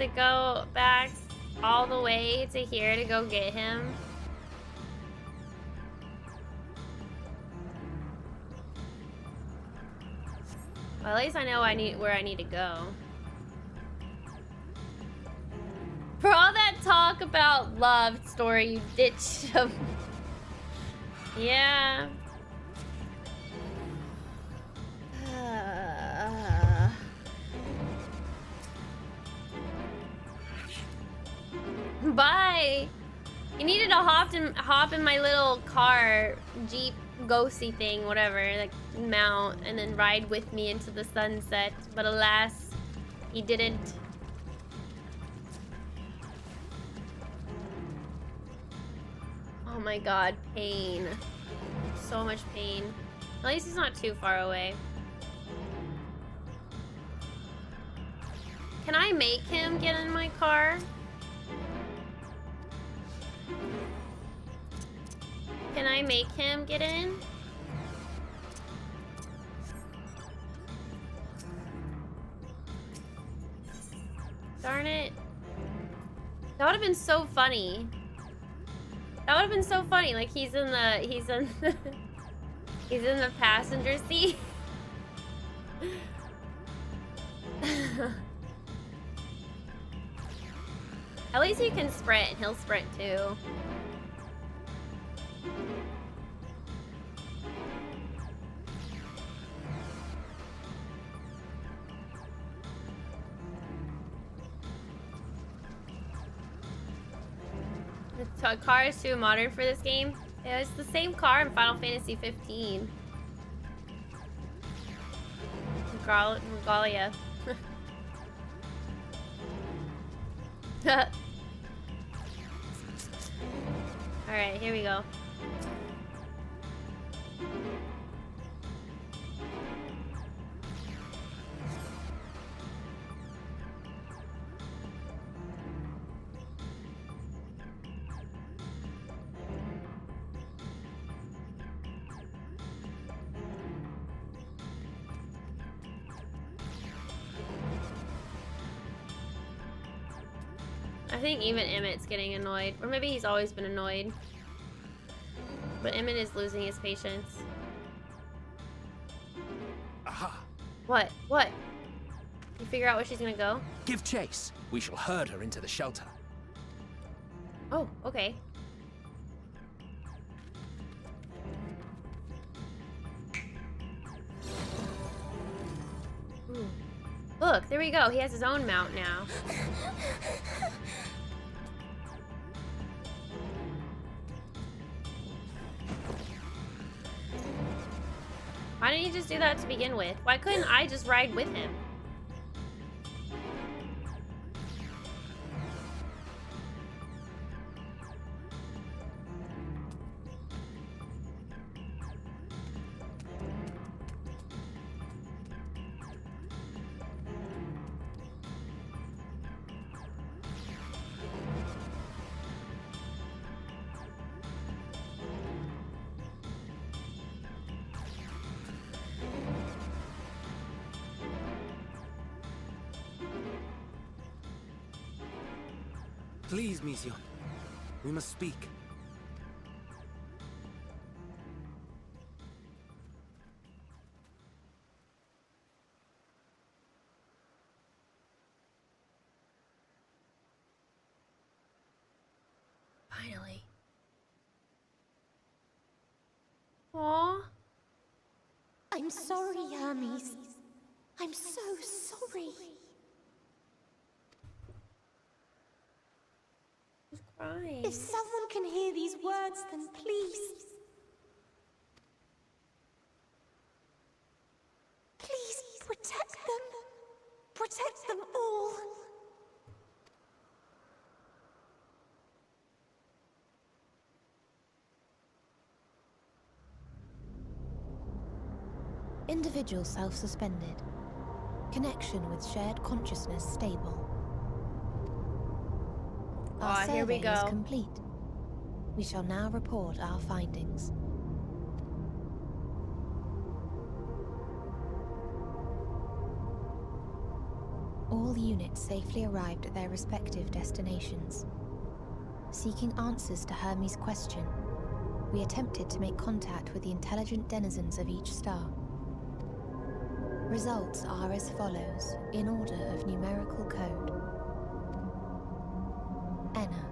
to go back all the way to here to go get him. Well, at least I know where I need to go. For all that talk about love story, you ditched him. Yeah. Bye. You needed to hop in my little car, Jeep, ghosty thing, whatever, like mount, and then ride with me into the sunset. But alas, he didn't. Oh my god, pain. So much pain. At least he's not too far away. Can I make him get in my car? Can I make him get in? Darn it. That would have been so funny. That would have been so funny. Like he's in the passenger seat. At least he can sprint. He'll sprint too. The car is too modern for this game. Yeah, it's the same car in Final Fantasy 15. Regalia. Alright, here we go. I think even Emmett's getting annoyed. Or maybe he's always been annoyed. But Emmett is losing his patience. Aha! What? What? You figure out where she's gonna go? Give chase. We shall herd her into the shelter. Oh, okay. Ooh. Look, there we go. He has his own mount now. Why didn't you just do that to begin with? Why couldn't I just ride with him? Please, Meteon. We must speak. Finally. Aww. I'm sorry, Hermes. I'm so sorry. She's crying. If someone can hear these words, then please. Please protect them. Protect them all. Individual self-suspended. Connection with shared consciousness stable. Our Here we survey go. is complete. We shall now report our findings. All all units safely arrived at their respective destinations. Seeking answers to Hermes' question, we attempted to make contact with the intelligent denizens of each star. Results are as follows, in order of numerical code. Enna.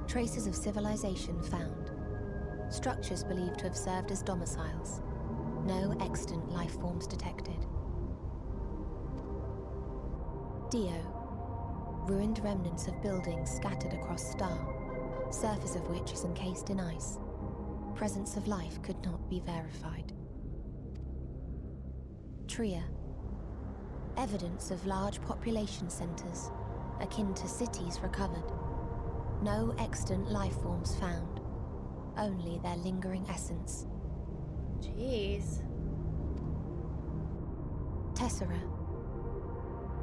Traces of civilization found. Structures believed to have served as domiciles. No extant life forms detected. Dio. Ruined remnants of buildings scattered across star, surface of which is encased in ice. Presence of life could not be verified. Tria. Evidence of large population centers, akin to cities recovered. No extant life forms found, only their lingering essence. Jeez. Tessera.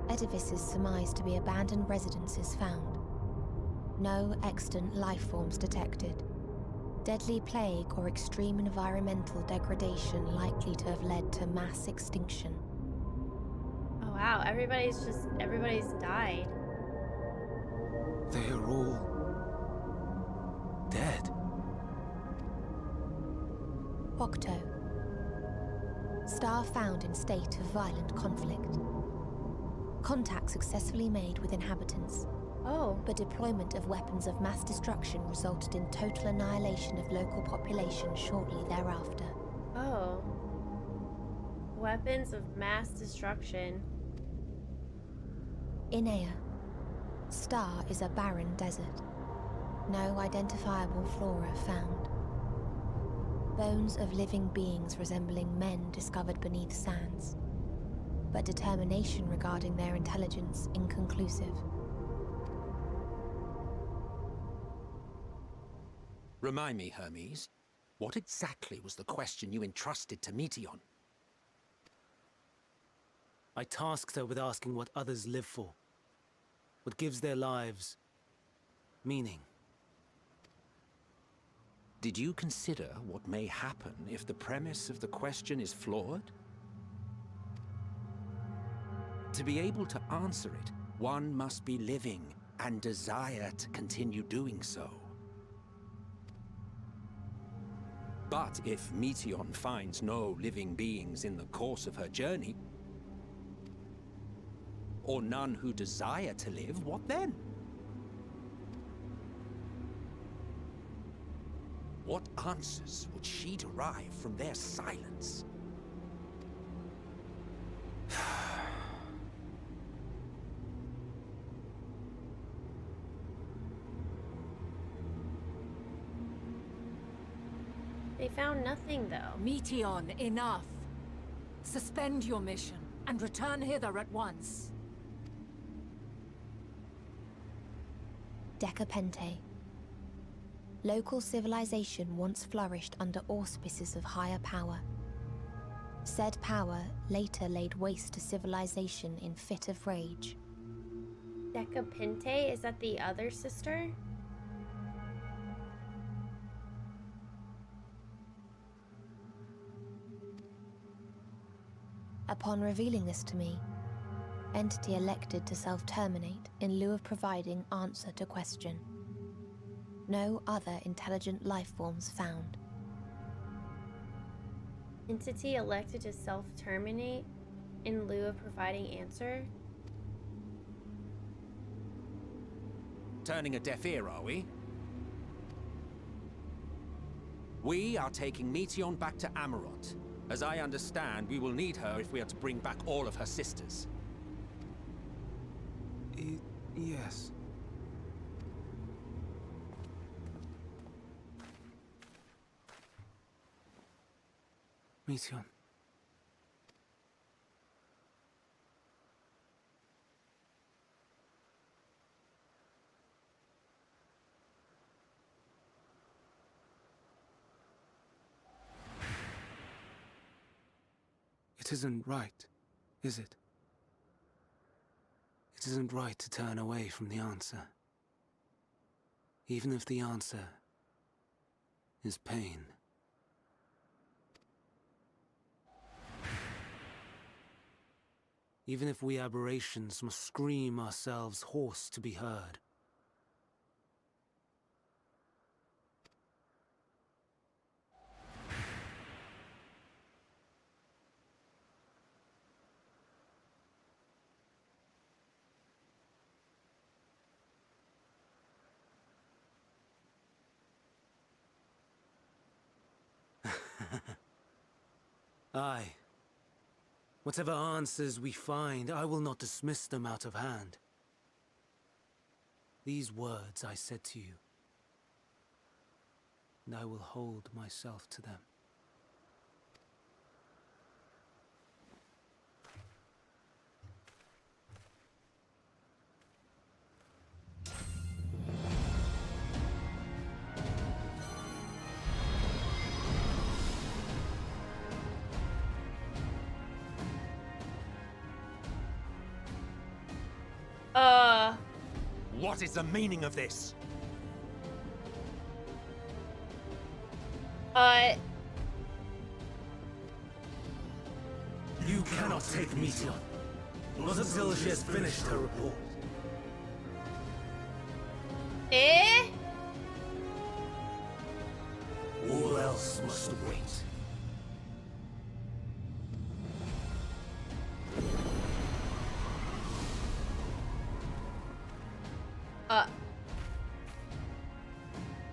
Edifices surmised to be abandoned residences found. No extant life forms detected. Deadly plague or extreme environmental degradation likely to have led to mass extinction. Oh wow, everybody's died. They are all dead. Octo. Star found in state of violent conflict. Contact successfully made with inhabitants, Oh. but deployment of weapons of mass destruction resulted in total annihilation of local population shortly thereafter. Oh. Weapons of mass destruction. Inea. Star is a barren desert. No identifiable flora found. Bones of living beings resembling men discovered beneath sands, but determination regarding their intelligence inconclusive. Remind me, Hermes, what exactly was the question you entrusted to Meteon? I tasked her with asking what others live for. What gives their lives meaning. Did you consider what may happen if the premise of the question is flawed? To be able to answer it, one must be living and desire to continue doing so. But if Meteon finds no living beings in the course of her journey, or none who desire to live, what then? What answers would she derive from their silence? They found nothing though. Meteon, enough. Suspend your mission and return hither at once. Decapente. Local civilization once flourished under auspices of higher power. Said power later laid waste to civilization in fit of rage. Decapente, is that the other sister? Upon revealing this to me, entity elected to self-terminate in lieu of providing answer to question. No other intelligent life forms found. Entity elected to self-terminate in lieu of providing answer? Turning a deaf ear, are we? We are taking Meteon back to Amarot. As I understand, we will need her if we are to bring back all of her sisters. Yes. Meteon. It isn't right, is it? It isn't right to turn away from the answer. Even if the answer is pain. Even if we aberrations must scream ourselves hoarse to be heard. Aye. Whatever answers we find, I will not dismiss them out of hand. These words I said to you, and I will hold myself to them. What is the meaning of this? You cannot take Meteon, not until she has finished her report. Eh? All else must wait.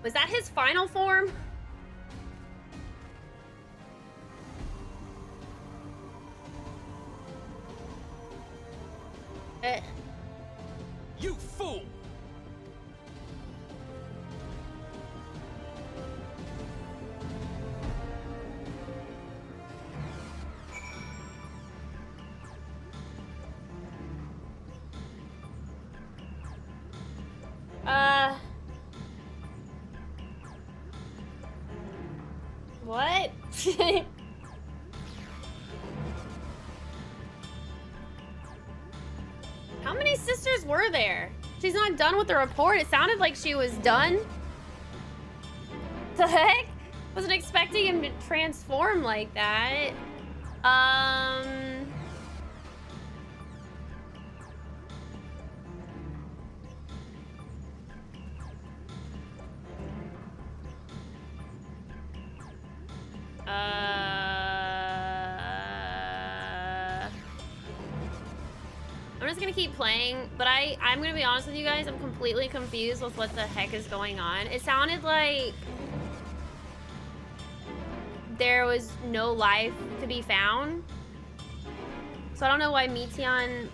Was that his final form? You fool! What? How many sisters were there? She's not done with the report. It sounded like she was done. The heck? Wasn't expecting him to transform like that. I'm just gonna keep playing, but I'm gonna be honest with you guys, I'm completely confused with what the heck is going on. It sounded like there was no life to be found. So I don't know why Meteon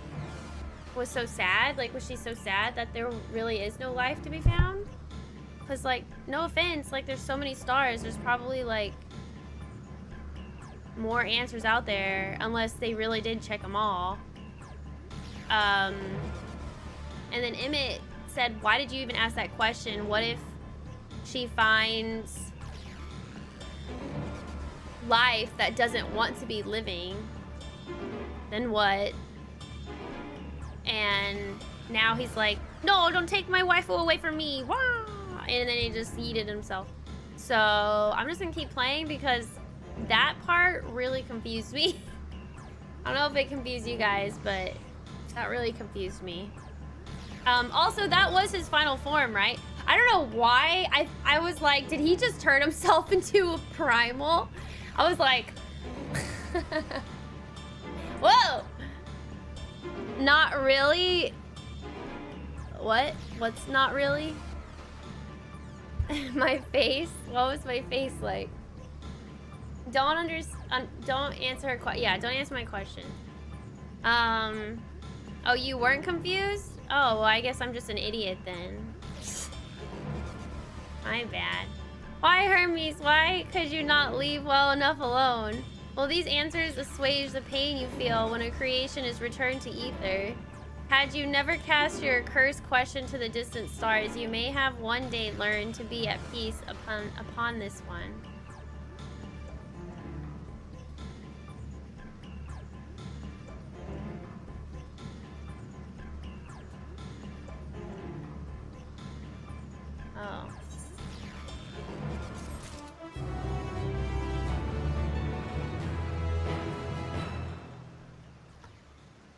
was so sad. Like, was she so sad that there really is no life to be found? Because, like, no offense, like, there's so many stars. There's probably, like, more answers out there, unless they really did check them all. And then Emmett said, why did you even ask that question? What if she finds life that doesn't want to be living? Then what? And now he's like, no, don't take my waifu away from me. Wah! And then he just yeeted himself. So I'm just gonna keep playing because that part really confused me. I don't know if it confused you guys, but that really confused me. Also, that was his final form, right? I don't know why. I was like, did he just turn himself into a primal? I was like, whoa. Not really. What? What's not really? My face? What was my face like? Don't answer her question. Yeah, don't answer my question. Oh, you weren't confused? Oh, well, I guess I'm just an idiot then. My bad. Why, Hermes? Why could you not leave well enough alone? Well, these answers assuage the pain you feel when a creation is returned to ether. Had you never cast your accursed question to the distant stars, you may have one day learned to be at peace upon this one. Oh.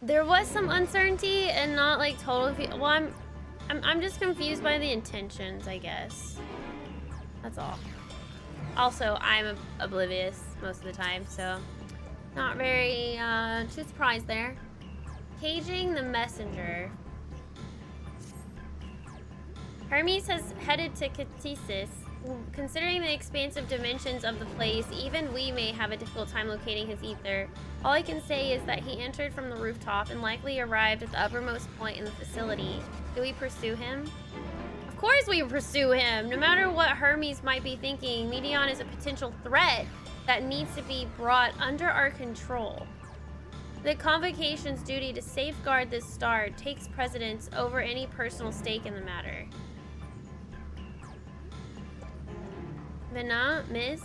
There was some uncertainty and not like total. Well, I'm just confused by the intentions, I guess. That's all. Also, I'm oblivious most of the time, so not very too surprised there. Caging the messenger. Hermes has headed to Cathedral. Considering the expansive dimensions of the place, even we may have a difficult time locating his ether. All I can say is that he entered from the rooftop and likely arrived at the uppermost point in the facility. Do we pursue him? Of course we pursue him! No matter what Hermes might be thinking, Meteon is a potential threat that needs to be brought under our control. The Convocation's duty to safeguard this star takes precedence over any personal stake in the matter. Vena, miss?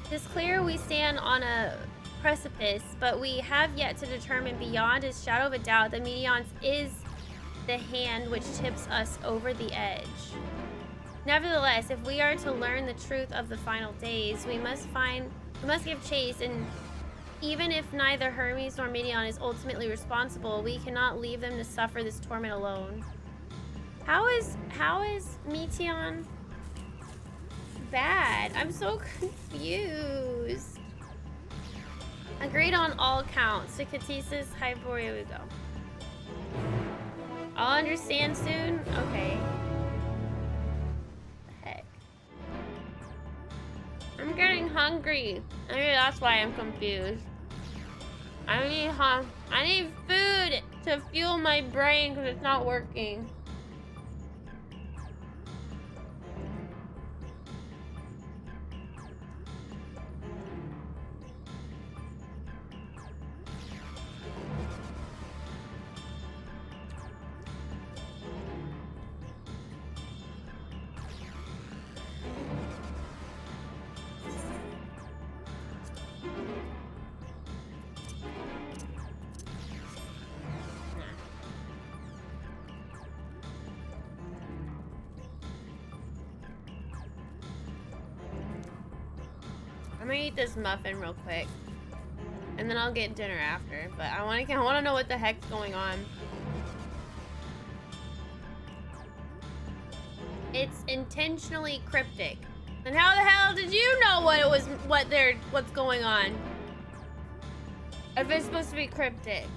It is clear we stand on a precipice, but we have yet to determine beyond a shadow of a doubt that Meteon's is the hand which tips us over the edge. Nevertheless, if we are to learn the truth of the final days, we must give chase, and even if neither Hermes nor Meteon is ultimately responsible, we cannot leave them to suffer this torment alone. How is Meteon bad? I'm so confused. Agreed on all counts. To Catesis, Hyboria we go. I'll understand soon? Okay. The heck? I'm getting hungry. Maybe that's why I'm confused. I need food to fuel my brain because it's not working. I'm gonna eat this muffin real quick, and then I'll get dinner after. But I want to know what the heck's going on. It's intentionally cryptic. And how the hell did you know what's going on? If it's supposed to be cryptic.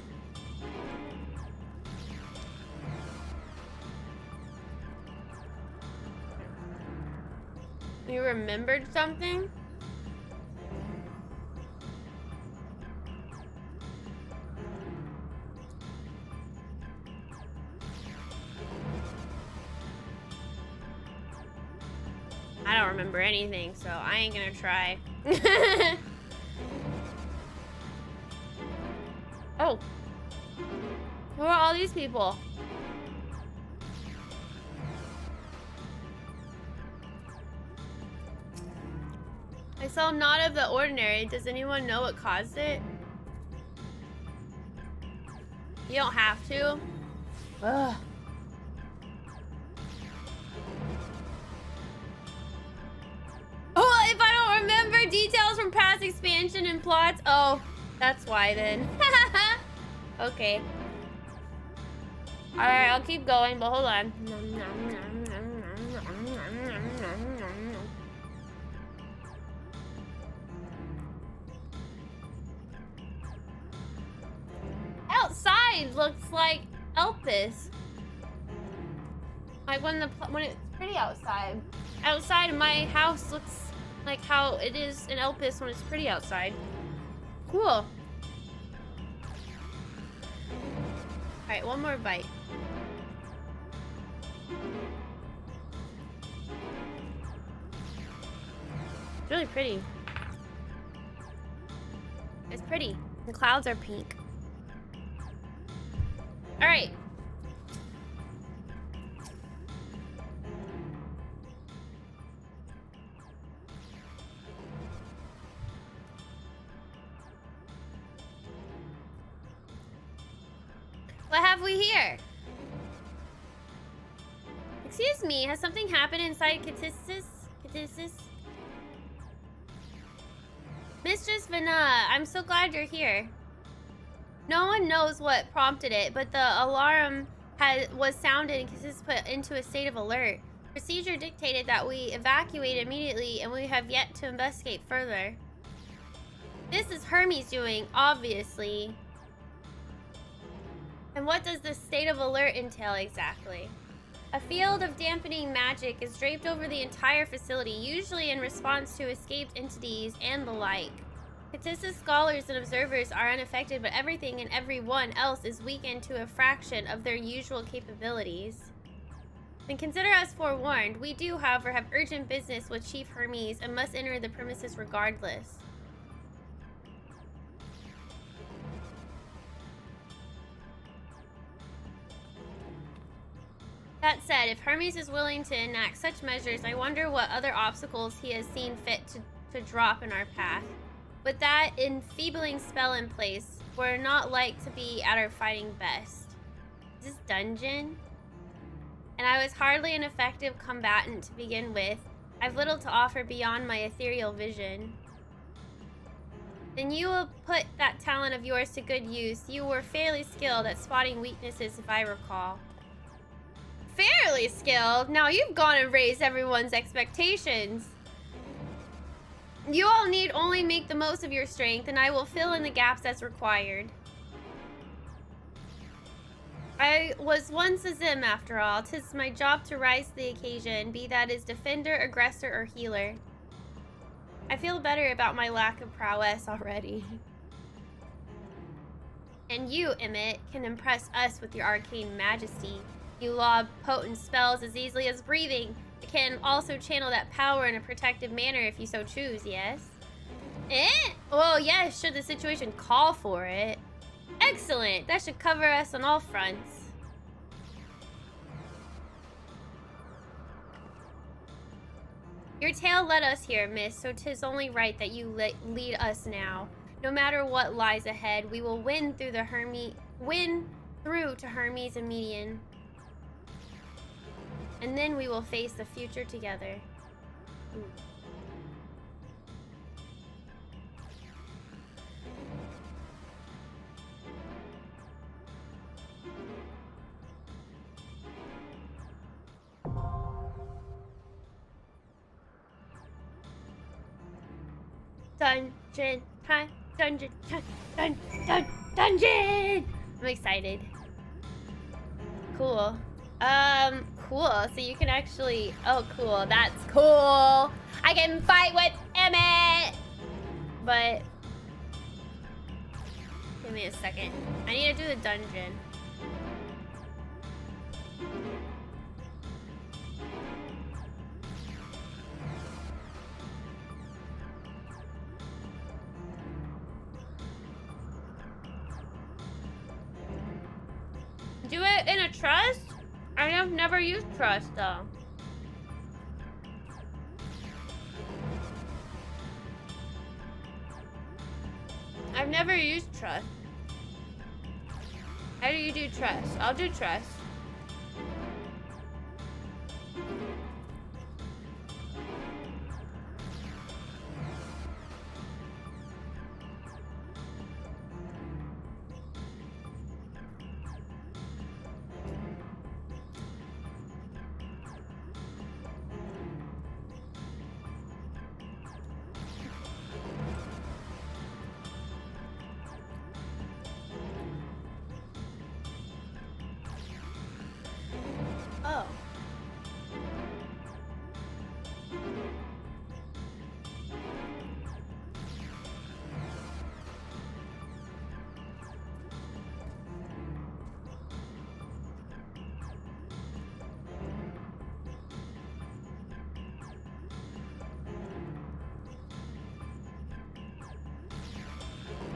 You remembered something? I don't remember anything, so I ain't gonna try. Oh. Who are all these people? I saw not of the ordinary. Does anyone know what caused it? You don't have to. Ugh. Oh, if I don't remember details from past expansion and plots. Oh, that's why then. Okay. Alright, I'll keep going, but hold on. Outside looks like Elpis. Like when it's pretty outside. Outside of my house looks like how it is in Elpis when it's pretty outside. Cool. Alright, one more bite. It's really pretty. It's pretty. The clouds are pink. Alright. What have we here? Excuse me, has something happened inside Cathedral? Mistress Vena, I'm so glad you're here. No one knows what prompted it, but the alarm was sounded and was put into a state of alert. Procedure dictated that we evacuate immediately, and we have yet to investigate further. This is Hermes doing, obviously. And what does this state of alert entail exactly? A field of dampening magic is draped over the entire facility, usually in response to escaped entities and the like. Cathedral scholars and observers are unaffected, but everything and everyone else is weakened to a fraction of their usual capabilities. Then consider us forewarned. We do, however, have urgent business with Chief Hermes and must enter the premises regardless. That said, if Hermes is willing to enact such measures, I wonder what other obstacles he has seen fit to drop in our path. With that enfeebling spell in place, we're not like to be at our fighting best. Is this dungeon? And I was hardly an effective combatant to begin with. I've little to offer beyond my ethereal vision. Then you will put that talent of yours to good use. You were fairly skilled at spotting weaknesses, if I recall. Fairly skilled? Now you've gone and raised everyone's expectations. You all need only make the most of your strength, and I will fill in the gaps as required. I was once a Zim, after all. 'Tis my job to rise to the occasion, be that as defender, aggressor, or healer. I feel better about my lack of prowess already. And you, Emmett, can impress us with your arcane majesty. You lob potent spells as easily as breathing. You can also channel that power in a protective manner if you so choose, yes? Well, yes, should the situation call for it. Excellent! That should cover us on all fronts. Your tale led us here, miss, so 'tis only right that you lead us now. No matter what lies ahead, we will win through to Hermes and Meteon. And then we will face the future together. Ooh. Dungeon time, dungeon time, dungeon! I'm excited. Cool. Cool. So you can actually, oh cool, that's cool. I can fight with Emmett! But, give me a second. I need to do the dungeon. Do it in a trust? I have never used trust though. I've never used trust. How do you do trust? I'll do trust. Oh.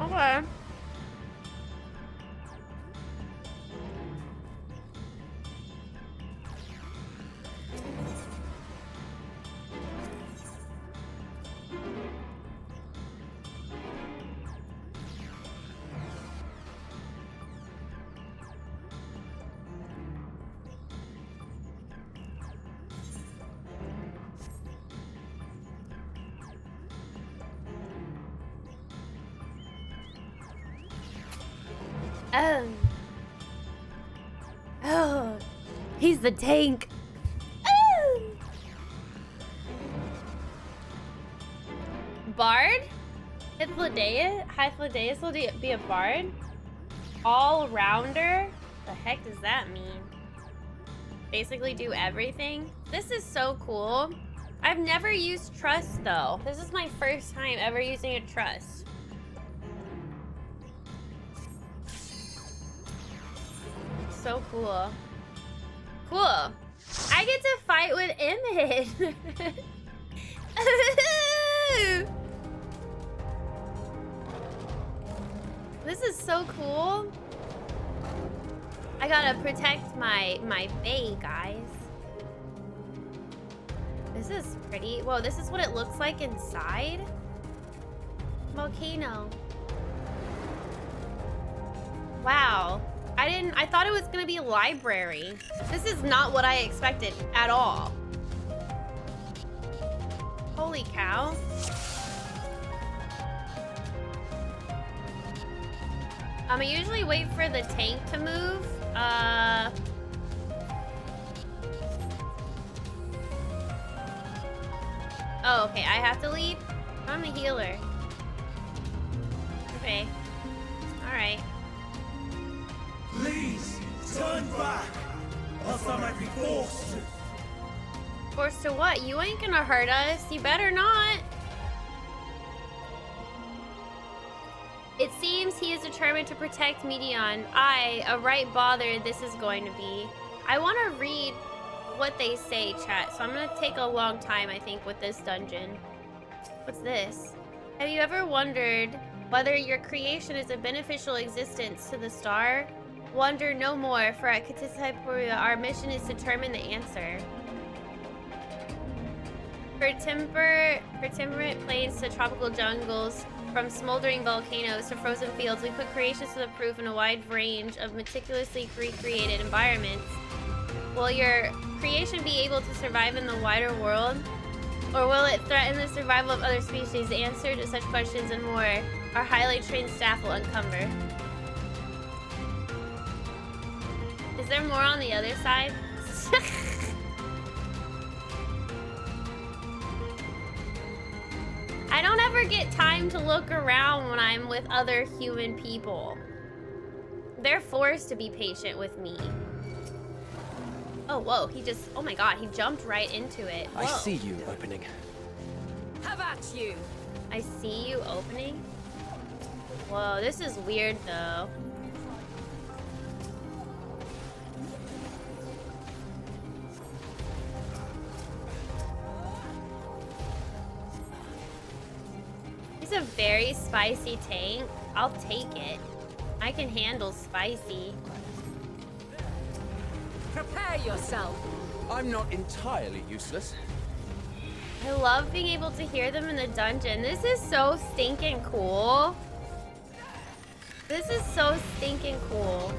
Okay. Oh, he's the tank. Oh. Bard? Hythlodeus will be a bard? All-rounder? The heck does that mean? Basically do everything? This is so cool. I've never used trust though. This is my first time ever using a trust. So cool. Cool. I get to fight with Image. This is so cool. I gotta protect my bay, guys. This is pretty. Whoa, this is what it looks like inside. Volcano. Wow. I thought it was gonna be a library. This is not what I expected at all. Holy cow. I usually wait for the tank to move. Oh, okay, I have to leave? I'm a healer. Okay. Alright. Please, turn back, else I might be forced to. Forced to what? You ain't gonna hurt us. You better not. It seems he is determined to protect Meteon. A right bother this is going to be. I want to read what they say, chat, so I'm gonna take a long time, I think, with this dungeon. What's this? Have you ever wondered whether your creation is a beneficial existence to the star? Wonder no more, for at Kairos, our mission is to determine the answer. For temperate plains to tropical jungles, from smoldering volcanoes to frozen fields, we put creations to the proof in a wide range of meticulously recreated environments. Will your creation be able to survive in the wider world? Or will it threaten the survival of other species? The answer to such questions and more our highly trained staff will uncover. Is there more on the other side? I don't ever get time to look around when I'm with other human people. They're forced to be patient with me. Oh, whoa, oh my god, he jumped right into it. Whoa. I see you opening. Have at you. I see you opening? Whoa, this is weird though. It's a very spicy tank. I'll take it. I can handle spicy. Prepare yourself. I'm not entirely useless. I love being able to hear them in the dungeon. This is so stinking cool. This is so stinking cool.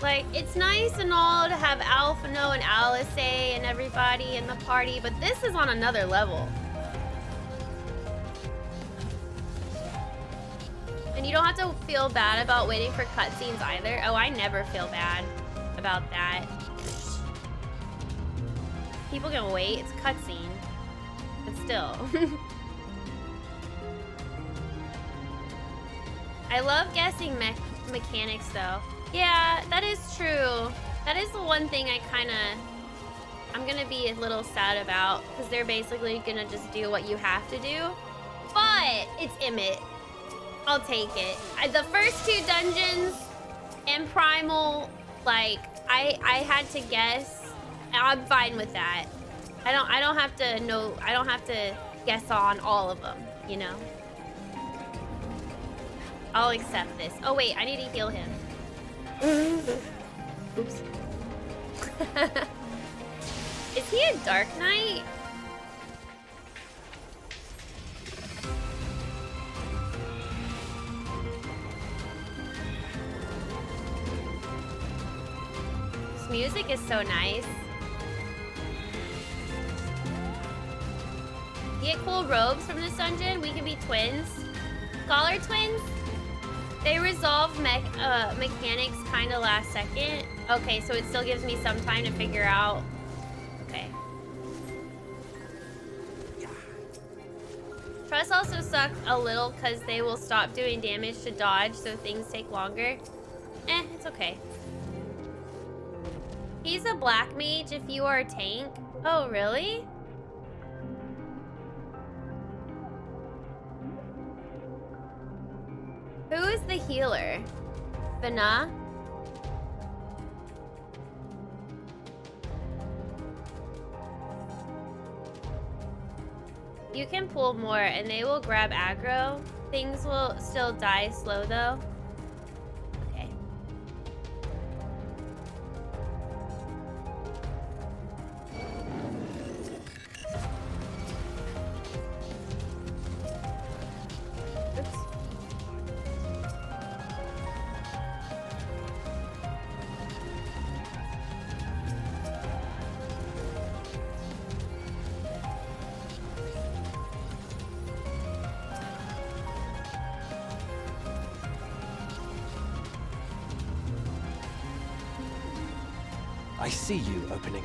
Like, it's nice and all to have Alphino and Alice and everybody in the party, but this is on another level. And you don't have to feel bad about waiting for cutscenes either. Oh, I never feel bad about that. People can wait, it's a cutscene. But still. I love guessing mechanics though. Yeah, that is true. That is the one thing I'm gonna be a little sad about, because they're basically gonna just do what you have to do. But it's Emmett. I'll take it. The first two dungeons and Primal, like, I had to guess. I'm fine with that. I don't have to know. I don't have to guess on all of them, you know? I'll accept this. Oh wait, I need to heal him. Oops. Is he a Dark Knight? This music is so nice. You get cool robes from this dungeon. We can be twins. Scholar Twins, they resolve mechanics kind of last second. Okay, so it still gives me some time to figure out. Okay. Trust also suck a little because they will stop doing damage to dodge, so things take longer. It's okay. He's a black mage if you are a tank. Oh, really? Who is the healer? Vana? You can pull more and they will grab aggro. Things will still die slow though. Okay. Oops. I see you opening.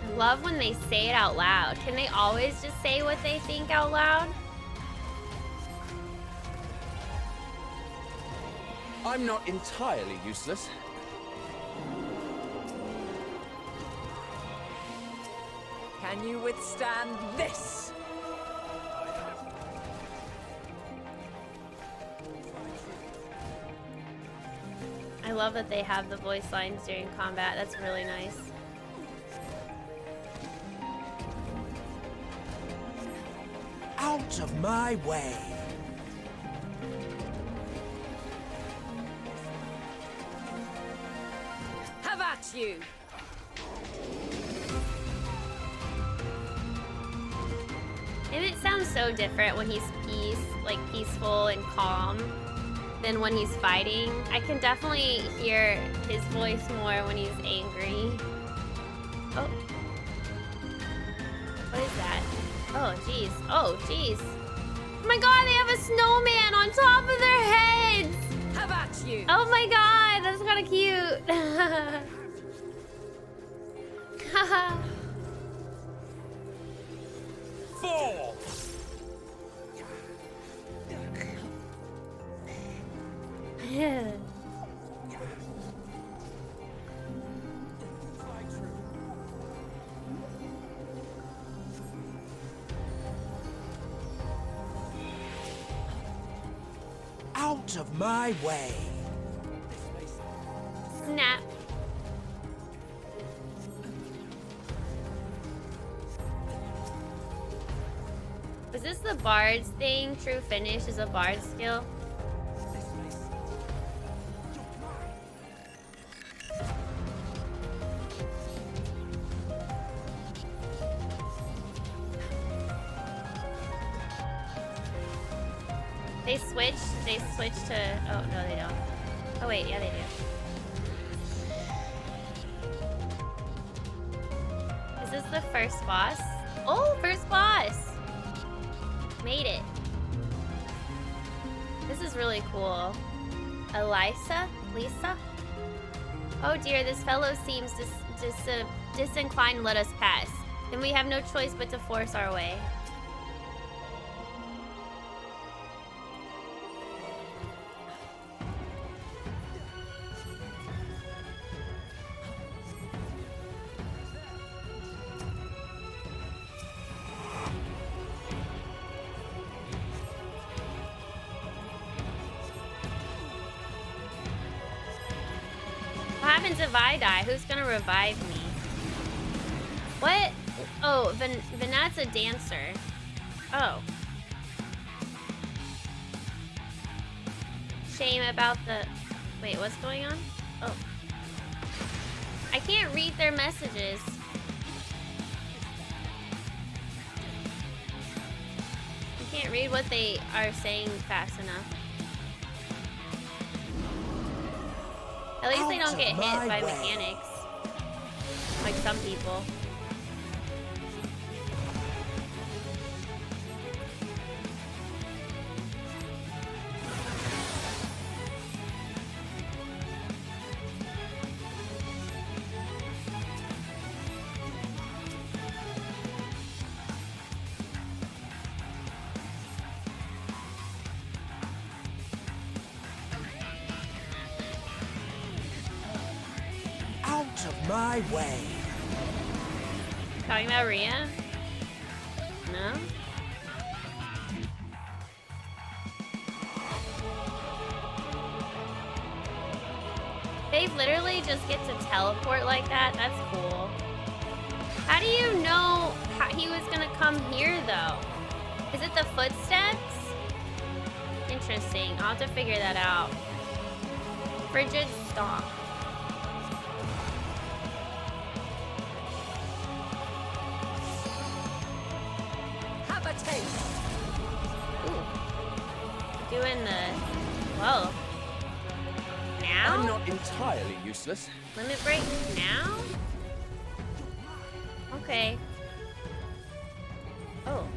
I love when they say it out loud. Can they always just say what they think out loud? I'm not entirely useless. Can you withstand this? I love that they have the voice lines during combat. That's really nice. Out of my way. Have at you! And it sounds so different when he's peaceful and calm than when he's fighting. I can definitely hear his voice more when he's angry. Oh. What is that? Oh, jeez. Oh, jeez. Oh my god, they have a snowman on top of their heads! Have at you! Oh my god, that's kind of cute. Haha. Fall. Yeah. Out of my way. Snap. Was this the bard's thing? True finish is a bard skill. They switched to, oh no they don't. Oh wait, yeah they do. Is this the first boss? Oh, first boss! Made it. This is really cool. Lisa? Oh dear, this fellow seems disinclined to let us pass. Then we have no choice but to force our way. What happens if I die? Who's gonna revive me? What? Oh, Vanat's a dancer. Oh. Shame about the... Wait, what's going on? Oh. I can't read their messages. I can't read what they are saying fast enough. At least they don't get hit by mechanics. Like some people. of my way. Talking about Rhea? No? They literally just get to teleport like that? That's cool. How do you know how he was gonna come here, though? Is it the footsteps? Interesting. I'll have to figure that out. Frigid stalk. Have a taste. Ooh. Doing the... Whoa. Now? I'm not entirely useless. Limit break now? Okay. Oh.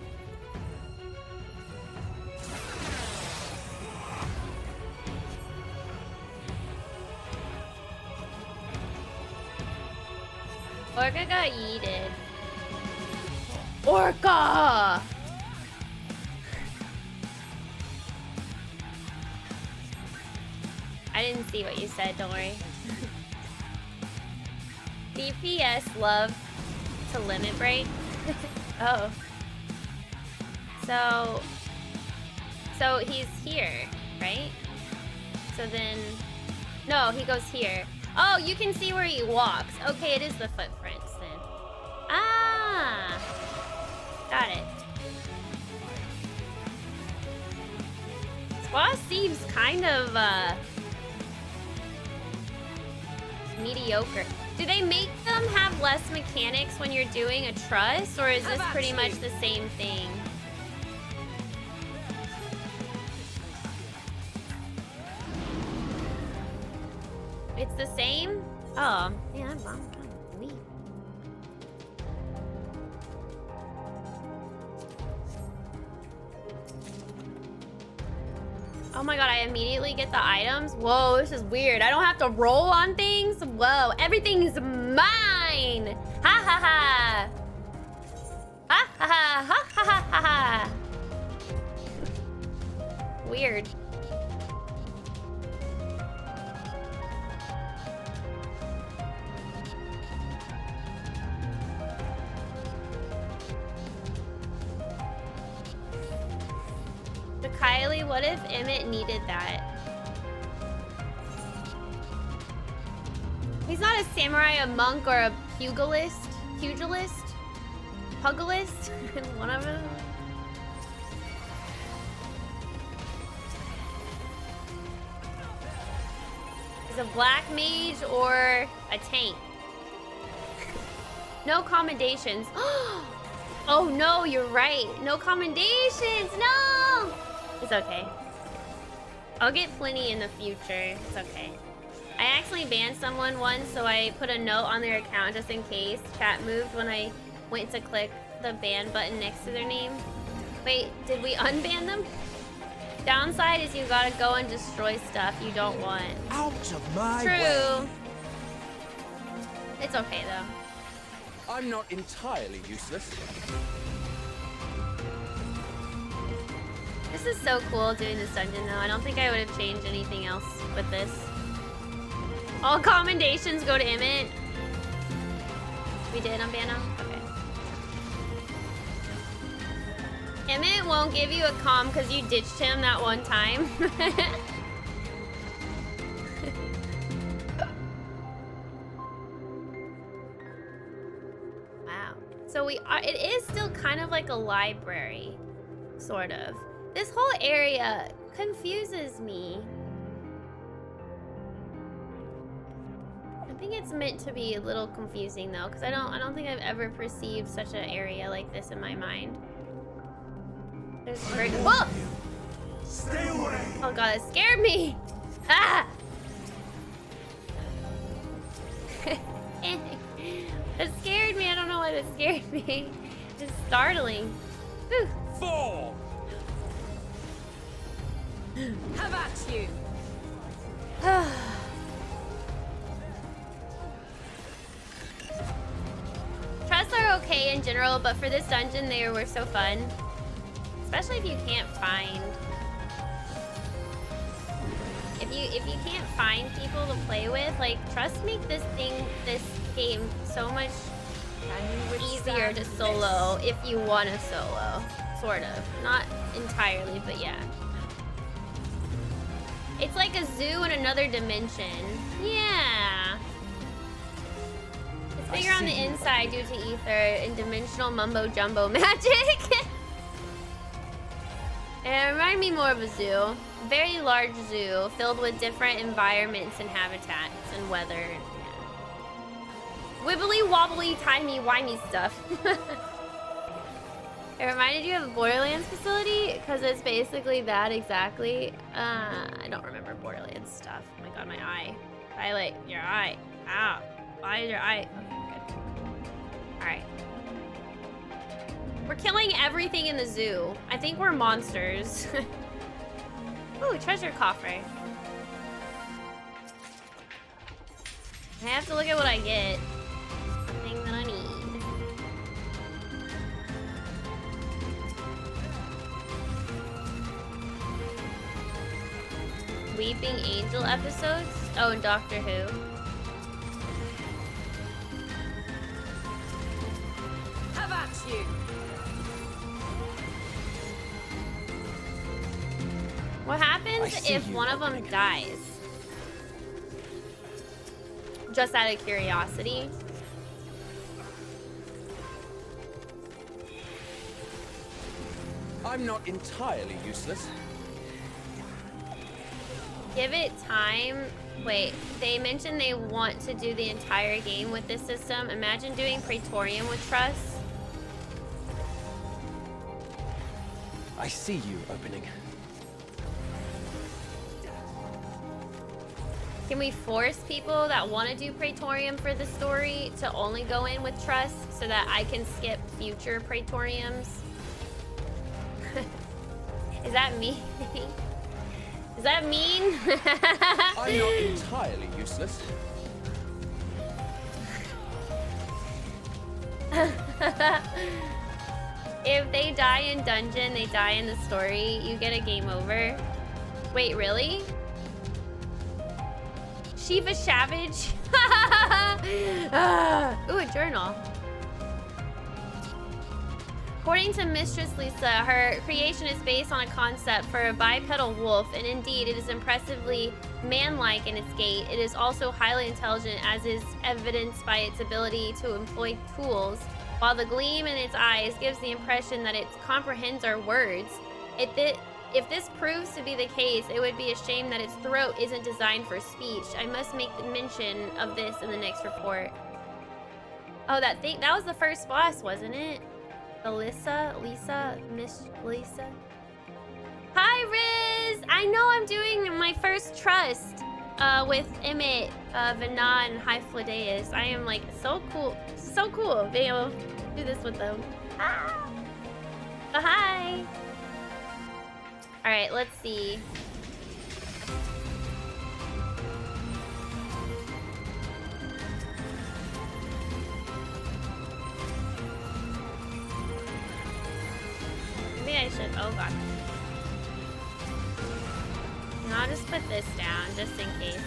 Orca got yeeted. Orca! I didn't see what you said, don't worry. DPS love to limit break. Oh. So he's here, right? So then, no, he goes here. Oh, you can see where he walks. Okay, it is the footprints then. Ah, got it. Squaw seems kind of mediocre. Do they make them have less mechanics when you're doing a truss, or is this pretty much the same thing? It's the same? Oh, yeah, I'm kind of weak. Oh my god, I immediately get the items? Whoa, this is weird. I don't have to roll on things? Whoa, everything's mine! Ha ha ha! Ha ha ha ha ha ha ha! Weird. Misskyliee, what if Emmett needed that? He's not a samurai, a monk, or a pugilist? Pugilist? One of them? He's a black mage or a tank. No commendations. Oh no, you're right. No commendations, no! It's okay. I'll get plenty in the future. It's okay. I accidentally banned someone once, so I put a note on their account just in case chat moved when I went to click the ban button next to their name. Wait, did we unban them? Downside is you gotta go and destroy stuff you don't want. Out of my way. True. It's okay though. I'm not entirely useless. This is so cool doing this dungeon though. I don't think I would have changed anything else with this. All commendations go to Emmett. We did unban him? Okay. Emmett won't give you a comm because you ditched him that one time. Wow. So we are, it is still kind of like a library, sort of. This whole area confuses me. I think it's meant to be a little confusing though, because I don't think I've ever perceived such an area like this in my mind. There's very whoa! Stay away. Oh god, it scared me! Ah! It scared me. I don't know why it scared me. It's startling. Whew. 4. Have at you. Trusts are okay in general, but for this dungeon, they were so fun. Especially if you can't find If you can't find people to play with, like, trust make this game so much easier to solo if you want to solo. Sort of. Not entirely, but yeah. It's like a zoo in another dimension. Yeah. It's bigger on the inside due to ether and dimensional mumbo jumbo magic. It reminded me more of a zoo. Very large zoo filled with different environments and habitats and weather. Yeah. Wibbly wobbly timey wimey stuff. It reminded you of a Borderlands facility because it's basically that exactly. I don't remember Borderlands stuff. Oh my god, my eye. Violet, your eye. Ow. Why is your eye? Okay, good. Alright. We're killing everything in the zoo. I think we're monsters. Ooh, treasure coffer. I have to look at what I get. Something that I need. Weeping Angel episodes? Oh, and Doctor Who. Have at you! What happens if one of them dies? Just out of curiosity. I'm not entirely useless. Give it time. Wait, they mentioned they want to do the entire game with this system. Imagine doing Praetorium with Trust. I see you opening. Can we force people that want to do Praetorium for the story to only go in with Trust so that I can skip future Praetoriums? Is that mean? Is that mean? I'm not entirely useless. If they die in dungeon, they die in the story, you get a game over. Wait, really? Shiva Savage. Ooh, a journal. According to Mistress Lisa, her creation is based on a concept for a bipedal wolf, and indeed, it is impressively man-like in its gait. It is also highly intelligent, as is evidenced by its ability to employ tools, while the gleam in its eyes gives the impression that it comprehends our words. If this proves to be the case, it would be a shame that its throat isn't designed for speech. I must make mention of this in the next report. Oh, that was the first boss, wasn't it? Miss Lisa. Hi, Riz! I know I'm doing my first Trust with Emmett, Vana, and High Fladeus. I am like so cool being able to do this with them. Ah! Oh, hi! Alright, let's see. Maybe I should. Oh god. No, I'll just put this down just in case.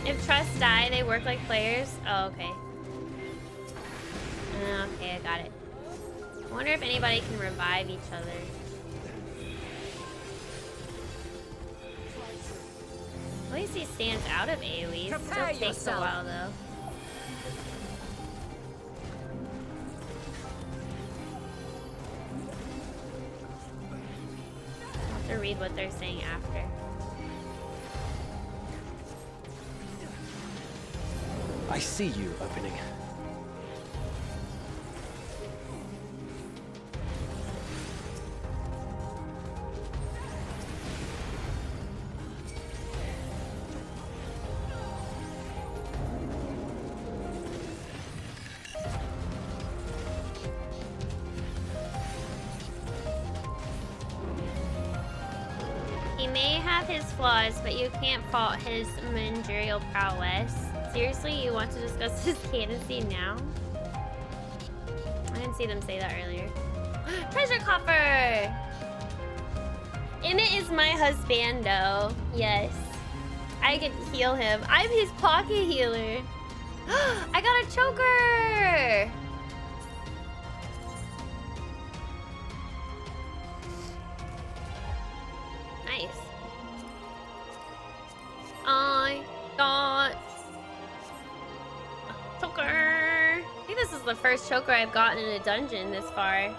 If Trust die, they work like players. Oh, okay. Okay, I got it. I wonder if anybody can revive each other. At least he stands out of AoE. Still takes a while though. I'll have to read what they're saying after. I see you opening. He may have his flaws, but you can't fault his managerial prowess. Seriously, you want to discuss his candidacy now? I didn't see them say that earlier. Treasure coffer! In it is my husbando. Yes. I can heal him. I'm his pocket healer. I got a choker! Nice. I got a choker. I think this is the first choker I've gotten in a dungeon this far.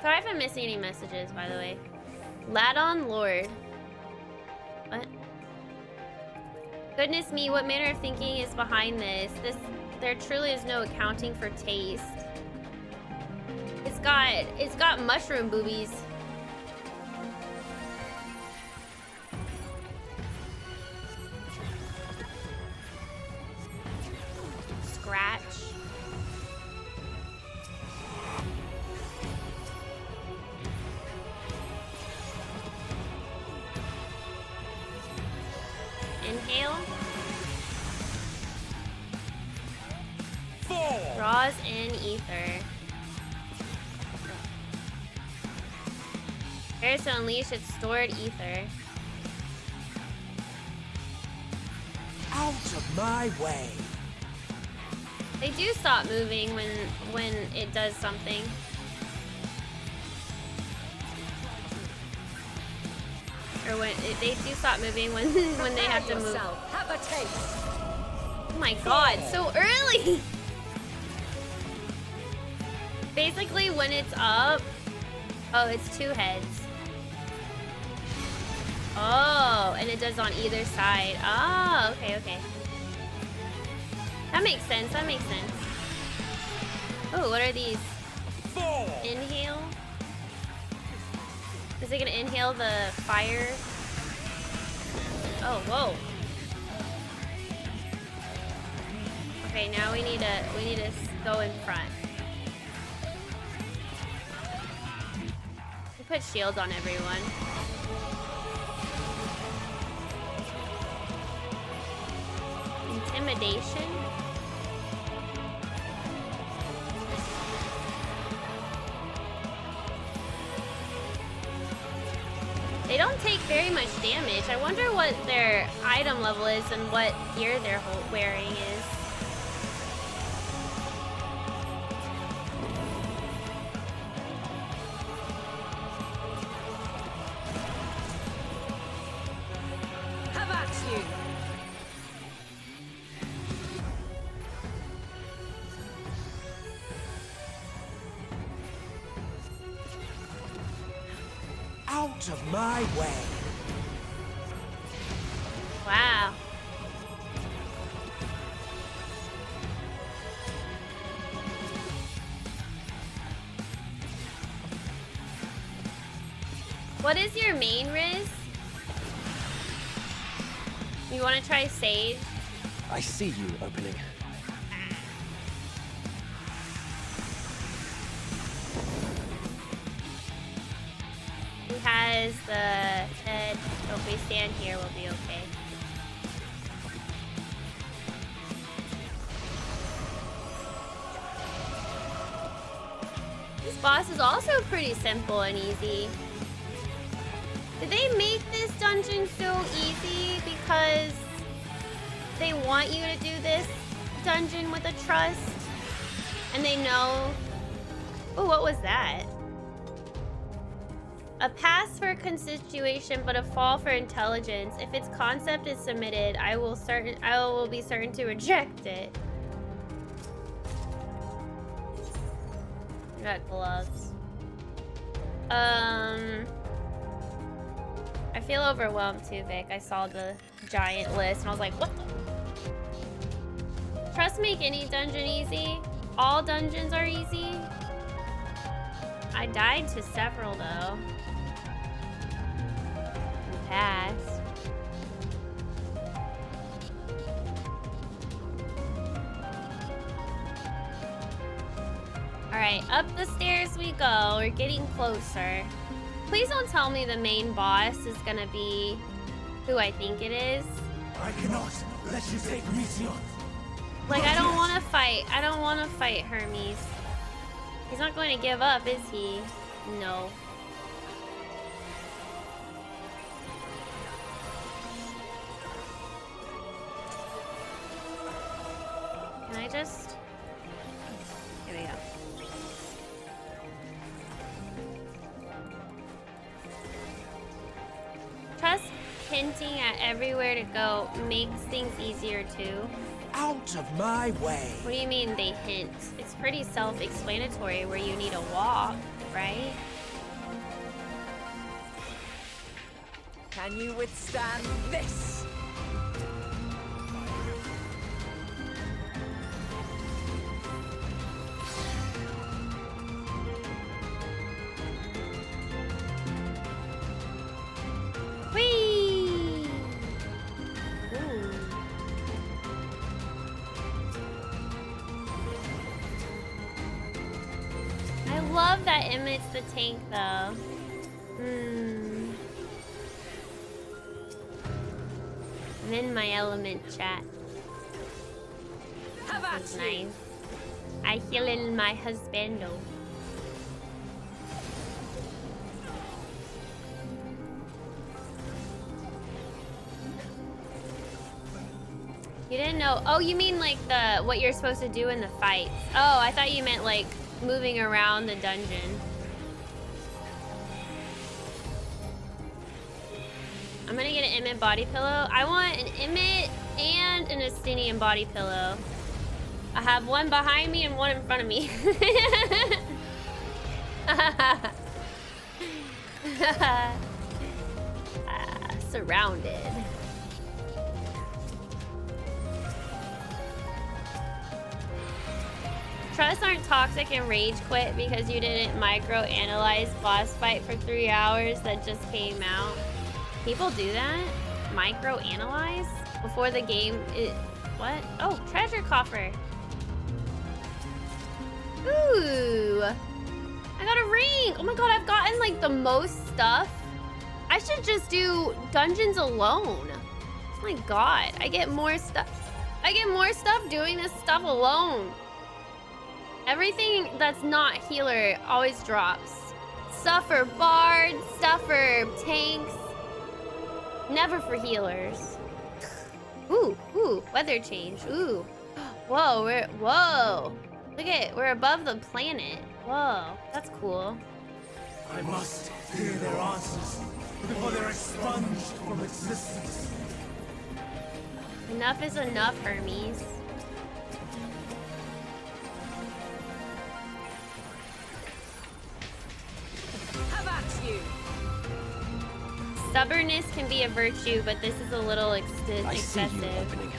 Sorry if I'm missing any messages, by the way. Ladon Lord. What? Goodness me, what manner of thinking is behind this? There truly is no accounting for taste. It's got mushroom boobies. Scratch. Inhale. Draws in ether. Prepares to unleash its stored ether. Out of my way. They do stop moving when it does something. Or they do stop moving when they have to move. Have a taste. Oh my god, so early! Basically, when it's up... Oh, it's 2 heads. Oh, and it does on either side. Oh, okay, okay. That makes sense, that makes sense. Oh, what are these? Inhale? Is it gonna inhale the fire? Oh, whoa. Okay, now we need to go in front. We put shields on everyone. Intimidation? They don't take very much damage. I wonder what their item level is and what gear they're wearing is. Have at you. Out of my way. Wow. What is your main Riz? You want to try Sage? I see you opening. He has the head. So if we stand here, we'll be okay. This boss is also pretty simple and easy. Did they make this dungeon so easy because they want you to do this dungeon with a trust? And they know... Oh, what was that? A pass for constitution, but a fall for intelligence. If its concept is submitted, I will be certain to reject it. I got gloves. I feel overwhelmed too, Vic. I saw the giant list and I was like, what the? Trust make any dungeon easy. All dungeons are easy. I died to several though. And passed. Alright, up the stairs we go. We're getting closer. Please don't tell me the main boss is gonna be who I think it is. I cannot let you take Meteon. Like, I don't want to fight. I don't want to fight Hermes. He's not going to give up, is he? No. Can I just... Here we go. Trust hinting at everywhere to go makes things easier too. Out of my way. What do you mean they hint? It's pretty self-explanatory where you need a walk, right? Can you withstand this? Whee! Ooh. I love that Emmett's the tank though. I'm in my element, chat. This is nice. I heal in my husbando. You didn't know? Oh, you mean like what you're supposed to do in the fights? Oh, I thought you meant like moving around the dungeon. I'm gonna get an Emmett body pillow. I want an Emmett and an Estinian body pillow. I have one behind me and one in front of me. Surrounded. Trusts aren't toxic and rage quit because you didn't micro-analyze boss fight for 3 hours that just came out. People do that? Micro-analyze? Before the game is... What? Oh, treasure coffer. Ooh. I got a ring. Oh my god, I've gotten like the most stuff. I should just do dungeons alone. Oh my god, I get more stuff. I get more stuff doing this stuff alone. Everything that's not healer always drops. Stuff for bards, stuff for tanks. Never for healers. Ooh, weather change. Ooh. Whoa, whoa. Look at, we're above the planet. Whoa, that's cool. I must hear their answers before they're expunged from existence. Enough is enough, Hermes. How about you? Stubbornness can be a virtue, but this is a little excessive. I see you opening.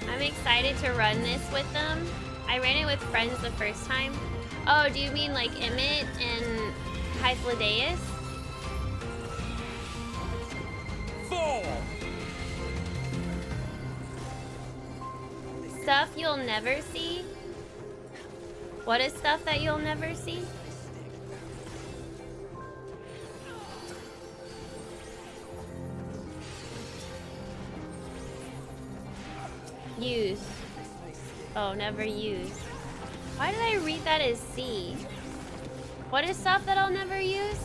I'm excited to run this with them. I ran it with friends the first time. Oh, do you mean like Emmett and Hyphlodeus? 4. Stuff you'll never see? What is stuff that you'll never see? Use. Oh, never use. Why did I read that as C? What is stuff that I'll never use?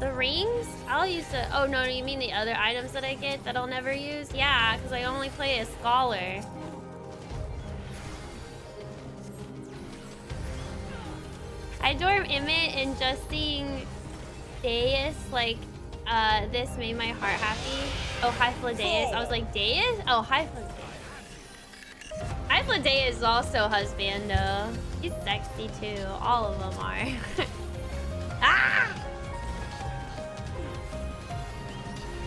The rings? I'll use the... Oh, no, you mean the other items that I get that I'll never use? Yeah, because I only play a scholar. I adore Emmett, and just seeing Deus, like, this made my heart happy. Oh, Hyphlodeus. I was like, Deus? Oh, Hyphlodeus. Hyphlodeus is also husbando. He's sexy too. All of them are. Ah!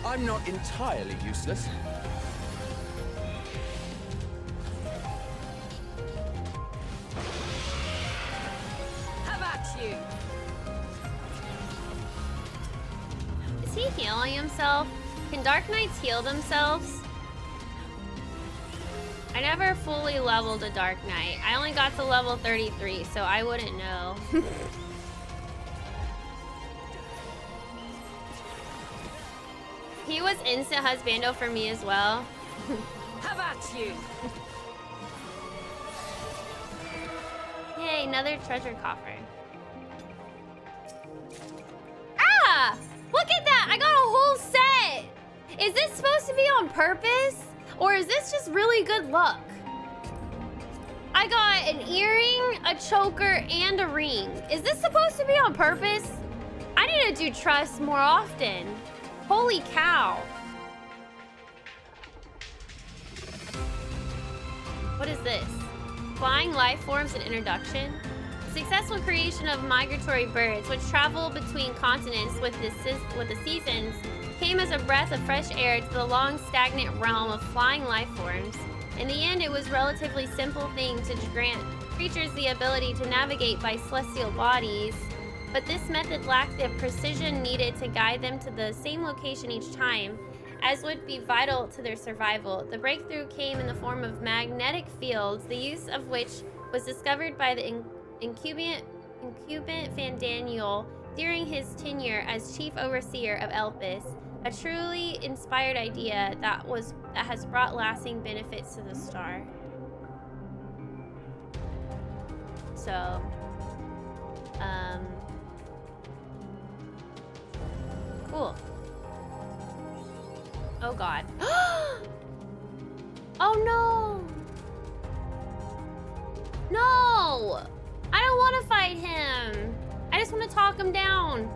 I'm not entirely useless. How about you? Is he healing himself? Can Dark Knights heal themselves? I never fully leveled a Dark Knight. I only got to level 33, so I wouldn't know. He was instant husbando for me as well. Have at you! Yay, another treasure coffer. Ah! Look at that! I got a whole set! Is this supposed to be on purpose? Or is this just really good luck? I got an earring, a choker, and a ring. Is this supposed to be on purpose? I need to do trust more often. Holy cow. What is this? Flying life forms and introduction. Successful creation of migratory birds, which travel between continents with the seasons, came as a breath of fresh air to the long stagnant realm of flying life forms. In the end, it was a relatively simple thing to grant creatures the ability to navigate by celestial bodies, but this method lacked the precision needed to guide them to the same location each time, as would be vital to their survival. The breakthrough came in the form of magnetic fields, the use of which was discovered by the incumbent Van Daniel during his tenure as chief overseer of Elpis, a truly inspired idea that has brought lasting benefits to the star. So, cool. Oh god. Oh no! No! I don't want to fight him. I just want to talk him down.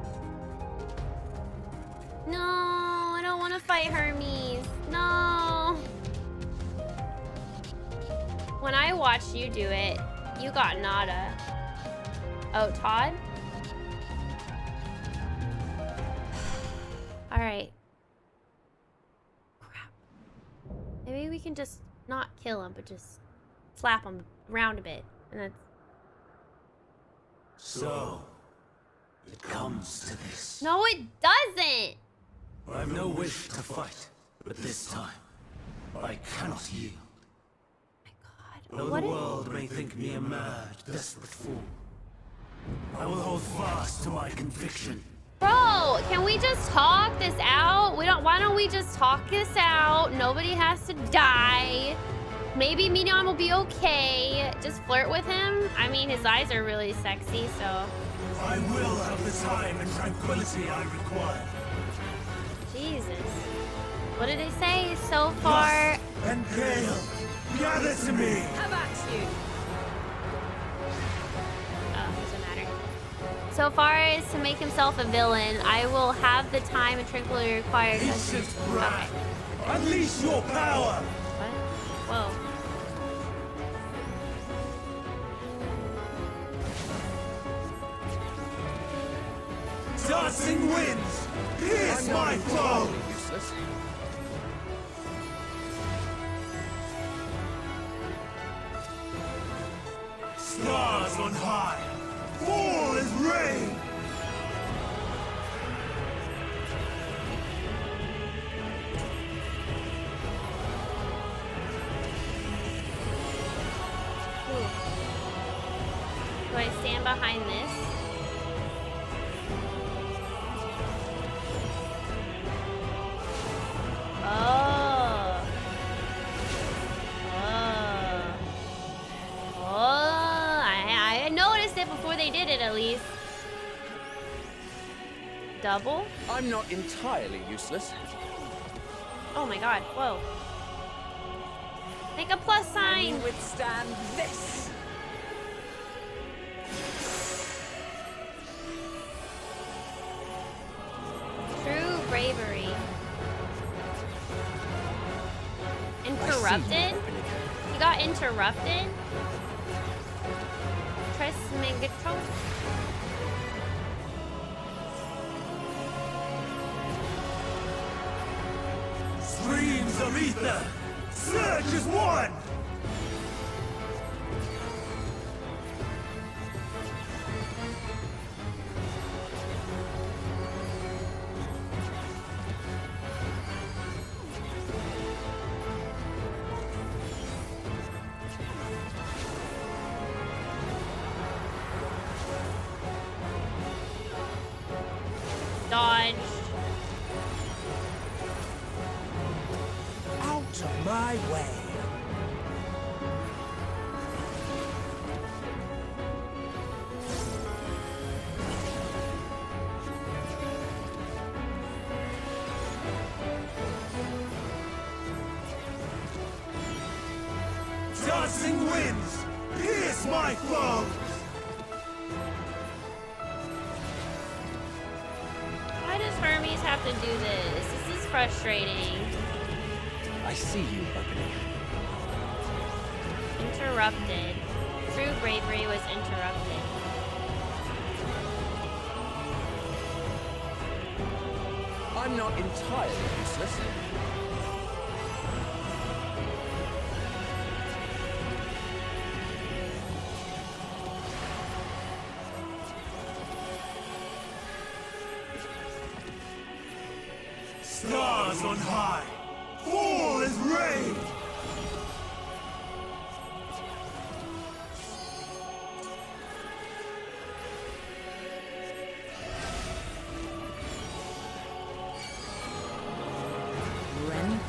No, I don't want to fight Hermes. No. When I watched you do it, you got nada. Oh, Todd? All right. Crap. Maybe we can just not kill him, but just slap him around a bit. And that's... So, it comes to this. No, it doesn't! I've no wish to fight, but this time, I cannot yield. My Though god. the world may think me a mad, desperate fool, I will hold fast to my conviction. Bro, can we just talk this out? Why don't we just talk this out? Nobody has to die. Maybe Meteon will be okay. Just flirt with him. I mean, his eyes are really sexy, so. I will have the time and tranquility I require. Jesus. What did it say? So far. Lust and gale, gather to me. Have at you! Oh, doesn't matter. So far as to make himself a villain, I will have the time and tranquility required. Ancient breath, Okay. unleash your power. What? Whoa. Dancing winds, pierce my foe. Useless. Stars on high, fall as rain. Do I stand behind this? Oh. Oh. Oh. I noticed it before they did it, at least. Double? I'm not entirely useless. Oh my god. Whoa. Make a plus Can sign. you withstand this? True bravery. I see Interrupted? you opening. You got interrupted? Press Megatron? Streams of ether, surge as one. Dodged. out of my way. Dancing winds, pierce my foes! Why does Hermes have to do this? This is frustrating. I see you, opening. Interrupted. True bravery was interrupted. I'm not entirely useless. Stars on high, fall as rain! Ren?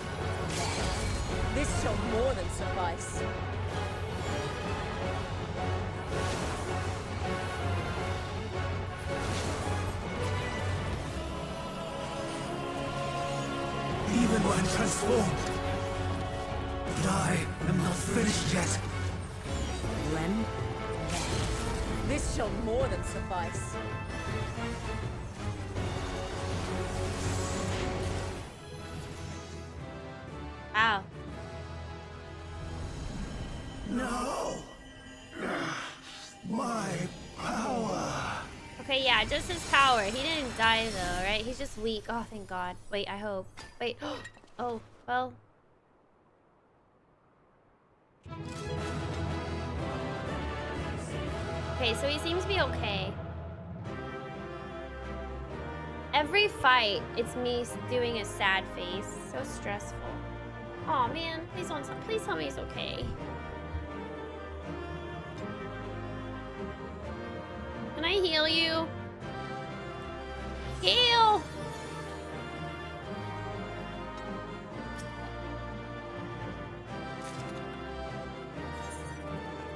This shall more than suffice. Even when transformed. But I am not finished yet. Ren? This shall more than suffice. Ow. No! My power! Okay, yeah, just his power. He didn't die though, right? He's just weak. Oh, thank God. Wait, I hope. Wait. Oh, well. Okay, so he seems to be okay. Every fight, it's me doing a sad face. So stressful. Oh man, please tell me he's okay. Can I heal you? Heal!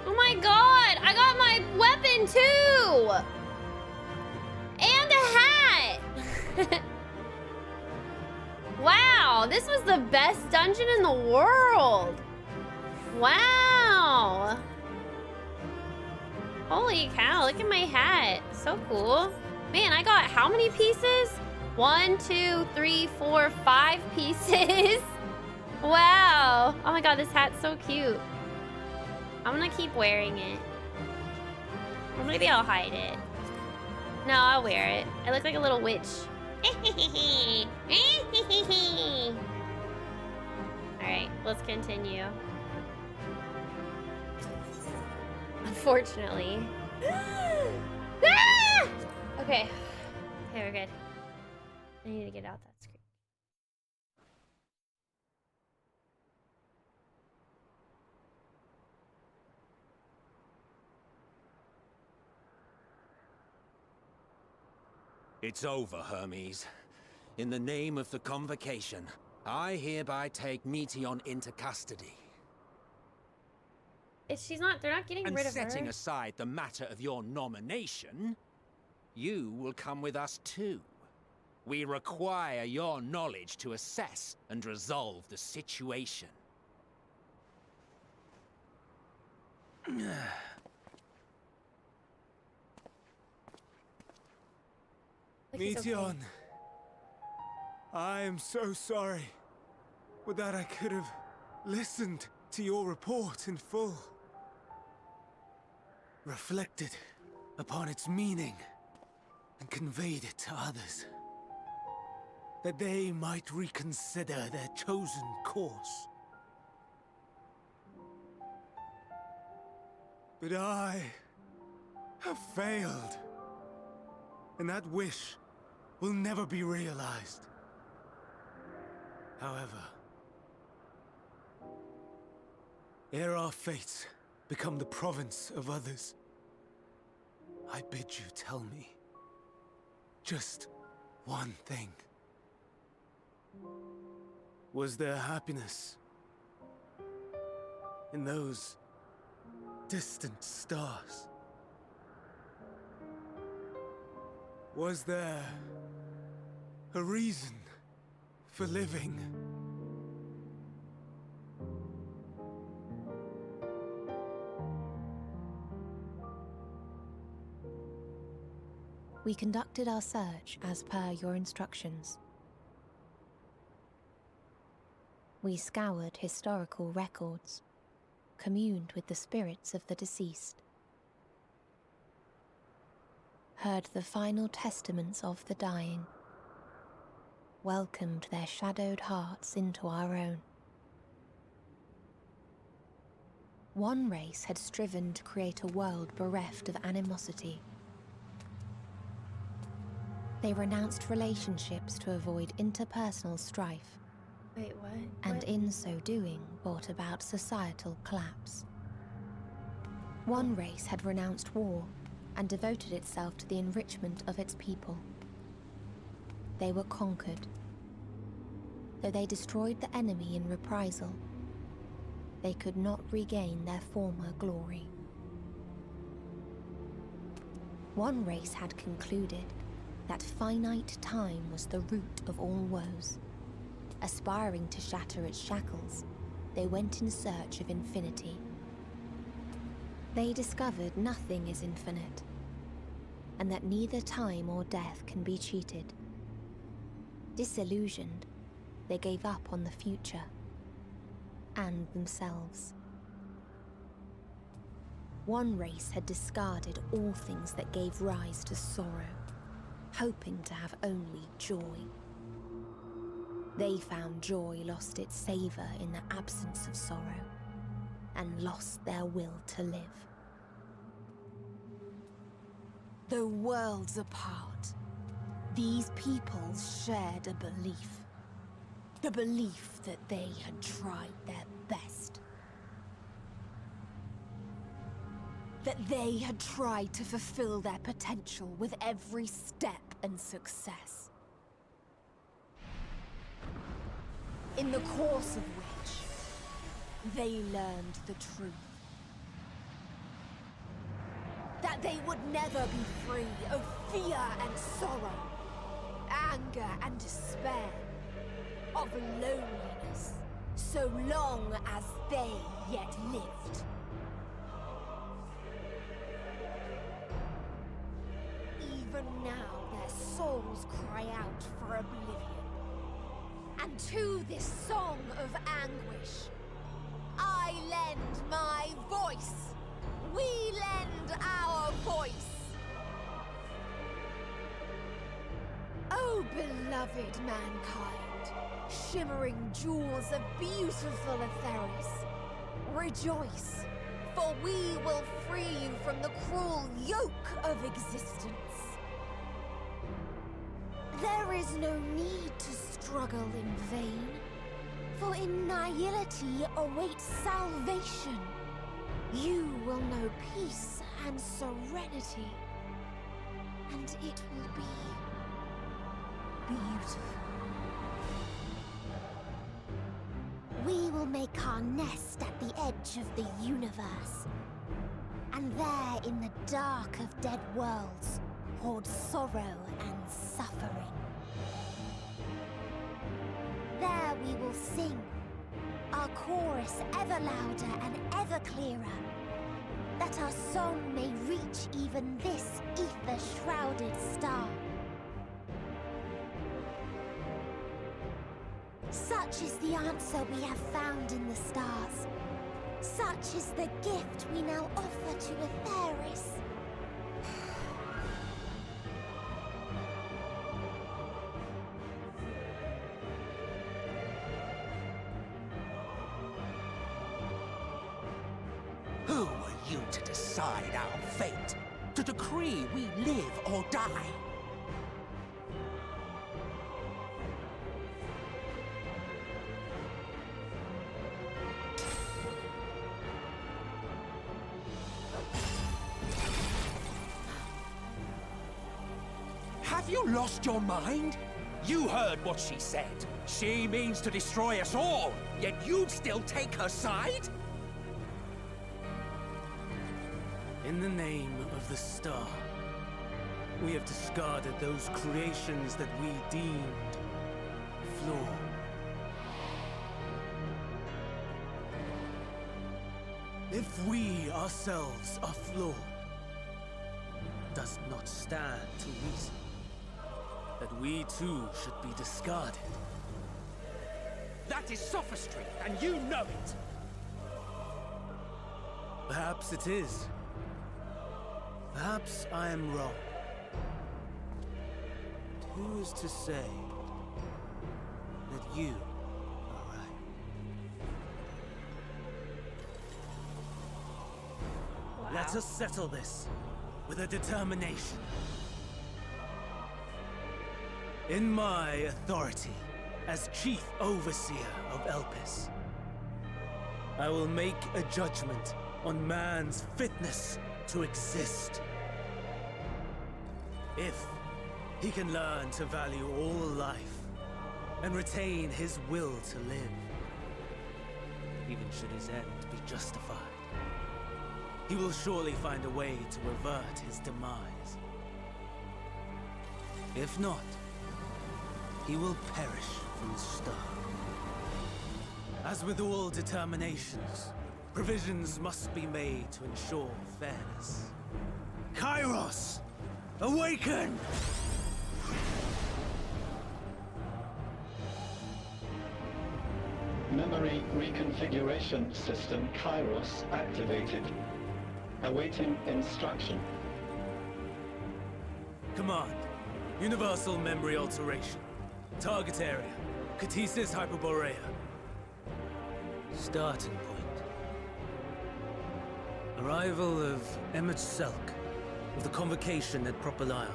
Oh my God! I got my weapon too! And a hat! Wow, this was the best dungeon in the world! Wow! Holy cow, look at my hat. So cool. Man, I got how many pieces? 1, 2, 3, 4, 5 pieces. Wow. Oh my God, this hat's so cute. I'm gonna keep wearing it. Or maybe I'll hide it. No, I'll wear it. I look like a little witch. Alright, let's continue. Unfortunately. Ah! Okay. Okay, we're good. I need to get out that screen. It's over, Hermes. In the name of the Convocation, I hereby take Meteon into custody. They're not getting And rid of her. setting aside the matter of your nomination, you will come with us too. We require your knowledge to assess and resolve the situation. Like he's okay. Meteon, I am so sorry. Would that I could have listened to your report in full. Reflected upon its meaning and conveyed it to others. That they might reconsider their chosen course. But I have failed. And that wish will never be realized. However, ere our fates become the province of others, I bid you tell me just one thing. Was there happiness in those distant stars? Was there a reason for living? We conducted our search as per your instructions. We scoured historical records, communed with the spirits of the deceased, heard the final testaments of the dying, welcomed their shadowed hearts into our own. One race had striven to create a world bereft of animosity. They renounced relationships to avoid interpersonal strife. Wait, what? And What? in so doing, brought about societal collapse. One race had renounced war and devoted itself to the enrichment of its people. They were conquered. Though they destroyed the enemy in reprisal, they could not regain their former glory. One race had concluded that finite time was the root of all woes. Aspiring to shatter its shackles, they went in search of infinity. They discovered nothing is infinite, and that neither time or death can be cheated. Disillusioned, they gave up on the future and themselves. One race had discarded all things that gave rise to sorrow, hoping to have only joy. They found joy lost its savor in the absence of sorrow, and lost their will to live. Though worlds apart, these peoples shared a belief. The belief that they had tried their best. That they had tried to fulfill their potential with every step and success. In the course of which, they learned the truth. That they would never be free of fear and sorrow, anger and despair, of loneliness, so long as they yet lived. Even now their souls cry out for oblivion. And to this song of anguish, I lend my voice. We lend our voice. Oh, beloved mankind, shimmering jewels of beautiful Etheris, rejoice, for we will free you from the cruel yoke of existence. There is no need to struggle in vain, for in nihility awaits salvation. You will know peace and serenity, and it will be beautiful. We will make our nest at the edge of the universe. And there, in the dark of dead worlds, hoard sorrow and suffering. There we will sing, our chorus ever louder and ever clearer, that our song may reach even this ether-shrouded star. Such is the answer we have found in the stars. Such is the gift we now offer to Etheris. Who are you to decide our fate? To decree we live or die? Have you lost your mind? You heard what she said. She means to destroy us all, yet you'd still take her side? In the name of the star, we have discarded those creations that we deemed flawed. If we ourselves are flawed, does not stand to reason that we too should be discarded. That is sophistry, and you know it! Perhaps it is. Perhaps I am wrong. Who is to say that you are right? Wow. Let us settle this with a determination. In my authority as Chief Overseer of Elpis, I will make a judgment on man's fitness to exist. If he can learn to value all life and retain his will to live, even should his end be justified, he will surely find a way to avert his demise. If not, he will perish from the start. As with all determinations, provisions must be made to ensure fairness. Kairos! Awaken! Memory reconfiguration system kairos activated. Awaiting instruction. Command. Universal memory alteration. Target area. Catesis Hyperborea. Starting point. Arrival of Emmet Selk of the Convocation at Propylion.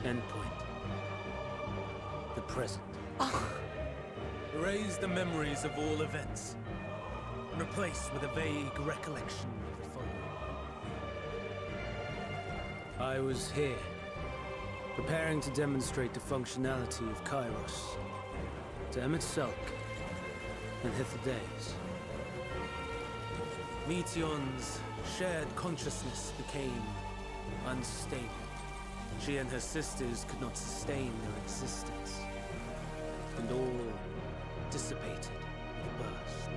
Endpoint. The present. Erase the memories of all events and replace with a vague recollection of the following. I was here, preparing to demonstrate the functionality of Kairos to Emmet Selk and Hitherdays. Meteon's shared consciousness became unstable. She and her sisters could not sustain their existence, and all dissipated with a burst.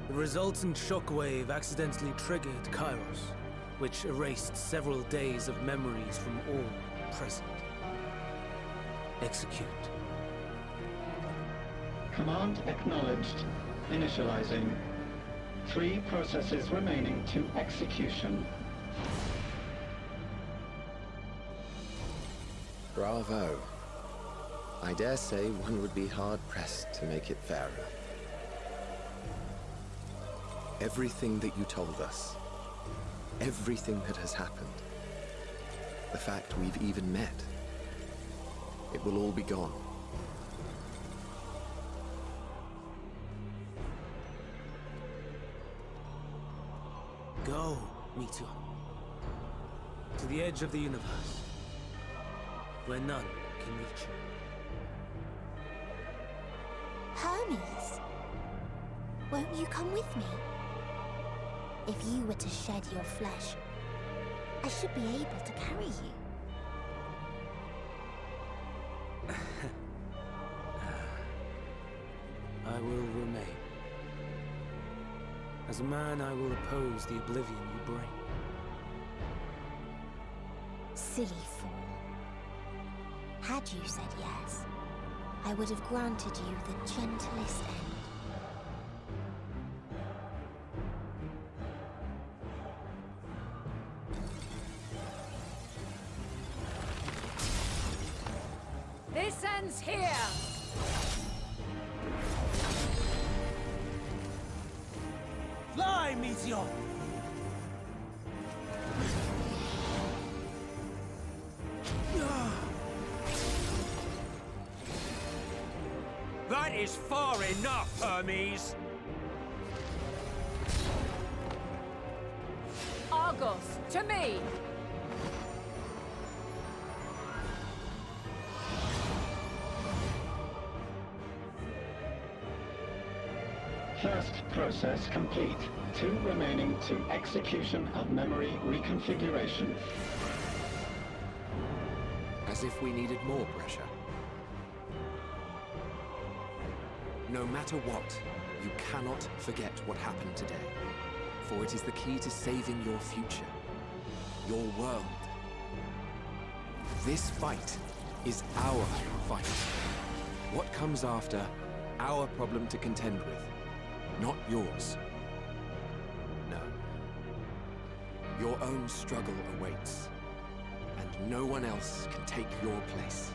The resultant shockwave accidentally triggered Kairos, which erased several days of memories from all present. Execute. Command acknowledged. Initializing. 3 processes remaining to execution. Bravo. I dare say one would be hard-pressed to make it fairer. Everything that you told us, everything that has happened, the fact we've even met, it will all be gone. Go, Meteon. To the edge of the universe, where none can reach you. Hermes, won't you come with me? If you were to shed your flesh, I should be able to carry you. I will remain. As a man, I will oppose the oblivion you bring. Silly fool. Had you said yes, I would have granted you the gentlest end. This ends here! Fly, Meteon! That is far enough, Hermes! Argos, to me! First process complete. 2 remaining to execution of memory reconfiguration. As if we needed more pressure. No matter what, you cannot forget what happened today. For it is the key to saving your future. Your world. This fight is our fight. What comes after, our problem to contend with, not yours. No. Your own struggle awaits, and no one else can take your place.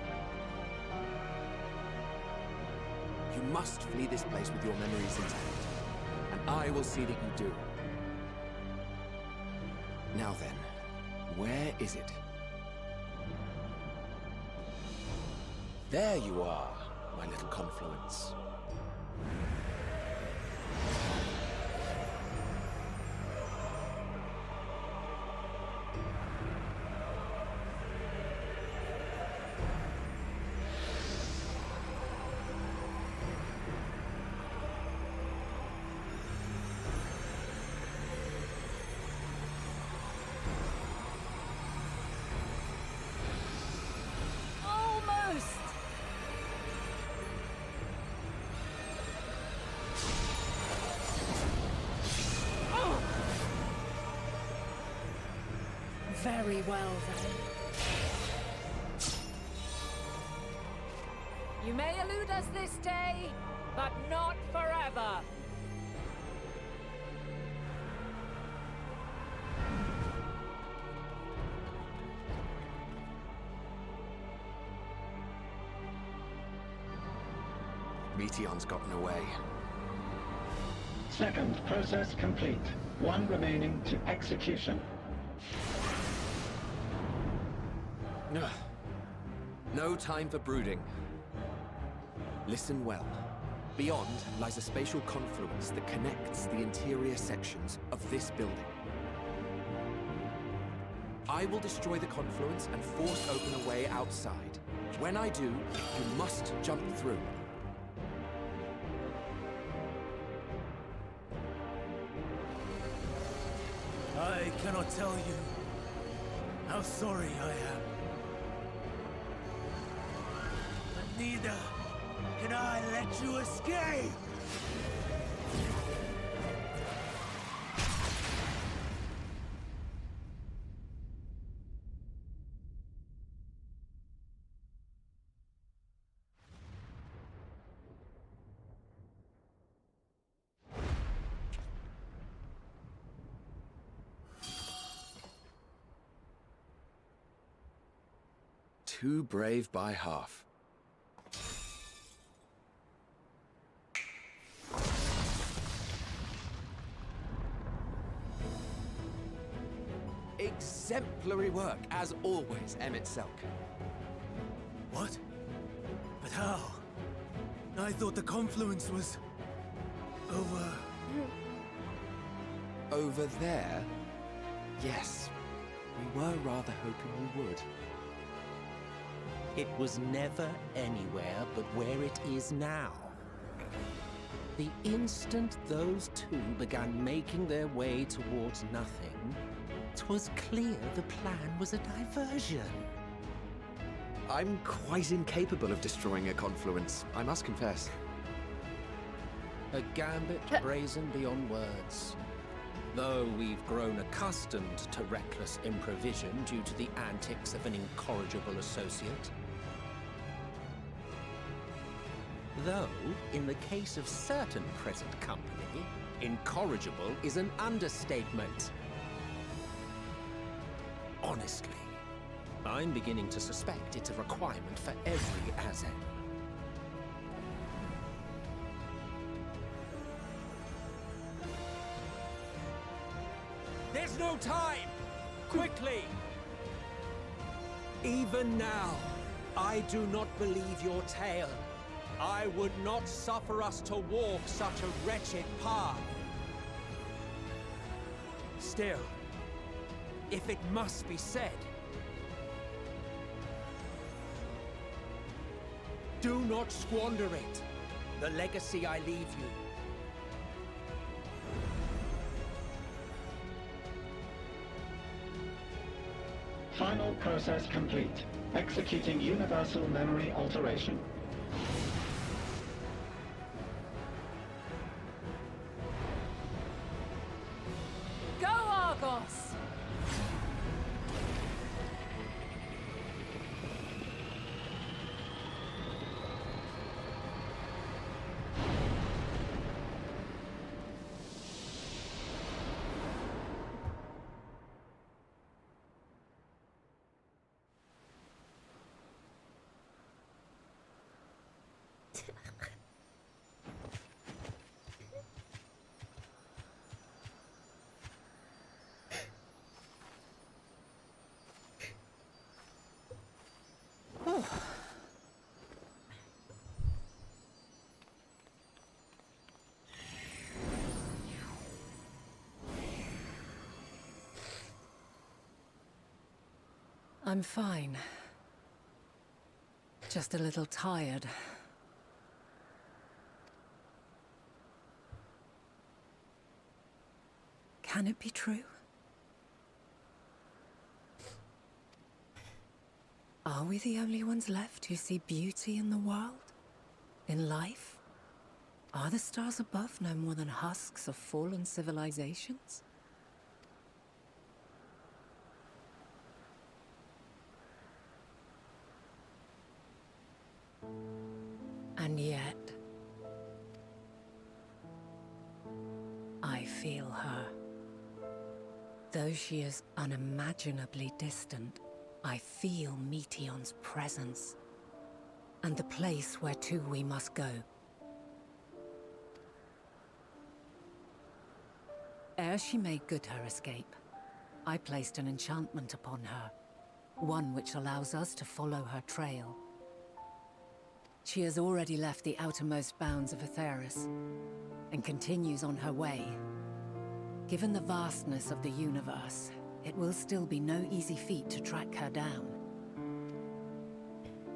You must flee this place with your memories intact, and I will see that you do. Now then, where is it? There you are, my little confluence. Very well, then. You may elude us this day, but not forever. Meteon's gotten away. Second process complete. 1 remaining to execution. Ugh. No time for brooding. Listen well. Beyond lies a spatial confluence that connects the interior sections of this building. I will destroy the confluence and force open a way outside. When I do, you must jump through. I cannot tell you how sorry I am. But neither can I let you escape! Too brave by half. Exemplary work, as always, Emmett Selk. What? But how? I thought the confluence was... over... Over there? Yes. We were rather hoping you would. It was never anywhere but where it is now. The instant those two began making their way towards nothing, 'twas clear the plan was a diversion. I'm quite incapable of destroying a confluence, I must confess. A gambit brazen beyond words. Though we've grown accustomed to reckless improvision due to the antics of an incorrigible associate. Though, in the case of certain present company, incorrigible is an understatement. Honestly, I'm beginning to suspect it's a requirement for every Azen. There's no time! Quickly! Even now, I do not believe your tale. I would not suffer us to walk such a wretched path. Still, if it must be said, do not squander it, the legacy I leave you. Final process complete. Executing universal memory alteration. Go, Argos! I'm fine. Just a little tired. Can it be true? Are we the only ones left who see beauty in the world? In life? Are the stars above no more than husks of fallen civilizations? And yet, I feel her. Though she is unimaginably distant, I feel Meteon's presence, and the place where to we must go. Ere she made good her escape, I placed an enchantment upon her, one which allows us to follow her trail. She has already left the outermost bounds of Aetheris, and continues on her way. Given the vastness of the universe, it will still be no easy feat to track her down.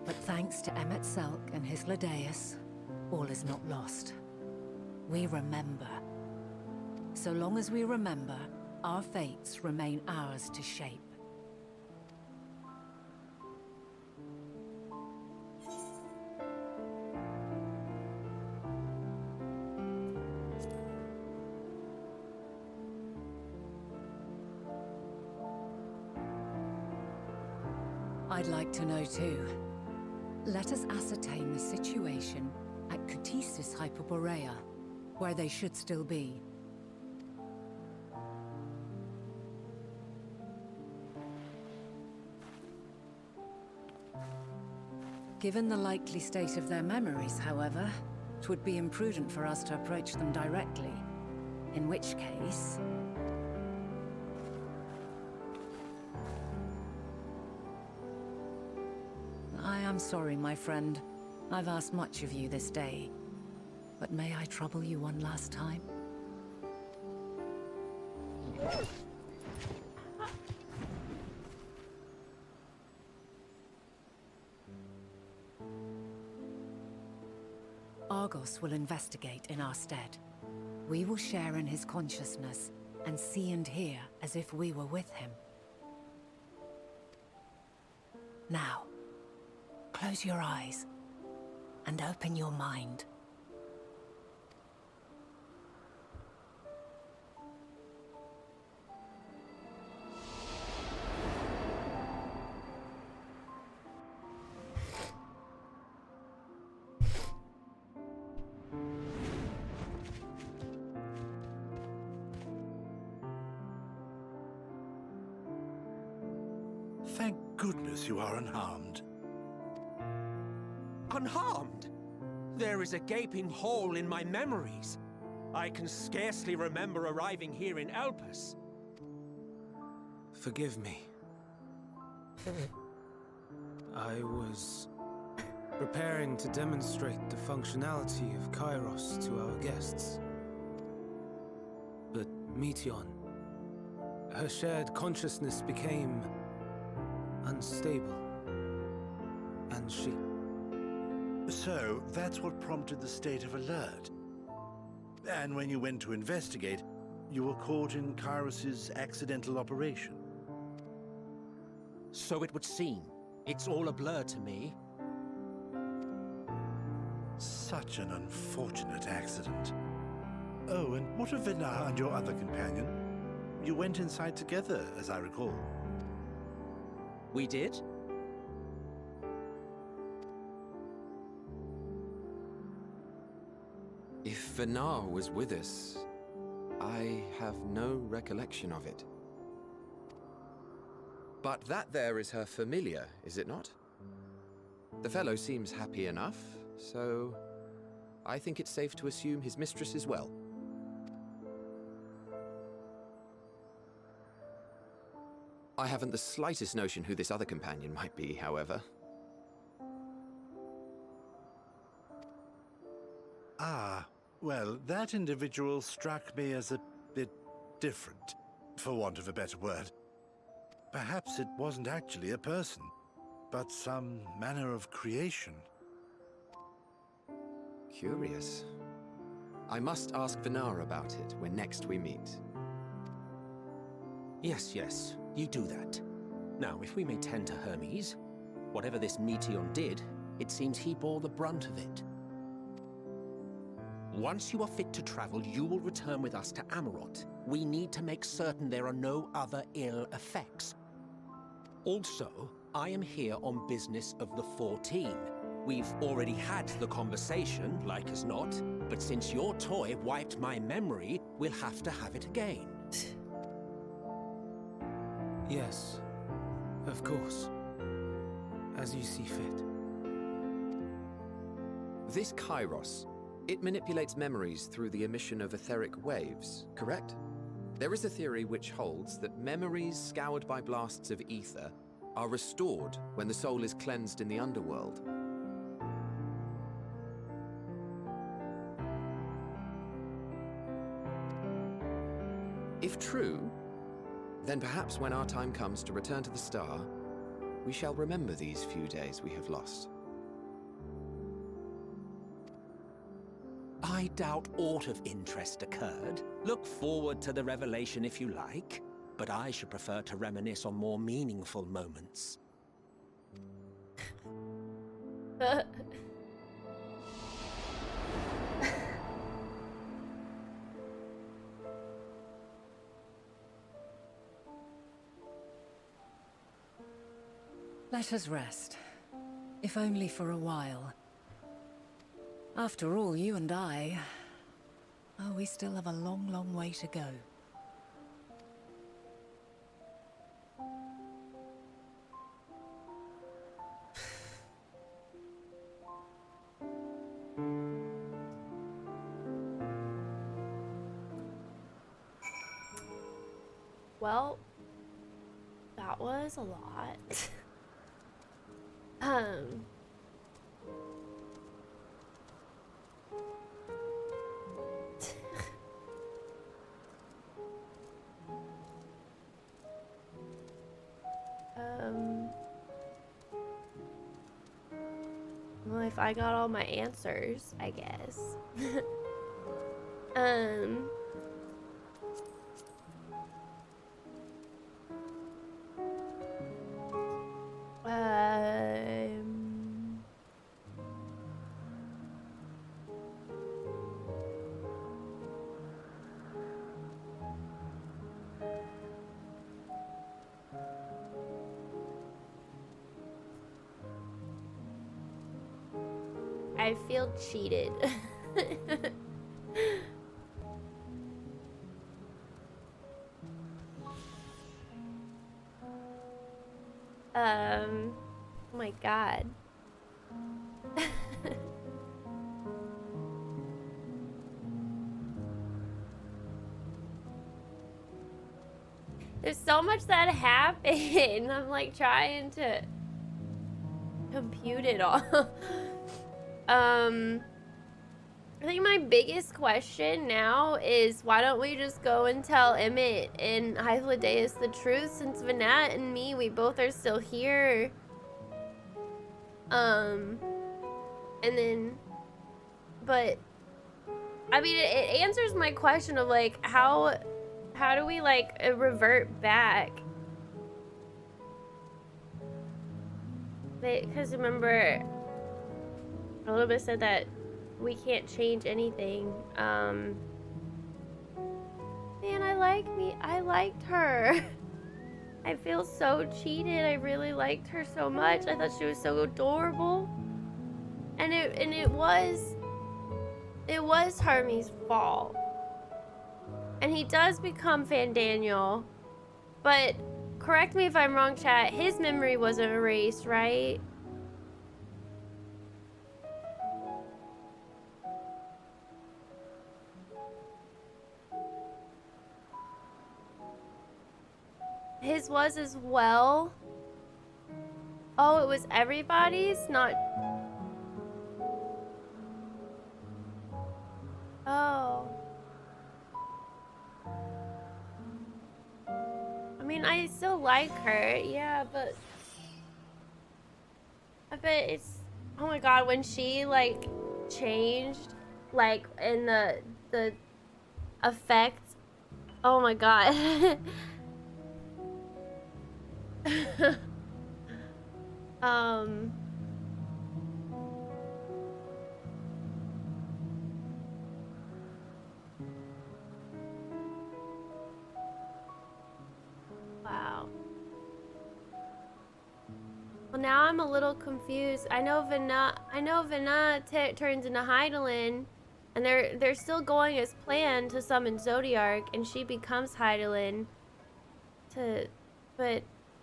But thanks to Emet-Selch and Hythlodaeus, all is not lost. We remember. So long as we remember, our fates remain ours to shape. I'd like to know too. Let us ascertain the situation at Kutisis Hyperborea, where they should still be. Given the likely state of their memories, however, it would be imprudent for us to approach them directly. In which case... I am sorry, my friend. I've asked much of you this day. But may I trouble you one last time? Argos will investigate in our stead. We will share in his consciousness and see and hear as if we were with him. Now, close your eyes and open your mind. Thank goodness you are unharmed. Unharmed? There is a gaping hole in my memories. I can scarcely remember arriving here in Elpis. Forgive me. I was preparing to demonstrate the functionality of kairos to our guests. But Meteon, her shared consciousness became unstable, and she... So, that's what prompted the state of alert. And when you went to investigate, you were caught in Kairos's accidental operation. So it would seem. It's all a blur to me. Such an unfortunate accident. Oh, and what of Vinar and your other companion? You went inside together, as I recall. We did? If Vinar was with us, I have no recollection of it. But that there is her familiar, is it not? The fellow seems happy enough, so I think it's safe to assume his mistress is well. I haven't the slightest notion who this other companion might be, however. Ah, well, that individual struck me as a bit different, for want of a better word. Perhaps it wasn't actually a person, but some manner of creation. Curious. I must ask Vinar about it when next we meet. Yes, you do that. Now, if we may tend to Hermes, whatever this meteon did, it seems he bore the brunt of it. Once you are fit to travel, you will return with us to Amarot. We need to make certain there are no other ill effects. Also, I am here on business of the 14. We've already had the conversation, like as not, but since your toy wiped my memory, we'll have to have it again. Yes, of course. As you see fit. This kairos, it manipulates memories through the emission of etheric waves, correct? There is a theory which holds that memories scoured by blasts of ether are restored when the soul is cleansed in the underworld. If true, then perhaps when our time comes to return to the star, we shall remember these few days we have lost. I doubt aught of interest occurred. Look forward to the revelation if you like, but I should prefer to reminisce on more meaningful moments. Let us rest, if only for a while. After all, you and I... oh, we still have a long, long way to go. Well, that was a lot. Well, if I got all my answers, I guess. I feel cheated. Oh my god. There's so much that happened. I'm like trying to compute it all. I think my biggest question now is why don't we just go and tell Emmett and Hythlodeus the truth, since Vanat and me, we both are still here. And then, but I mean, it answers my question of like how do we like revert back? Because remember, Elpis said that we can't change anything. Man, I liked her. I feel so cheated. I really liked her so much. I thought she was so adorable. And it was Hermes' fault. And he does become Fandaniel. But correct me if I'm wrong, chat. His memory wasn't erased, right? His was as well. Oh, it was everybody's? Not... Oh. I mean, I still like her, yeah, but... I bet it's... Oh my god, when she, like, changed, like, in the effect... Oh my god. Wow. Well, now I'm a little confused. I know Vena turns into Hydaelyn, and they're still going as planned to summon Zodiark, and she becomes Hydaelyn. But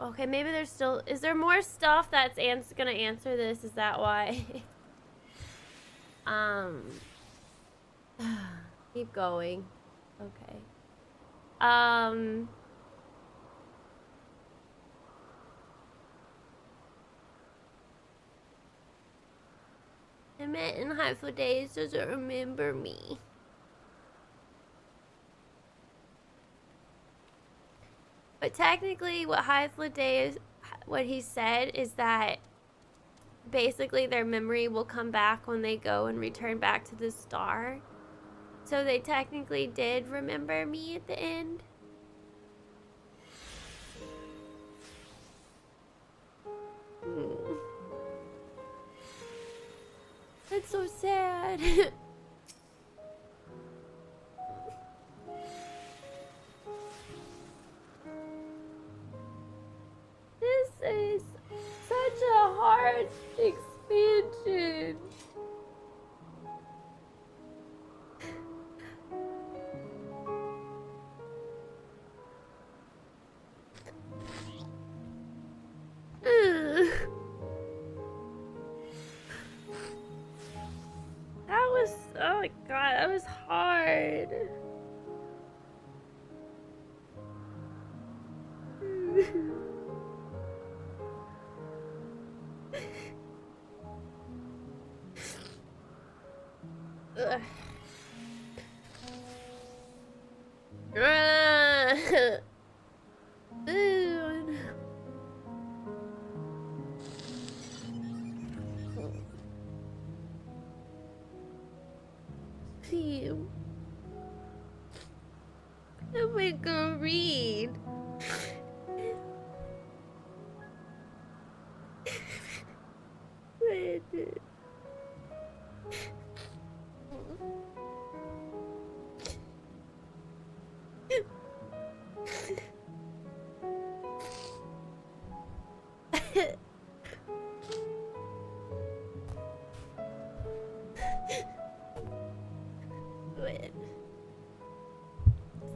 okay, maybe there's still... Is there more stuff that's gonna answer this? Is that why? Keep going. Okay. I met in Hypha Days doesn't remember me. But technically what Hypha Days, what he said is that basically their memory will come back when they go and return back to the star. So they technically did remember me at the end. That's so sad. This is such a hard expansion. That was, oh my god, that was hard. Am I gonna read?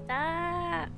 Stop.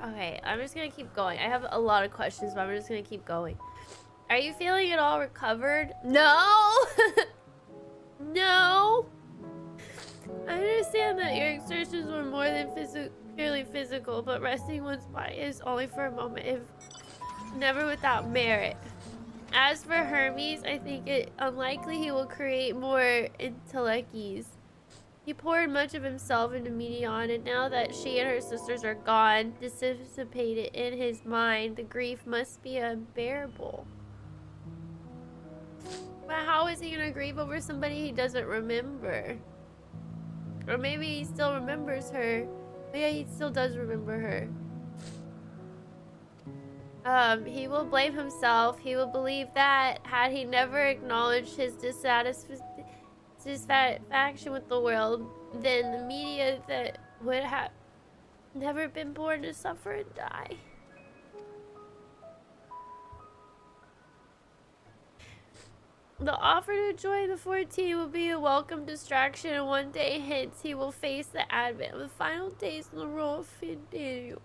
Okay, I'm just gonna keep going. I have a lot of questions, but I'm just gonna keep going. Are you feeling at all recovered? No! No! I understand that your exertions were more than purely physical, but resting one's body is only for a moment, if never without merit. As for Hermes, I think it unlikely he will create more intellecties. He poured much of himself into Meteon, and now that she and her sisters are gone, dissipated in his mind, the grief must be unbearable. But how is he gonna grieve over somebody he doesn't remember? Or maybe he still remembers her. But yeah, he still does remember her. He will blame himself. He will believe that had he never acknowledged his dissatisfaction with the world, then the media that would have never been born to suffer and die. The offer to join the 14 will be a welcome distraction, and one day hence he will face the advent of the final days in the role of Daniel.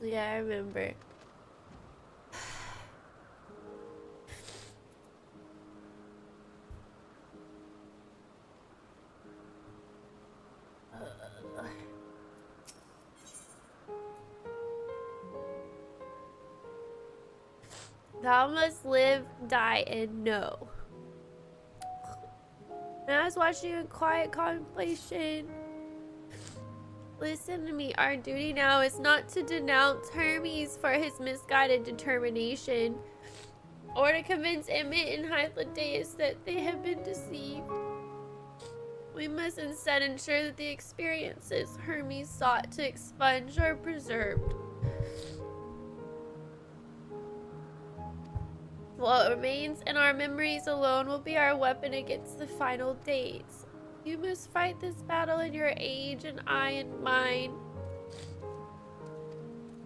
Yeah, I remember. Thou must live, die, and know. And I was watching a quiet contemplation. Listen to me. Our duty now is not to denounce Hermes for his misguided determination, or to convince Emmett and Hythlodaeus that they have been deceived. We must instead ensure that the experiences Hermes sought to expunge are preserved. What remains in our memories alone will be our weapon against the final days. You must fight this battle in your age, and I in mine.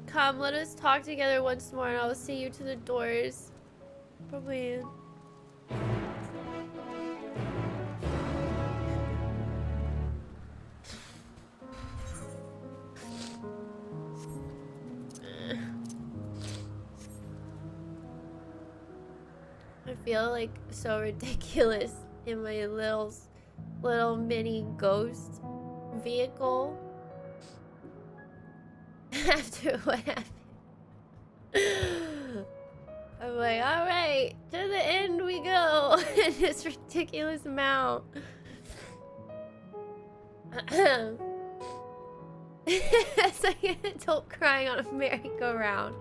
Come, let us talk together once more, and I will see you to the doors. Probably. I feel like so ridiculous in my little mini ghost vehicle after what happened. I'm like, all right, to the end we go in this ridiculous amount. It's like an adult crying on a merry-go-round.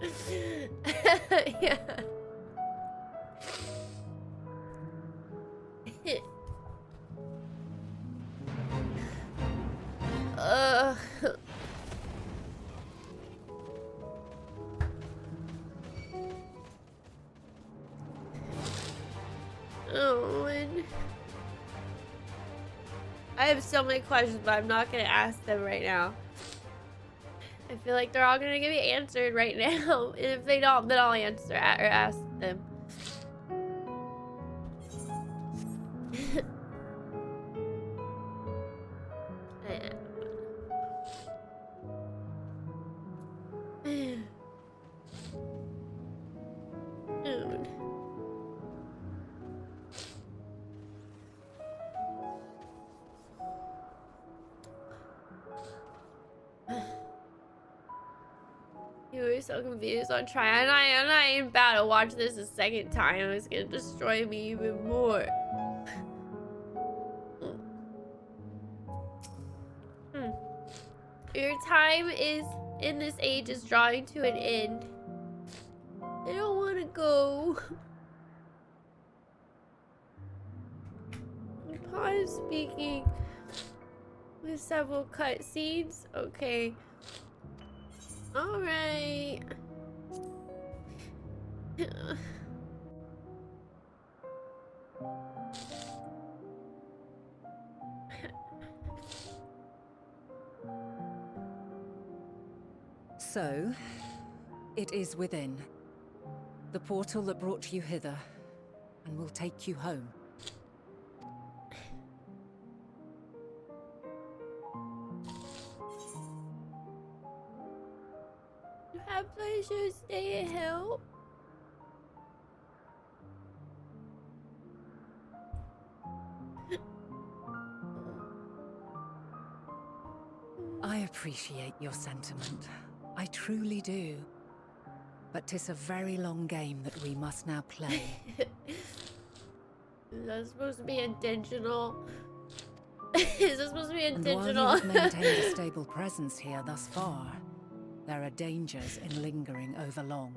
Yeah. Oh, and I have so many questions, but I'm not gonna ask them right now. I feel like they're all gonna get answered right now, and if they don't, then I'll answer or ask them. You were so confused on trying, and I ain't about to watch this a second time. It's gonna destroy me even more. Your time is in this age is drawing to an end. I don't want to go. Upon speaking with several cutscenes. Okay. All right. So, it is within. The portal that brought you hither, and will take you home. Have pleasure, stay and help. I appreciate your sentiment. I truly do. But 'tis a very long game that we must now play. Is that supposed to be intentional? Is this supposed to be intentional? And while you have maintained a stable presence here thus far, there are dangers in lingering over long.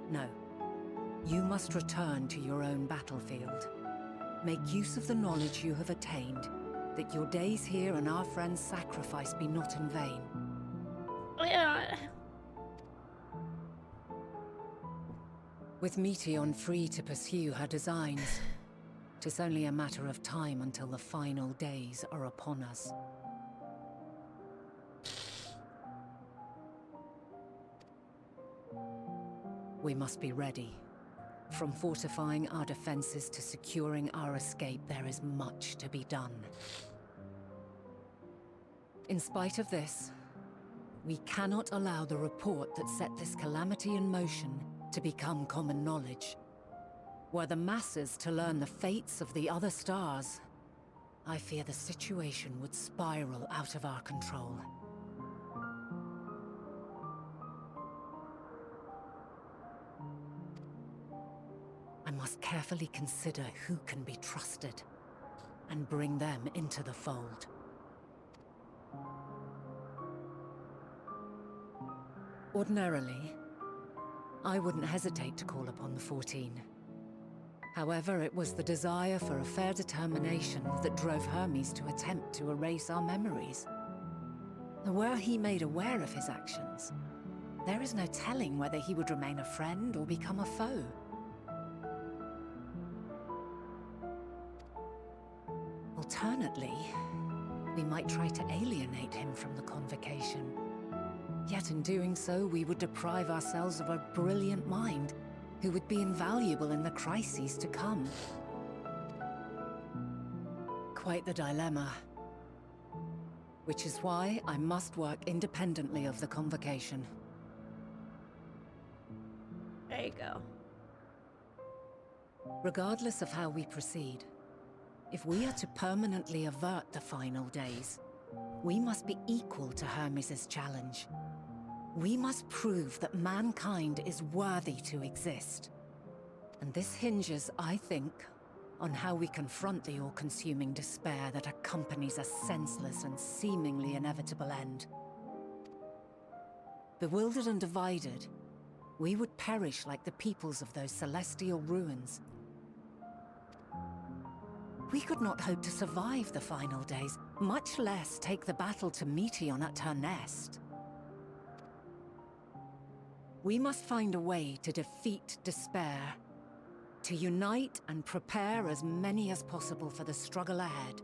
No. You must return to your own battlefield. Make use of the knowledge you have attained, that your days here and our friends' sacrifice be not in vain. Yeah. With Meteon free to pursue her designs, 'tis only a matter of time until the final days are upon us. We must be ready. From fortifying our defenses to securing our escape, there is much to be done. In spite of this, we cannot allow the report that set this calamity in motion to become common knowledge. Were the masses to learn the fates of the other stars, I fear the situation would spiral out of our control. I must carefully consider who can be trusted, and bring them into the fold. Ordinarily, I wouldn't hesitate to call upon the 14. However, it was the desire for a fair determination that drove Hermes to attempt to erase our memories. Were he made aware of his actions, there is no telling whether he would remain a friend or become a foe. Alternately, we might try to alienate him from the convocation. Yet in doing so, we would deprive ourselves of a brilliant mind who would be invaluable in the crises to come. Quite the dilemma. Which is why I must work independently of the convocation. There you go. Regardless of how we proceed, if we are to permanently avert the final days, we must be equal to Hermes' challenge. We must prove that mankind is worthy to exist. And this hinges, I think, on how we confront the all-consuming despair that accompanies a senseless and seemingly inevitable end. Bewildered and divided, we would perish like the peoples of those celestial ruins. We could not hope to survive the final days, much less take the battle to Meteon at her nest. We must find a way to defeat despair, to unite and prepare as many as possible for the struggle ahead.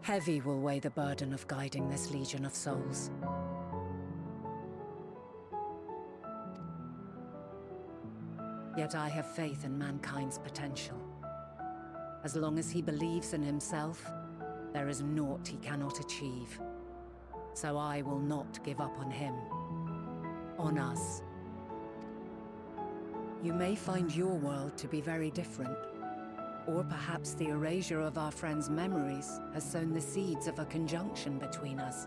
Heavy will weigh the burden of guiding this legion of souls. Yet I have faith in mankind's potential. As long as he believes in himself, there is naught he cannot achieve. So I will not give up on him. On us. You may find your world to be very different. Or perhaps the erasure of our friends' memories has sown the seeds of a conjunction between us.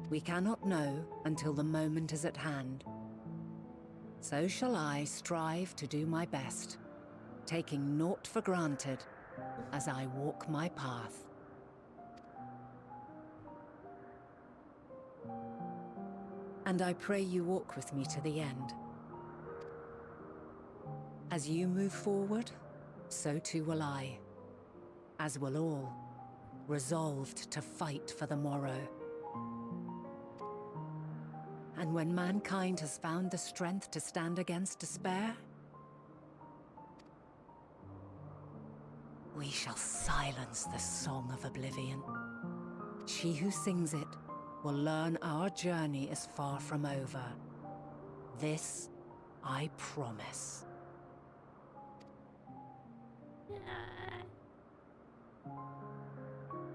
We cannot know until the moment is at hand. So shall I strive to do my best, taking naught for granted as I walk my path. And I pray you walk with me to the end. As you move forward, so too will I. As will all, resolved to fight for the morrow. And when mankind has found the strength to stand against despair, we shall silence the song of oblivion. She who sings it will learn our journey is far from over. This I promise.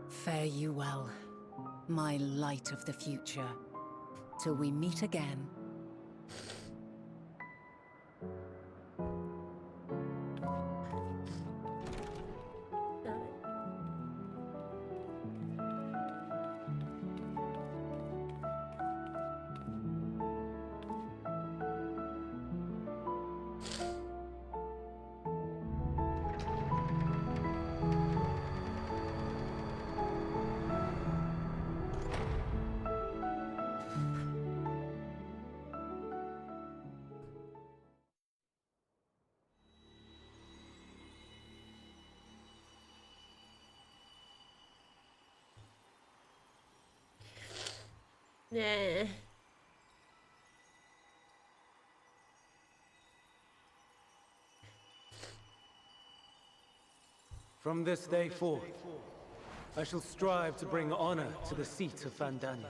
Fare you well, my light of the future, till we meet again. Nah. From this day forth, I shall strive to bring honor to the seat of Vandani.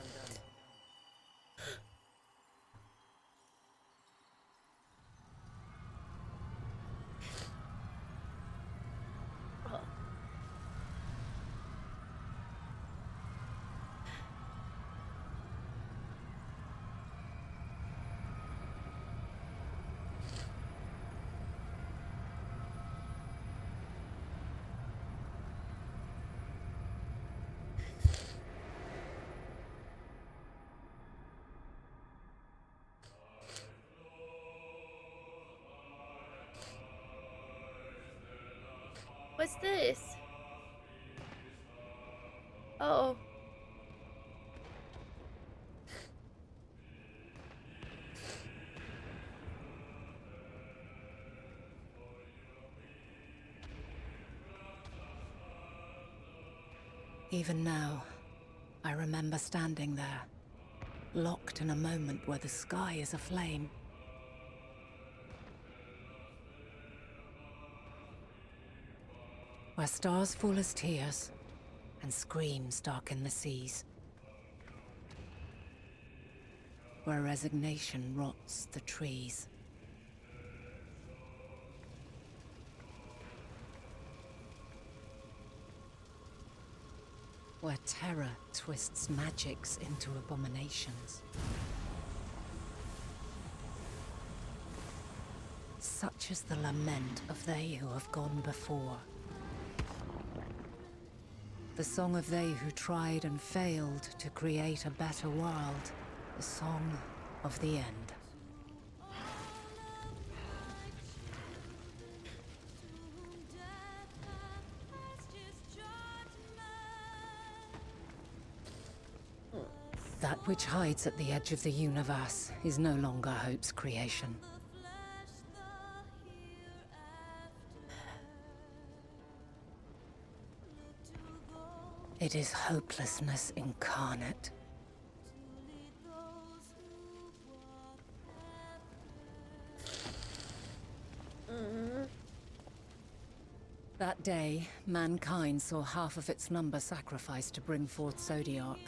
What's this? Oh. Even now, I remember standing there, locked in a moment where the sky is aflame. Where stars fall as tears, and screams darken the seas. Where resignation rots the trees. Where terror twists magics into abominations. Such is the lament of they who have gone before. The song of they who tried and failed to create a better world. The song of the end. That which hides at the edge of the universe is no longer hope's creation. It is hopelessness incarnate. That day, mankind saw half of its number sacrificed to bring forth Zodiark.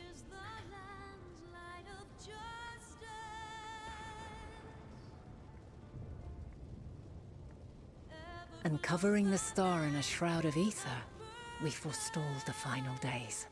And covering the star in a shroud of ether, we forestalled the final days.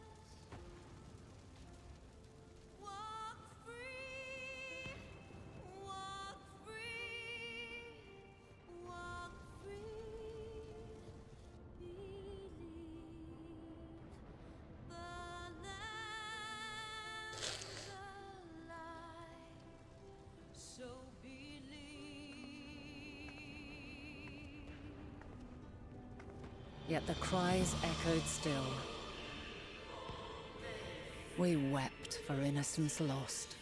Yet the cries echoed still. We wept for innocence lost,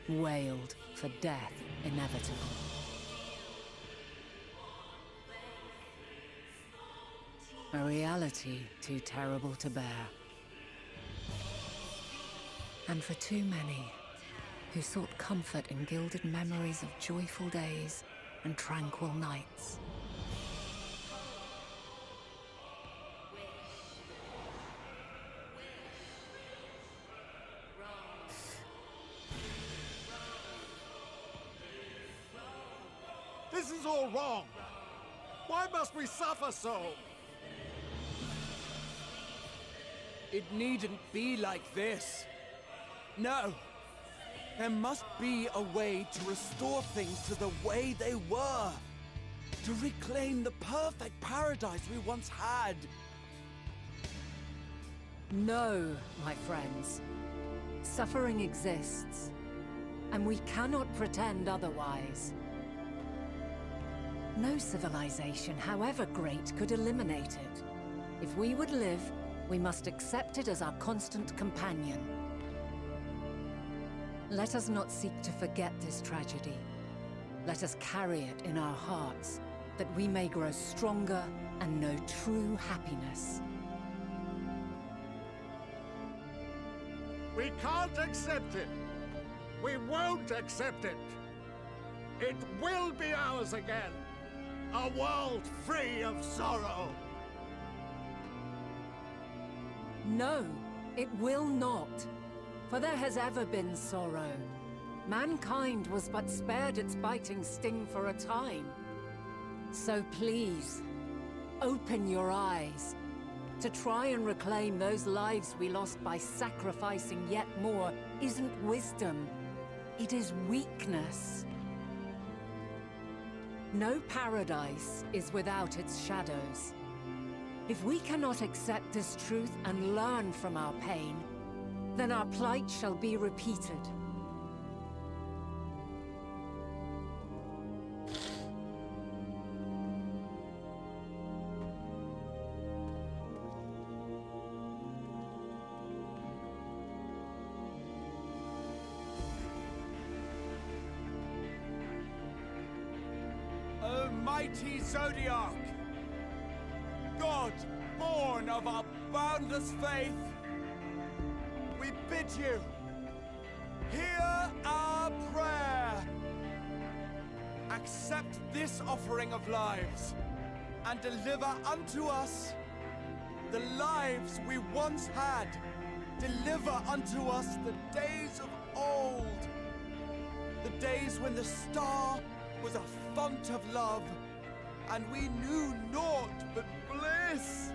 wailed for death inevitable. A reality too terrible to bear. And for too many who sought comfort in gilded memories of joyful days and tranquil nights. This is all wrong! Why must we suffer so? It needn't be like this. No. There must be a way to restore things to the way they were. To reclaim the perfect paradise we once had. No, my friends. Suffering exists, and we cannot pretend otherwise. No civilization, however great, could eliminate it. If we would live, we must accept it as our constant companion. Let us not seek to forget this tragedy. Let us carry it in our hearts, that we may grow stronger and know true happiness. We can't accept it! We won't accept it! It will be ours again! A world free of sorrow! No, it will not. For there has ever been sorrow. Mankind was but spared its biting sting for a time. So please, open your eyes. To try and reclaim those lives we lost by sacrificing yet more isn't wisdom. It is weakness. No paradise is without its shadows. If we cannot accept this truth and learn from our pain, then our plight shall be repeated. O mighty Zodiac! God, born of our boundless faith, we bid you, hear our prayer. Accept this offering of lives, and deliver unto us the lives we once had. Deliver unto us the days of old, the days when the star was a font of love, and we knew naught but bliss.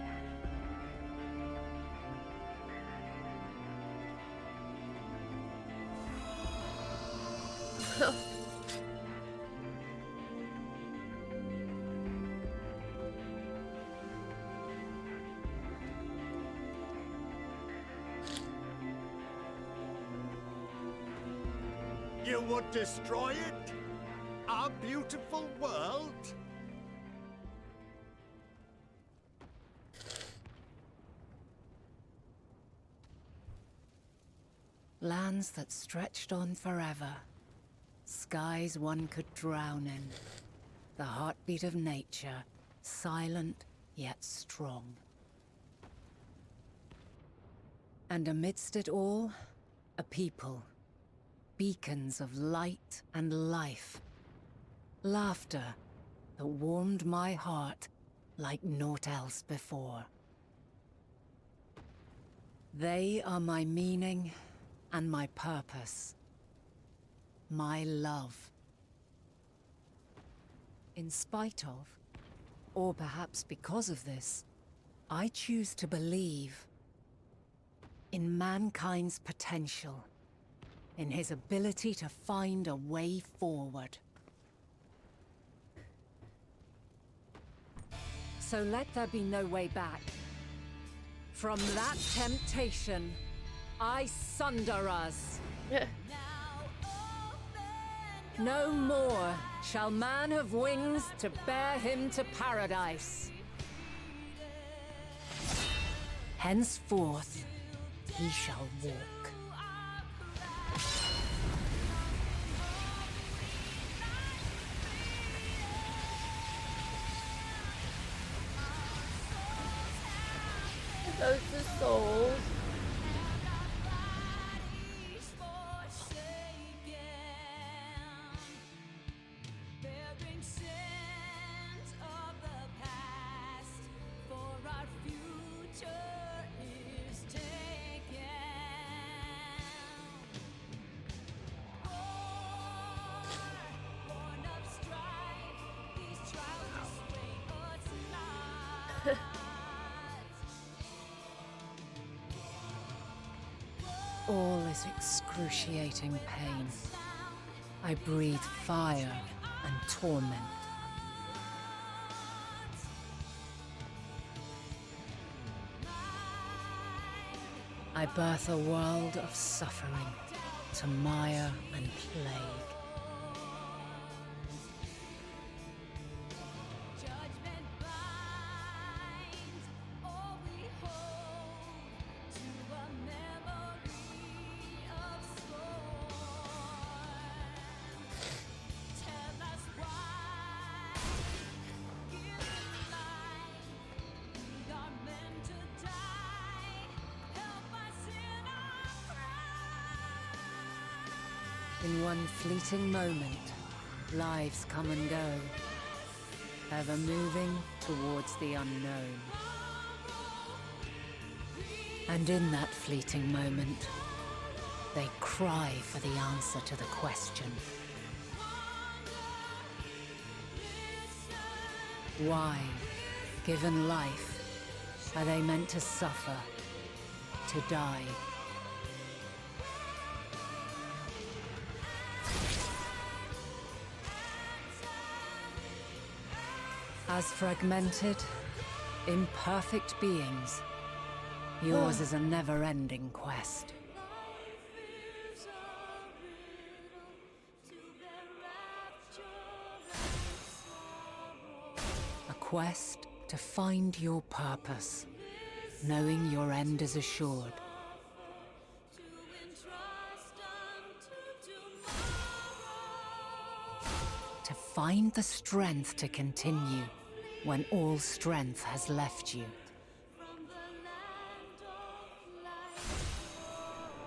You would destroy it? Our beautiful world? Lands that stretched on forever. Skies one could drown in. The heartbeat of nature, silent yet strong. And amidst it all, a people. Beacons of light and life. Laughter that warmed my heart like naught else before. They are my meaning and my purpose. My love. In spite of, or perhaps because of this, I choose to believe in mankind's potential, in his ability to find a way forward. So let there be no way back. From that temptation, I sunder us. No more shall man have wings to bear him to paradise. Henceforth, he shall walk. souls. All is excruciating pain. I breathe fire and torment. I birth a world of suffering to mire and plague. In one fleeting moment, lives come and go, ever moving towards the unknown. And in that fleeting moment, they cry for the answer to the question. Why, given life, are they meant to suffer, to die? As fragmented, imperfect beings, yours is a never-ending quest. A quest to find your purpose, knowing your end is assured. To find the strength to continue when all strength has left you.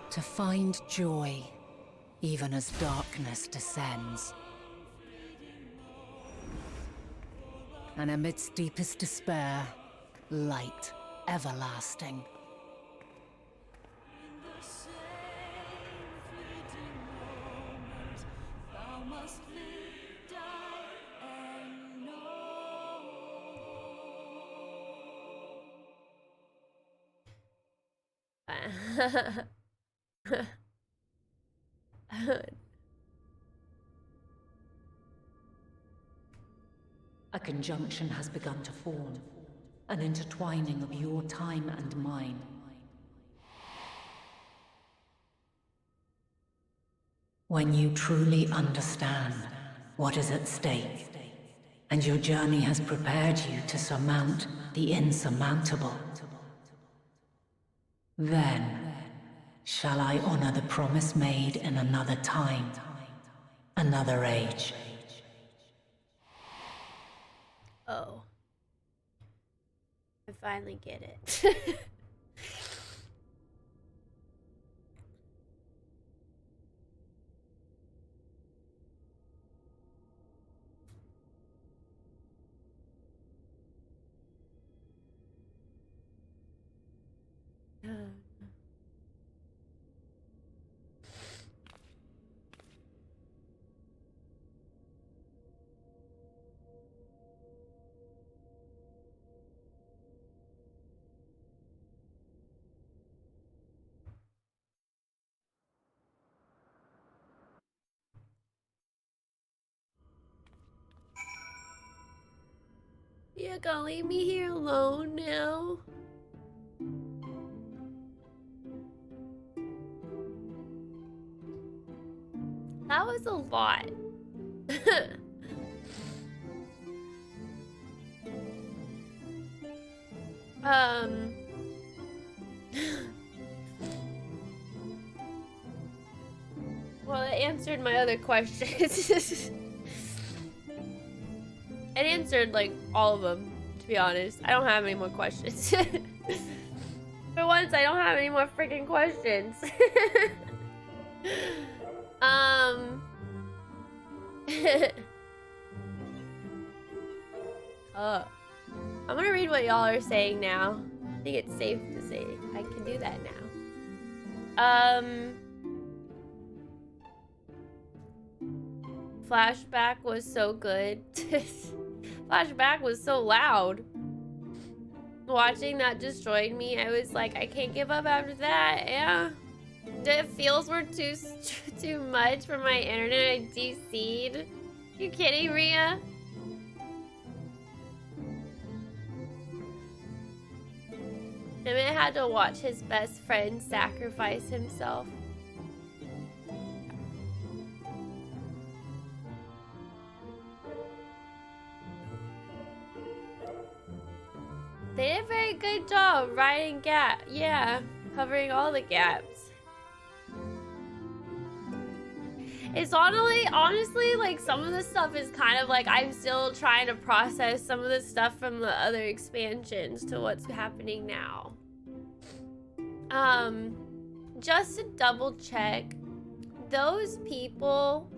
To find joy, even as darkness descends. And amidst deepest despair, light everlasting. A conjunction has begun to form, an intertwining of your time and mine. When you truly understand what is at stake, and your journey has prepared you to surmount the insurmountable, then shall I honor the promise made in another time, another age. Oh. I finally get it. You're gonna leave me here alone now? That was a lot. Well, it answered my other questions. It answered, like, all of them, to be honest. I don't have any more questions. For once, I don't have any more freaking questions. I'm gonna read what y'all are saying now. I think it's safe to say I can do that now. Flashback was so good. Flashback was so loud. Watching that destroyed me. I was like, I can't give up after that. Yeah. The feels were too much for my internet. I DC'd. You kidding, Rhea? Emmett had to watch his best friend sacrifice himself. They did a very good job writing covering all the gaps. It's honestly, like, some of the stuff is kind of like I'm still trying to process some of the stuff from the other expansions to what's happening now. Just to double check, those people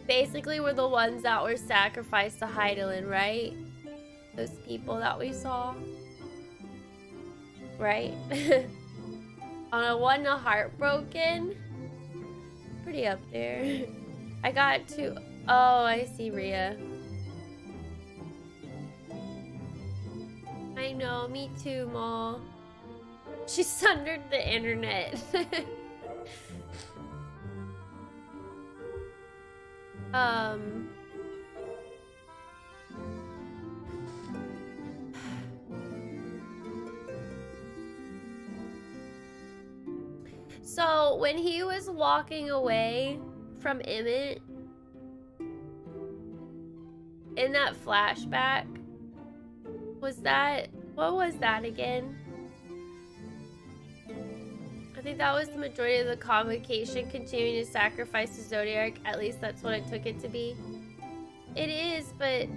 basically were the ones that were sacrificed to Hydaelyn, right? Those people that we saw, right? On a 1 to heartbroken, pretty up there. I got to, oh, I see Rhea. I know, me too, Ma. She sundered the internet. So when he was walking away from Emmett in that flashback, what was that again? I think that was the majority of the convocation continuing to sacrifice the Zodiac. At least that's what I took it to be. It is, but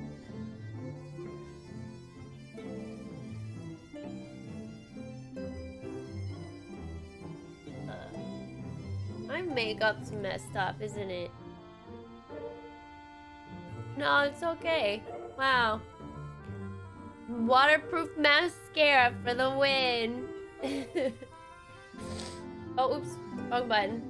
my makeup's messed up, isn't it? No, it's okay. Wow. Waterproof mascara for the win. Oh, oops. Wrong button.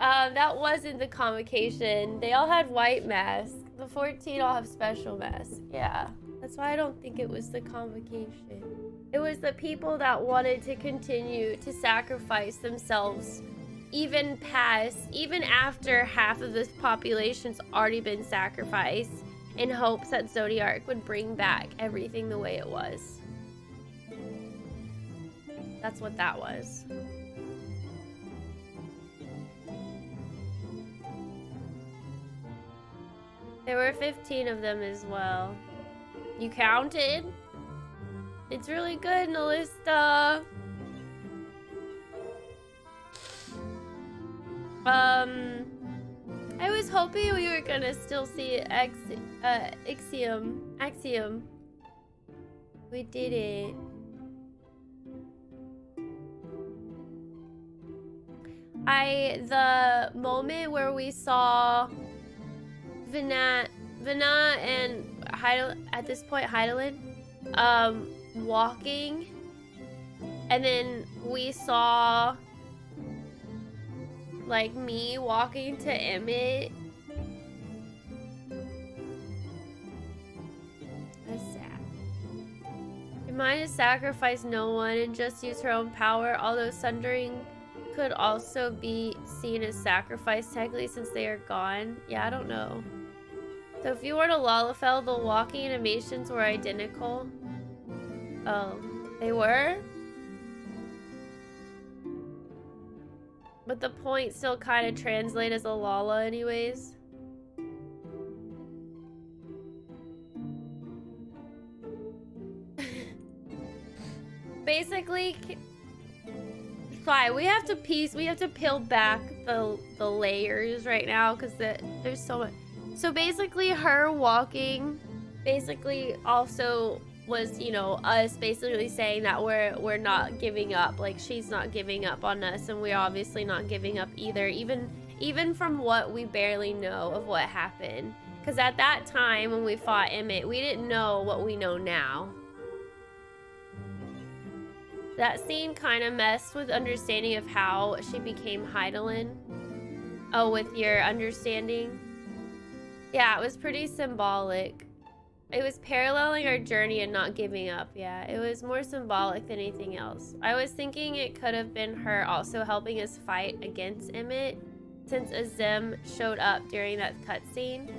That wasn't the convocation. They all had white masks. The 14 all have special masks. Yeah. That's why I don't think it was the convocation. It was the people that wanted to continue to sacrifice themselves even after half of this population's already been sacrificed, in hopes that Zodiac would bring back everything the way it was. That's what that was. There were 15 of them as well. You counted? It's really good, Nalista. I was hoping we were gonna still see Axiom. We did it. The moment where we saw Vina and Hydaelyn, at this point Hydaelyn, walking, and then we saw like me walking to Emmett. That's sad. It might have sacrificed no one and just use her own power, although sundering could also be seen as sacrifice technically since they are gone. Yeah, I don't know. So if you were to Lalafell, the walking animations were identical. Oh, they were? But the point still kind of translates as a Lala anyways. Basically, fine, we have to peel back the layers right now because there's so much. So basically her walking basically also was, you know, us basically saying that we're not giving up. Like, she's not giving up on us, and we're obviously not giving up either, even from what we barely know of what happened. Because at that time when we fought Emmett, we didn't know what we know now. That scene kind of messed with understanding of how she became Heidelin. Oh, with your understanding? Yeah, it was pretty symbolic. It was paralleling our journey and not giving up. Yeah, it was more symbolic than anything else. I was thinking it could have been her also helping us fight against Emmett, since Azim showed up during that cutscene.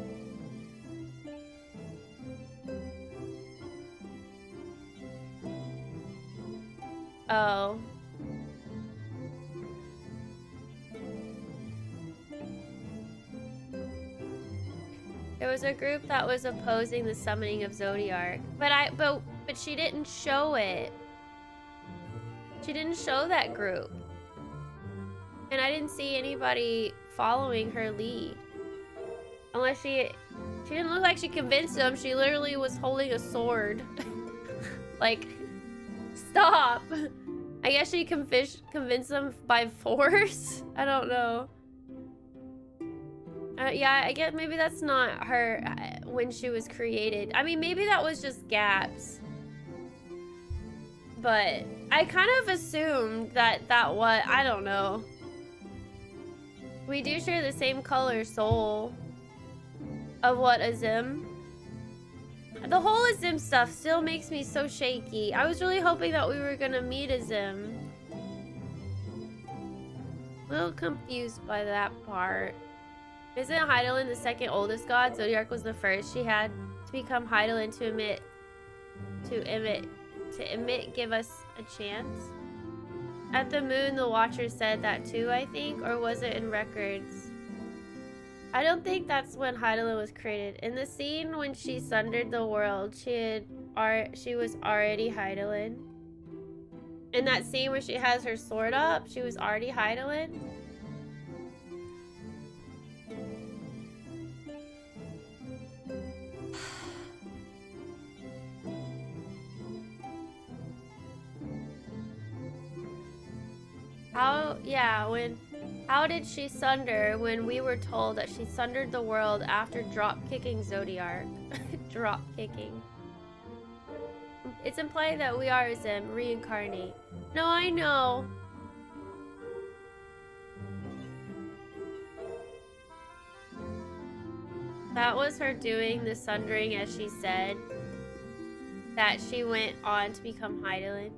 Oh. There was a group that was opposing the summoning of Zodiark, but she didn't show it. She didn't show that group. And I didn't see anybody following her lead. Unless she didn't look like she convinced them. She literally was holding a sword. Like, stop. I guess she convinced them by force? I don't know. Yeah, I guess maybe that's not her when she was created. I mean, maybe that was just gaps. But I kind of assumed that was, I don't know. We do share the same color soul of what Azim. The whole Azim stuff still makes me so shaky. I was really hoping that we were gonna meet Azim. A little confused by that part. Isn't Heidelin the second oldest god? Zodiark was the first. She had to become Heidelin to emit give us a chance. At the moon, the Watcher said that too, I think, or was it in records? I don't think that's when Heidelin was created. In the scene when she sundered the world, she was already Heidelin. In that scene where she has her sword up, she was already Heidelin. How did she sunder when we were told that she sundered the world after drop-kicking Zodiark? Drop-kicking. It's implied that we are Azim, reincarnate. No, I know. That was her doing the sundering, as she said. That she went on to become Heidelin.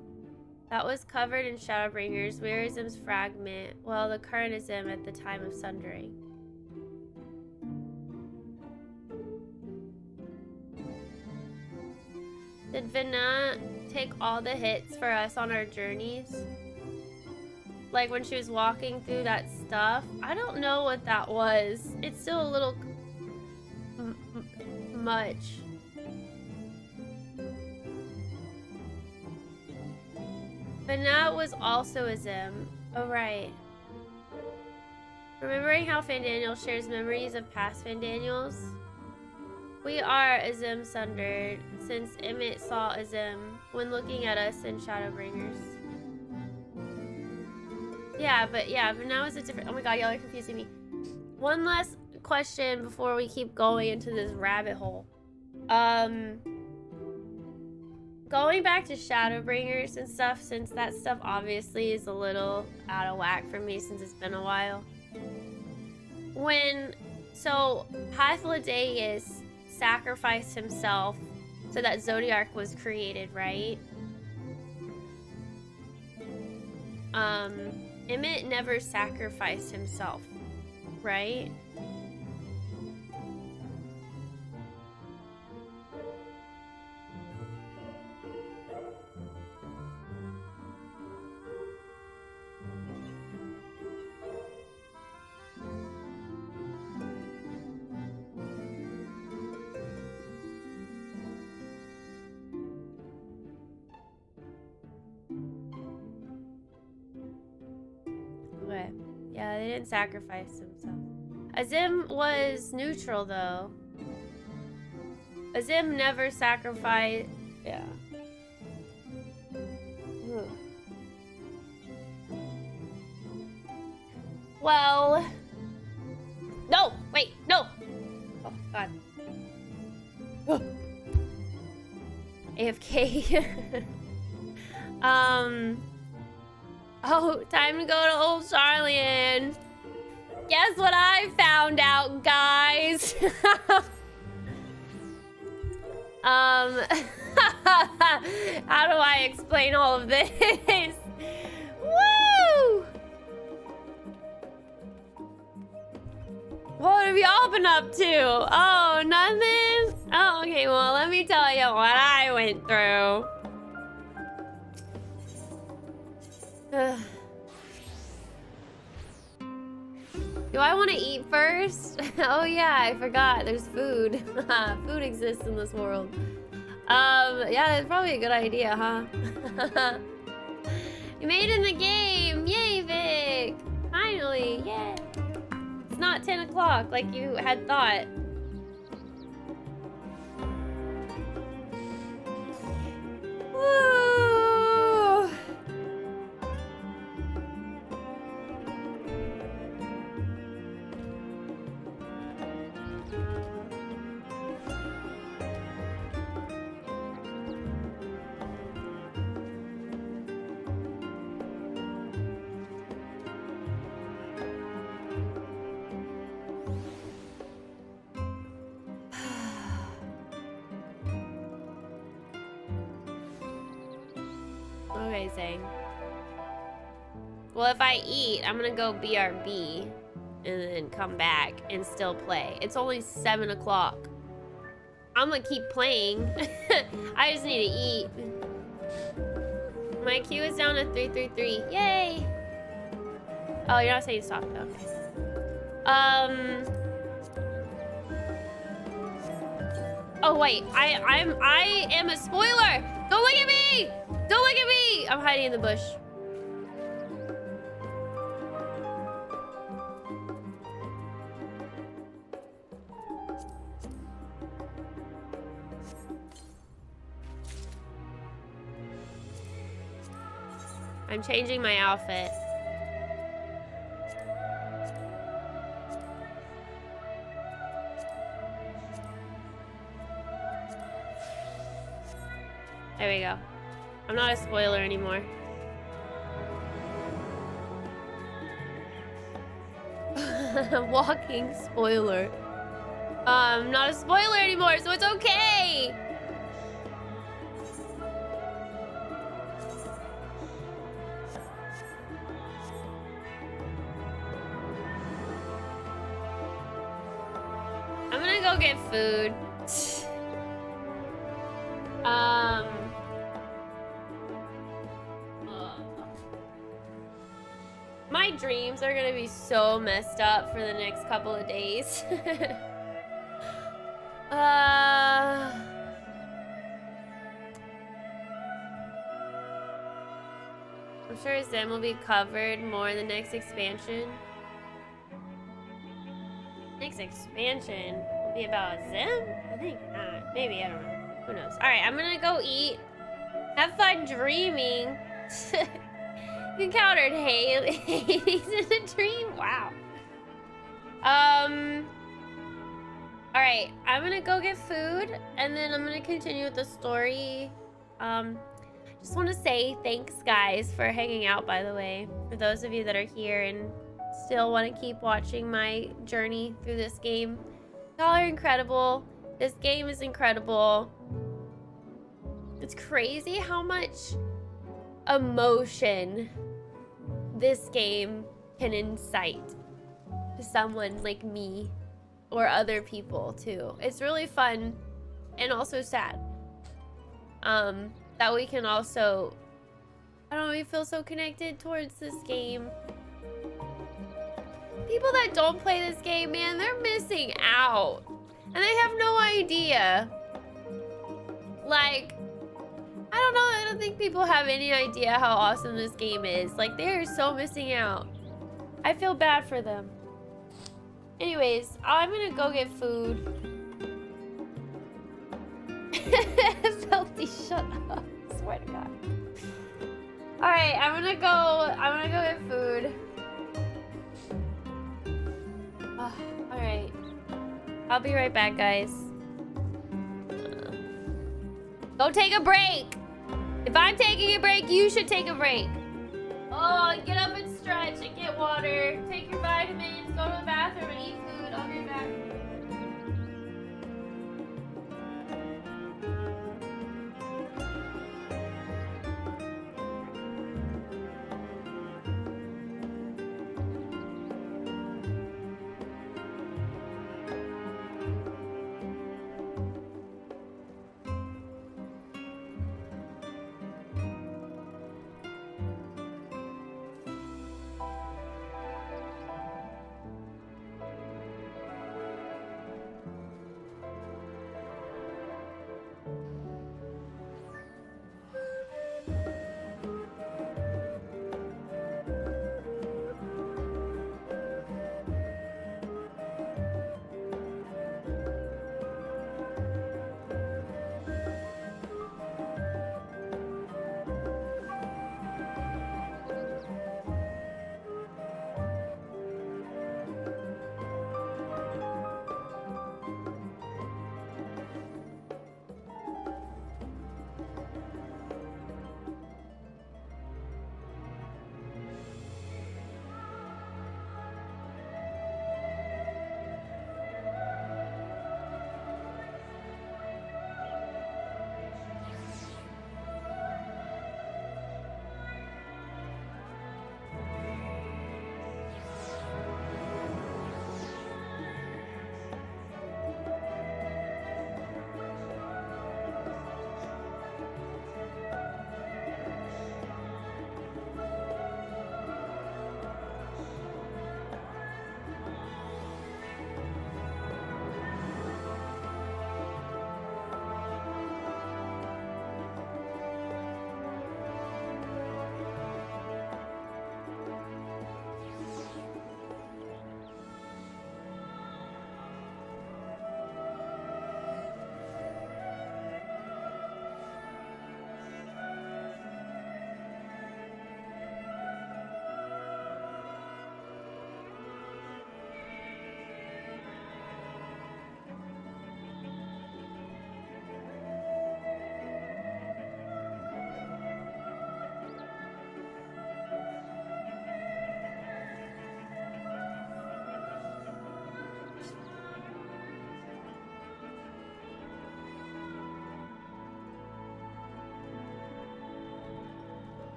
That was covered in Shadowbringers. Where is Azim's fragment? Well, the current Azim at the time of sundering. Did Vina take all the hits for us on our journeys? Like when she was walking through that stuff? I don't know what that was. It's still a little much. Vina was also Azim. Oh, right. Remembering how Fandaniel shares memories of past Fandaniels? We are Azim sundered, since Emmett saw Azim when looking at us in Shadowbringers. Yeah, but now it's a different... Oh my god, y'all are confusing me. One last question before we keep going into this rabbit hole. Going back to Shadowbringers and stuff, since that stuff obviously is a little out of whack for me since it's been a while. So Hythlodaeus sacrificed himself so that Zodiark was created, right? Emmett never sacrificed himself, right? Okay. Yeah, they didn't sacrifice themselves. Azim was neutral, though. Azim never sacrificed. Yeah. Ugh. Well. No! Wait, no! Oh, God. Ugh. AFK. Oh, time to go to Old Charlian. Guess what I found out, guys? How do I explain all of this? Woo! What have y'all been up to? Oh, nothing? Oh, okay, well, let me tell you what I went through. Do I want to eat first? Oh yeah, I forgot. There's food. Food exists in this world. Yeah, that's probably a good idea, huh? You made it in the game! Yay, Vic! Finally, yay! It's not 10 o'clock like you had thought. Woo! Okay, Zang. Well, if I eat, I'm gonna go BRB and then come back and still play. It's only 7 o'clock. I'm gonna keep playing. I just need to eat. My queue is down to 333. Yay! Oh, you're not saying stop. Okay. Oh wait, I am a spoiler. Don't look at me! Don't look at me! I'm hiding in the bush. I'm changing my outfit. There we go. I'm not a spoiler anymore. Walking spoiler. I'm not a spoiler anymore, so it's okay. I'm gonna go get food. My dreams are gonna be so messed up for the next couple of days. I'm sure Zem will be covered more in the next expansion. Next expansion will be about Zem? I think not. Maybe, I don't know. Who knows? Alright, I'm gonna go eat. Have fun dreaming. You encountered Hades in a dream? Wow. Alright, I'm gonna go get food and then I'm gonna continue with the story. Just want to say thanks, guys, for hanging out, by the way. For those of you that are here and still want to keep watching my journey through this game. Y'all are incredible. This game is incredible. It's crazy how much emotion this game can incite to someone like me or other people too. It's really fun and also sad that we can also, I don't know, we feel so connected towards this game. People that don't play this game, man, they're missing out and they have no idea. Like, I don't know, I don't think people have any idea how awesome this game is. Like, they are so missing out. I feel bad for them. Anyways, I'm gonna go get food. healthy. Shut up. I swear to God. Alright, I'm gonna go get food. Alright. I'll be right back, guys. Go take a break! If I'm taking a break, you should take a break. Oh, get up and stretch and get water. Take your vitamins, go to the bathroom and eat food. I'll be back.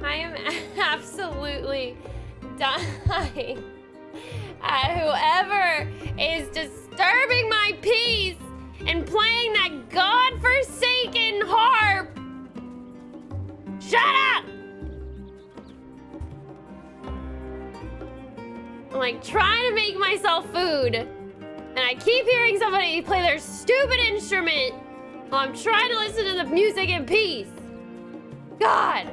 I am absolutely dying at whoever is disturbing my peace and playing that godforsaken harp. Shut up! I'm like trying to make myself food, and I keep hearing somebody play their stupid instrument while I'm trying to listen to the music in peace. God!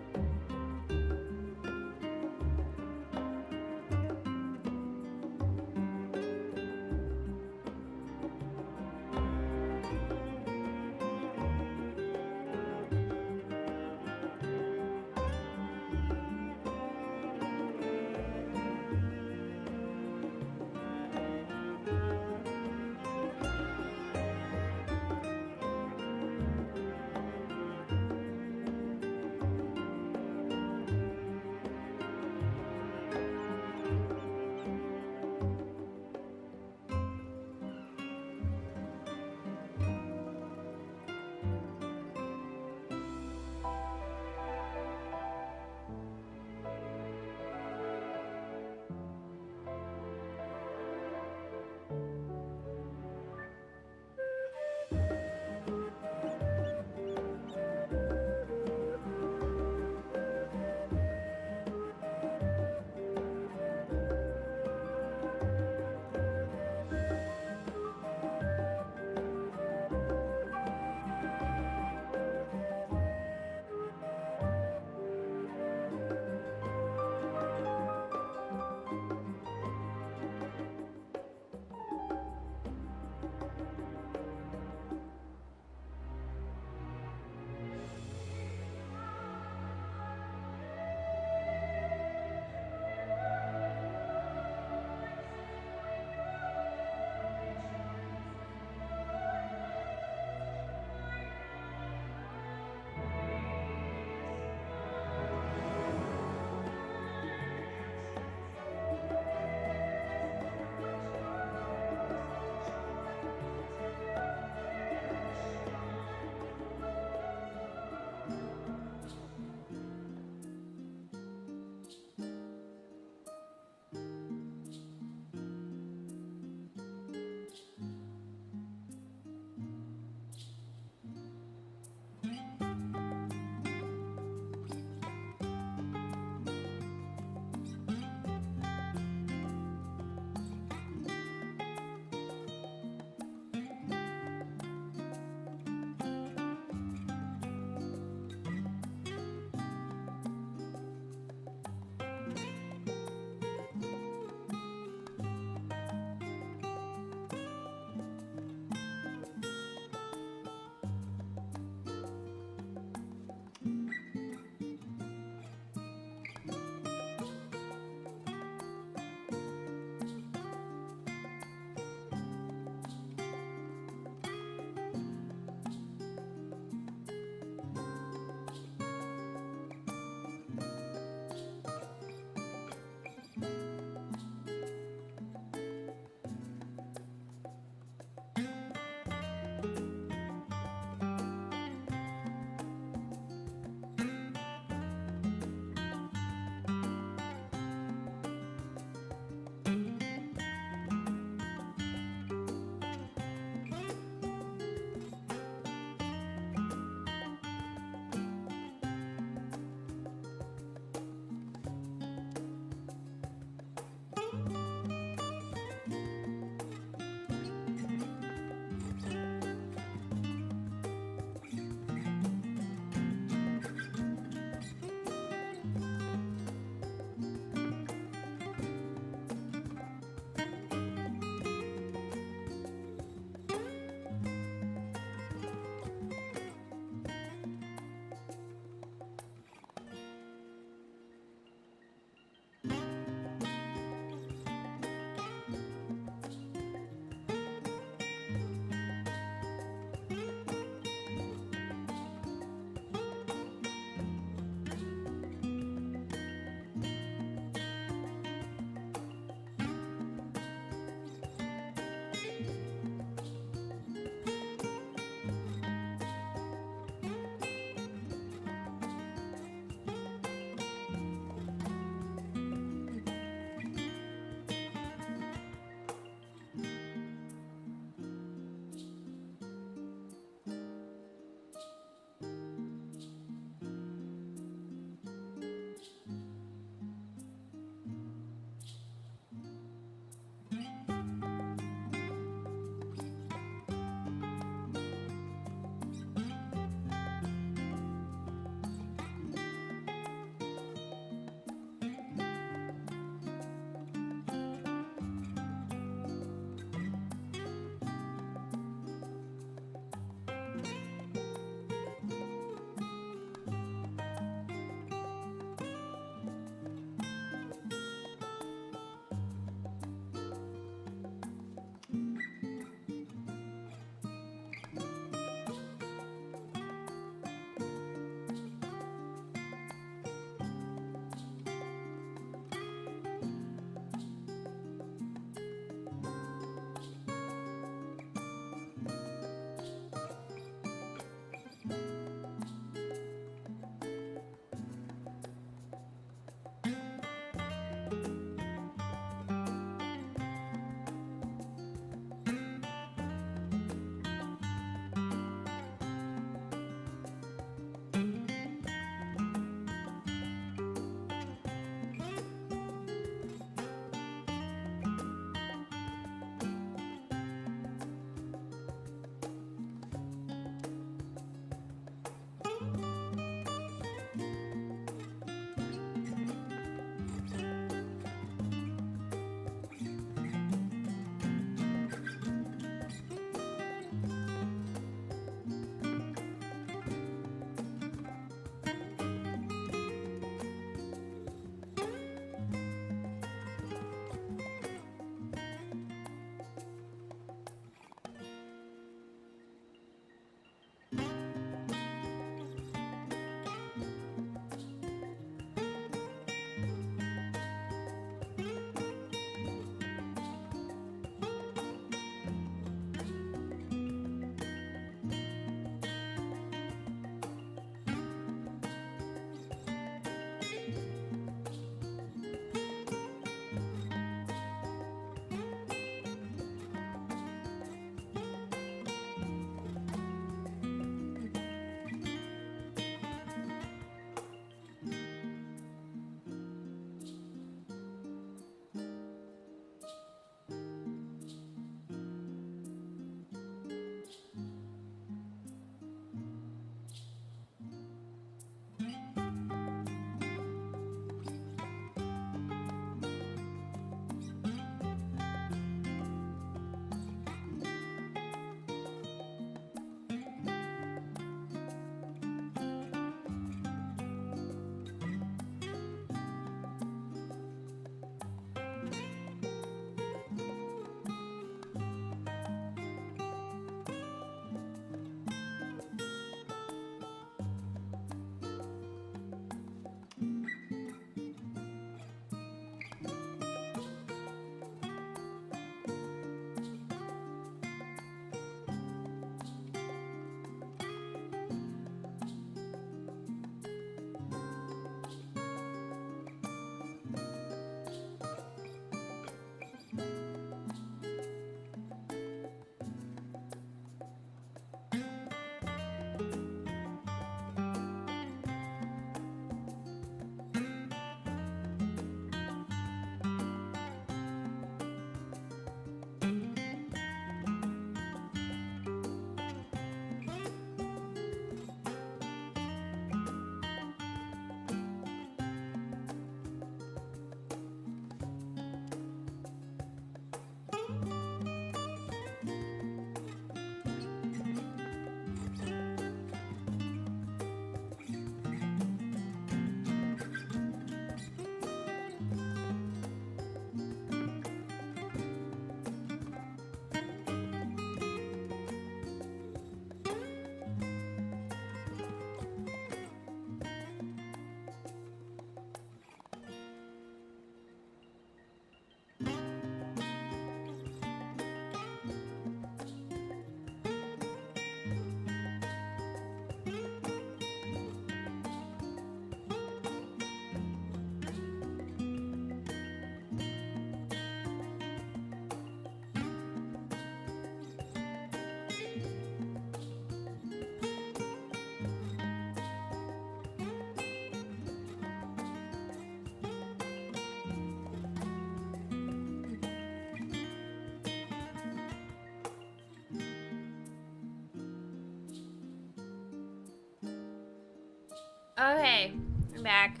Okay, I'm back.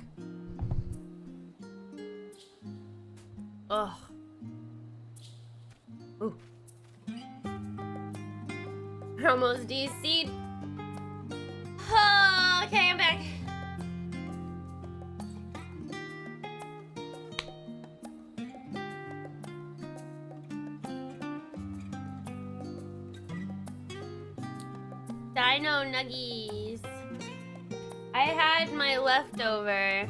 Ugh. Ooh. We're almost DC'd. Oh, okay, I'm back. Dino nuggies. I had my leftover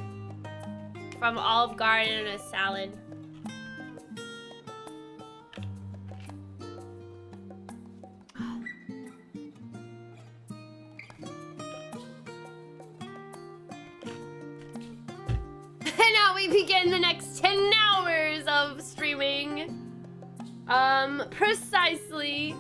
from Olive Garden and a salad. And now we begin the next 10 hours of streaming. Precisely.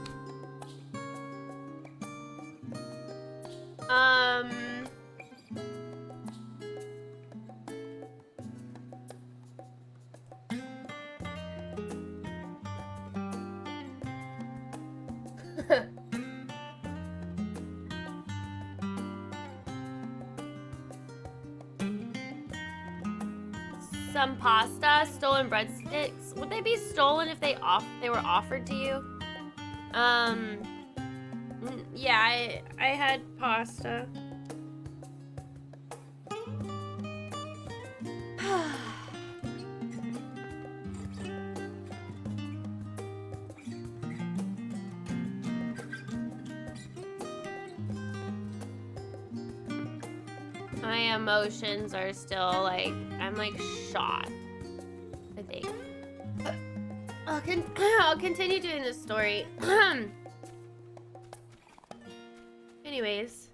Some pasta, stolen breadsticks. Would they be stolen if they were offered to you? Yeah, I had pasta. My emotions are still like, I'm like shot, I think. I'll continue doing this story. Anyways,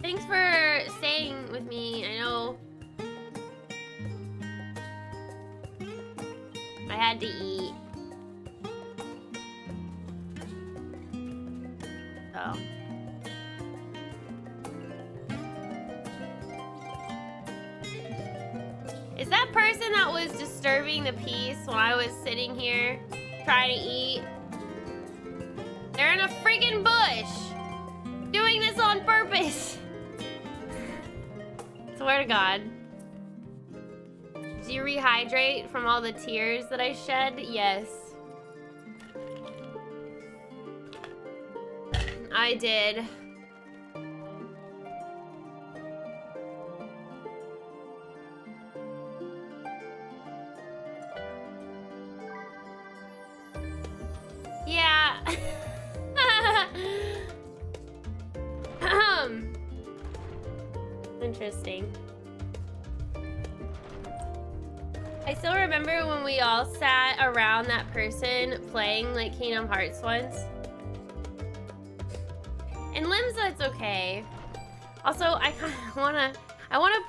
thanks for staying with me. I know I had to eat. So. Is that person that was disturbing the peace when I was sitting here trying to eat? They're in a freaking bush! Doing this on purpose! Swear to God. Did you rehydrate from all the tears that I shed? Yes. I did. Yeah. Interesting. I still remember when we all sat around that person playing like Kingdom Hearts once. And Limsa, it's okay. Also, I wanna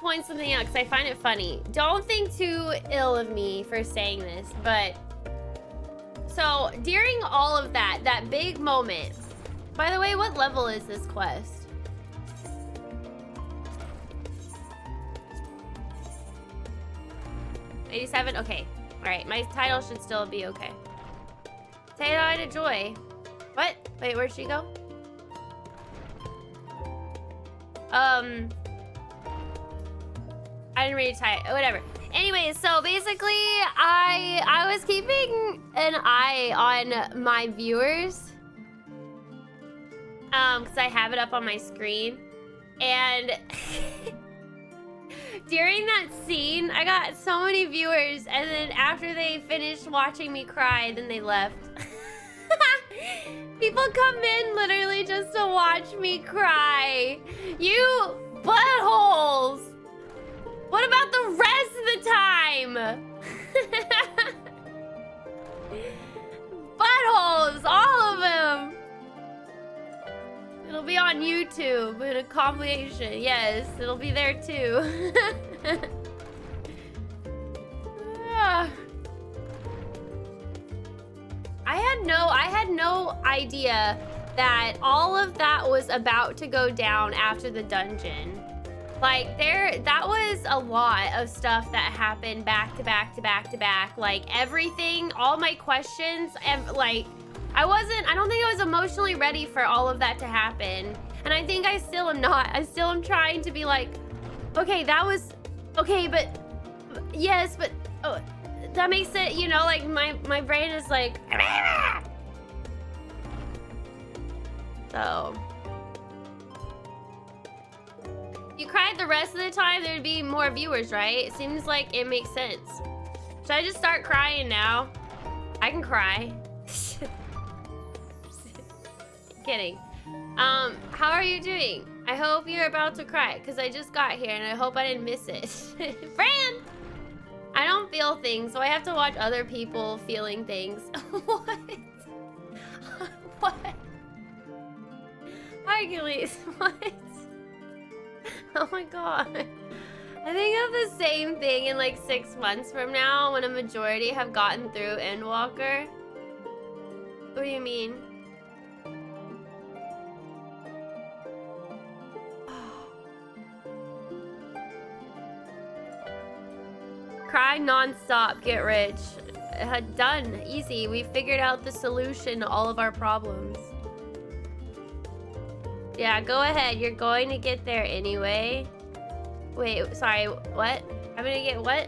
point something out because I find it funny. Don't think too ill of me for saying this, but so during all of that big moment. By the way, what level is this quest? 87? Okay. Alright, my title should still be okay. Say hi to Joy. What? Wait, where'd she go? I didn't read it. Whatever. Anyway, so basically, I was keeping an eye on my viewers. Because I have it up on my screen. And during that scene, I got so many viewers, and then after they finished watching me cry, then they left. People come in literally just to watch me cry. You buttholes! What about the rest of the time? Buttholes, all of them. It'll be on YouTube in a compilation. Yes, it'll be there too. I had no idea that all of that was about to go down after the dungeon. Like that was a lot of stuff that happened back to back to back to back. Like everything, all my questions, and like I don't think I was emotionally ready for all of that to happen. And I think I still am not. I still am trying to be like, okay, that was, okay, but, yes, but, oh, that makes it, you know, like my brain is like, so. You cried the rest of the time, there'd be more viewers, right? It seems like it makes sense. Should I just start crying now? I can cry. Kidding. How are you doing? I hope you're about to cry, because I just got here and I hope I didn't miss it. Fran! I don't feel things, so I have to watch other people feeling things. What? What? Hercules, what? Oh my god. I think of the same thing in like 6 months from now when a majority have gotten through Endwalker. What do you mean? Cry non-stop, get rich. Done, easy. We figured out the solution to all of our problems. Yeah, go ahead. You're going to get there anyway. Wait, sorry, what? I'm gonna get what?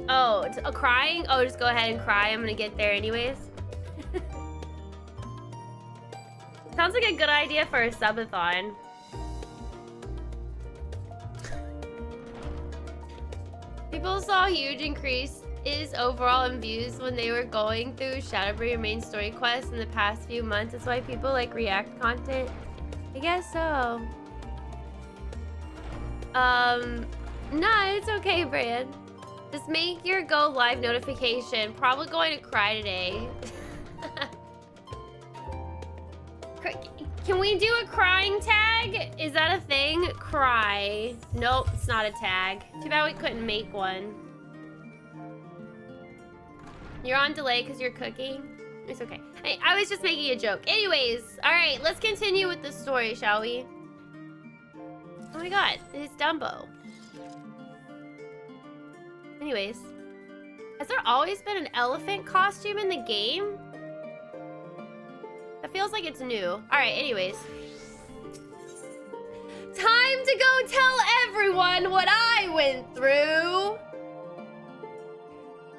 Oh, crying? Oh, just go ahead and cry. I'm gonna get there anyways. Sounds like a good idea for a subathon. People saw a huge increase overall in views when they were going through Shadowbringer main story quests in the past few months. That's why people like react content. I guess so. No, it's okay, Bran. Just make your go live notification. Probably going to cry today. Can we do a crying tag? Is that a thing? Cry. Nope, it's not a tag. Too bad we couldn't make one. You're on delay because you're cooking? It's okay. I was just making a joke. Anyways, all right, let's continue with the story, shall we? Oh my god, it's Dumbo. Anyways, has there always been an elephant costume in the game? That feels like it's new. All right, anyways. Time to go tell everyone what I went through.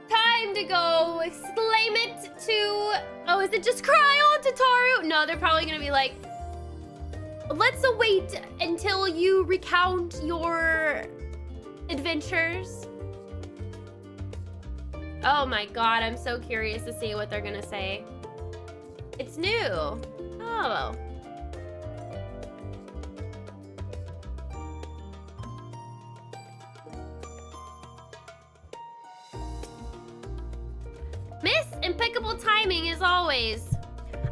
Time to go exclaim it to... Oh, is it just cry on Tataru? No, they're probably gonna be like, let's wait until you recount your adventures. Oh my god, I'm so curious to see what they're gonna say. It's new. Oh. Miss, impeccable timing as always.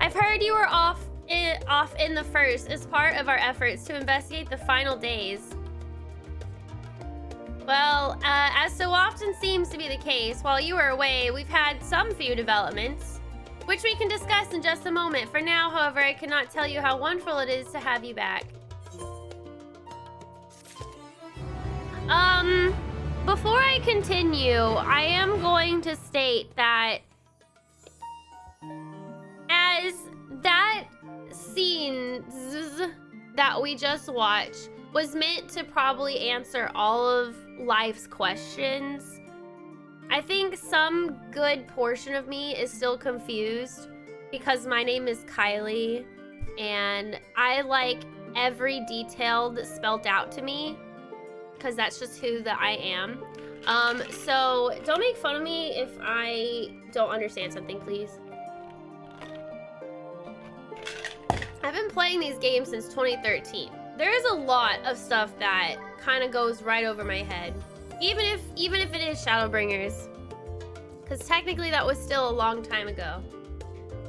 I've heard you were off in the first as part of our efforts to investigate the final days. Well, as so often seems to be the case, while you were away, we've had some few developments, which we can discuss in just a moment. For now, however, I cannot tell you how wonderful it is to have you back. Before I continue, I am going to state that as that scene that we just watched was meant to probably answer all of life's questions, I think some good portion of me is still confused because my name is Kylie and I like every detail that's spelled out to me because that's just who that I am. So don't make fun of me if I don't understand something, please. I've been playing these games since 2013. There is a lot of stuff that kind of goes right over my head, even if it is Shadowbringers, because technically that was still a long time ago.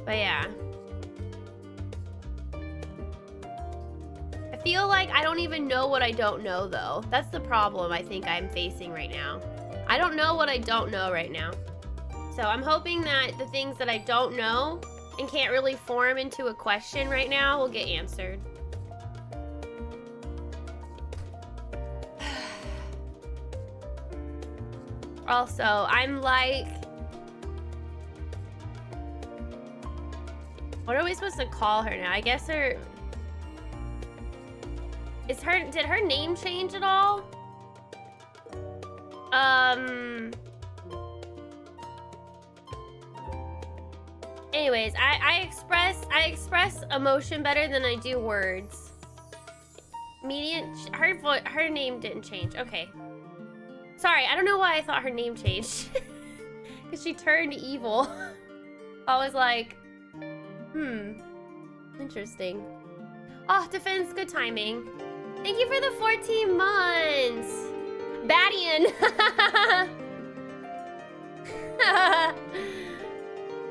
But yeah, I feel like I don't even know what I don't know though. That's the problem I think I'm facing right now. I don't know what I don't know right now. So I'm hoping that the things that I don't know and can't really form into a question right now will get answered. Also, I'm like, what are we supposed to call her now? I guess her, Did her name change at all? Anyways, I express emotion better than I do words. Meteon, her name didn't change. Okay. Sorry, I don't know why I thought her name changed. Because she turned evil. I was like, interesting. Oh, defense, good timing. Thank you for the 14 months. Badian.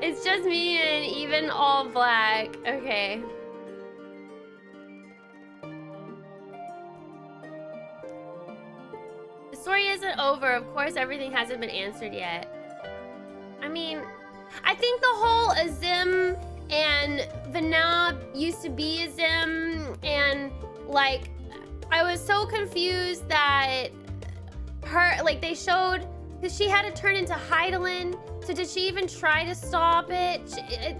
It's just me and even all black. Okay. The story isn't over. Of course, everything hasn't been answered yet. I mean, I think the whole Azim and Vanab used to be Azim, and like, I was so confused that her, like, they showed that she had to turn into Hydaelyn. So did she even try to stop it?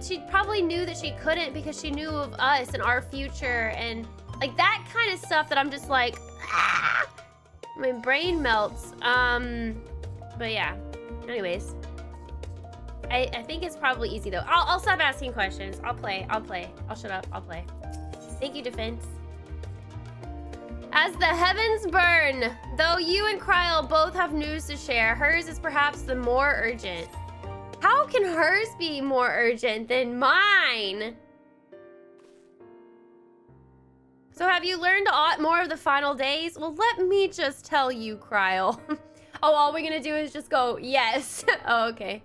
She probably knew that she couldn't because she knew of us and our future and like that kind of stuff that I'm just like, ah! My brain melts. But yeah. Anyways, I think it's probably easy though. I'll stop asking questions. I'll play. I'll shut up. I'll play. Thank you, Defense. As the heavens burn, though you and Kryl both have news to share, hers is perhaps the more urgent. How can hers be more urgent than mine? So have you learned aught more of the final days? Well, let me just tell you, Kryl. Oh, all we're gonna do is just go, yes. Oh, okay.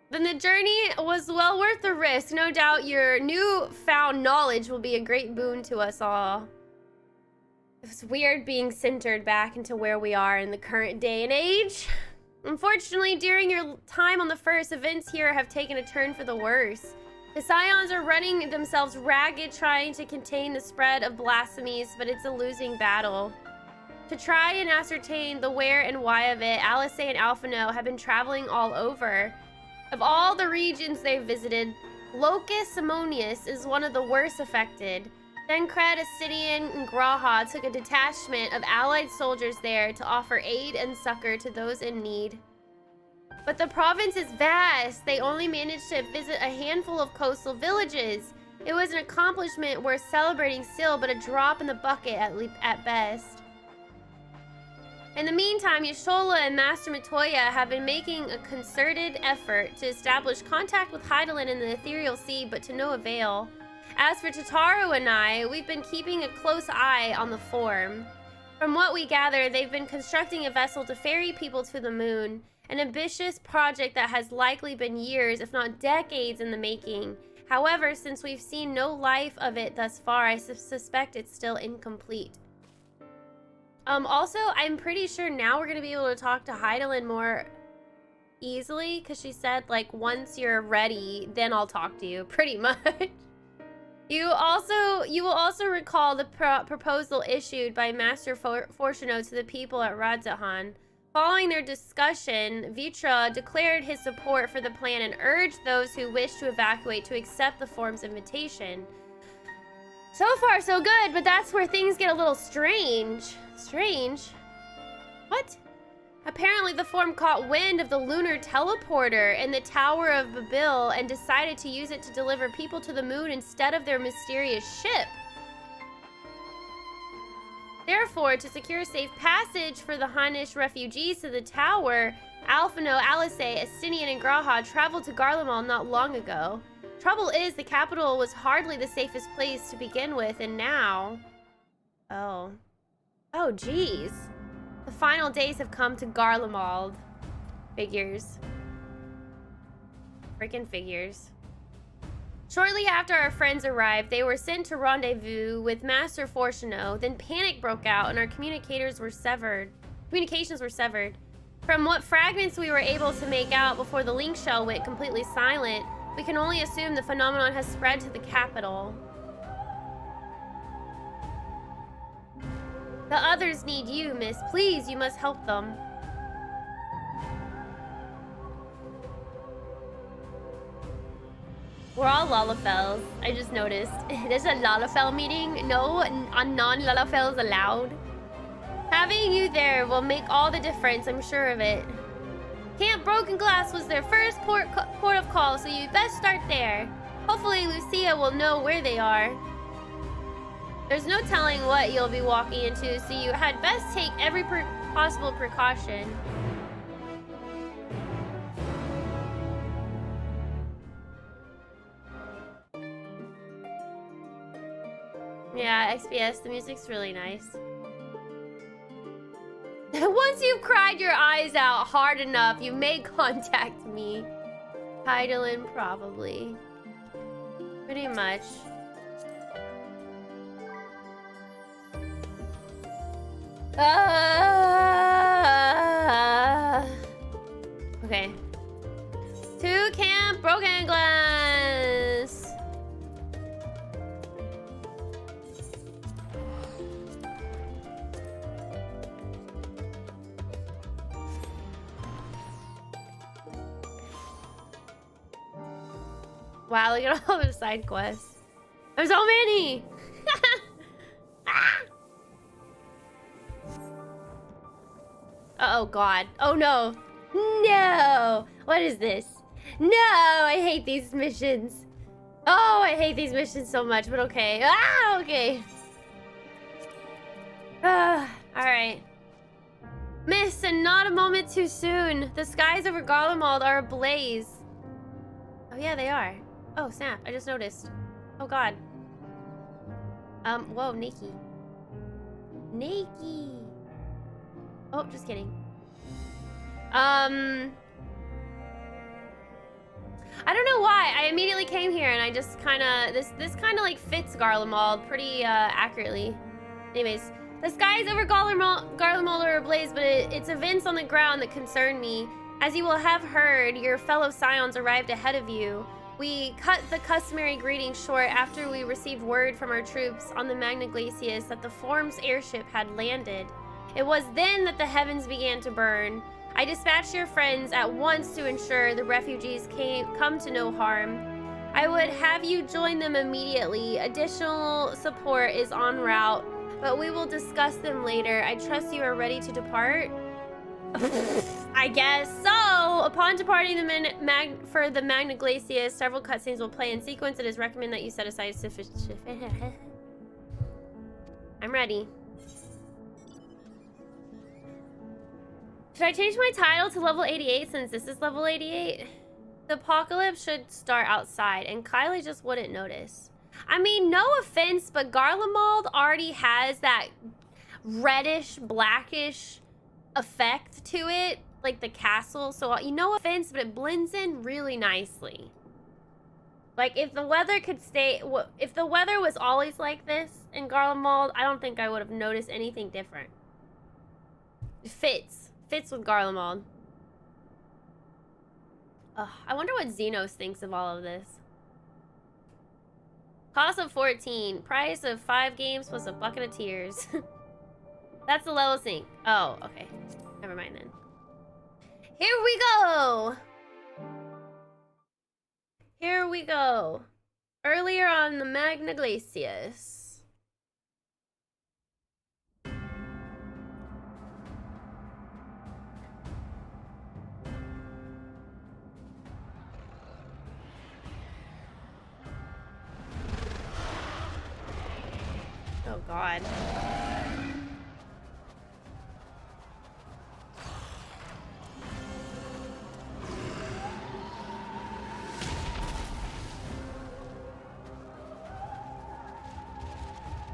Then the journey was well worth the risk. No doubt your newfound knowledge will be a great boon to us all. It's weird being centered back into where we are in the current day and age. Unfortunately, during your time on the First, events here have taken a turn for the worse. The Scions are running themselves ragged trying to contain the spread of blasphemies, but it's a losing battle. To try and ascertain the where and why of it, Alice and Alphino have been traveling all over. Of all the regions they've visited, Locus Simonius is one of the worst affected. Denkred, Astidian, and Graha took a detachment of allied soldiers there to offer aid and succor to those in need. But the province is vast. They only managed to visit a handful of coastal villages. It was an accomplishment worth celebrating still, but a drop in the bucket at best. In the meantime, Yashola and Master Matoya have been making a concerted effort to establish contact with Hydaelyn in the Ethereal Sea, but to no avail. As for Tataru and I, we've been keeping a close eye on the form. From what we gather, they've been constructing a vessel to ferry people to the moon, an ambitious project that has likely been years, if not decades, in the making. However, since we've seen no life of it thus far, I suspect it's still incomplete. Also, I'm pretty sure now we're going to be able to talk to Hydaelyn more easily, because she said, like, once you're ready, then I'll talk to you, pretty much. You will also recall the proposal issued by Master Fortuno to the people at Radzahan. Following their discussion, Vitra declared his support for the plan and urged those who wish to evacuate to accept the form's invitation. So far, so good, but that's where things get a little strange. Strange? What? Apparently, the form caught wind of the lunar teleporter in the Tower of Babil and decided to use it to deliver people to the moon instead of their mysterious ship. Therefore, to secure safe passage for the Hunnish refugees to the tower, Alphino, Alice, Astinian, and Graha traveled to Garlemald not long ago. Trouble is, the capital was hardly the safest place to begin with, and now... Oh, geez. The final days have come to Garlemald. Figures. Freaking figures. Shortly after our friends arrived, they were sent to rendezvous with Master Fortuno. Then panic broke out and our communications were severed. From what fragments we were able to make out before the link shell went completely silent, we can only assume the phenomenon has spread to the capital. The others need you, miss. Please, you must help them. We're all Lalafels. I just noticed. There's a Lalafel meeting. No non-Lalafels allowed. Having you there will make all the difference, I'm sure of it. Camp Broken Glass was their first port of call, so you best start there. Hopefully Lucia will know where they are. There's no telling what you'll be walking into, so you had best take every possible precaution. Yeah, XPS, the music's really nice. Once you've cried your eyes out hard enough, you may contact me. Heidelin, probably. Pretty much. Okay. To Camp Broken Glass. Wow, look at all the side quests. There's so many! Ah! Oh god. Oh no. No! What is this? No! I hate these missions. Oh, I hate these missions so much, but okay. Ah, okay. Alright. Miss, and not a moment too soon. The skies over Garlemald are ablaze. Oh yeah, they are. Oh snap, I just noticed. Oh god. Whoa, Nikki. Nikki. Oh, just kidding. I don't know why. I immediately came here and I just kinda this kinda like fits Garlemald pretty accurately. Anyways, the skies over Garlemald are ablaze, but it's events on the ground that concern me. As you will have heard, your fellow scions arrived ahead of you. We cut the customary greeting short after we received word from our troops on the Magna Glaciers that the Form's airship had landed. It was then that the heavens began to burn. I dispatched your friends at once to ensure the refugees come to no harm. I would have you join them immediately. Additional support is en route, but we will discuss them later. I trust you are ready to depart. I guess so. Upon departing for the Magna Glaciers, several cutscenes will play in sequence. It is recommended that you set aside sufficient. I'm ready. Should I change my title to level 88 since this is level 88? The apocalypse should start outside, and Kylie just wouldn't notice. I mean, no offense, but Garlemald already has that reddish, blackish effect to it, like the castle. So, no offense, but it blends in really nicely. Like, if the weather if the weather was always like this in Garlemald, I don't think I would have noticed anything different. It fits with Garlemald. I wonder what Zenoz thinks of all of this. Cost of 14. Price of 5 games plus a bucket of tears. That's the level sync. Oh, okay. Never mind then. Here we go! Here we go. Earlier on the Magna Glaciers. Oh god.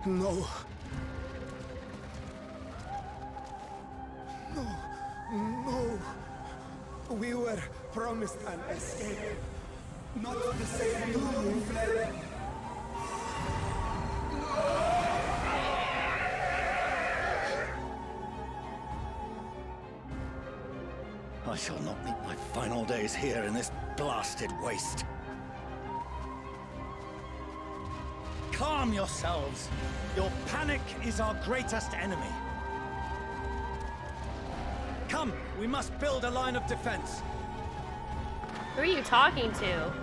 No. No. We were promised an escape. Not the same you fled. I shall not meet my final days here in this blasted waste. Calm yourselves. Your panic is our greatest enemy. Come, we must build a line of defense. Who are you talking to?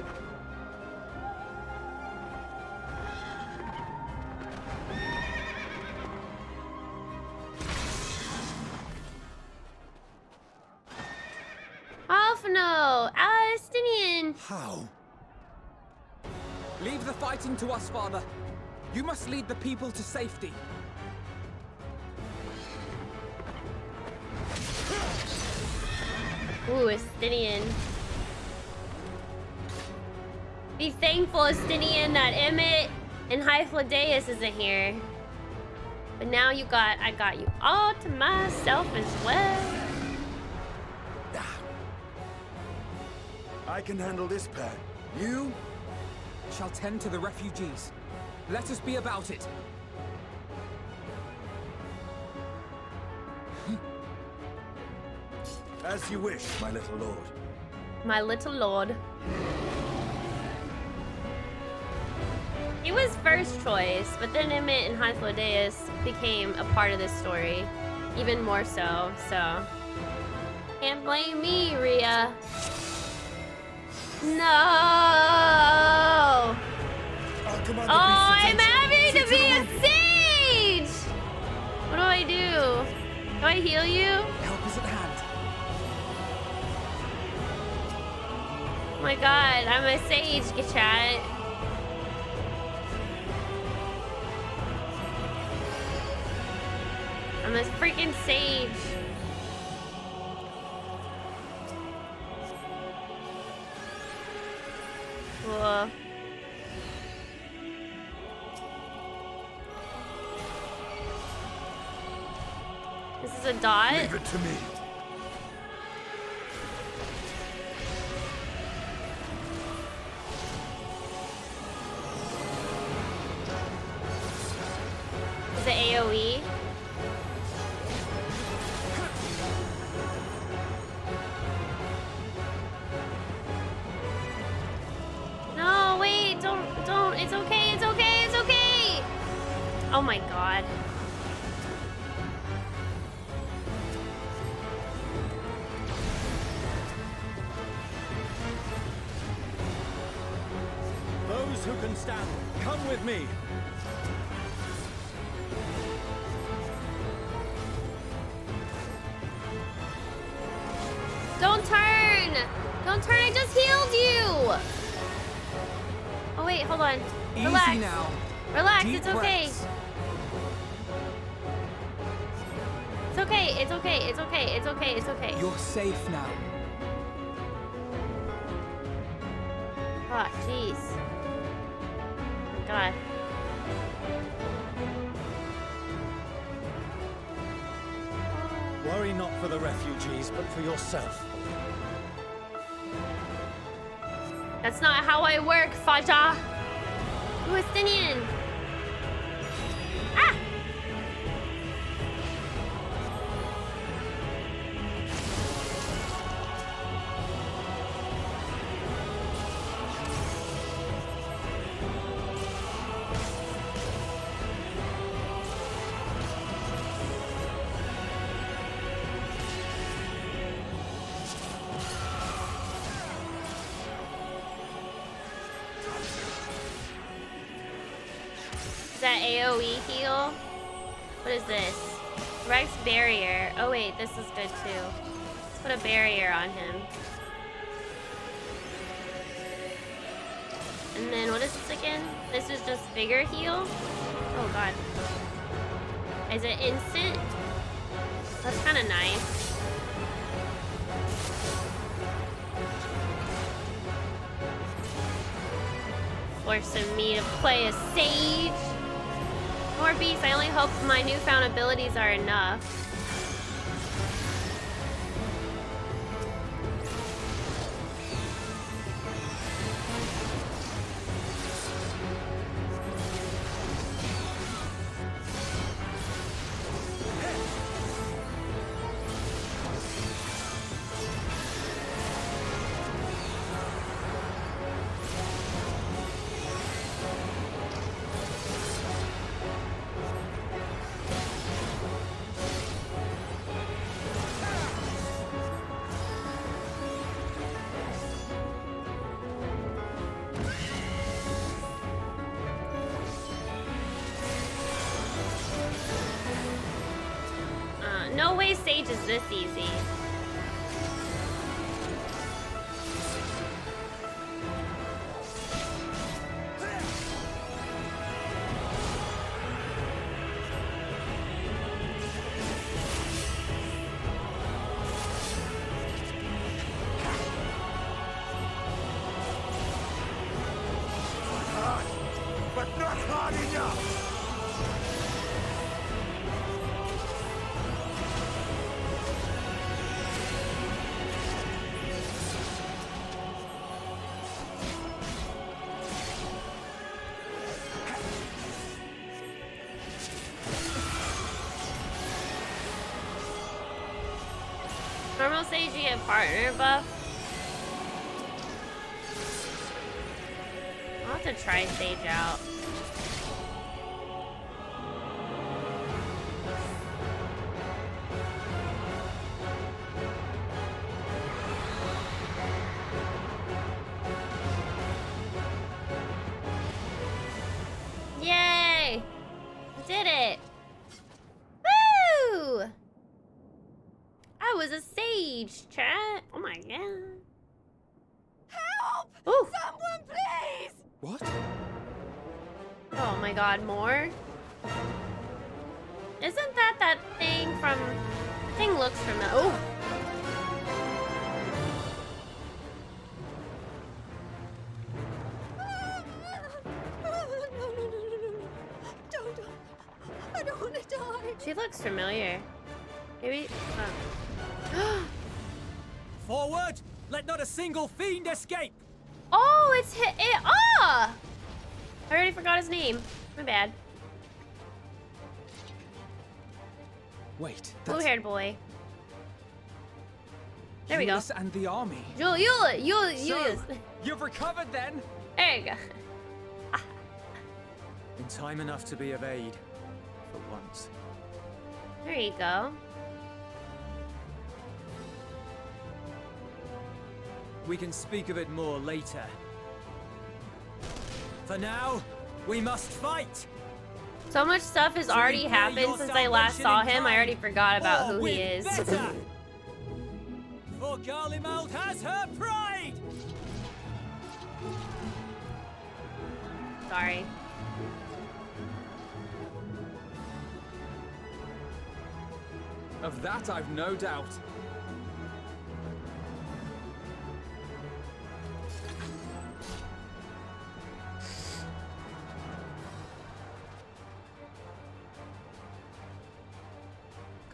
Alphino! Alistinian! How? Leave the fighting to us, Father. You must lead the people to safety. Ooh, Estinian. Be thankful, Estinian, that Emmett and Hyphlodeus isn't here. But now I got you all to myself as well. I can handle this pair. You shall tend to the refugees. Let us be about it. As you wish, my little lord. My little lord. He was first choice, but then Emmett and Hyphlodeus became a part of this story. Even more so, so. Can't blame me, Rhea. No! Oh, I'm happy to be a sage! What do I do? Do I heal you? Help is at hand. Oh my god, I'm a sage, chat. I'm a freaking sage. Cool. This is a dot? Leave it to me. Is it AoE? No, wait, don't, it's okay, it's okay, it's okay! Oh my god. Those who can stand, come with me. Don't turn! Don't turn, I just healed you! Oh wait, hold on. Relax. Easy now. Relax, Deep it's okay. breaths. It's okay, it's okay, it's okay, it's okay, it's okay. You're safe now. Fuck, jeez. Oh my god. Worry not for the refugees, but for yourself. That's not how I work, Faja. Palestinian. Ah! Is that AoE heal? What is this? Rex barrier. Oh wait, this is good too. Let's put a barrier on him. And then what is this again? This is just bigger heal? Oh god. Is it instant? That's kind of nice. Forcing me to play a sage. More beasts. I only hope my newfound abilities are enough. No way Sage is this easy. get partner buff? I'll have to try Sage out. Yay! Did it! Woo! I was a sage, chat. Oh my god. Help! Ooh. Someone, please! What? Oh my god, more? Isn't that thing from... Thing looks familiar. Oh! Don't. I don't want to die. She looks familiar. Maybe... Forward! Let not a single fiend escape! Oh, it's hit it. Ah! I already forgot his name. My bad. Wait, Blue-haired boy. There we go. Julius and the army. Julius. So, you've recovered then? There you go. In time enough to be of aid. For once. There you go. We can speak of it more later. For now, we must fight! So much stuff has already happened since I last saw him. I already forgot about who he is. For Garlemald has her pride! Sorry. Of that I've no doubt.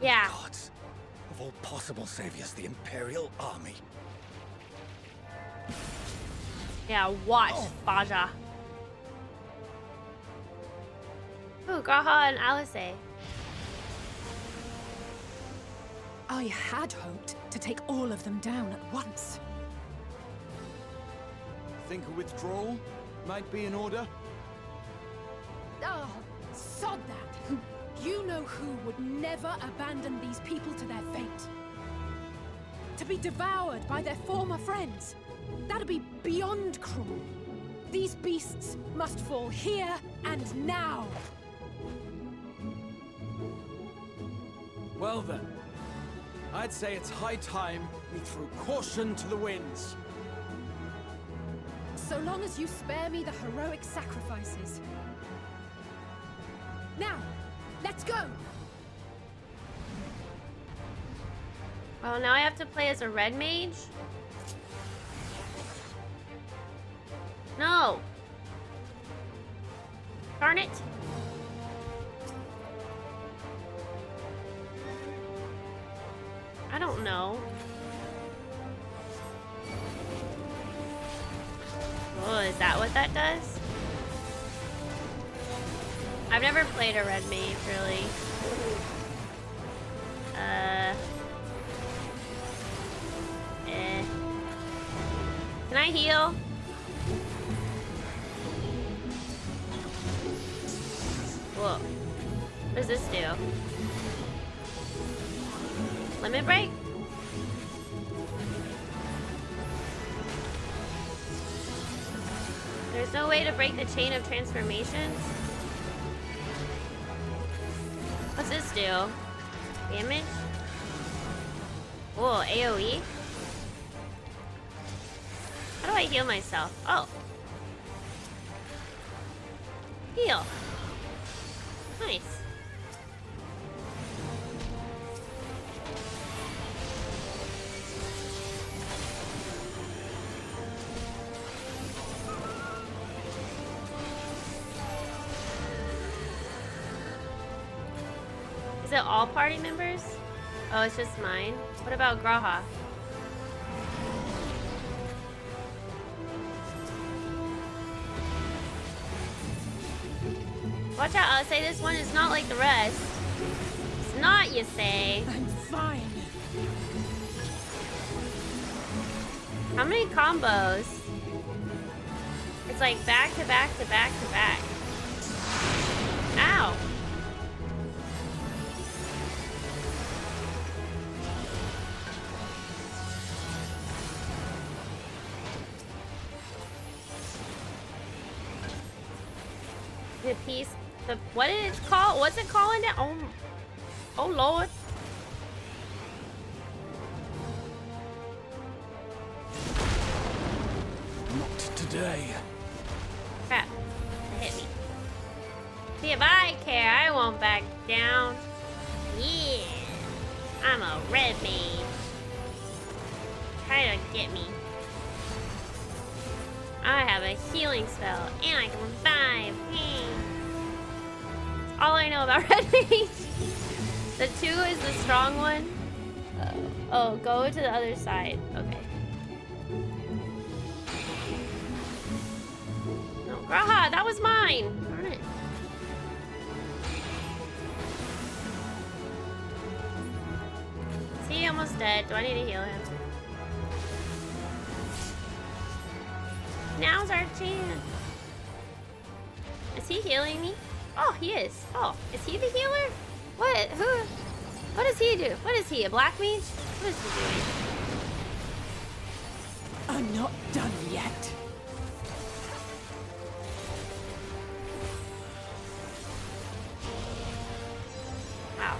Yeah. Gods, of all possible saviors, the Imperial Army. Yeah, watch, Baja. Ooh, Graha and Alice. I had hoped to take all of them down at once. Think a withdrawal might be in order? Oh, sod that. You know who would never abandon these people to their fate. To be devoured by their former friends. That'd be beyond cruel. These beasts must fall here and now. Well then, I'd say it's high time we threw caution to the winds. So long as you spare me the heroic sacrifices. Now, let's go! Oh, now I have to play as a red mage? No! Darn it! I don't know. Oh, is that what that does? I've never played a red mage, really. Can I heal? Whoa. What does this do? Limit break? There's no way to break the chain of transformations? What's this do? Damage? Whoa, AoE? How do I heal myself? Oh. Heal. Nice. Is it all party members? Oh, it's just mine. What about Graha? Watch out, I'll say this one is not like the rest. It's not, you say. I'm fine. How many combos? It's like back to back to back to back. Ow. The piece, what did it call? What's it calling it? Oh Lord. Not today. Crap. It hit me. See, if I care, I won't back down. Yeah. I'm a red mage. Try to get me. I have a healing spell, and I can revive. That's all I know about red mage. The 2 is the strong one. Oh, go to the other side. Okay. No, Graha, that was mine. Darn it. Is he almost dead? Do I need to heal him? Now's our chance. Is he healing me? Oh, he is. Oh, is he the healer? What? Who? What does he do? What is he? A black mage? What is he doing? I'm not done yet. Wow.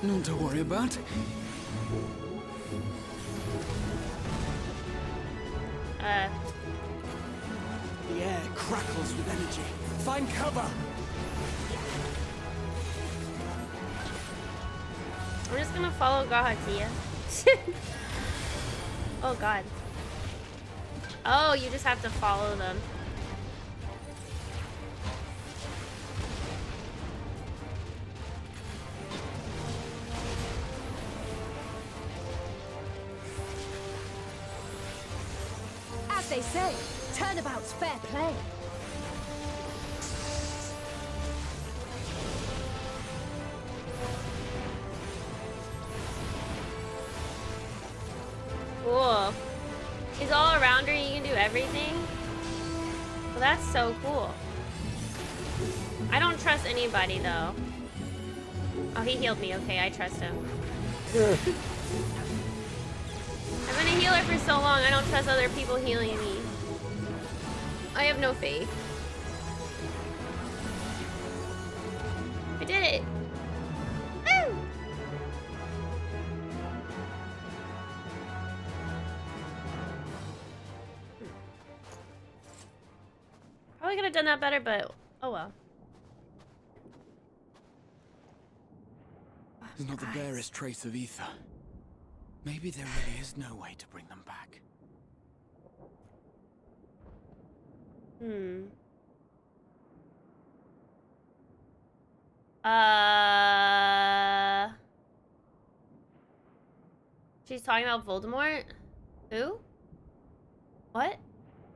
None to worry about. The air crackles with energy. Find cover! I'm just gonna follow Gahatia. Oh god. Oh, you just have to follow them. As they say, turnabout's fair play. Cool. He's all around her, you can do everything? Well, that's so cool. I don't trust anybody, though. Oh, he healed me. Okay, I trust him. I've been a healer for so long, I don't trust other people healing me. I have no faith. I did it! Woo! Probably could have done that better, but oh well. There's not the barest trace of ether. Maybe there really is no way to bring them back. She's talking about Voldemort? Who? What?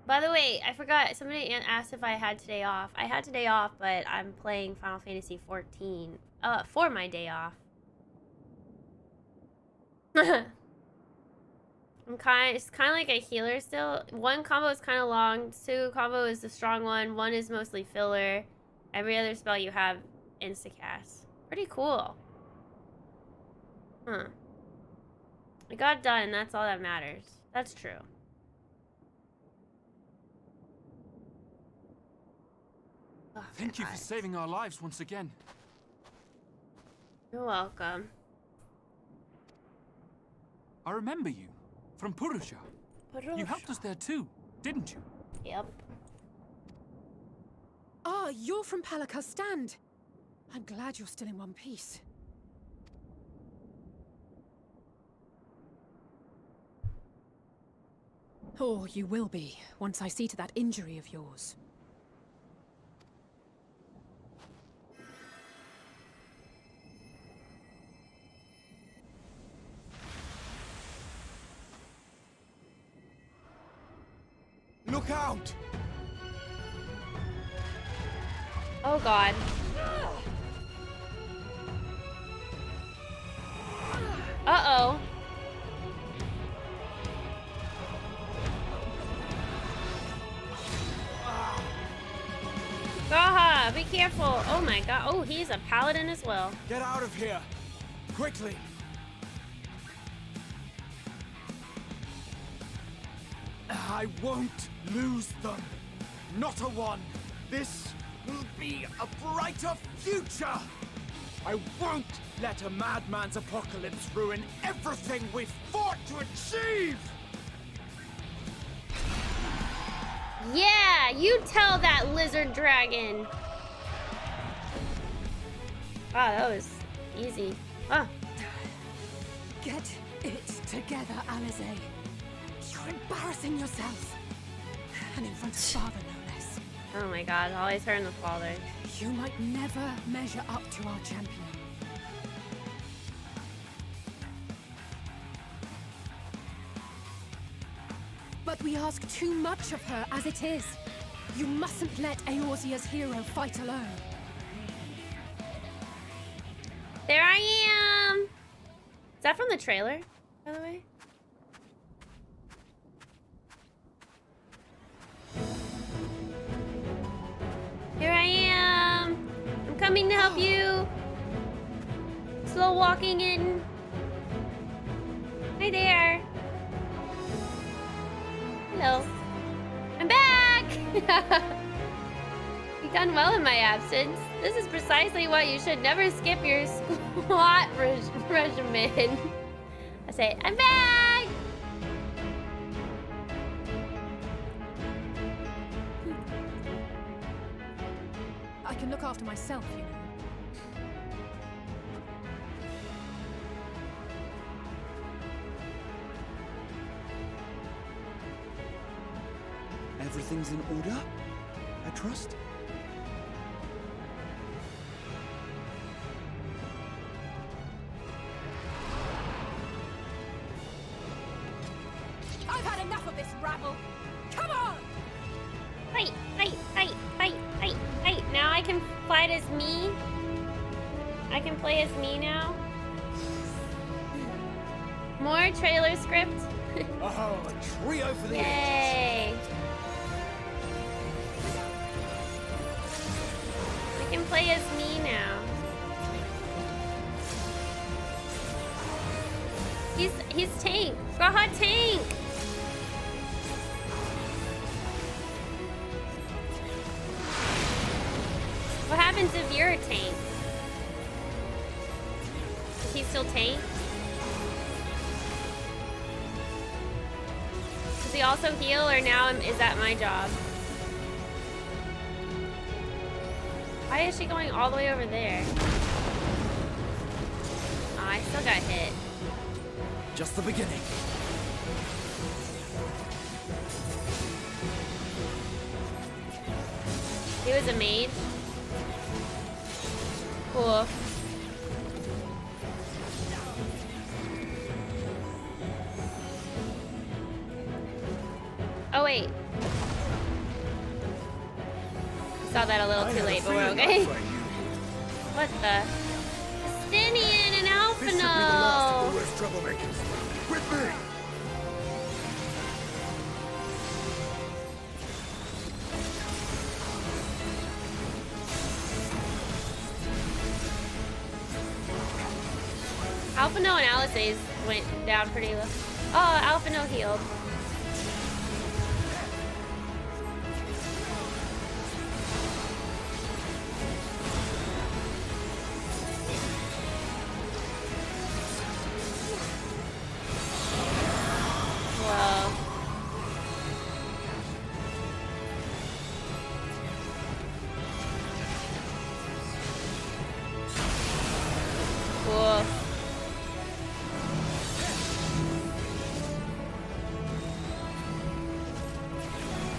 By the way, I forgot. Somebody asked if I had today off. I had today off, but I'm playing Final Fantasy XIV for my day off. It's kind of like a healer still. One combo is kind of long. 2 combo is the strong one. 1 is mostly filler. Every other spell you have insta-cast. Pretty cool. Huh. I got done, and that's all that matters. That's true. Oh, Thank you for saving our lives once again. You're welcome. I remember you from Purusha. You helped us there too, didn't you? Yep. Ah, you're from Palaka's stand. I'm glad you're still in one piece. Or you will be, once I see to that injury of yours. Look out! Oh god. Uh-oh. Gaha, be careful. Oh my god. Oh, he's a paladin as well. Get out of here! Quickly! I won't lose them. Not a one. This will be a brighter future. I won't let a madman's apocalypse ruin everything we've fought to achieve. Yeah, you tell that lizard dragon. Wow, that was easy. Ah. Get it together, Alizé. You're embarrassing yourself. And in front of Father, no less. Oh my god, always her and the father. You might never measure up to our champion. But we ask too much of her as it is. You mustn't let Eorzea's hero fight alone. There I am! Is that from the trailer, by the way? Here I am! I'm coming to help you! Slow walking in. Hi there! Hello. I'm back! You've done well in my absence. This is precisely why you should never skip your squat regimen. I say, I'm back! I can look after myself, you know. Everything's in order, I trust? I've had enough of this rabble. Come on! Fight, fight, fight, fight, fight, fight. Now I can fight as me. I can play as me now. More trailer script. Oh, a trio for the Yay! I can play as me now. He's tank. Gaha tank. What happens if you're a tank? Is he still tank? Does he also heal, or now is that my job? Why is she going all the way over there? Oh, I still got hit. Just the beginning. He was a mage. Cool. Oh wait. Saw that a little too late, but we're okay. What the? Stinian and Alphino! This should be the last of the worst troublemakers. With me! Alphino and Alisae's went down pretty low. Oh, Alphino healed. Whoa. Cool.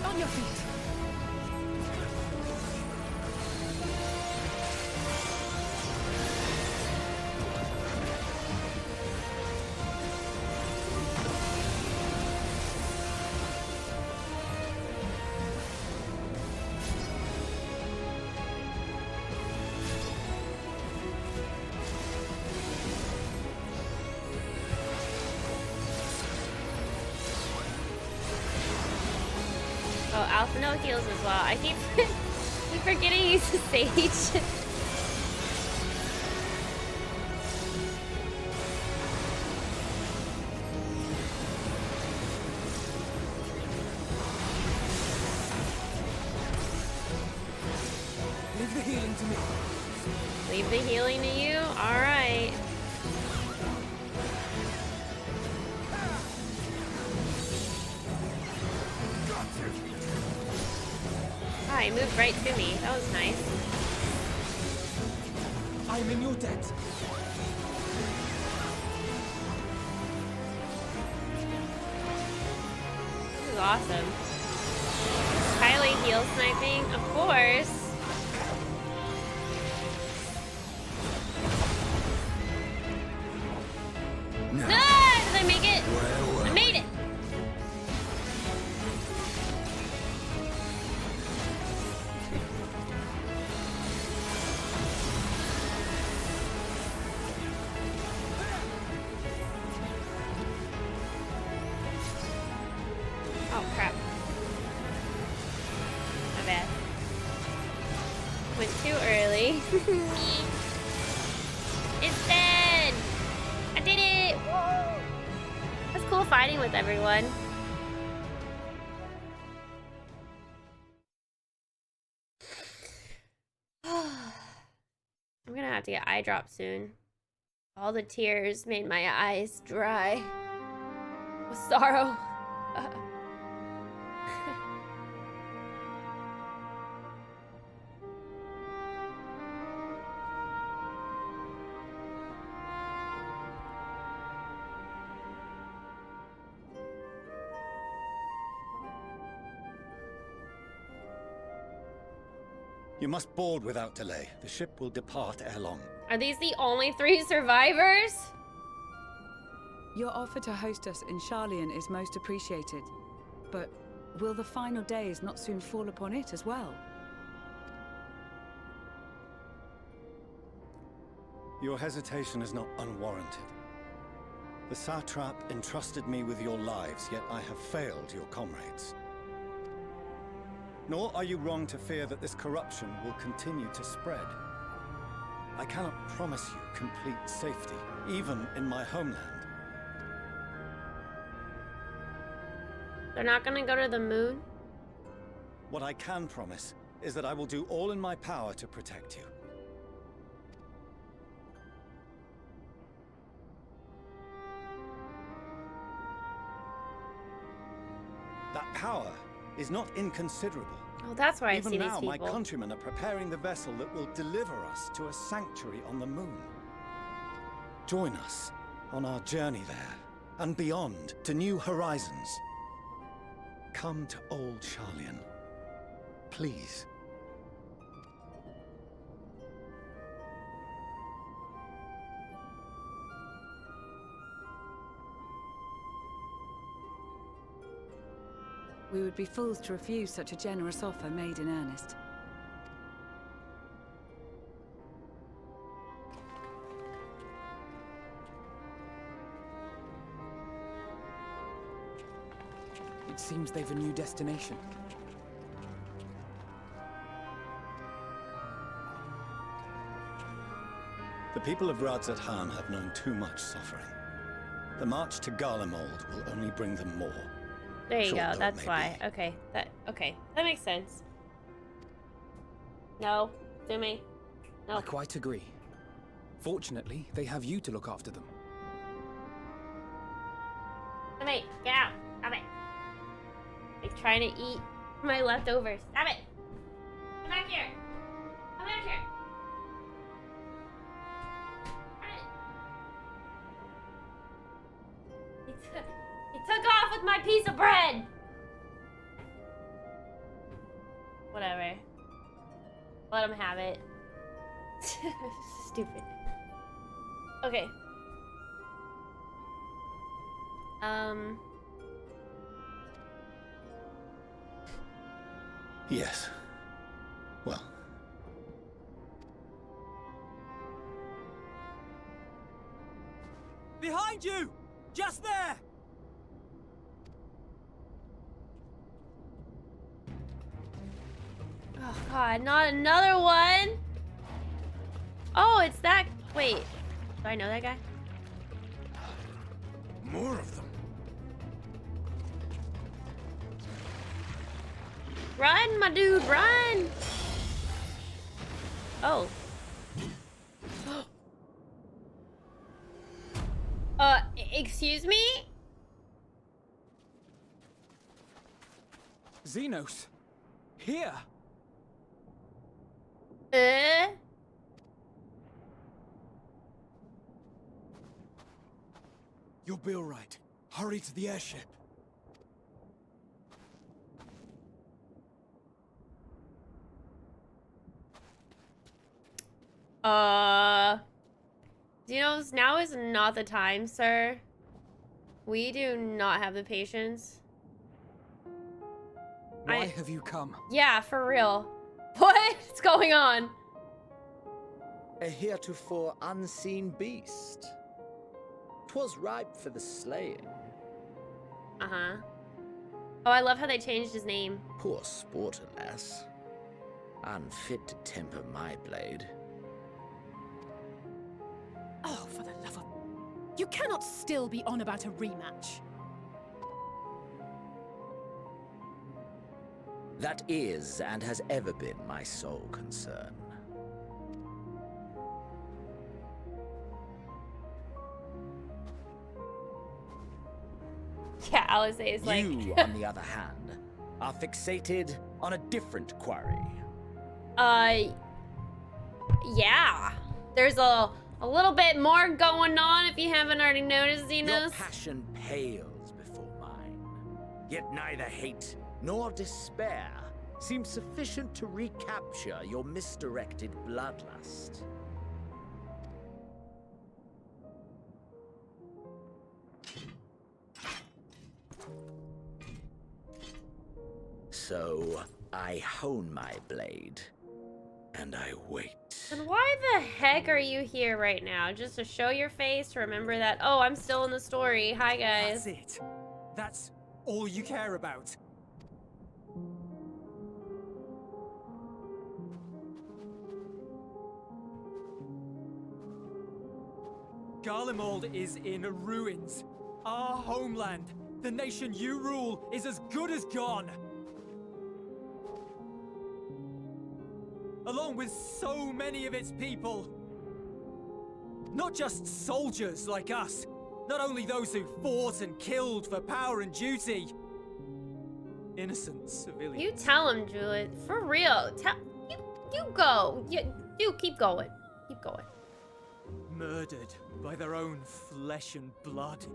On your feet. no heals as well. I keep forgetting to use the sage. Leave the healing to me. Leave the healing to you? Alright. Ah, he moved right to me. That was nice. I'm in your debt. This is awesome. Highly heal sniping, of course. No. Ah, did I make it? Well. I made it. Oh crap. My bad. Went too early. It's dead! I did it! Woo! That's cool fighting with everyone. I'm gonna have to get eye drops soon. All the tears made my eyes dry with sorrow. You must board without delay. The ship will depart ere long. Are these the only 3 survivors? Your offer to host us in Sharlayan is most appreciated. But will the final days not soon fall upon it as well? Your hesitation is not unwarranted. The satrap entrusted me with your lives, yet I have failed your comrades. Nor are you wrong to fear that this corruption will continue to spread. I cannot promise you complete safety, even in my homeland. They're not gonna go to the moon? What I can promise is that I will do all in my power to protect you. That power is not inconsiderable. Oh, that's why I see these people. Even now, my countrymen are preparing the vessel that will deliver us to a sanctuary on the moon. Join us on our journey there, and beyond, to new horizons. Come to old Sharlayan. Please. We would be fools to refuse such a generous offer made in earnest. It seems they've a new destination. The people of Radzat-Han have known too much suffering. The march to Garlemald will only bring them more. There you go, that's why. Okay, that makes sense. No, do me. No. I quite agree. Fortunately, they have you to look after them. Stop it, get out, stop it. Like trying to eat my leftovers. Stop it. Come back here. Come back here. He took off with my piece of bread! Whatever. Let him have it. Stupid. Okay. Yes. Well. Behind you! Just there! God, not another one. Oh, it's that. Wait, do I know that guy? More of them. Run, my dude, run! Oh. Excuse me? Zenoz. Here. You'll be all right. Hurry to the airship. Zenoz, now is not the time, sir. We do not have the patience. Why have you come? Yeah, for real. What's going on? A heretofore unseen beast. 'Twas ripe for the slaying. Uh-huh. Oh, I love how they changed his name. Poor sport, alas. Unfit to temper my blade. Oh, for the love of... You cannot still be on about a rematch. That is, and has ever been, my sole concern. Yeah, Alizé is like... You, on the other hand, are fixated on a different quarry. Yeah. There's a little bit more going on if you haven't already noticed, Zenoz. Your passion pales before mine. Yet neither hate nor despair seems sufficient to recapture your misdirected bloodlust. So, I hone my blade, and I wait. And why the heck are you here right now? Just to show your face, to remember that, oh, I'm still in the story. Hi, guys. That's it. That's all you care about. Garlemald is in ruins. Our homeland, the nation you rule, is as good as gone. Along with so many of its people. Not just soldiers like us. Not only those who fought and killed for power and duty. Innocent civilians. You tell him, Juliet. For real. You go. You keep going. Keep going. Murdered by their own flesh and blood.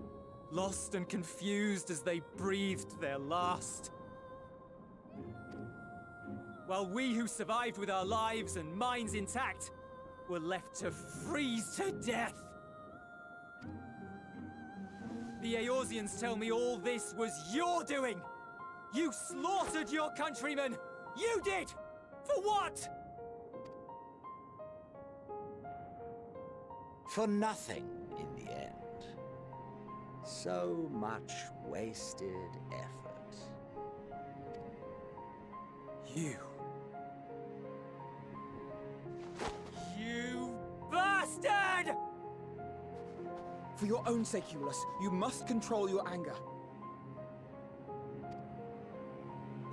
Lost and confused as they breathed their last. While we who survived with our lives and minds intact were left to freeze to death. The Eorzeans tell me all this was your doing. You slaughtered your countrymen. You did! For what? For nothing in the end. So much wasted effort. You bastard! For your own sake, Eulus, you must control your anger.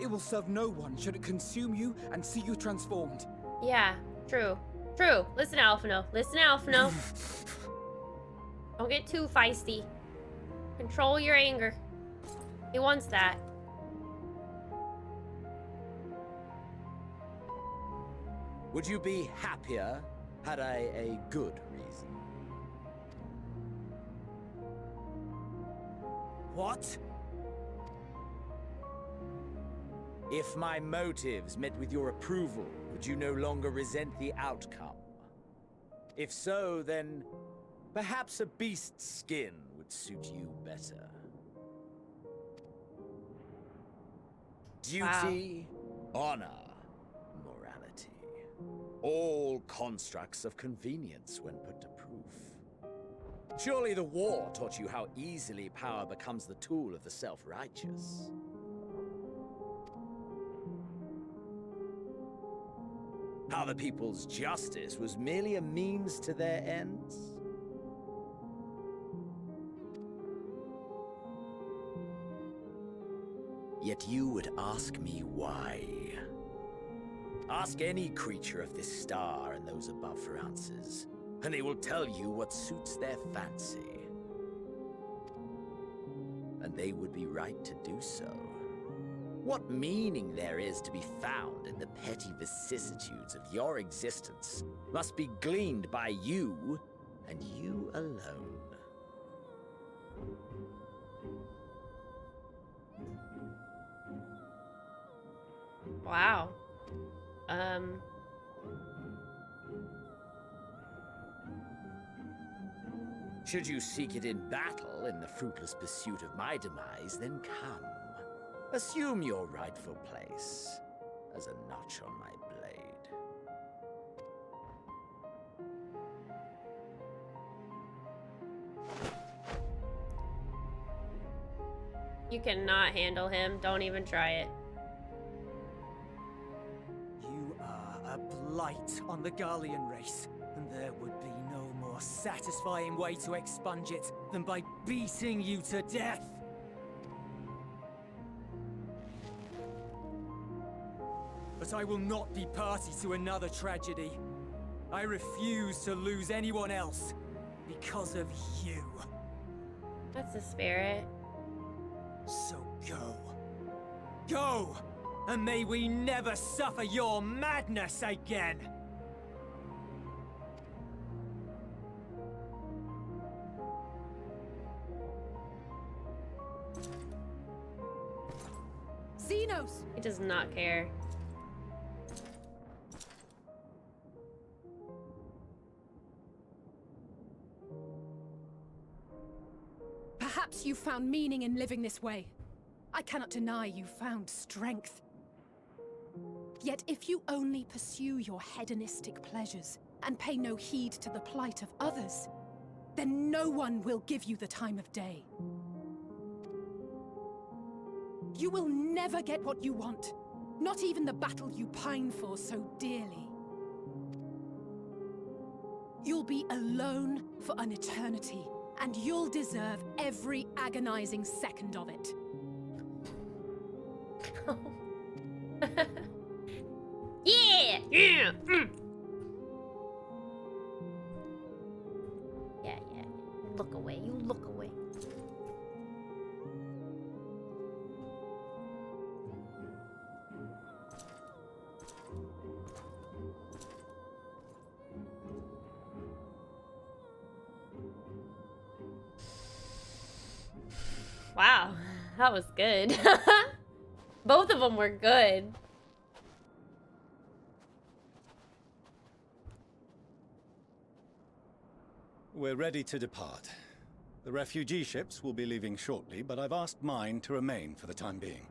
It will serve no one should it consume you and see you transformed. Yeah, true. True. Listen, Alphino. Listen, Alphino. Don't get too feisty. Control your anger. He wants that. Would you be happier had I a good reason? What? If my motives met with your approval, would you no longer resent the outcome? If so, then perhaps a beast's skin would suit you better. Duty, honor, morality. All constructs of convenience when put to proof. Surely the war taught you how easily power becomes the tool of the self-righteous. Other people's justice was merely a means to their ends? Yet you would ask me why. Ask any creature of this star and those above for answers, and they will tell you what suits their fancy. And they would be right to do so. What meaning there is to be found in the petty vicissitudes of your existence must be gleaned by you, and you alone. Wow. Should you seek it in battle in the fruitless pursuit of my demise, then come. Assume your rightful place as a notch on my blade. You cannot handle him. Don't even try it. You are a blight on the Garlean race, and there would be no more satisfying way to expunge it than by beating you to death. But I will not be party to another tragedy. I refuse to lose anyone else because of you. That's the spirit. So go. Go! And may we never suffer your madness again! Zenoz! He does not care. Perhaps you found meaning in living this way. I cannot deny you found strength. Yet if you only pursue your hedonistic pleasures and pay no heed to the plight of others, then no one will give you the time of day. You will never get what you want, not even the battle you pine for so dearly. You'll be alone for an eternity, and you'll deserve every agonizing second of it. Yeah! Yeah! Yeah. Look away. You look away. Wow, that was good. Both of them were good. We're ready to depart. The refugee ships will be leaving shortly, but I've asked mine to remain for the time being.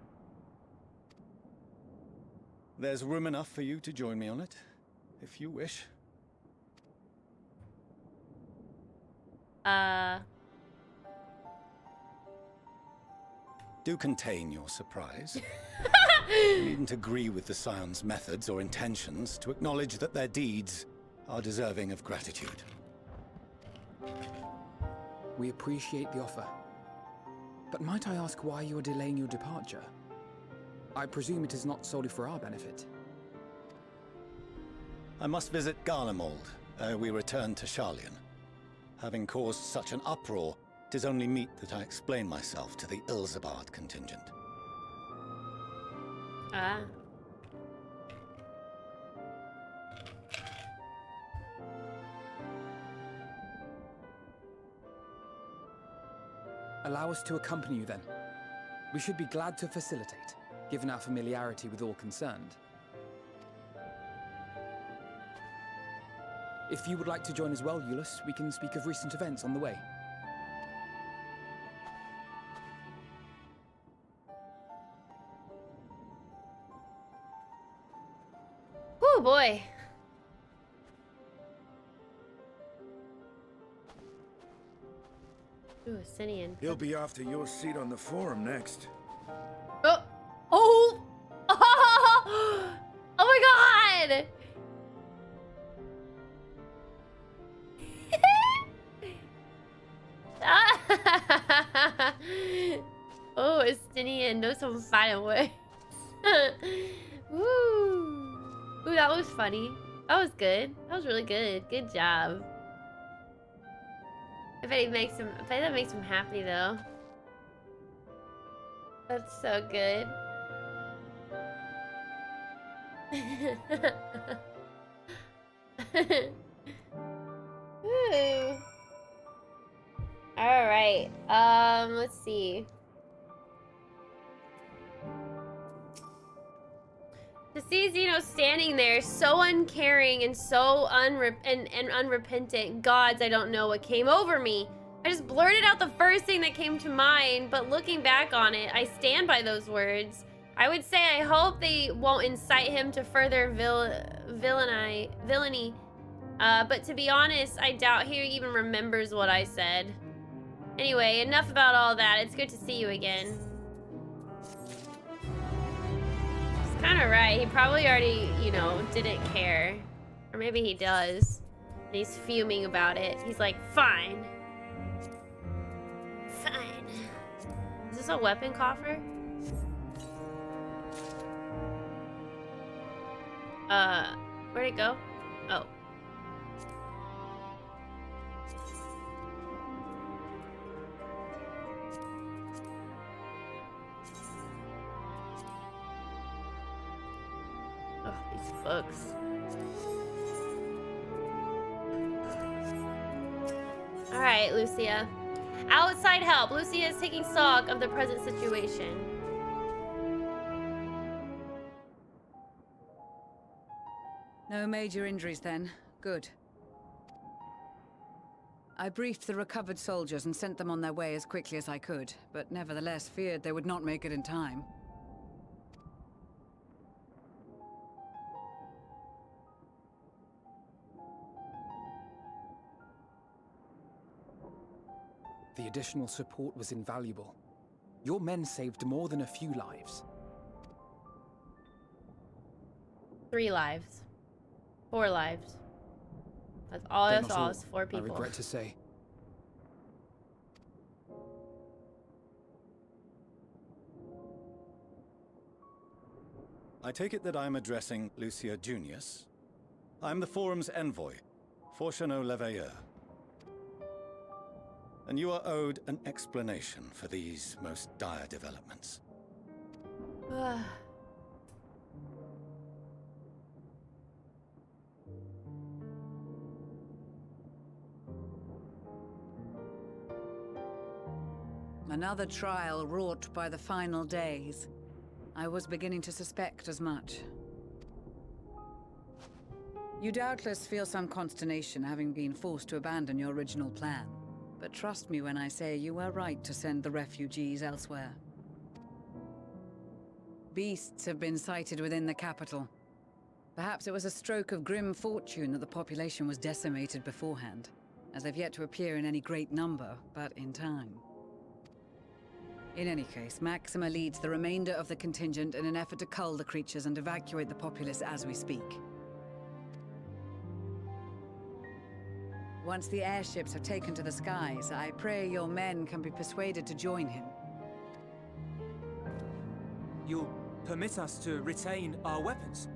There's room enough for you to join me on it, if you wish. Do contain your surprise. You needn't agree with the Scion's methods or intentions to acknowledge that their deeds are deserving of gratitude. We appreciate the offer. But might I ask why you are delaying your departure? I presume it is not solely for our benefit. I must visit Garlemald ere we return to Sharlayan. Having caused such an uproar, 'tis only meet that I explain myself to the Ilzabard contingent. Ah. Allow us to accompany you then. We should be glad to facilitate, given our familiarity with all concerned. If you would like to join as well, Eulus, we can speak of recent events on the way. Oh boy. Ooh, Asinian. He'll be off to your seat on the forum next. Oh! Oh! Oh my god! Palestinian knows some final words. Woo! Ooh, that was funny. That was good. That was really good. Good job. I bet that makes him happy though. That's so good. Woo. All right. Let's see. To see Zenoz standing there, so uncaring and so unrepentant. Gods, I don't know what came over me. I just blurted out the first thing that came to mind, but looking back on it, I stand by those words. I would say I hope they won't incite him to further villainy. But to be honest, I doubt he even remembers what I said. Anyway, enough about all that. It's good to see you again. He's kind of right. He probably already, you know, didn't care. Or maybe he does. And he's fuming about it. He's like, fine. Fine. Is this a weapon coffer? Where'd it go? Oh. Oh, these books. All right, Lucia. Outside help. Lucia is taking stock of the present situation. No major injuries then. Good. I briefed the recovered soldiers and sent them on their way as quickly as I could, but nevertheless feared they would not make it in time. The additional support was invaluable. Your men saved more than a few lives. 3 lives. 4 lives. That's all. They're That's not all. all, It's 4 people. I regret to say. I take it that I'm addressing Lucia Junius. I'm the Forum's envoy, Fortuneau Leveilleur. And you are owed an explanation for these most dire developments. Another trial wrought by the final days. I was beginning to suspect as much. You doubtless feel some consternation having been forced to abandon your original plan. But trust me when I say you were right to send the refugees elsewhere. Beasts have been sighted within the capital. Perhaps it was a stroke of grim fortune that the population was decimated beforehand, as they've yet to appear in any great number, but in time. In any case, Maxima leads the remainder of the contingent in an effort to cull the creatures and evacuate the populace as we speak. Once the airships have taken to the skies, I pray your men can be persuaded to join him. You'll permit us to retain our weapons?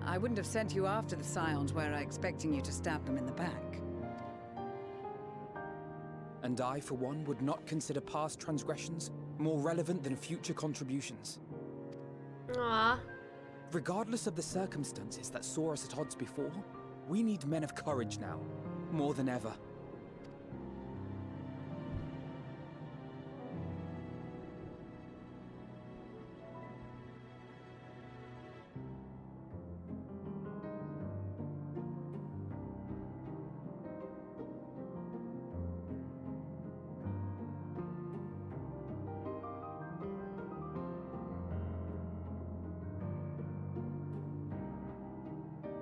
I wouldn't have sent you after the Scions were I expecting you to stab them in the back. And I, for one, would not consider past transgressions more relevant than future contributions. Aww. Regardless of the circumstances that saw us at odds before, we need men of courage now, more than ever.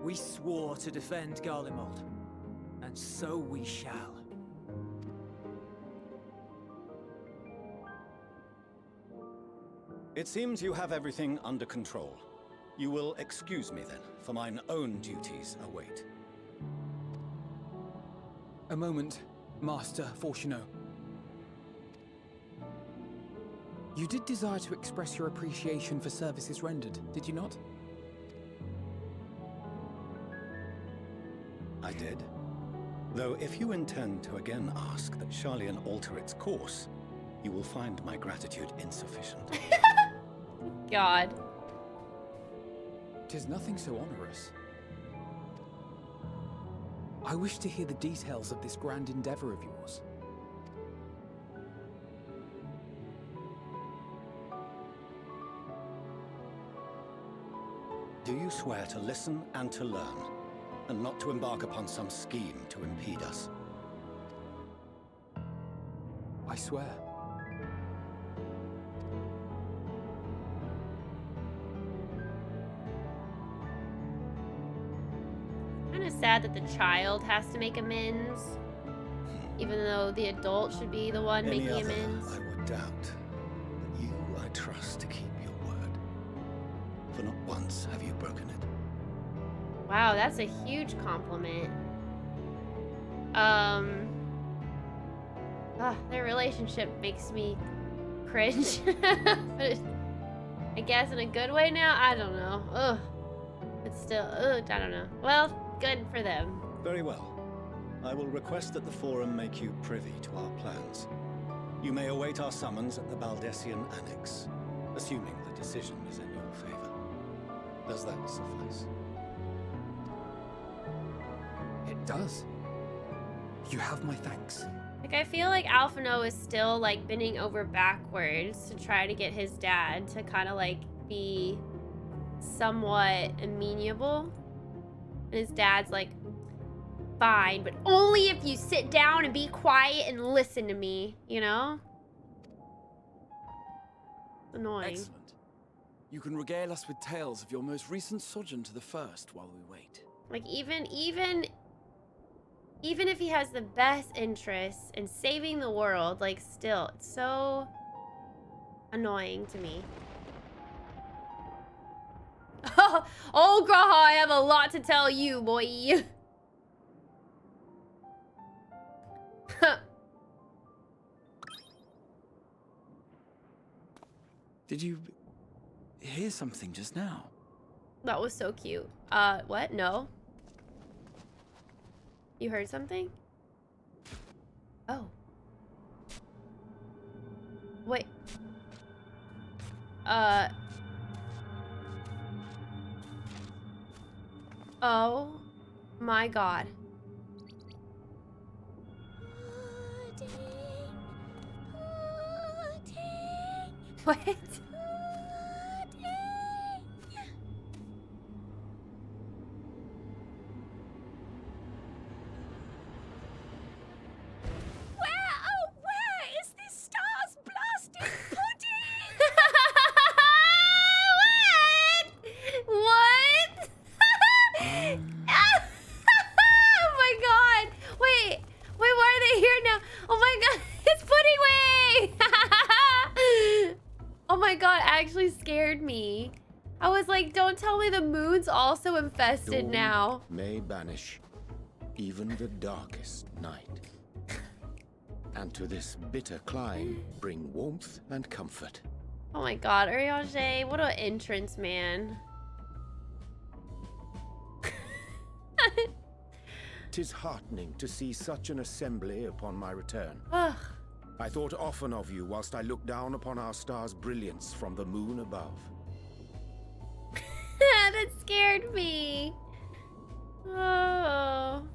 We swore to defend Garlemald, and so we shall. It seems you have everything under control. You will excuse me then, for mine own duties await. A moment, Master Fortuneau. You did desire to express your appreciation for services rendered, did you not? I did. Though if you intend to again ask that Sharlayan alter its course, you will find my gratitude insufficient. God. 'Tis nothing so onerous. I wish to hear the details of this grand endeavor of yours. Do you swear to listen and to learn, and not to embark upon some scheme to impede us? I swear. Kind of sad that the child has to make amends, even though the adult should be the one Any making other, amends. I would doubt. But you I trust to keep your word. For not once have you broken it. Wow, that's a huge compliment. Their relationship makes me cringe. But I guess in a good way now? I don't know. Ugh. But still, ugh, I don't know. Well, good for them. Very well. I will request that the Forum make you privy to our plans. You may await our summons at the Baldessian Annex, assuming the decision is in your favor. Does that suffice? It does. You have my thanks. Like, I feel like Alphino is still, like, bending over backwards to try to get his dad to kind of, like, be somewhat amenable. And his dad's like, fine, but only if you sit down and be quiet and listen to me, you know? Annoying. Excellent. You can regale us with tales of your most recent sojourn to the First while we wait. Like, even if he has the best interests in saving the world, like, still, it's so annoying to me. Oh, Graha, I have a lot to tell you, boy. Did you hear something just now? That was so cute. What? No. You heard something? Oh. Wait. Oh my God. What? Where is this stars blasting pudding? What? Oh my God. Wait, why are they here now? Oh my God, it's Pudding Way. Oh my God, actually scared me. I was like, don't tell me the moon's also infested Dawn now. may banish even the darkest night. And to this bitter clime bring warmth and comfort. Oh my God, Urianger, what an entrance, man. 'Tis heartening to see such an assembly upon my return. Ugh. I thought often of you whilst I looked down upon our star's brilliance from the moon above. That scared me. Oh.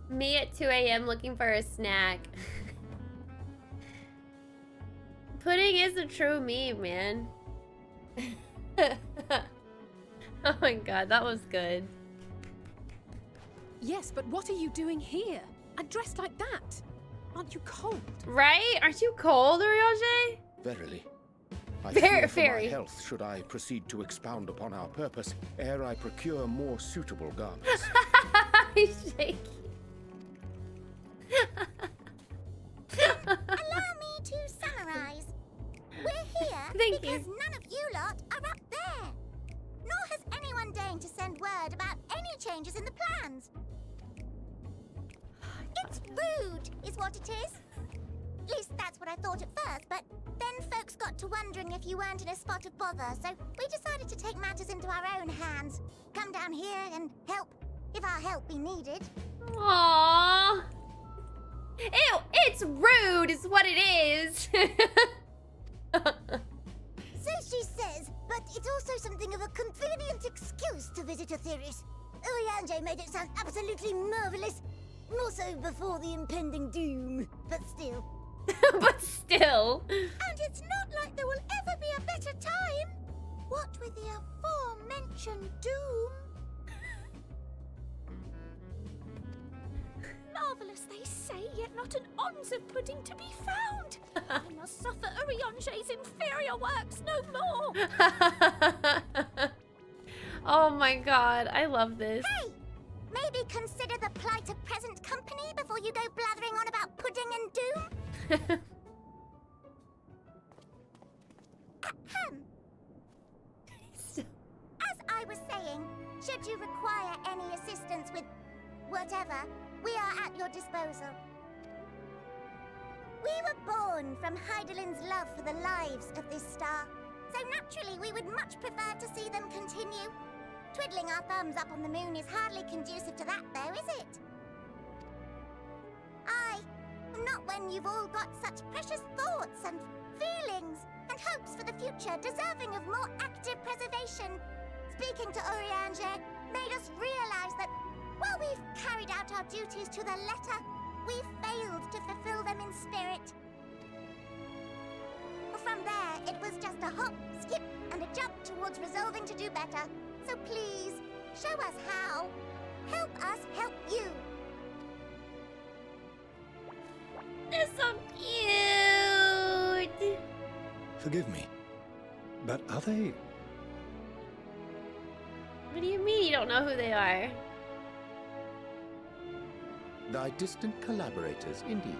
Me at 2 a.m. looking for a snack. Pudding is a true meme, man. Oh my God, that was good. Yes, but what are you doing here? And dressed like that? Aren't you cold? Right? Aren't you cold, Urianger? Verily. I Very, fear for my very. health should I proceed to expound upon our purpose ere I procure more suitable garments. He's shaking. Allow me to summarize. We're here because none of you lot are up there. Nor has anyone deigned to send word about any changes in the plans. It's rude, is what it is. At least that's what I thought at first, but then folks got to wondering if you weren't in a spot of bother, so we decided to take matters into our own hands. Come down here and help, if our help be needed. Aww. Ew, it's rude is what it is. So she says, but it's also something of a convenient excuse to visit Etheris. Urianger made it sound absolutely marvelous. More so before the impending doom, but still. But still. And it's not like there will ever be a better time. What with the aforementioned doom? Marvelous, they say, yet not an ounce of pudding to be found. I must suffer Urianger's inferior works no more. Oh my god, I love this. Hey! Maybe consider the plight of present company before you go blathering on about pudding and doom? Ahem. As I was saying, should you require any assistance with whatever, we are at your disposal. We were born from Hydaelyn's love for the lives of this star, so naturally we would much prefer to see them continue. Twiddling our thumbs up on the moon is hardly conducive to that, though, is it? Not when you've all got such precious thoughts and feelings and hopes for the future deserving of more active preservation. Speaking to Urianger made us realize that while we've carried out our duties to the letter, we've failed to fulfill them in spirit. From there, it was just a hop, skip, and a jump towards resolving to do better. So please, show us how. Help us help you. They're so cute. Forgive me, but are they... What do you mean you don't know who they are? Thy distant collaborators, indeed.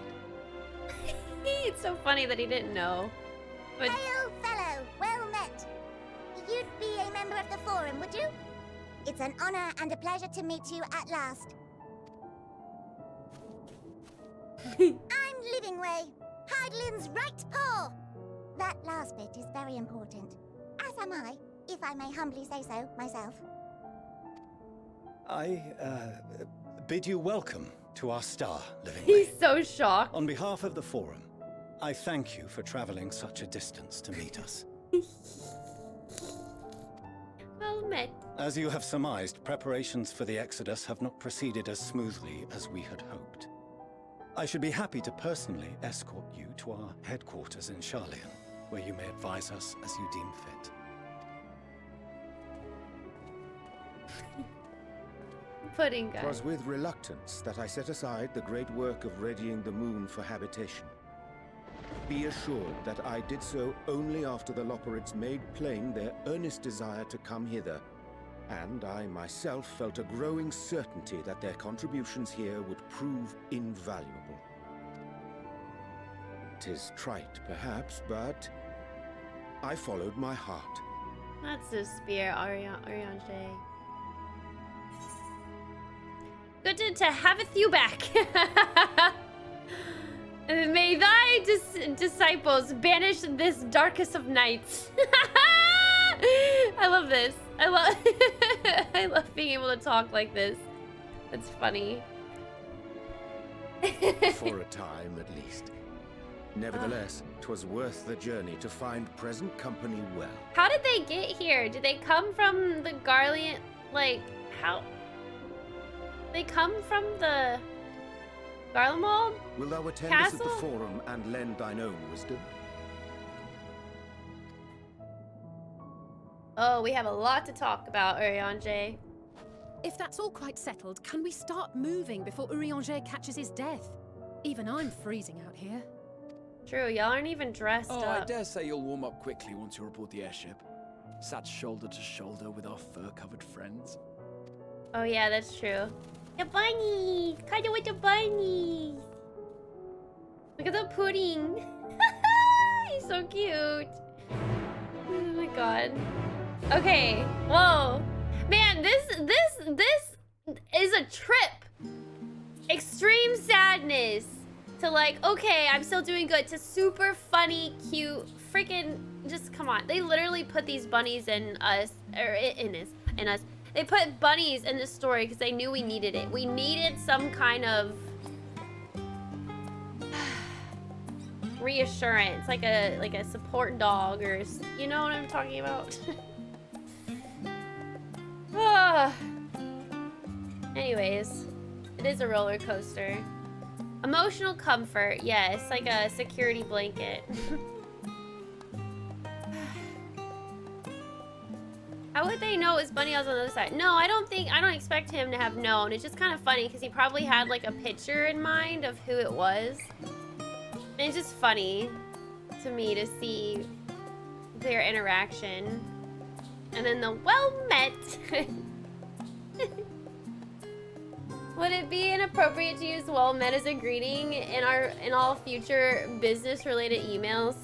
It's so funny that he didn't know. But... Hail, fellow, well met. You'd be a member of the Forum, would you? It's an honor and a pleasure to meet you at last. I'm Livingway, Hydaelyn's right paw. That last bit is very important. As am I, if I may humbly say so myself. I, bid you welcome to our star, Livingway. He's so shocked. On behalf of the Forum, I thank you for traveling such a distance to meet us. Well met. As you have surmised, preparations for the Exodus have not proceeded as smoothly as we had hoped. I should be happy to personally escort you to our headquarters in Sharlayan, where you may advise us as you deem fit. Pudding guy. 'Twas with reluctance that I set aside the great work of readying the moon for habitation. Be assured that I did so only after the loperates made plain their earnest desire to come hither, and I myself felt a growing certainty that their contributions here would prove invaluable. 'Tis trite, perhaps, but I followed my heart. That's the spear, Urianger. Good to have you back. May thy disciples banish this darkest of nights. I love this. I love being able to talk like this. It's funny. For a time, at least. Nevertheless, 'twas worth the journey to find present company well. How did they get here? Did they come from the Garlean? Like, how? They come from the Garlemald Will thou attend castle? us at the Forum and lend thine own wisdom? Oh, we have a lot to talk about, Urianger. If that's all quite settled, can we start moving before Urianger catches his death? Even I'm freezing out here. True, y'all aren't even dressed Oh, up. I dare say you'll warm up quickly once you report the airship. Sat shoulder to shoulder with our fur-covered friends. Oh yeah, that's true. The bunnies! Cuddle with the bunnies! Look at the pudding! He's so cute! Oh my god. Okay, whoa. Man, this is a trip! extreme sadness to like, okay, I'm still doing good, to super funny, cute, freaking, just come on. They literally put these bunnies in us, or in us. They put bunnies in this story because they knew we needed it. We needed some kind of reassurance, like a support dog, or you know what I'm talking about. Anyways, it is a roller coaster. Emotional comfort, yes, like a security blanket. How would they know it was Bunny House on the other side? No, I don't expect him to have known. It's just kind of funny because he probably had like a picture in mind of who it was. And it's just funny to me to see their interaction. And then the well met. Would it be inappropriate to use well met as a greeting in all future business related emails?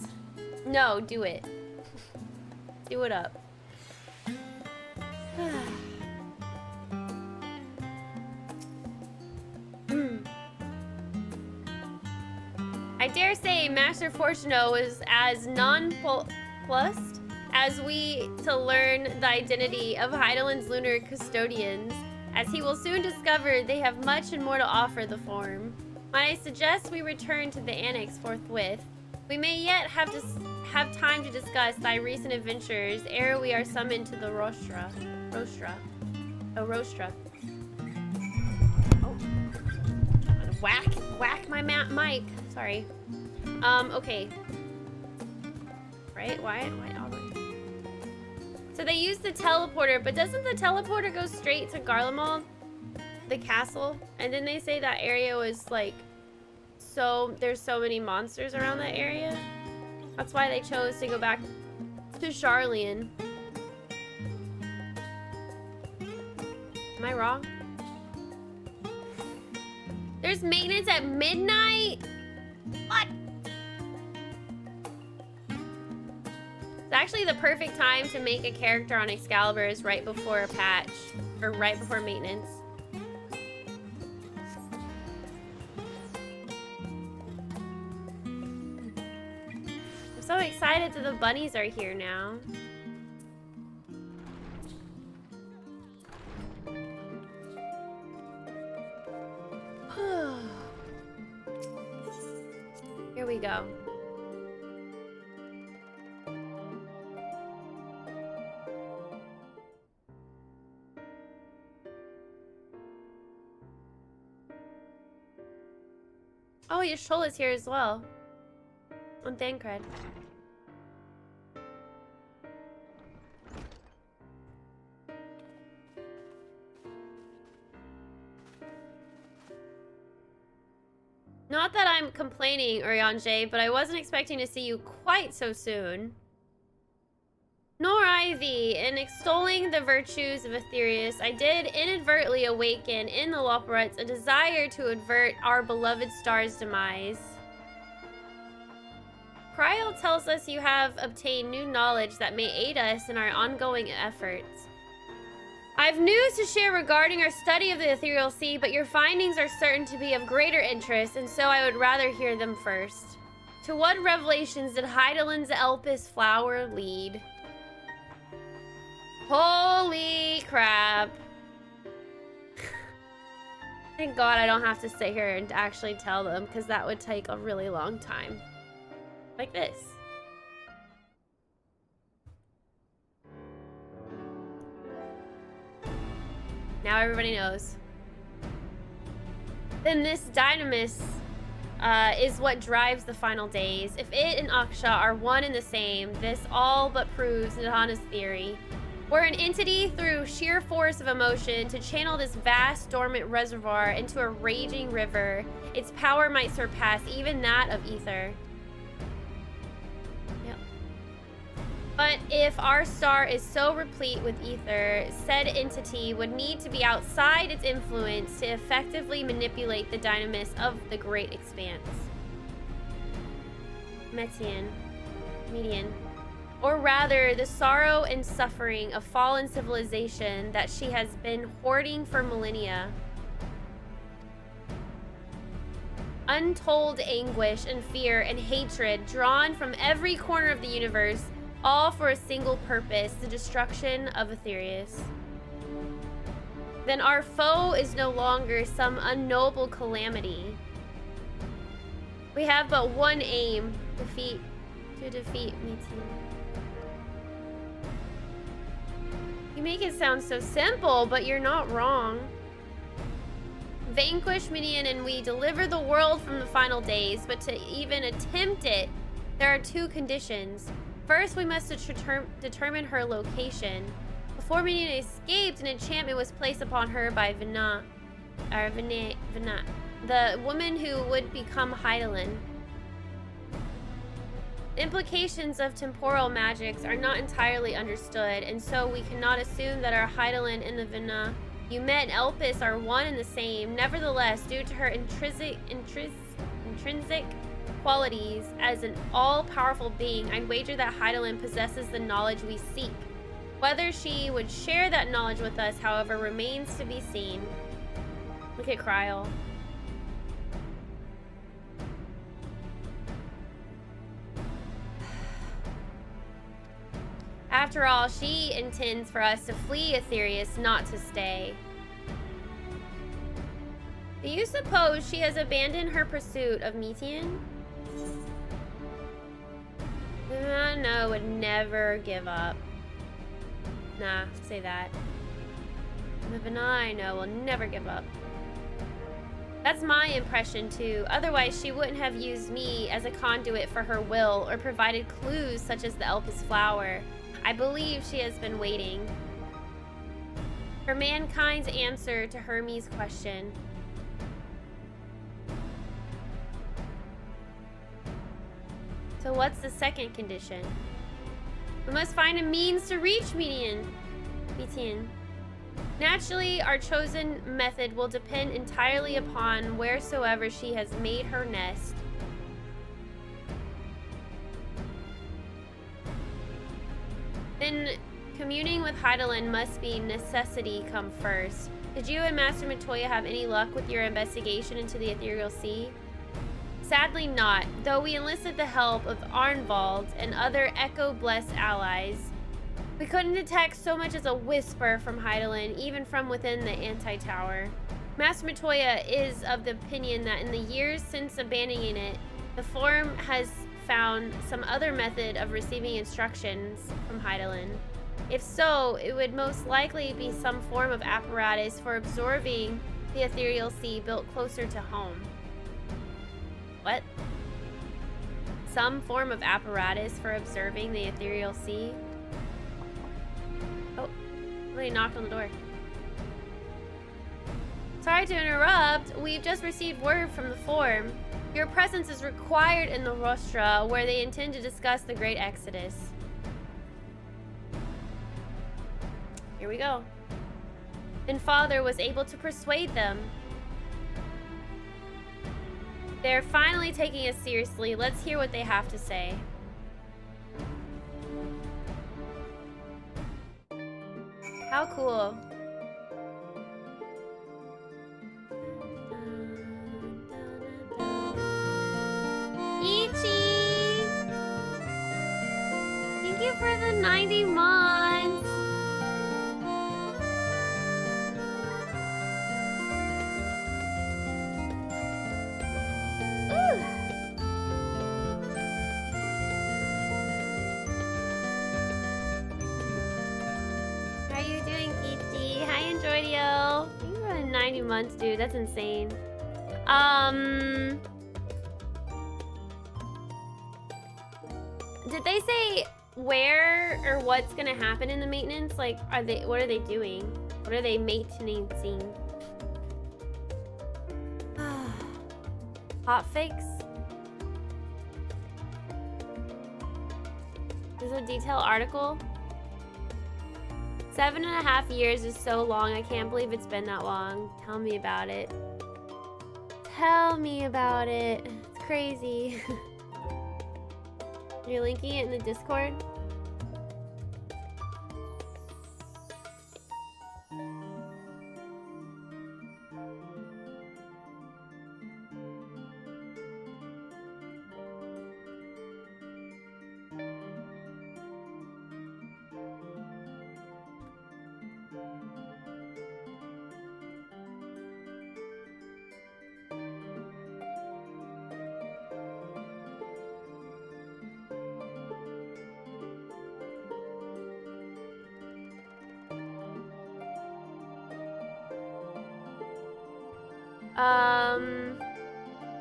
No, do it. Do it up. I dare say Master Fortuno was as nonplussed as we to learn the identity of Heideland's lunar custodians, as he will soon discover they have much and more to offer the form. Might I suggest we return to the annex forthwith? We may yet have time to discuss thy recent adventures ere we are summoned to the Rostra. Oh. Whack my mic. Sorry. Okay. Right? Why all right. So they use the teleporter, but doesn't the teleporter go straight to Garlemald? The castle? And then they say that area was like, there's so many monsters around that area. That's why they chose to go back to Sharlayan. Am I wrong? There's maintenance at midnight? What? It's actually the perfect time to make a character on Excalibur is right before a patch, or right before maintenance. I'm so excited that the bunnies are here now. Here we go. Oh, Yashol is here as well. On Thancred. Not that I'm complaining, Urianger, but I wasn't expecting to see you quite so soon. Nor I thee. In extolling the virtues of Aetherius, I did inadvertently awaken in the loperates a desire to avert our beloved star's demise. Kryl tells us you have obtained new knowledge that may aid us in our ongoing efforts. I've news to share regarding our study of the ethereal sea, but your findings are certain to be of greater interest, and so I would rather hear them first. To what revelations did Heideland's Elpis flower lead? Holy crap. Thank God I don't have to sit here and actually tell them, because that would take a really long time. Like this. Now everybody knows. Then this dynamis is what drives the final days. If it and Aksha are one and the same, this all but proves Nidhana's theory. We're an entity through sheer force of emotion to channel this vast dormant reservoir into a raging river. Its power might surpass even that of ether. But if our star is so replete with ether, said entity would need to be outside its influence to effectively manipulate the dynamis of the great expanse. Meteon. Or rather, the sorrow and suffering of fallen civilization that she has been hoarding for millennia. Untold anguish and fear and hatred drawn from every corner of the universe, all for a single purpose, the destruction of Aetherius. Then our foe is no longer some unknowable calamity. We have but one aim, to defeat meteon. You make it sound so simple, but you're not wrong. Vanquish meteon and we deliver the world from the final days, but to even attempt it, there are two conditions. First, we must determine her location. Before meteon escaped, an enchantment was placed upon her by Vina, the woman who would become Hydaelyn. The implications of temporal magics are not entirely understood, and so we cannot assume that our Hydaelyn and the Vina you met in Elpis are one and the same. Nevertheless, due to her intrinsic qualities as an all-powerful being, I'd wager that Hydaelyn possesses the knowledge we seek. Whether she would share that knowledge with us, however, remains to be seen. Look at Kryl. After all, she intends for us to flee Aetherius, not to stay. Do you suppose she has abandoned her pursuit of meteon? No, would never give up. Nah, say that. The Vina I know will never give up. That's my impression too. Otherwise, she wouldn't have used me as a conduit for her will or provided clues such as the Elpis flower. I believe she has been waiting for mankind's answer to Hermes' question. So what's the second condition? We must find a means to reach meteon. Naturally, our chosen method will depend entirely upon wheresoever she has made her nest. Then communing with Hydaelyn must be necessity come first. Did you and Master Matoya have any luck with your investigation into the Ethereal Sea? Sadly not, though we enlisted the help of Arnvald and other Echo-blessed allies. We couldn't detect so much as a whisper from Hydaelyn, even from within the anti-tower. Master Matoya is of the opinion that in the years since abandoning it, the Forum has found some other method of receiving instructions from Hydaelyn. If so, it would most likely be some form of apparatus for absorbing the Ethereal Sea built closer to home. What? Some form of apparatus for observing the Ethereal Sea? Oh, somebody knocked on the door. Sorry to interrupt. We've just received word from the Forum. Your presence is required in the Rostra, where they intend to discuss the Great Exodus. Here we go. And Father was able to persuade them. They're finally taking us seriously. Let's hear what they have to say. How cool. Ichi! Thank you for the 90 months. Ooh. How are you doing, Ichi? Hi, Androidio. Thank you for the 90 months, dude. That's insane. Did they say where or what's gonna happen in the maintenance? Like, what are they doing? What are they maintaining? Hotfix? This is a detailed article. 7.5 years is so long. I can't believe it's been that long. Tell me about it. Tell me about it. It's crazy. You're linking it in the Discord?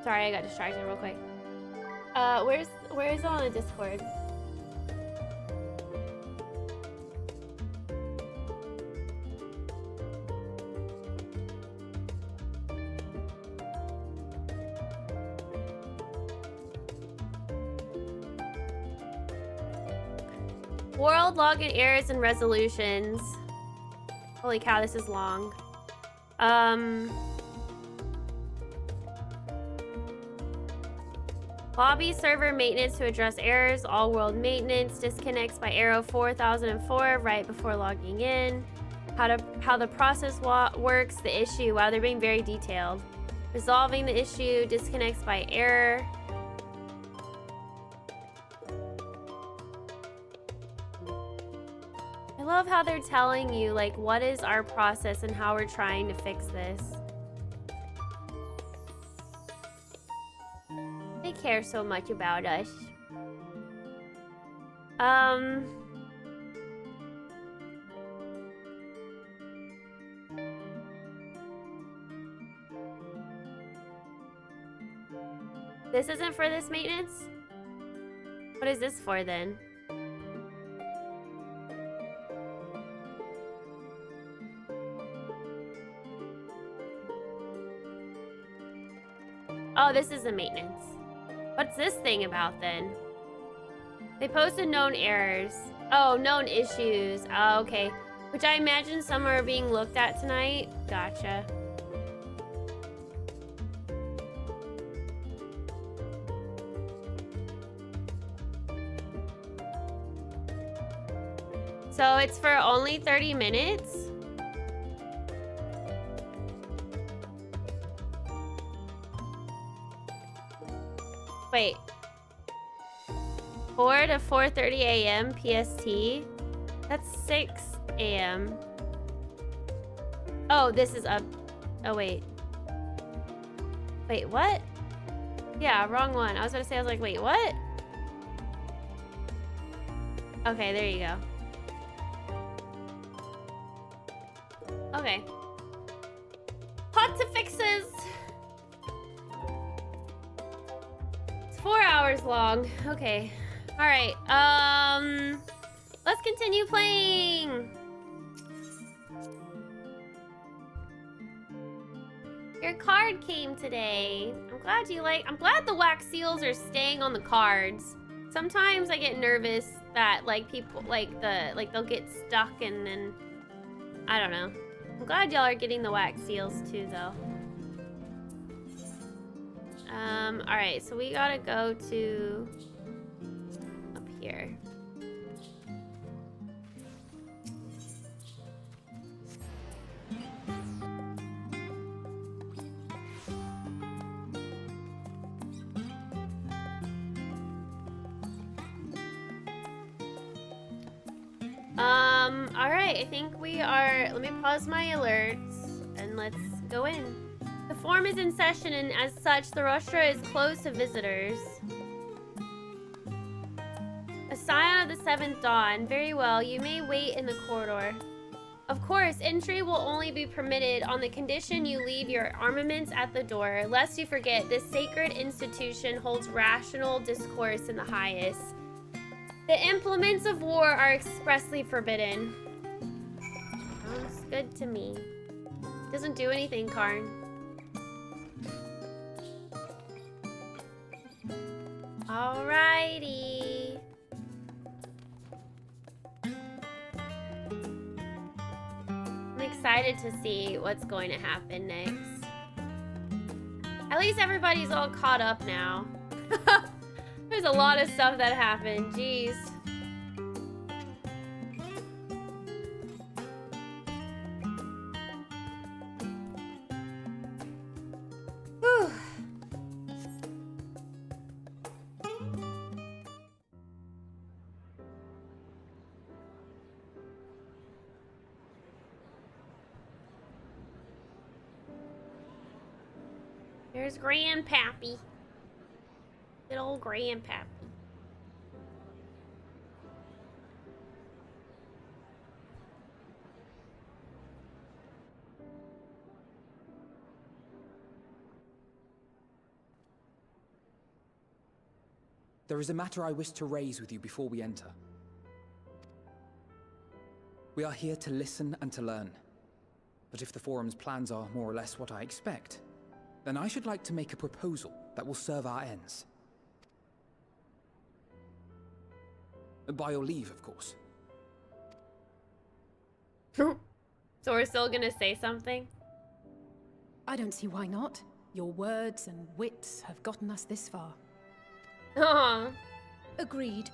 Sorry, I got distracted real quick. Where's it on the Discord? World login errors and resolutions. Holy cow, this is long. Lobby server maintenance to address errors. All world maintenance disconnects by arrow 4004 right before logging in. How the process works. The issue. Wow, they're being very detailed. Resolving the issue. Disconnects by error. I love how they're telling you like what is our process and how we're trying to fix this. They care so much about us. This isn't for this maintenance? What is this for then? Oh, this is the maintenance. What's this thing about then? They posted known errors. Oh, known issues. Oh, okay. Which I imagine some are being looked at tonight. Gotcha. So it's for only 30 minutes? Wait. 4 to 4:30 a.m. PST? That's 6 a.m. Oh, this is up. Oh, wait. Wait, what? Yeah, wrong one. I was gonna say, I was like, wait, what? Okay, there you go. Okay. Hot to fixes! It's 4 hours long. Okay. Alright, let's continue playing! Your card came today. I'm glad the wax seals are staying on the cards. Sometimes I get nervous that like people they'll get stuck and then I don't know. I'm glad y'all are getting the wax seals too though. Alright, so we gotta go to up here. Alright, I think we are, let me pause my alerts and let's go in. The forum is in session and as such, the rostra is closed to visitors. A scion of the 7th dawn. Very well, you may wait in the corridor. Of course, entry will only be permitted on the condition you leave your armaments at the door. Lest you forget, this sacred institution holds rational discourse in the highest. The implements of war are expressly forbidden. Sounds good to me. Doesn't do anything, Karn. Alrighty. I'm excited to see what's going to happen next. At least everybody's all caught up now. There's a lot of stuff that happened. Jeez. Whew. There's Grandpappy. Good old Grandpappy. There is a matter I wish to raise with you before we enter. We are here to listen and to learn. But if the Forum's plans are more or less what I expect, then I should like to make a proposal that will serve our ends. By your leave, of course. So we're still gonna say something? I don't see why not. Your words and wits have gotten us this far. Agreed.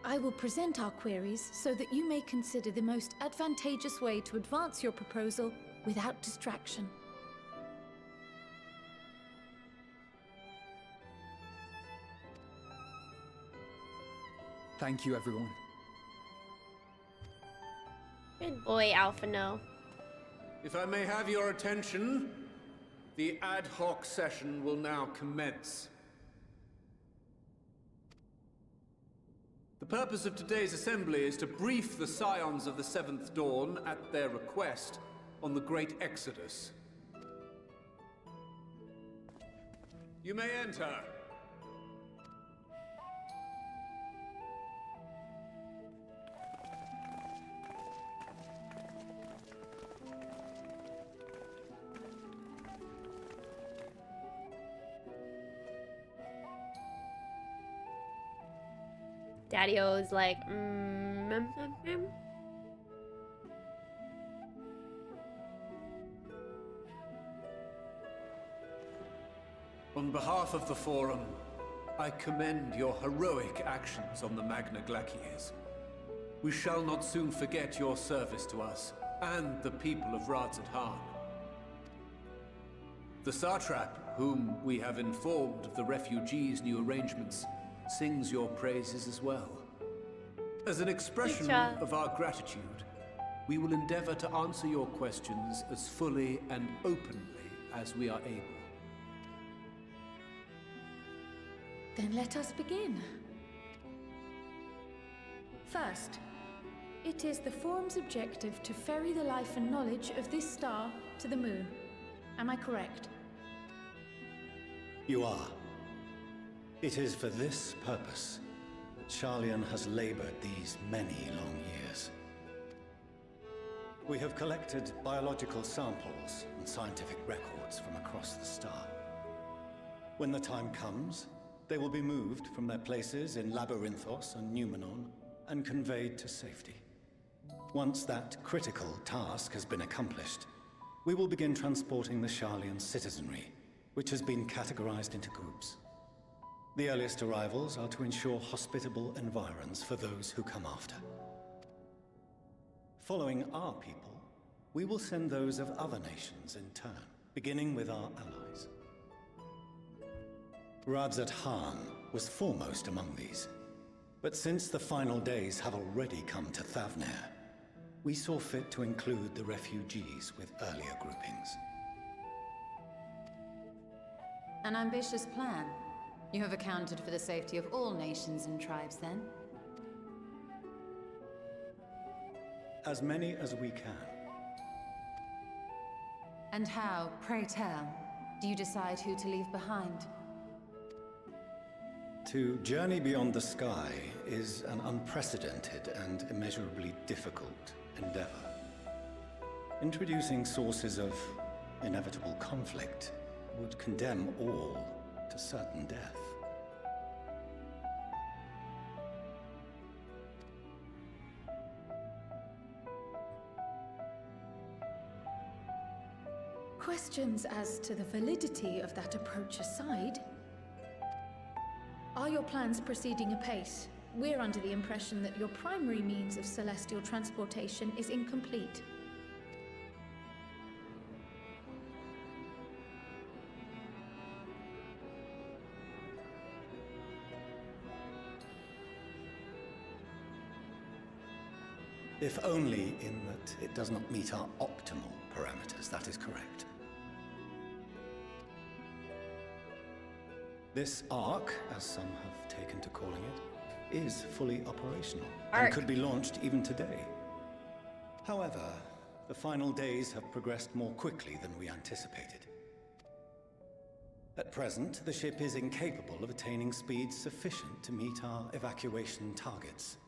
I will present our queries so that you may consider the most advantageous way to advance your proposal without distraction. Thank you, everyone. Good boy, Alpha No. If I may have your attention, the ad hoc session will now commence. The purpose of today's assembly is to brief the Scions of the Seventh Dawn, at their request, on the Great Exodus. You may enter. Daddy-O's like, On behalf of the Forum, I commend your heroic actions on the Magna Glaciers. We shall not soon forget your service to us and the people of Radzadhan. The Satrap, whom we have informed of the refugees' new arrangements, sings your praises as well. As an expression of our gratitude, we will endeavor to answer your questions as fully and openly as we are able. Then let us begin. First, it is the Forum's objective to ferry the life and knowledge of this star to the moon. Am I correct? You are. It is for this purpose that Sharlayan has labored these many long years. We have collected biological samples and scientific records from across the star. When the time comes, they will be moved from their places in Labyrinthos and Numenon and conveyed to safety. Once that critical task has been accomplished, we will begin transporting the Sharlayan citizenry, which has been categorized into groups. The earliest arrivals are to ensure hospitable environs for those who come after. Following our people, we will send those of other nations in turn, beginning with our allies. Radzadhan was foremost among these, but since the final days have already come to Thavnair, we saw fit to include the refugees with earlier groupings. An ambitious plan. You have accounted for the safety of all nations and tribes, then? As many as we can. And how, pray tell, do you decide who to leave behind? To journey beyond the sky is an unprecedented and immeasurably difficult endeavor. Introducing sources of inevitable conflict would condemn all to certain death. Questions as to the validity of that approach aside, are your plans proceeding apace? We're under the impression that your primary means of celestial transportation is incomplete. If only in that it does not meet our optimal parameters, that is correct. This Ark, as some have taken to calling it, is fully operational and could be launched even today. However, the final days have progressed more quickly than we anticipated. At present, the ship is incapable of attaining speeds sufficient to meet our evacuation targets.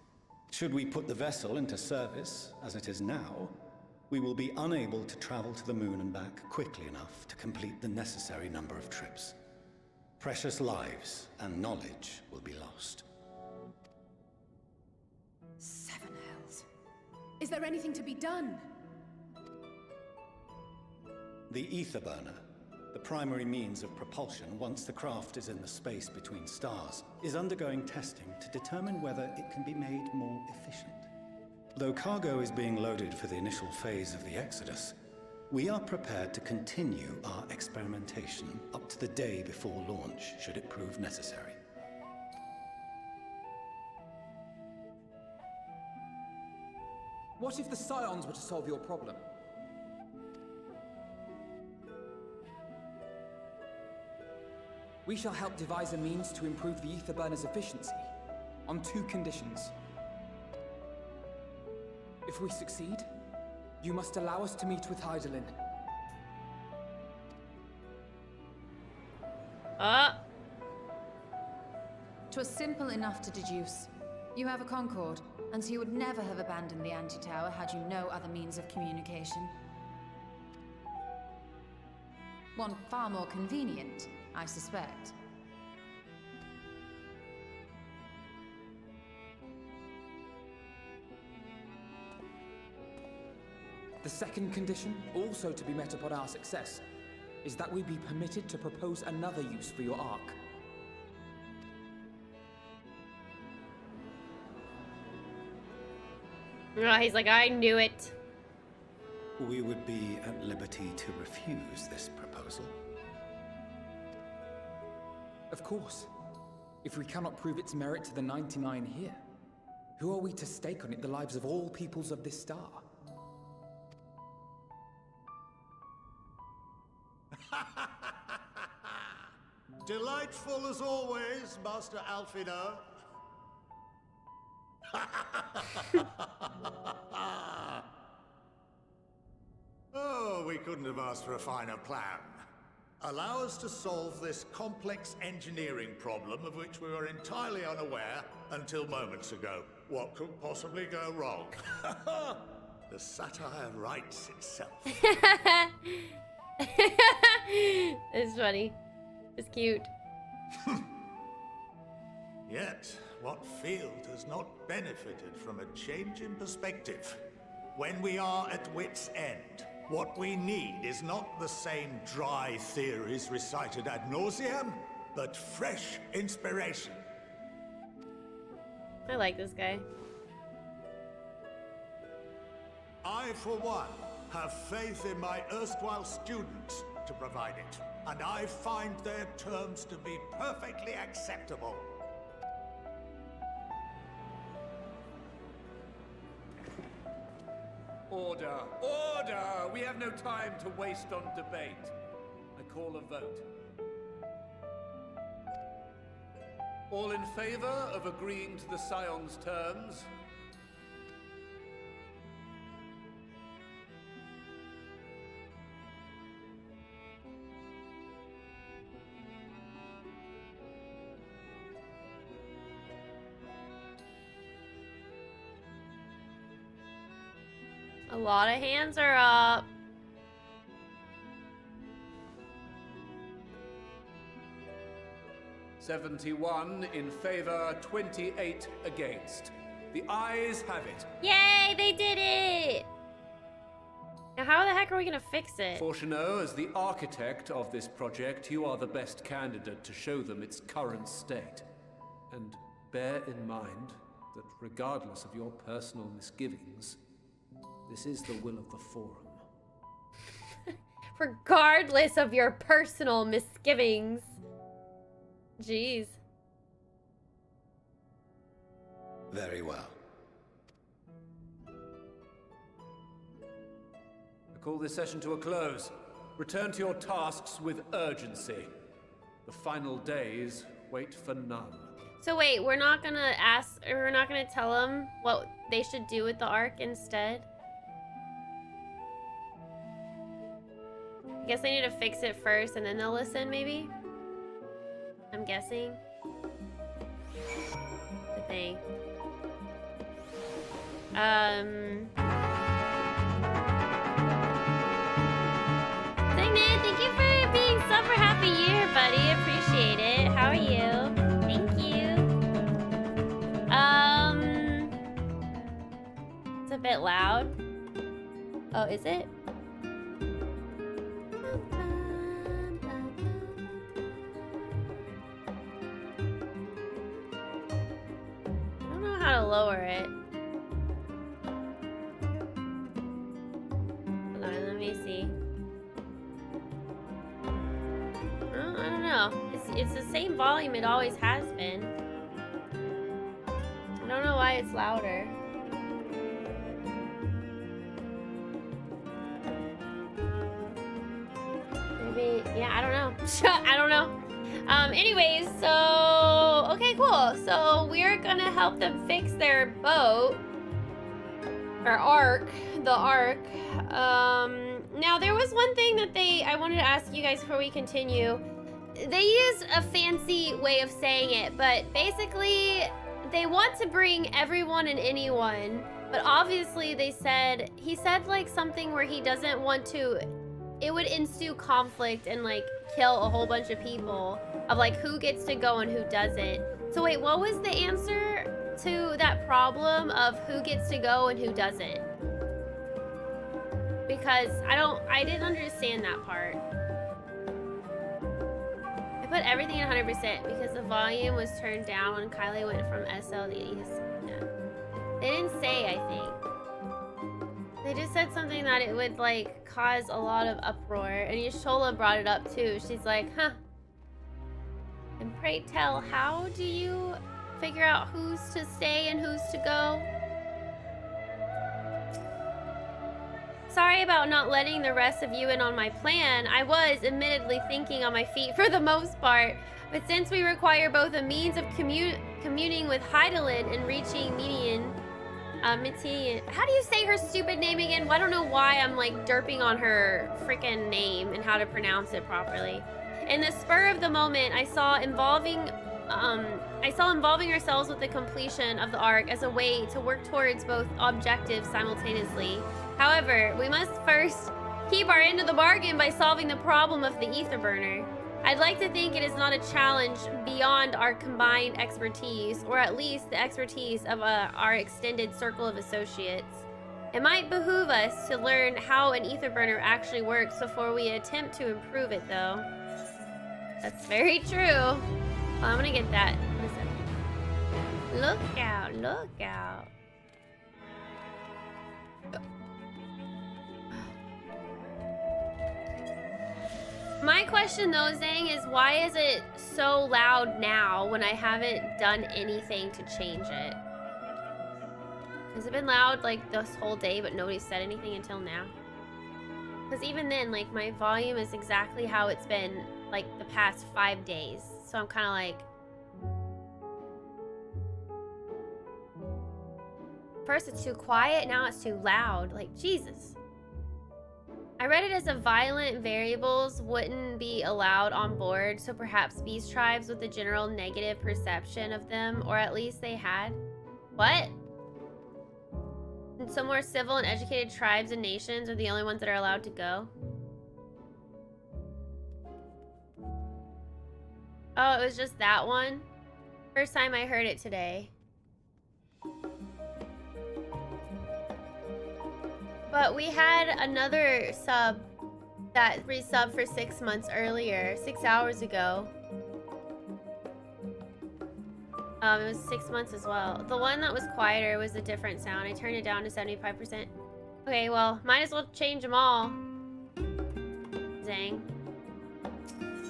Should we put the vessel into service, as it is now, we will be unable to travel to the moon and back quickly enough to complete the necessary number of trips. Precious lives and knowledge will be lost. Seven hells. Is there anything to be done? The ether burner, the primary means of propulsion once the craft is in the space between stars, is undergoing testing to determine whether it can be made more efficient. Though cargo is being loaded for the initial phase of the Exodus, we are prepared to continue our experimentation up to the day before launch, should it prove necessary. What if the Scions were to solve your problem? We shall help devise a means to improve the ether burner's efficiency, on 2 conditions. If we succeed, you must allow us to meet with Hydaelyn. "'Twas simple enough to deduce. You have a Concord, and so you would never have abandoned the anti-tower had you no other means of communication. One far more convenient, I suspect. The second condition, also to be met upon our success, is that we be permitted to propose another use for your Ark. Oh, he's like, I knew it. We would be at liberty to refuse this proposal. Of course. If we cannot prove its merit to the 99 here, who are we to stake on it the lives of all peoples of this star? Delightful as always, Master Alfino. Oh, we couldn't have asked for a finer plan. Allow us to solve this complex engineering problem of which we were entirely unaware until moments ago. What could possibly go wrong? The satire writes itself. It's funny. It's cute. Yet, what field has not benefited from a change in perspective? When we are at wit's end, what we need is not the same dry theories recited ad nauseam, but fresh inspiration. I like this guy. I, for one, have faith in my erstwhile students to provide it, and I find their terms to be perfectly acceptable. Order! Order! We have no time to waste on debate. I call a vote. All in favor of agreeing to the Scion's terms? A lot of hands are up. "71 in favor, 28 against. The ayes have it. Yay, they did it! Now how the heck are we gonna fix it? Fortuneau, as the architect of this project, you are the best candidate to show them its current state. And bear in mind that regardless of your personal misgivings, this is the will of the Forum. Regardless of your personal misgivings. Jeez. Very well. I call this session to a close. Return to your tasks with urgency. The final days wait for none. So wait, we're not gonna tell them what they should do with the Ark instead? I guess they need to fix it first and then they'll listen, maybe? I'm guessing. The thing. Signet, thank you for being sub for half a year, buddy. Appreciate it. How are you? Thank you. It's a bit loud. Oh, is it? I don't know how to lower it. Hold on, let me see. Well, I don't know. It's the same volume it always has been. I don't know why it's louder. Maybe, yeah, I don't know. I don't know. Anyways, so, okay, cool. So we're gonna help them fix their boat. Or ark. The ark. Now there was one thing that I wanted to ask you guys before we continue. They use a fancy way of saying it, but basically they want to bring everyone and anyone, but obviously he said like something where he doesn't want to, it would ensue conflict and like kill a whole bunch of people of like who gets to go and who doesn't. So wait, what was the answer to that problem of who gets to go and who doesn't? Because I didn't understand that part. I put everything at 100% because the volume was turned down when Kylie went from SL to ES. Yeah. They didn't say, I think. They just said something that it would like cause a lot of uproar, and Yashola brought it up too. She's like, huh. And pray tell, how do you figure out who's to stay and who's to go? Sorry about not letting the rest of you in on my plan. I was admittedly thinking on my feet for the most part, but since we require both a means of communing with Hydaelyn and reaching meteon, how do you say her stupid name again? Well, I don't know why I'm like derping on her freaking name and how to pronounce it properly. In the spur of the moment, I saw involving ourselves with the completion of the arc as a way to work towards both objectives simultaneously. However, we must first keep our end of the bargain by solving the problem of the ether burner. I'd like to think it is not a challenge beyond our combined expertise, or at least the expertise of our extended circle of associates. It might behoove us to learn how an ether burner actually works before we attempt to improve it, though. That's very true. Well, I'm gonna get that. Listen. Look out, look out. My question though, Zhang, is why is it so loud now when I haven't done anything to change it? Has it been loud like this whole day but nobody said anything until now? Because even then, like, my volume is exactly how it's been like the past 5 days. So I'm kind of like, first it's too quiet, now it's too loud. Like, Jesus. I read it as a violent variables wouldn't be allowed on board, so perhaps beast tribes with a general negative perception of them, or at least they had. What? And some more civil and educated tribes and nations are the only ones that are allowed to go? Oh, it was just that one? First time I heard it today. But we had another sub that resubbed for 6 months earlier, 6 hours ago. It was 6 months as well. The one that was quieter was a different sound. I turned it down to 75%. Okay, well, might as well change them all. Zang.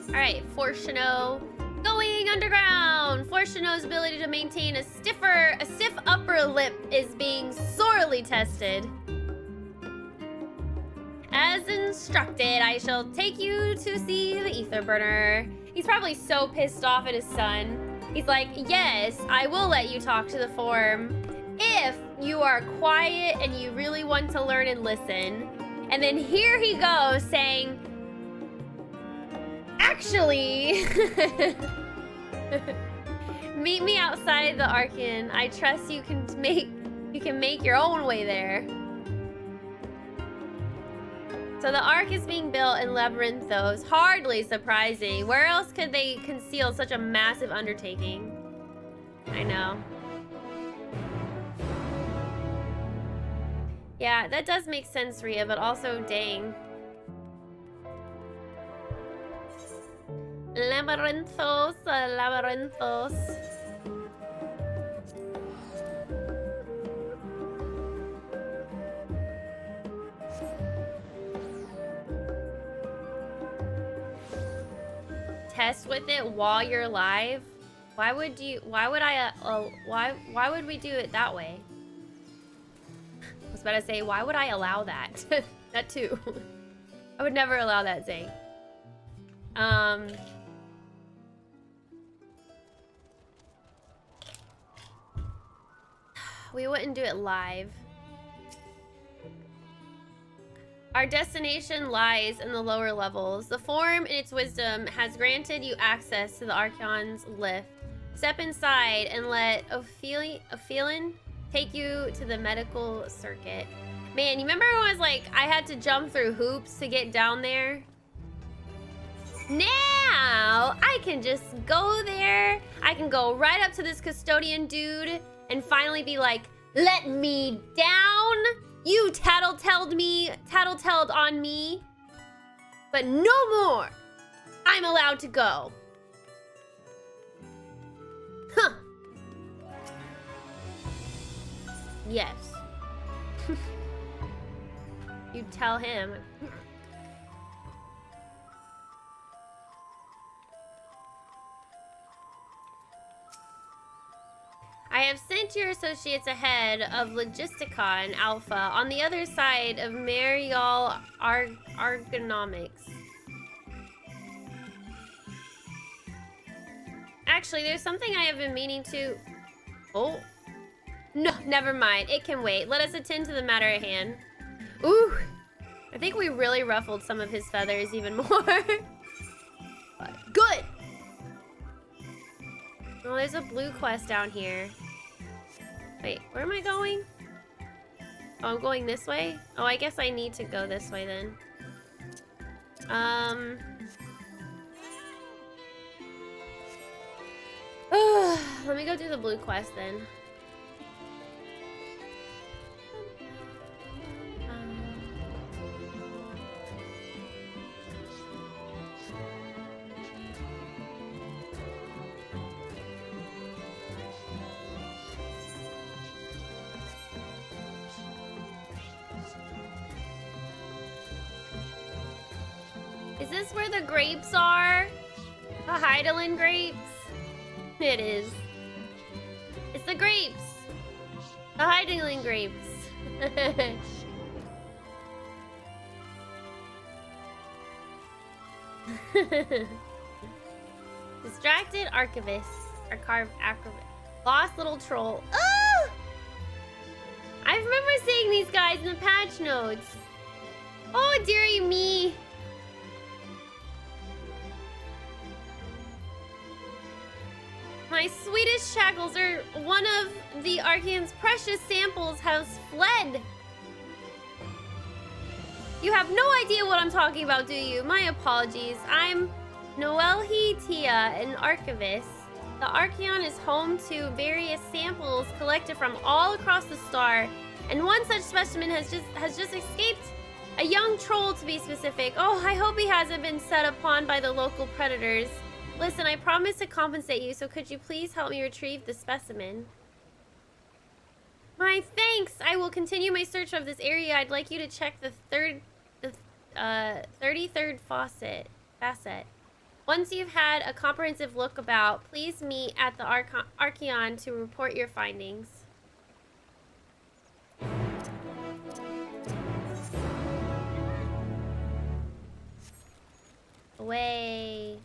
Alright, Fortuno. Going underground! Fortuno's ability to maintain a stiff upper lip is being sorely tested. As instructed, I shall take you to see the ether burner. He's probably so pissed off at his son. He's like, yes, I will let you talk to the form if you are quiet and you really want to learn and listen. And then here he goes saying, actually, Meet me outside the Archean. I trust you can make your own way there. So the Ark is being built in Labyrinthos. Hardly surprising. Where else could they conceal such a massive undertaking? I know. Yeah, that does make sense, Rhea, but also, dang. Labyrinthos, Labyrinthos. Test with it while you're live? Why would we do it that way? I was about to say, why would I allow that? That too. I would never allow that, Zay. We wouldn't do it live. Our destination lies in the lower levels. The Forum, in its wisdom, has granted you access to the Archeon's lift. Step inside and let Ophelin take you to the medical circuit. Man, you remember when I was like, I had to jump through hoops to get down there? Now, I can just go there. I can go right up to this custodian dude and finally be like, let me down. You tattletailed on me. But no more. I'm allowed to go. Huh. Yes. You tell him. I have sent your associates ahead of Logisticon Alpha on the other side of Marial Argonomics. Actually, there's something I have been meaning to... Oh. No, never mind. It can wait. Let us attend to the matter at hand. Ooh. I think we really ruffled some of his feathers even more. But good! Oh, there's a blue quest down here. Wait, where am I going? Oh, I'm going this way? Oh, I guess I need to go this way then. Let me go do the blue quest then. Is this where the grapes are? The Hydaelyn grapes? It is. It's the grapes. The Hydaelyn grapes. Distracted archivist. Lost little troll. Oh! I remember seeing these guys in the patch notes. Oh, dearie me. My Swedish shackles are one of the Archean's precious samples has fled. You have no idea what I'm talking about, do you? My apologies. I'm Noelhi Tia, an archivist. The Archeon is home to various samples collected from all across the star, and one such specimen has just escaped. A young troll, to be specific. Oh, I hope he hasn't been set upon by the local predators. Listen, I promise to compensate you, so could you please help me retrieve the specimen? My thanks! I will continue my search of this area. I'd like you to check the 33rd facet. Once you've had a comprehensive look about, please meet at the Archeon to report your findings. Away.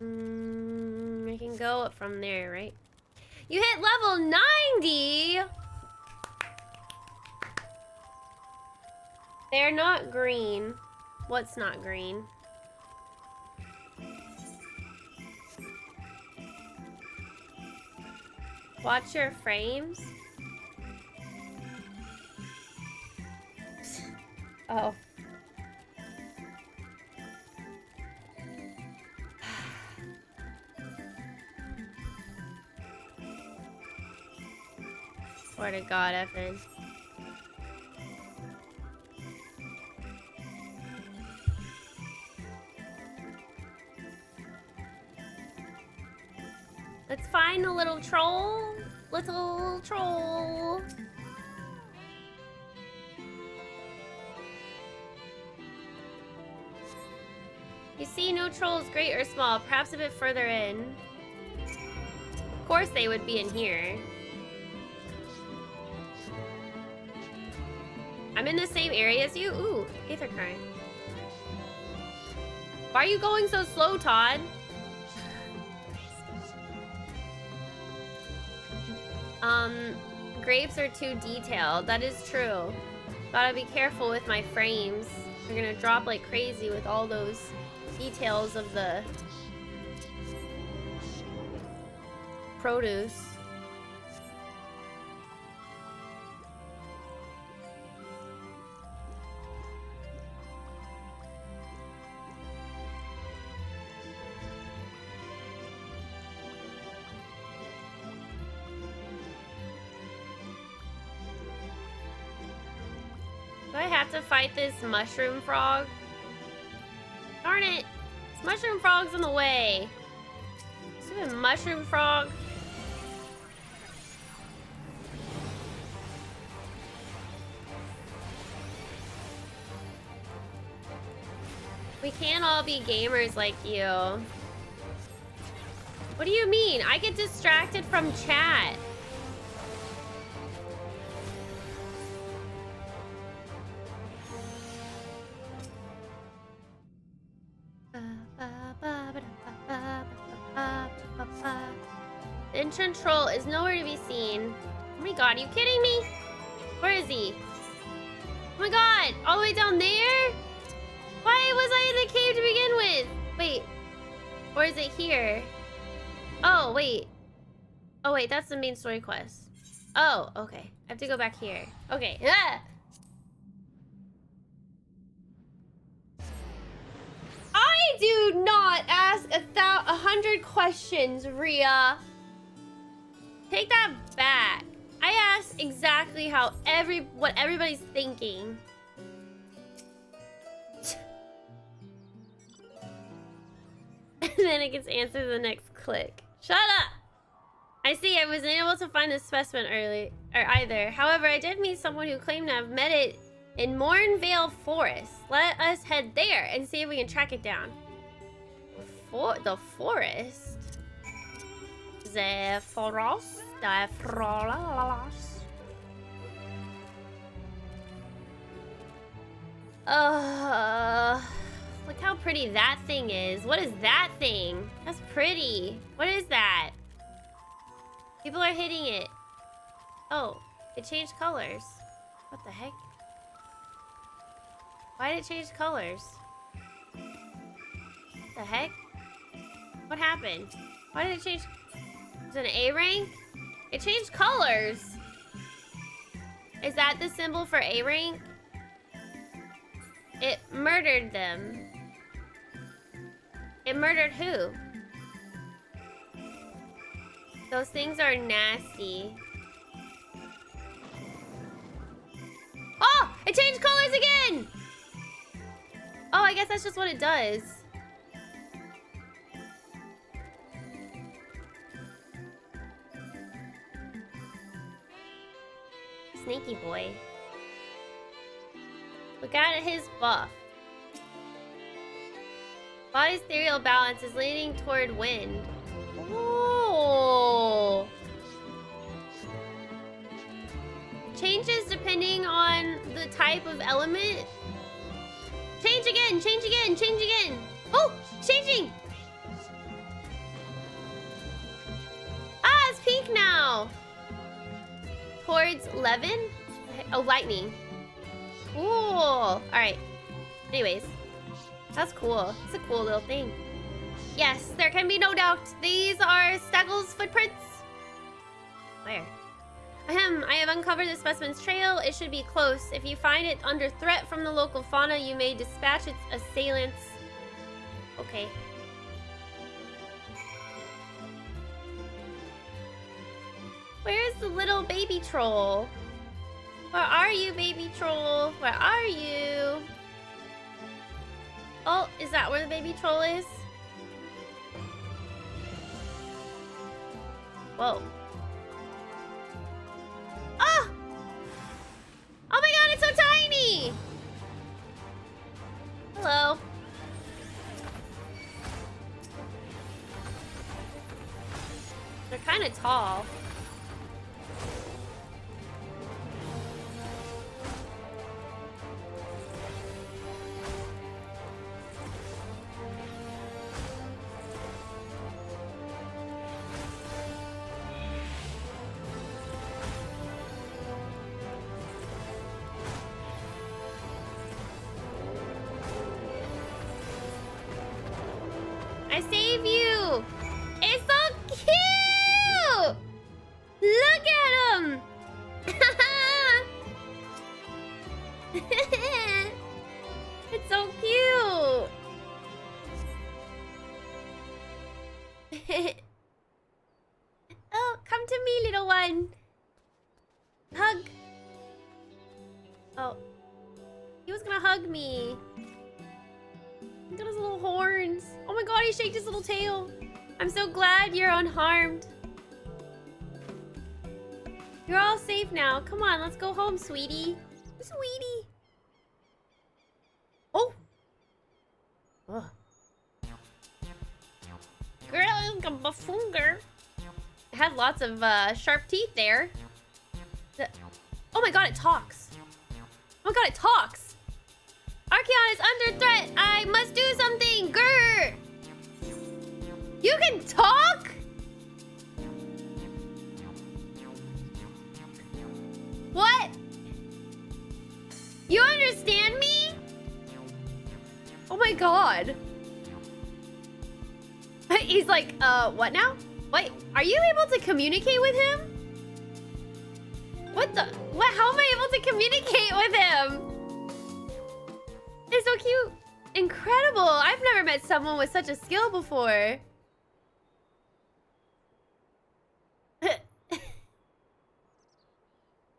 I can go up from there, right? You hit level 90! They're not green. What's not green? Watch your frames. Oh. Swear to God, Effin. Let's find the little troll. Little troll. You see no trolls, great or small, perhaps a bit further in. Of course they would be in here. I'm in the same area as you? Ooh, Aether Current. Why are you going so slow, Todd? Grapes are too detailed. That is true. Gotta be careful with my frames. They're gonna drop like crazy with all those details of the produce. Do I have to fight this mushroom frog? Darn it! This mushroom frog's in the way. Stupid mushroom frog. We can't all be gamers like you. What do you mean? I get distracted from chat. The entrance troll is nowhere to be seen. Oh my god, are you kidding me? Where is he? Oh my god, all the way down there? Why was I in the cave to begin with? Wait, or is it here? Oh, wait. Oh, wait, that's the main story quest. Oh, okay. I have to go back here. Okay. Ah! I do not ask 100 questions, Rhea. Take that back. I asked exactly how what everybody's thinking. And then it gets answered the next click. Shut up! I see, I wasn't able to find the specimen either. However, I did meet someone who claimed to have met it in Mornvale Forest. Let us head there and see if we can track it down. The forest? The forest? The forest? Look how pretty that thing is. What is that thing? That's pretty. What is that? People are hitting it. Oh, it changed colors. What the heck? Why did it change colors? What the heck? What happened? Why did it change? Is it an A rank? It changed colors. Is that the symbol for A rank? It murdered them. It murdered who? Those things are nasty. Oh! It changed colors again! Oh, I guess that's just what it does. Snaky boy. Look at his buff. Body's ethereal balance is leaning toward wind. Oh. Changes depending on the type of element. Change again, change again, change again. Oh, changing. Ah, it's pink now. Towards 11? Oh, lightning. Cool. All right. Anyways, that's cool. It's a cool little thing. Yes, there can be no doubt. These are Staggle's footprints. Where? Ahem, I have uncovered the specimen's trail. It should be close. If you find it under threat from the local fauna, you may dispatch its assailants. Okay. Where's the little baby troll? Where are you, baby troll? Where are you? Oh, is that where the baby troll is? Whoa. Oh! Oh my god, it's so tiny! Hello. They're kind of tall. I save you! It's so cute! Look at him! It's so cute! Oh, come to me, little one. Hug. Oh. He was gonna hug me. Look at his little horns. Oh my god, he shaked his little tail. I'm so glad you're unharmed. You're all safe now. Come on, let's go home, sweetie. Sweetie. Oh. Ugh. Girl, like a buffonger. It had lots of sharp teeth there. Oh my god, it talks. Oh my god, it talks. Archeon is under threat. I must do something. Grr. You can talk? What? You understand me? Oh my god. He's like, what now? Wait, are you able to communicate with him? What the? What? How am I able to communicate with him? It's so cute. Incredible. I've never met someone with such a skill before.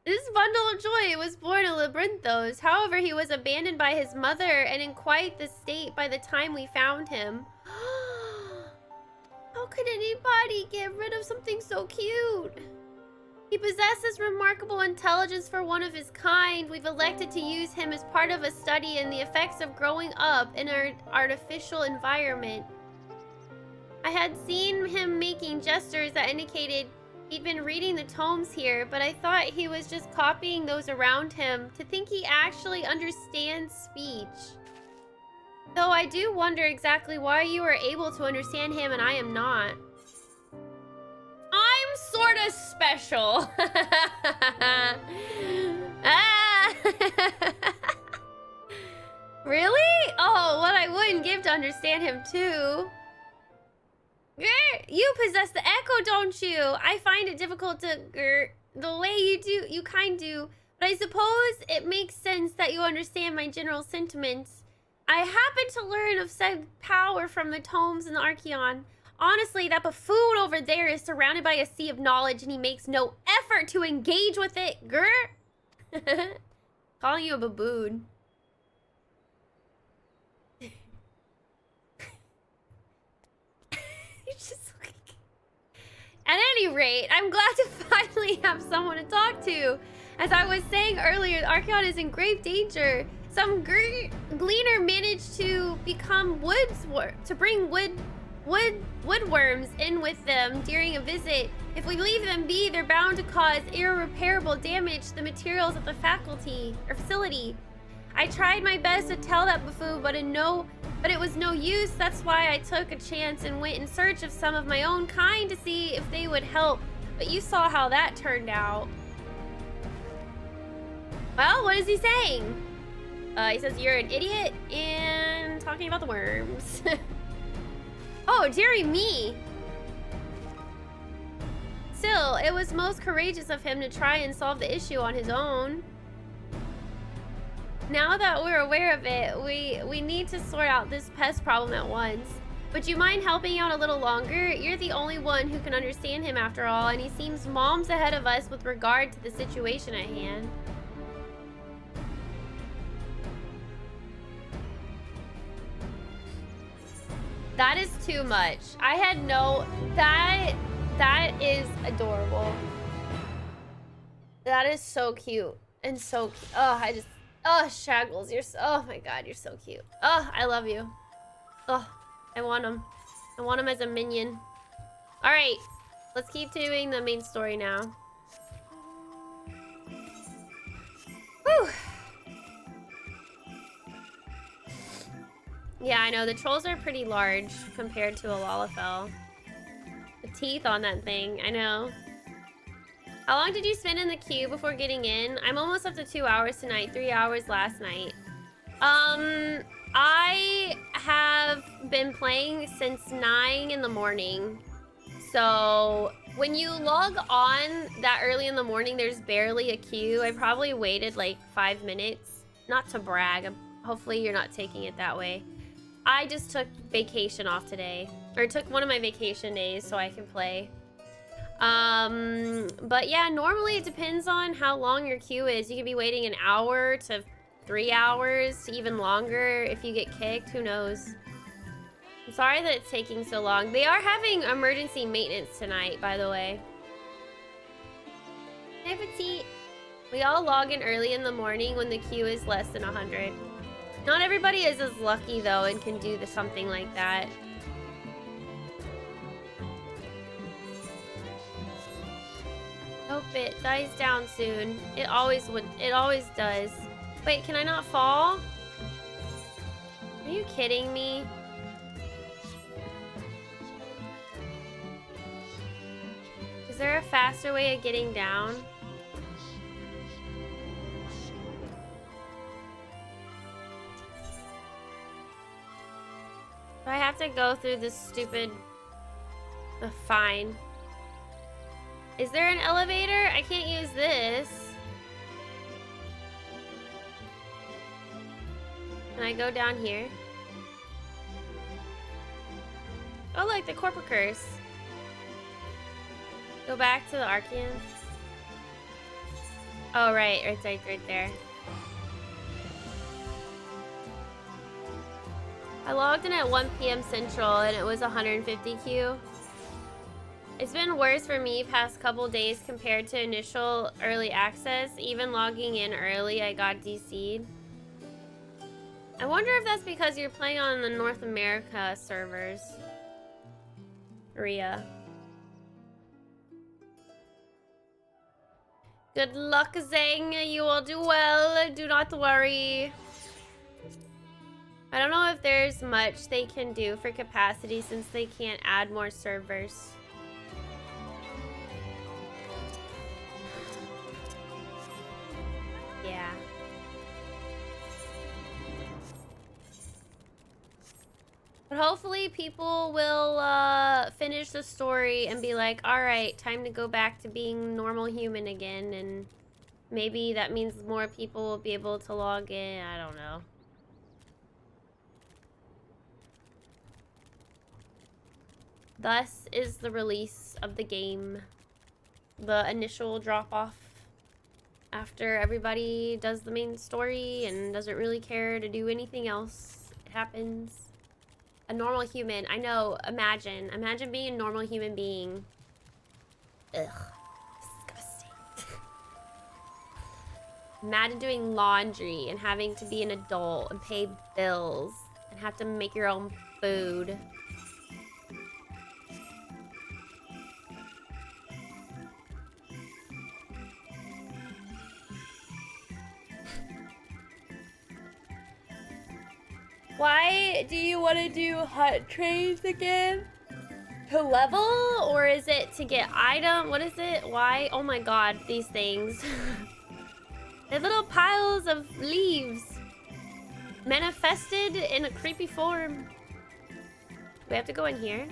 This bundle of joy was born in Labyrinthos. However, he was abandoned by his mother and in quite the state by the time we found him. How could anybody get rid of something so cute? He possesses remarkable intelligence for one of his kind. We've elected to use him as part of a study in the effects of growing up in an artificial environment. I had seen him making gestures that indicated he'd been reading the tomes here, but I thought he was just copying those around him. To think he actually understands speech. Though I do wonder exactly why you were able to understand him and I am not. I'm sorta special. Ah. Really? Oh, what I wouldn't give to understand him too. You possess the echo, don't you? I find it difficult to the way you do, you kind do, but I suppose it makes sense that you understand my general sentiments. I happen to learn of said power from the tomes and the Archeon. Honestly, that buffoon over there is surrounded by a sea of knowledge and he makes no effort to engage with it. Grr. Calling you a baboon. At any rate, I'm glad to finally have someone to talk to. As I was saying earlier, Archeon is in grave danger. Some gleaner managed to become bring woodworms in with them during a visit. If we leave them be, they're bound to cause irreparable damage to the materials of the facility. I tried my best to tell that buffoon, but it was no use. That's why I took a chance and went in search of some of my own kind to see if they would help. But you saw how that turned out. Well, what is he saying? He says you're an idiot and talking about the worms. Oh, dearie me. still, it was most courageous of him to try and solve the issue on his own. Now that we're aware of it, we need to sort out this pest problem at once. Would you mind helping out a little longer? You're the only one who can understand him after all, and he seems moms ahead of us with regard to the situation at hand. That is too much. I had no... That is adorable. That is so cute. And so cute. Oh, I just... Oh, Shaggles, you're so... Oh my god, you're so cute. Oh, I love you. Oh, I want him. I want him as a minion. Alright, let's keep doing the main story now. Whew. Yeah, I know, the trolls are pretty large compared to a Lalafell. The teeth on that thing, I know. How long did you spend in the queue before getting in? I'm almost up to 2 hours tonight, 3 hours last night. I have been playing since 9 in the morning. So when you log on that early in the morning, there's barely a queue. I probably waited like 5 minutes. Not to brag, hopefully you're not taking it that way. I just took vacation off today, or took one of my vacation days so I can play. But yeah, normally it depends on how long your queue is. You could be waiting an hour to 3 hours, even longer if you get kicked, who knows. I'm sorry that it's taking so long. They are having emergency maintenance tonight, by the way. Hey, Petite. We all log in early in the morning when the queue is less than 100. Not everybody is as lucky though and can do something like that. Hope it dies down soon. It always would. It always does. Wait, can I not fall? Are you kidding me? Is there a faster way of getting down? Do I have to go through this stupid... fine. Is there an elevator? I can't use this. Can I go down here? Oh, look, the corporate curse. Go back to the Archeans. Oh, right there. I logged in at 1 p.m. Central and it was 150 queue. It's been worse for me past couple days compared to initial early access. Even logging in early, I got DC'd. I wonder if that's because you're playing on the North America servers. Rhea. Good luck, Zhang. You will do well. Do not worry. I don't know if there's much they can do for capacity since they can't add more servers. Yeah. But hopefully people will finish the story and be like, alright, time to go back to being normal human again, and maybe that means more people will be able to log in. I don't know. Thus is the release of the game. The initial drop-off after everybody does the main story and doesn't really care to do anything else. It happens. A normal human. I know. Imagine. Imagine being a normal human being. Ugh. Disgusting. Imagine doing laundry and having to be an adult and pay bills and have to make your own food. Why do you want to do hot trades again? To level? Or is it to get item? What is it? Why? Oh my god, these things. They're little piles of leaves. Manifested in a creepy form. We have to go in here.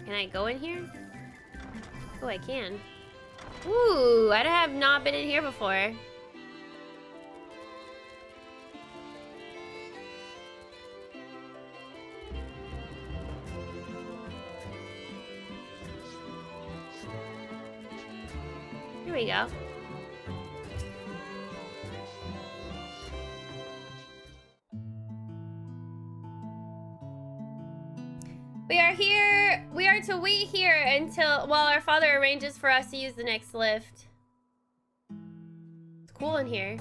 Can I go in here? Oh, I can. Ooh, I have not been in here before. Here we go. We are to wait here until, while our father arranges for us to use the next lift. It's cool in here.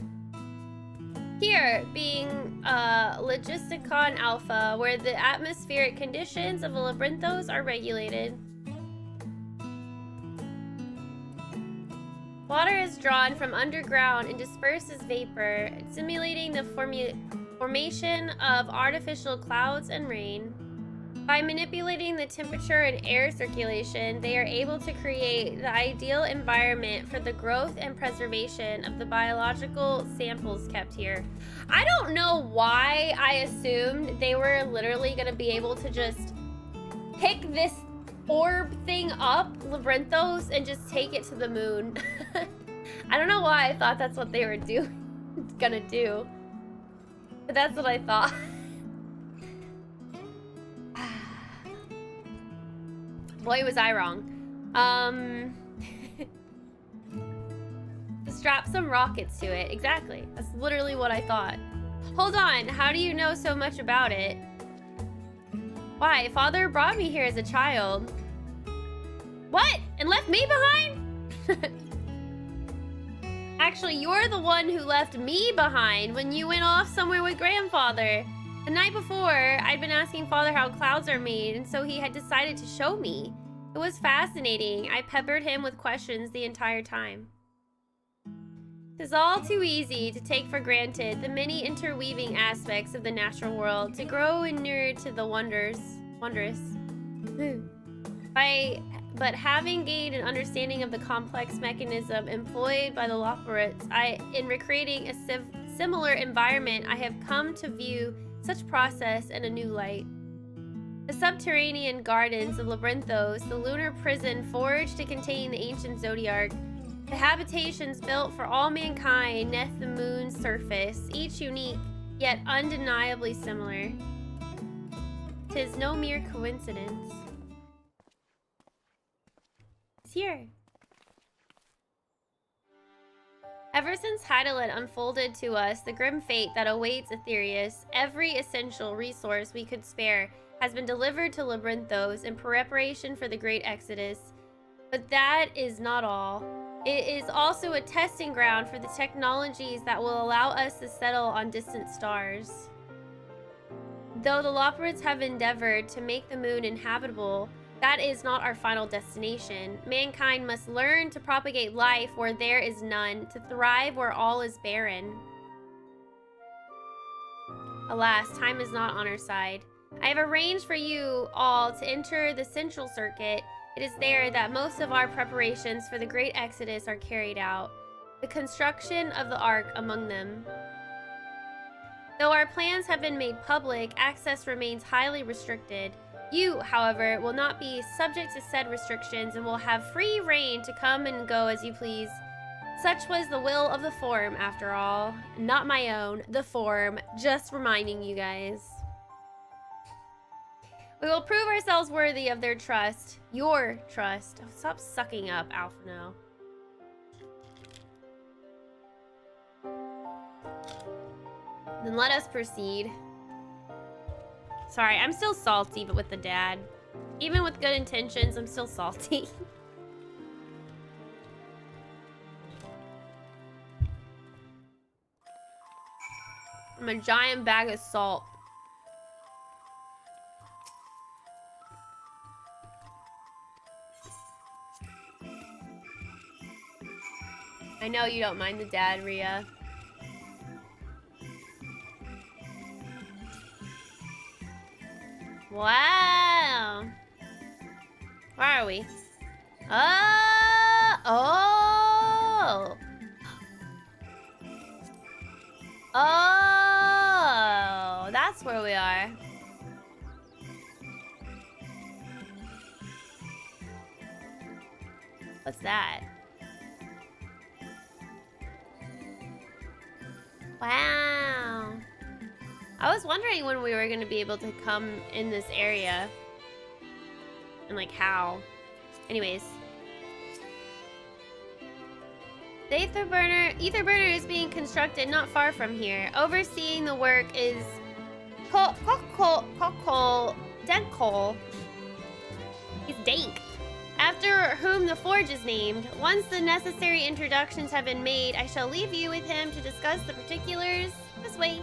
Here, being Logisticon Alpha, where the atmospheric conditions of the Labyrinthos are regulated. Water is drawn from underground and dispersed as vapor, simulating the formation of artificial clouds and rain. By manipulating the temperature and air circulation, they are able to create the ideal environment for the growth and preservation of the biological samples kept here. I don't know why I assumed they were literally going to be able to just pick this orb thing up, Labyrinthos, and just take it to the moon. I don't know why I thought that's what they were gonna do. But that's what I thought. Boy, was I wrong. Strap some rockets to it. Exactly. That's literally what I thought. Hold on. How do you know so much about it? Why? Father brought me here as a child. What? And left me behind? Actually, you're the one who left me behind when you went off somewhere with grandfather. The night before, I'd been asking Father how clouds are made, and so he had decided to show me. It was fascinating. I peppered him with questions the entire time. It is all too easy to take for granted the many interweaving aspects of the natural world, to grow inured to the wondrous. But having gained an understanding of the complex mechanism employed by the loperates, in recreating a similar environment, I have come to view such process in a new light. The subterranean gardens of Labyrinthos, the lunar prison forged to contain the ancient zodiac, the habitations built for all mankind neath the moon's surface, each unique, yet undeniably similar. 'Tis no mere coincidence. It's here. Ever since Hydalit unfolded to us the grim fate that awaits Aetherius, every essential resource we could spare has been delivered to Labyrinthos in preparation for the Great Exodus. But that is not all. It is also a testing ground for the technologies that will allow us to settle on distant stars. Though the loperates have endeavored to make the moon inhabitable, that is not our final destination. Mankind must learn to propagate life where there is none, to thrive where all is barren. Alas, time is not on our side. I have arranged for you all to enter the central circuit. It is there that most of our preparations for the Great Exodus are carried out, the construction of the Ark among them. Though our plans have been made public, access remains highly restricted. You, however, will not be subject to said restrictions and will have free reign to come and go as you please. Such was the will of the Forum, after all. Not my own, the Forum, just reminding you guys. We will prove ourselves worthy of their trust. Your trust. Oh, stop sucking up, Alphino. Then let us proceed. Sorry, I'm still salty, but with the dad. Even with good intentions, I'm still salty. I'm a giant bag of salt. I know you don't mind the dad, Rhea. Wow. Where are we? Oh! Oh! That's where we are. What's that? Wow. I was wondering when we were going to be able to come in this area. And like how. Anyways. The ether burner is being constructed not far from here. Overseeing the work is Denkol. He's Dank. After whom the forge is named. Once the necessary introductions have been made, I shall leave you with him to discuss the particulars. This way.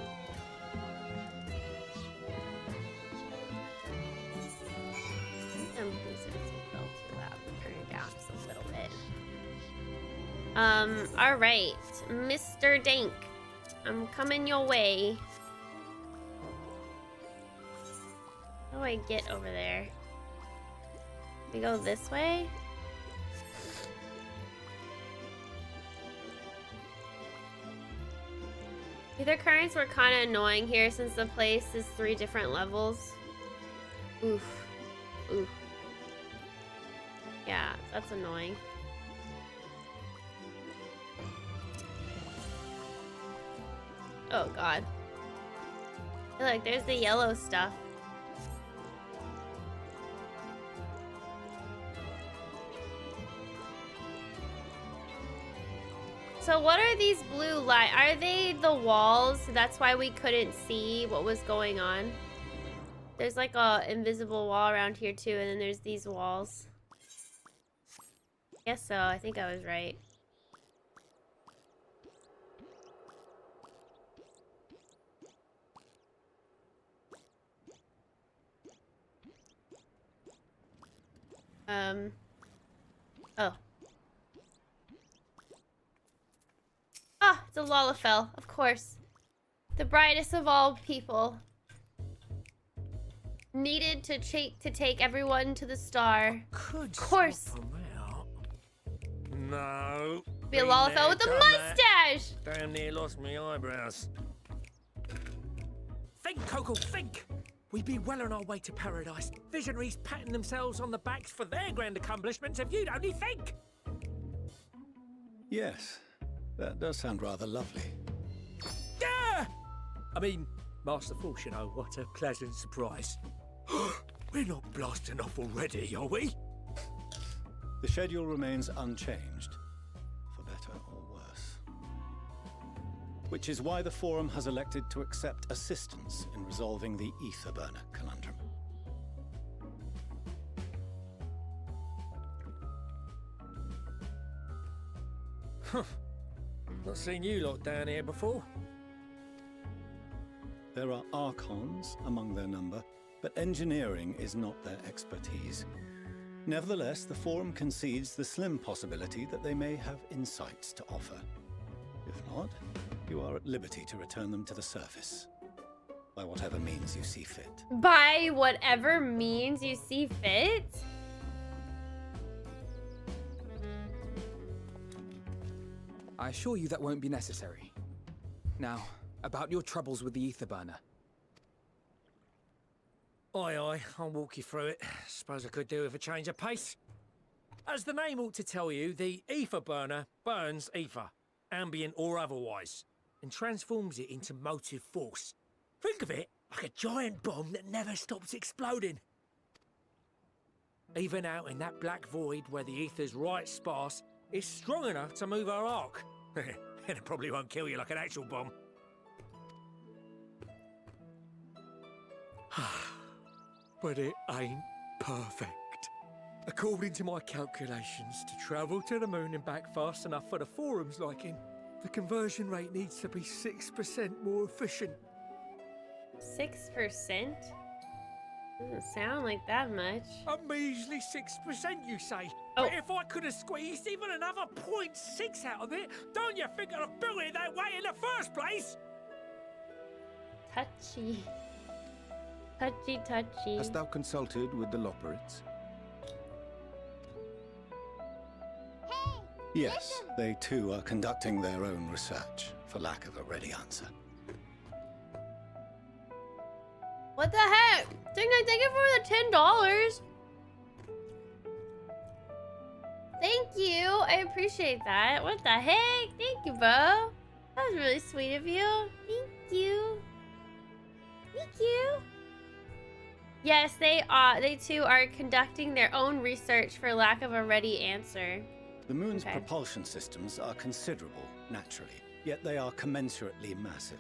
Alright. Mr. Dank. I'm coming your way. How do I get over there? We go this way? Ether currents were kind of annoying here since the place is 3 different levels. Oof. Oof. Yeah, that's annoying. Oh god. Look, there's the yellow stuff. So what are these blue light? Are they the walls? That's why we couldn't see what was going on. There's like a invisible wall around here too, and then there's these walls. Guess so. I think I was right. Oh. Ah, it's a Lalafell, of course. The brightest of all people. Needed to take everyone to the star. Of course. No. Be a Lalafell with a mustache! Damn near lost my eyebrows. Think, Coco, think! We'd be well on our way to paradise. Visionaries patting themselves on the backs for their grand accomplishments if you'd only think! Yes, that does sound rather lovely. Yeah! I mean, Master Force, you know, what a pleasant surprise. We're not blasting off already, are we? The schedule remains unchanged, for better or worse. Which is why the Forum has elected to accept assistance in resolving the ether burner conundrum. Not seen you lot down here before. There are archons among their number, but engineering is not their expertise. Nevertheless, the Forum concedes the slim possibility that they may have insights to offer. If not, you are at liberty to return them to the surface, by whatever means you see fit. By whatever means you see fit? I assure you that won't be necessary. Now, about your troubles with the ether burner. Aye, I'll walk you through it. Suppose I could do with a change of pace. As the name ought to tell you, the ether burner burns ether, ambient or otherwise, and transforms it into motive force. Think of it like a giant bomb that never stops exploding. Even out in that black void where the ether's right sparse, it's strong enough to move our arc. And it probably won't kill you like an actual bomb. But it ain't perfect. According to my calculations, to travel to the moon and back fast enough for the Forum's liking, the conversion rate needs to be 6% more efficient. 6%? Doesn't sound like that much. A measly 6%, you say? Oh. But if I could have squeezed even another 0.6 out of it, don't you think I'd have built it that way in the first place? Touchy. Touchy, touchy. Hast thou consulted with the loperates? Yes, they too are conducting their own research, for lack of a ready answer. What the heck? Didn't I take it for the $10? Thank you. I appreciate that. What the heck? Thank you, Bo. That was really sweet of you. Thank you. Thank you. Yes, they too are conducting their own research for lack of a ready answer. The moon's propulsion systems are considerable, naturally, yet they are commensurately massive.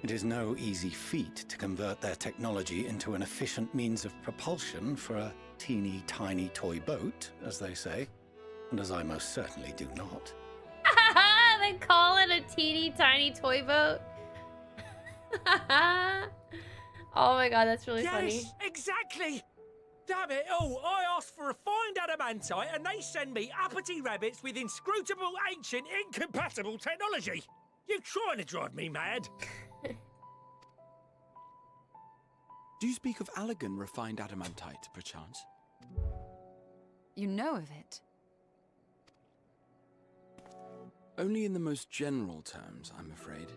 It is no easy feat to convert their technology into an efficient means of propulsion for a teeny tiny toy boat, as they say, and as I most certainly do not. They call it a teeny tiny toy boat. Oh my god, that's really funny. Yes, exactly! Damn it all, I asked for refined adamantite and they send me uppity rabbits with inscrutable, ancient, incompatible technology. You're trying to drive me mad. Do you speak of Allegan refined adamantite, perchance? You know of it? Only in the most general terms, I'm afraid.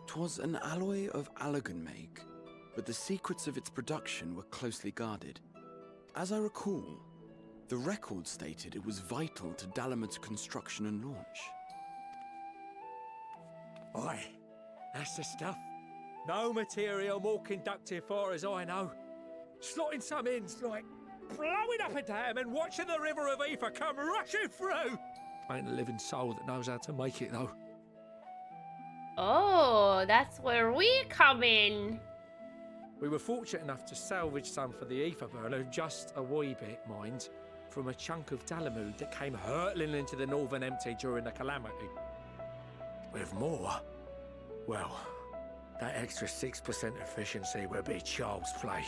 'Twas an alloy of Allegan make, but the secrets of its production were closely guarded. As I recall, the record stated it was vital to Dalamud's construction and launch. Aye, that's the stuff. No material more conductive far as I know. Slotting some in's like blowing up a dam and watching the river of ether come rushing through. Ain't a living soul that knows how to make it though. Oh, that's where we come in. We were fortunate enough to salvage some for the ether burner, just a wee bit, mind, from a chunk of Dalamud that came hurtling into the northern empty during the calamity. With more, well, that extra 6% efficiency would be child's play.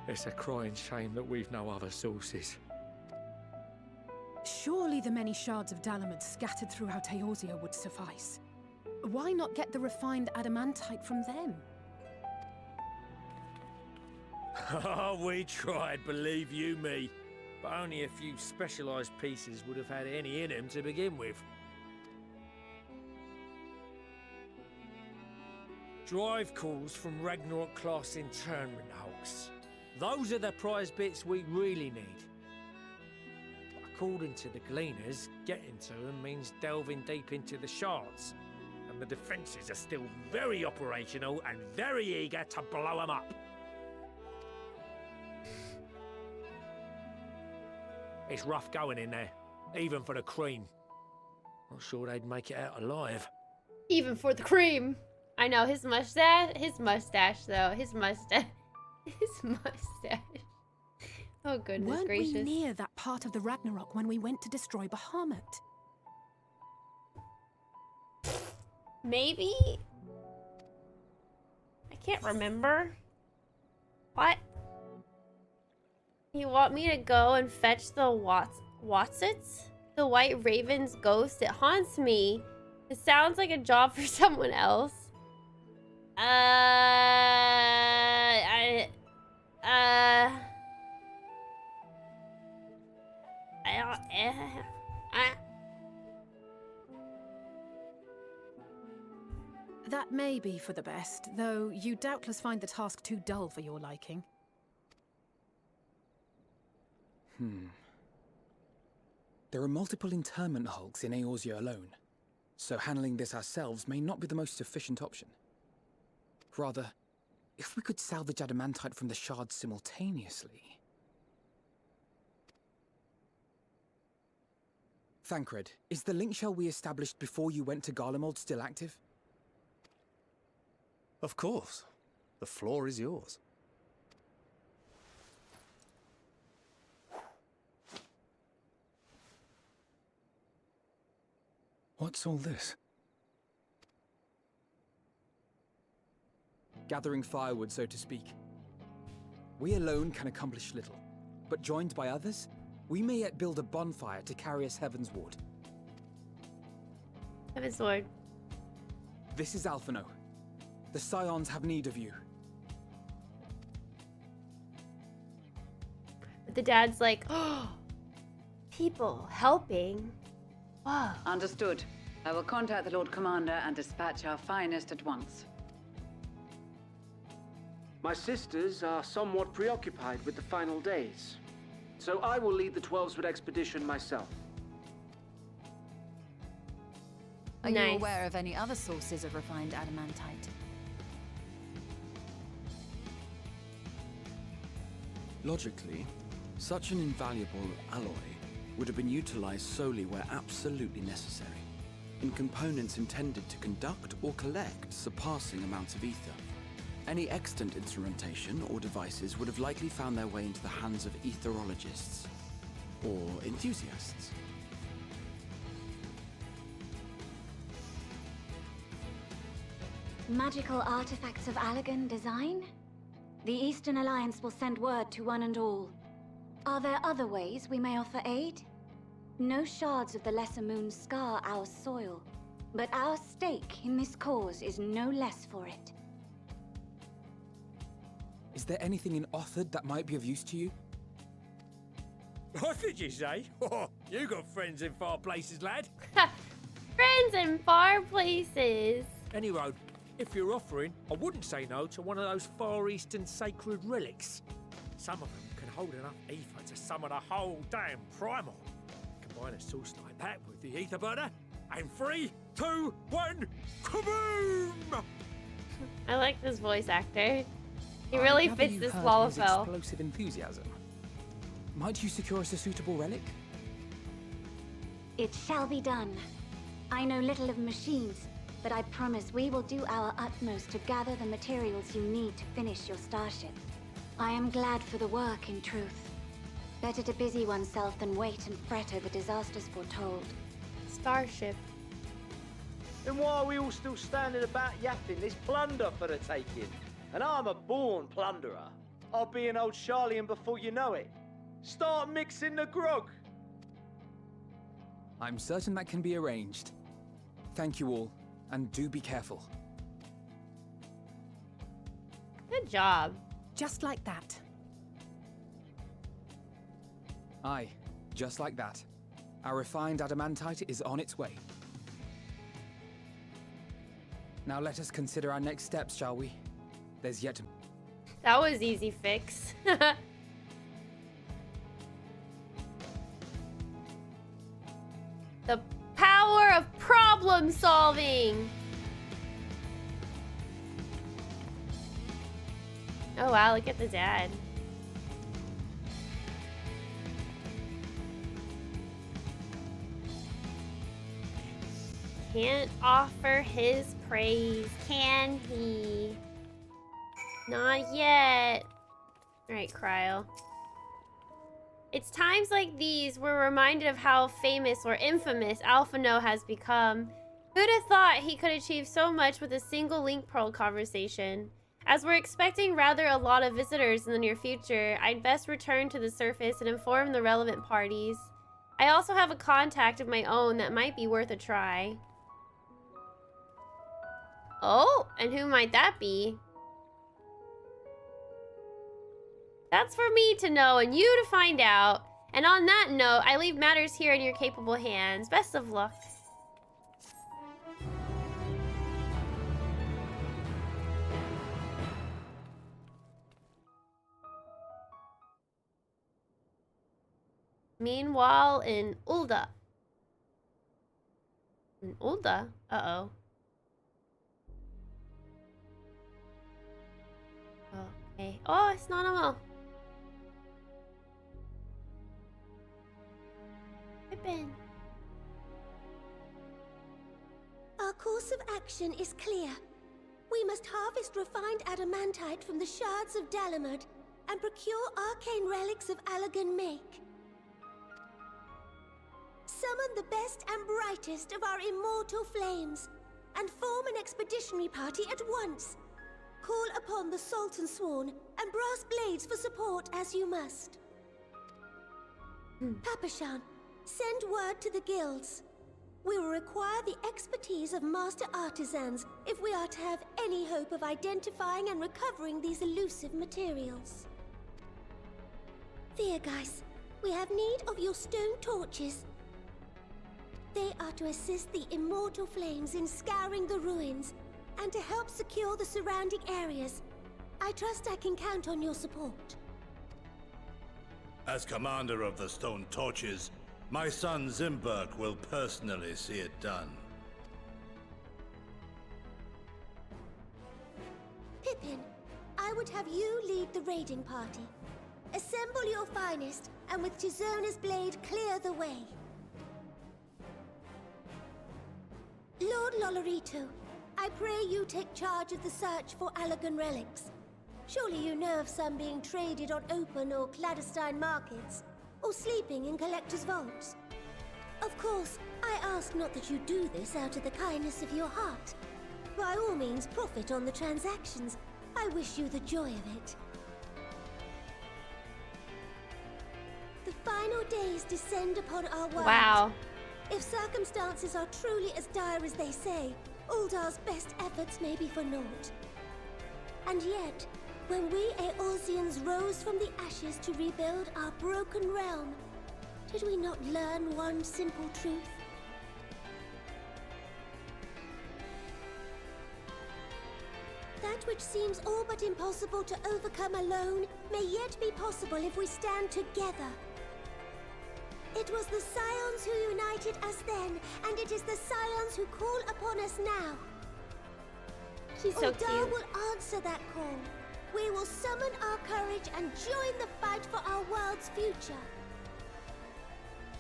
It's a crying shame that we've no other sources. Surely the many shards of Dalamud scattered throughout Eorzea would suffice. Why not get the refined adamantite from them? Oh, we tried, believe you me. But only a few specialised pieces would have had any in them to begin with. Drive calls from Ragnarok-class internment hulks. Those are the prize bits we really need. According to the Gleaners, getting to them means delving deep into the shards. And the defences are still very operational and very eager to blow them up. It's rough going in there, even for the cream. Not sure they'd make it out alive. Even for the cream. I know, his mustache though. His mustache. Oh goodness Weren't gracious. we near that part of the Ragnarok when we went to destroy Bahamut? Maybe? I can't remember. What? You want me to go and fetch the Watsits? The White Raven's ghost? It haunts me. It sounds like a job for someone else. That may be for the best, though you doubtless find the task too dull for your liking. There are multiple internment hulks in Eorzea alone, so handling this ourselves may not be the most efficient option. Rather, if we could salvage adamantite from the shards simultaneously... Thancred, is the link shell we established before you went to Garlemald still active? Of course. The floor is yours. What's all this? Gathering firewood, so to speak. We alone can accomplish little, but joined by others, we may yet build a bonfire to carry us heavensward. Heavensward. This is Alphino. The Scions have need of you. But the dad's like, oh, people helping. Wow. Understood. I will contact the Lord Commander and dispatch our finest at once. My sisters are somewhat preoccupied with the final days. So I will lead the 12-foot expedition myself. Are you aware of any other sources of refined adamantite? Logically, such an invaluable alloy would have been utilized solely where absolutely necessary, in components intended to conduct or collect surpassing amounts of ether. Any extant instrumentation or devices would have likely found their way into the hands of etherologists or enthusiasts. Magical artifacts of Allagan design? The Eastern Alliance will send word to one and all. Are there other ways we may offer aid? No shards of the Lesser Moon scar our soil, but our stake in this cause is no less for it. Is there anything in Othard that might be of use to you? What did you say? Oh, you got friends in far places, lad. Friends in far places. Any road. If you're offering, I wouldn't say no to one of those Far Eastern sacred relics. Some of them can hold enough ether to summon a whole damn primal. Combine a source like that with the ether burner, and 3, 2, 1, kaboom! I like this voice actor. He really fits this Lalafell. Explosive enthusiasm. Might you secure us a suitable relic? It shall be done. I know little of machines, but I promise we will do our utmost to gather the materials you need to finish your starship. I am glad for the work, in truth. Better to busy oneself than wait and fret over disasters foretold. Starship. Then why are we all still standing about yapping? There's plunder for the taking. And I'm a born plunderer. I'll be an old Charlian before you know it. Start mixing the grog. I'm certain that can be arranged. Thank you all, and do be careful. Good job. Just like that. Aye, just like that. Our refined adamantite is on its way. Now let us consider our next steps, shall we? There's yet to... That was easy fix. The power of problem solving. Oh wow, look at the dad. Can't offer his praise, can he? Not yet. Alright, Cryo. It's times like these we're reminded of how famous or infamous Alphino has become. Who'd have thought he could achieve so much with a single Link Pearl conversation? As we're expecting rather a lot of visitors in the near future, I'd best return to the surface and inform the relevant parties. I also have a contact of my own that might be worth a try. Oh, and who might that be? That's for me to know and you to find out. And on that note, I leave matters here in your capable hands. Best of luck. Meanwhile, in Ulda. In Ulda? Uh-oh. Okay. Oh, it's not a... Pippin. Our course of action is clear. We must harvest refined adamantite from the shards of Dalamud and procure arcane relics of Allagan make. Summon the best and brightest of our immortal flames and form an expeditionary party at once. Call upon the Sultan Sworn and brass blades for support as you must. Papashan, send word to the guilds. We will require the expertise of master artisans if we are to have any hope of identifying and recovering these elusive materials. Thiergeist, we have need of your stone torches. They are to assist the immortal flames in scouring the ruins and to help secure the surrounding areas. I trust I can count on your support. As commander of the Stone Torches, my son Zimberk will personally see it done. Pippin, I would have you lead the raiding party. Assemble your finest, and with Tizona's blade clear the way. Lord Lolorito, I pray you take charge of the search for Allegan relics. Surely you know of some being traded on open or clandestine markets, or sleeping in collectors' vaults. Of course, I ask not that you do this out of the kindness of your heart. By all means, profit on the transactions. I wish you the joy of it. The final days descend upon our world. Wow. If circumstances are truly as dire as they say, Uldar's best efforts may be for naught. And yet, when we Eorzeans rose from the ashes to rebuild our broken realm, did we not learn one simple truth? That which seems all but impossible to overcome alone may yet be possible if we stand together. It was the Scions who united us then, and it is the Scions who call upon us now. She's so Uldar cute. will answer that call. We will summon our courage and join the fight for our world's future.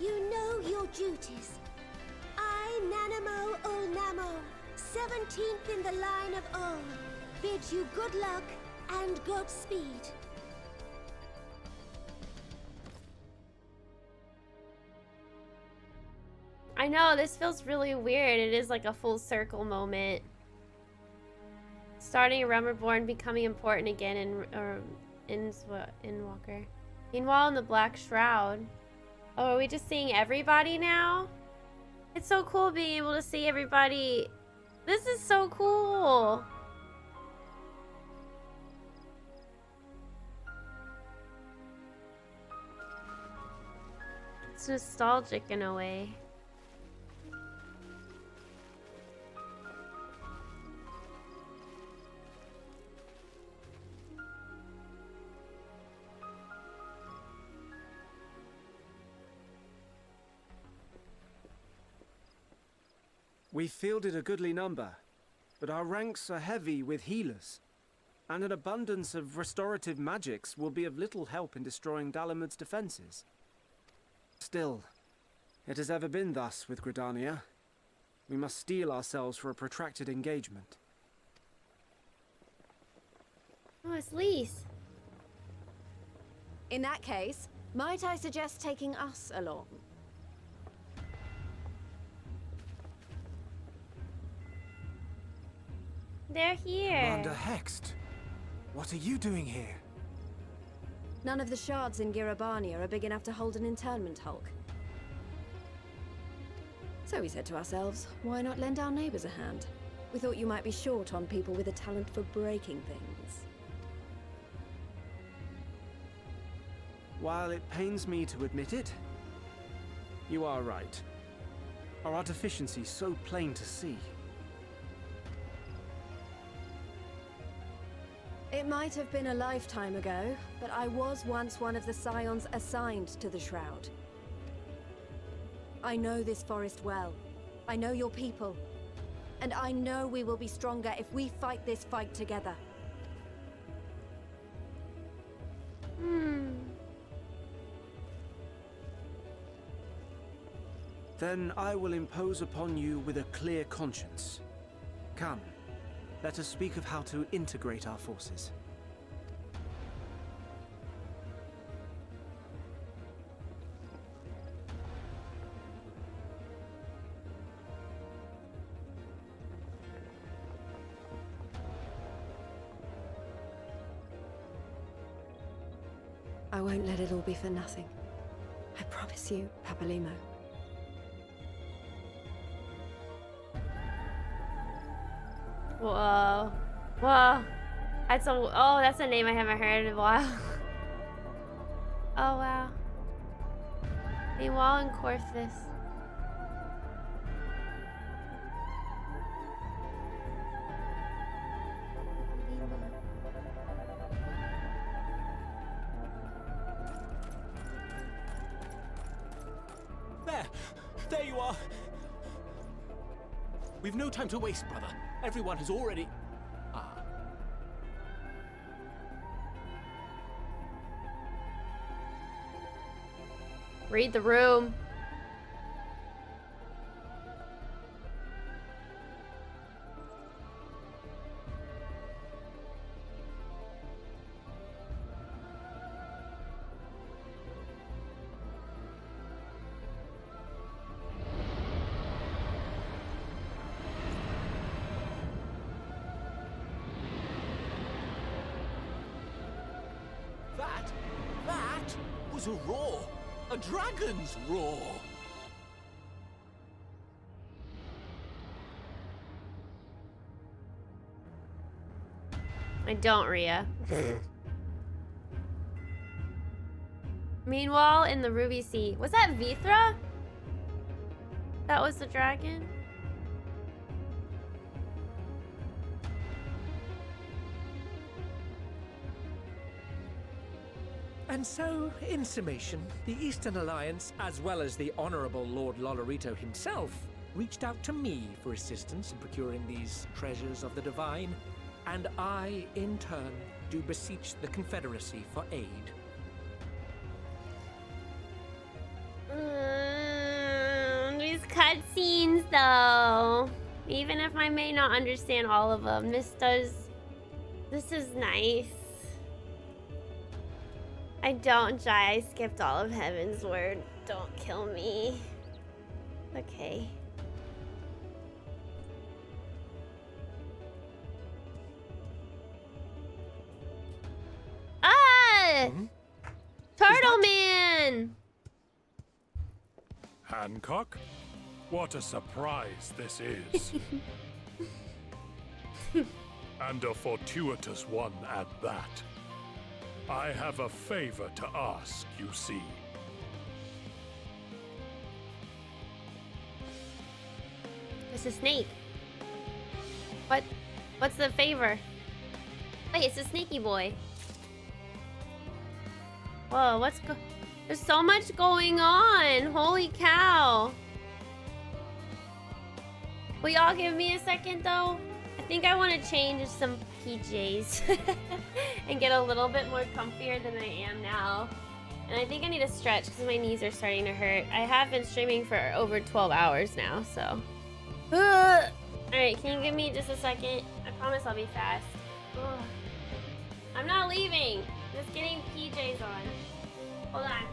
You know your duties. I, Nanamo Ulnamo, 17th in the line of Ul, bid you good luck and Godspeed. I know, this feels really weird. It is like a full circle moment. Starting a Realm Reborn, becoming important again in Endwalker. Meanwhile, in the Black Shroud. Oh, are we just seeing everybody now? It's so cool being able to see everybody. This is so cool. It's nostalgic in a way. We fielded a goodly number, but our ranks are heavy with healers, and an abundance of restorative magics will be of little help in destroying Dalamud's defenses. Still, it has ever been thus with Gridania. We must steel ourselves for a protracted engagement. Oh, it's Lise. In that case, might I suggest taking us along? They're here. Rhonda Hext, what are you doing here? None of the shards in Girabania are big enough to hold an internment hulk. So we said to ourselves, why not lend our neighbors a hand? We thought you might be short on people with a talent for breaking things. While it pains me to admit it, you are right. Our deficiency so plain to see. It might have been a lifetime ago, but I was once one of the Scions assigned to the Shroud. I know this forest well. I know your people. And I know we will be stronger if we fight this fight together. Then I will impose upon you with a clear conscience. Come, let us speak of how to integrate our forces. I won't let it all be for nothing. I promise you, Papalimo. Whoa. Whoa. That's a name I haven't heard in a while. Oh, wow. Meanwhile in Corthus. There you are! We've no time to waste, brother. Everyone has already... Read the room. That was a roar. A dragon's roar. I don't, Rhea. Meanwhile, in the Ruby Sea, was that Vithra? That was the dragon? And so, in summation, the Eastern Alliance, as well as the Honorable Lord Lolarito himself, reached out to me for assistance in procuring these treasures of the divine, and I, in turn, do beseech the Confederacy for aid. These cutscenes, though. Even if I may not understand all of them, this is nice. I don't die. I skipped all of Heaven's Word. Don't kill me. Okay. Ah! Turtle Man! Hancock? What a surprise this is. And a fortuitous one at that. I have a favor to ask, you see. It's a snake. What's the favor? Wait, it's a snaky boy. Whoa, there's so much going on. Holy cow. Will y'all give me a second though? I think I want to change some PJs and get a little bit more comfier than I am now. And I think I need to stretch because my knees are starting to hurt. I have been streaming for over 12 hours now, so. Alright, can you give me just a second? I promise I'll be fast. Ugh. I'm not leaving. Just getting PJs on. Hold on.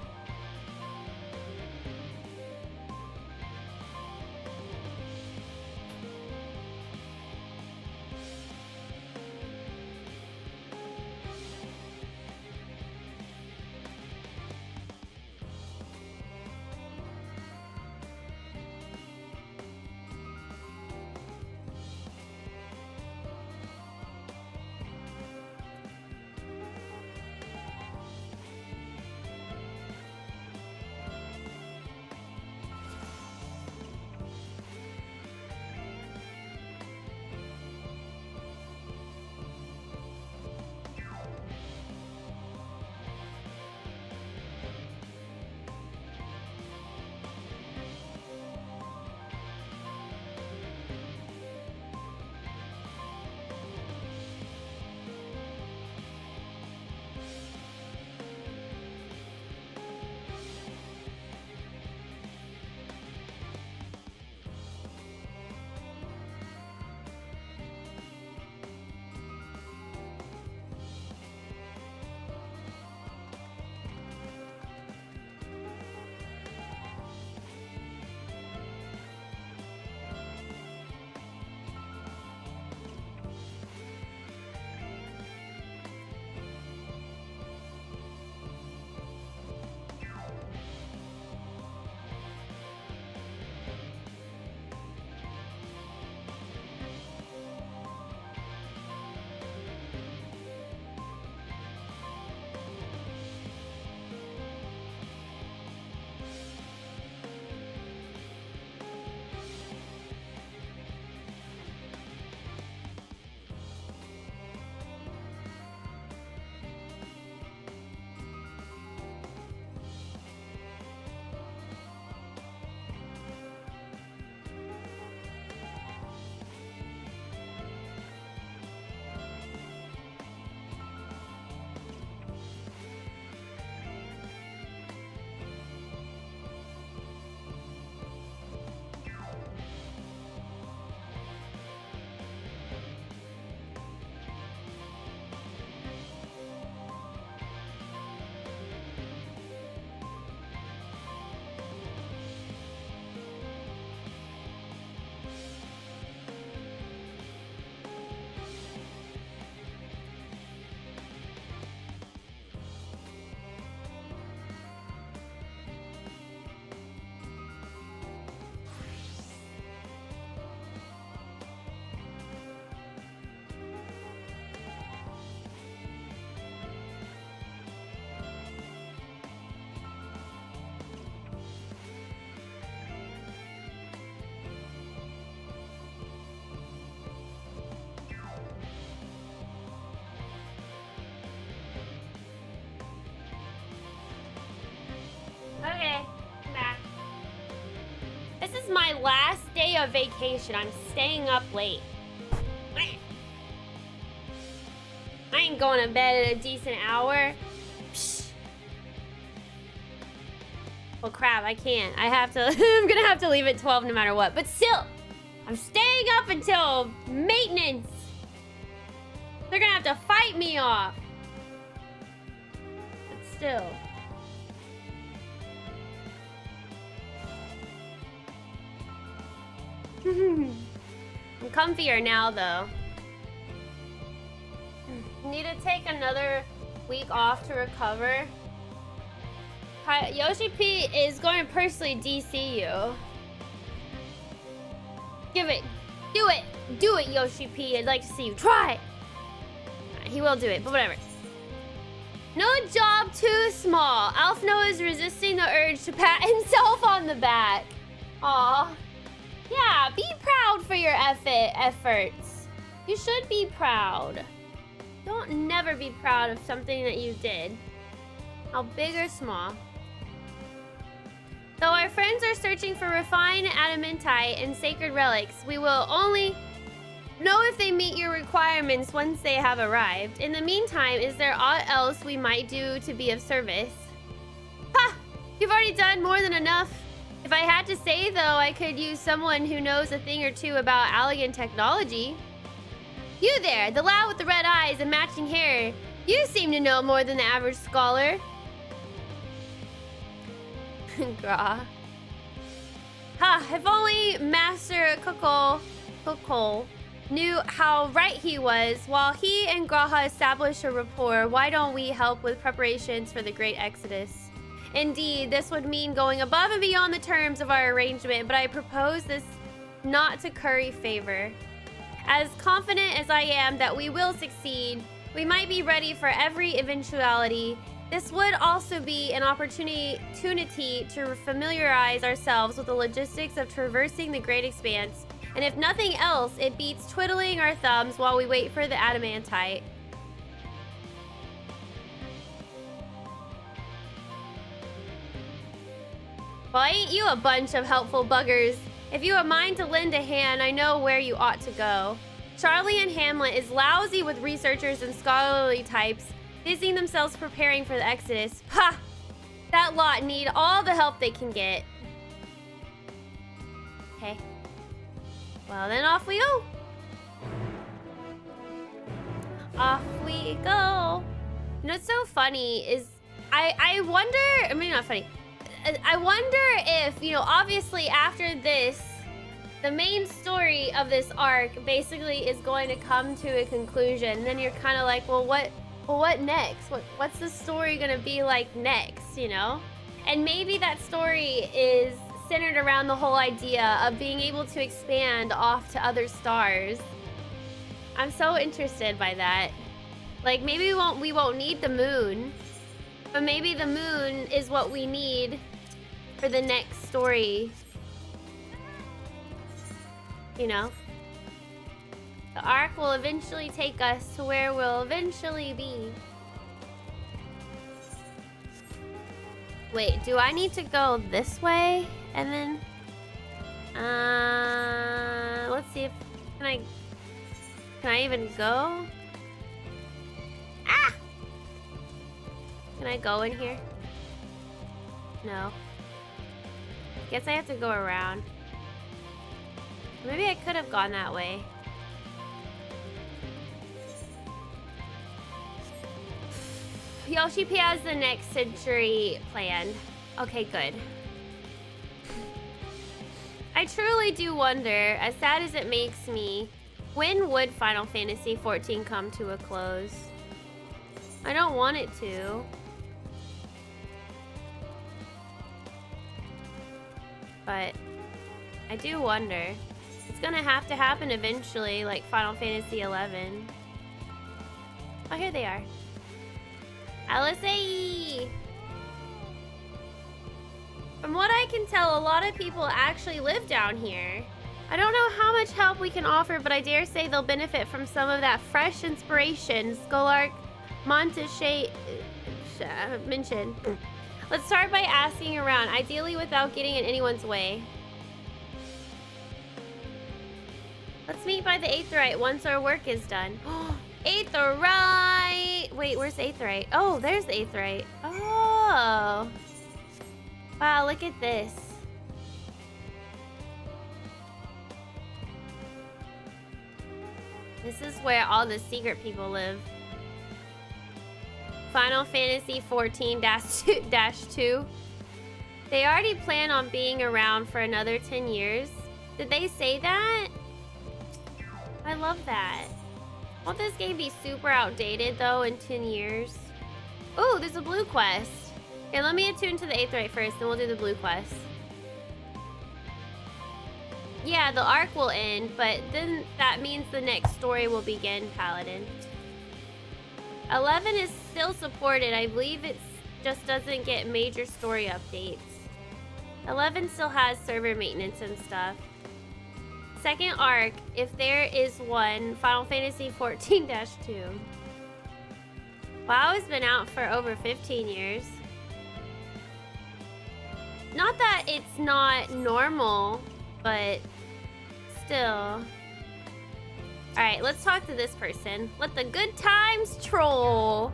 is my last day of vacation. I'm staying up late. I ain't going to bed at a decent hour. Psh. Well, crap, I can't. I have to, I'm gonna have to leave at 12 no matter what. But still, I'm staying up until maintenance. They're gonna have to fight me off. But still. I'm comfier now, though. Need to take another week off to recover. Yoshi P is going to personally DC you. Give it. Do it. Do it, Yoshi P. I'd like to see you try. He will do it, but whatever. No job too small. Alphno is resisting the urge to pat himself on the back. Aw. Yeah, be proud for your efforts. You should be proud. Don't never be proud of something that you did. How big or small. Though our friends are searching for refined adamantite and sacred relics, we will only know if they meet your requirements once they have arrived. In the meantime, is there aught else we might do to be of service? Ha! You've already done more than enough. If I had to say, though, I could use someone who knows a thing or two about Allegan technology. You there, the lad with the red eyes and matching hair. You seem to know more than the average scholar. Grah. Ha, if only Master Kukol knew how right he was. While he and Graha establish a rapport, why don't we help with preparations for the Great Exodus? Indeed, this would mean going above and beyond the terms of our arrangement, but I propose this not to curry favor. As confident as I am that we will succeed, we might be ready for every eventuality. This would also be an opportunity to familiarize ourselves with the logistics of traversing the Great Expanse. And if nothing else, it beats twiddling our thumbs while we wait for the adamantite. Well, ain't you a bunch of helpful buggers? If you have a mind to lend a hand, I know where you ought to go. Charlie and Hamlet is lousy with researchers and scholarly types, busying themselves preparing for the Exodus. Ha! That lot need all the help they can get. Okay. Well, then off we go. Off we go. You know what's so funny is I wonder, I mean, not funny. I wonder if, you know, obviously after this, the main story of this arc basically is going to come to a conclusion. And then you're kind of like, well, what next? What's the story going to be like next, you know? And maybe that story is centered around the whole idea of being able to expand off to other stars. I'm so interested by that. Like, maybe we won't need the moon, but maybe the moon is what we need for the next story. You know? The arc will eventually take us to where we'll eventually be. Wait, do I need to go this way? And then... let's see if... Can I even go? Ah! Can I go in here? No. Guess I have to go around. Maybe I could have gone that way. Yoshi P has the next century planned. Okay, good. I truly do wonder, as sad as it makes me, when would Final Fantasy XIV come to a close? I don't want it to. But I do wonder. It's gonna have to happen eventually, like Final Fantasy XI. Oh, here they are. LSA! From what I can tell, a lot of people actually live down here. I don't know how much help we can offer, but I dare say they'll benefit from some of that fresh inspiration Scholark Montache mentioned. Let's start by asking around, ideally without getting in anyone's way. Let's meet by the Aetheryte once our work is done. Aetheryte! Wait, where's Aetheryte? Oh, there's the Aetheryte. Oh. Wow, look at this. This is where all the secret people live. Final Fantasy 14-2. They already plan on being around for another 10 years. Did they say that? I love that. Won't this game be super outdated though in 10 years? Oh, there's a blue quest. Okay, let me attune to the Aetheryte first, then we'll do the blue quest. Yeah, the arc will end, but then that means the next story will begin, Paladin. 11 is still supported. I believe it just doesn't get major story updates. 11 still has server maintenance and stuff. Second arc, if there is one, Final Fantasy 14-2. WoW has been out for over 15 years. Not that it's not normal, but still. Alright, let's talk to this person. Let the good times troll.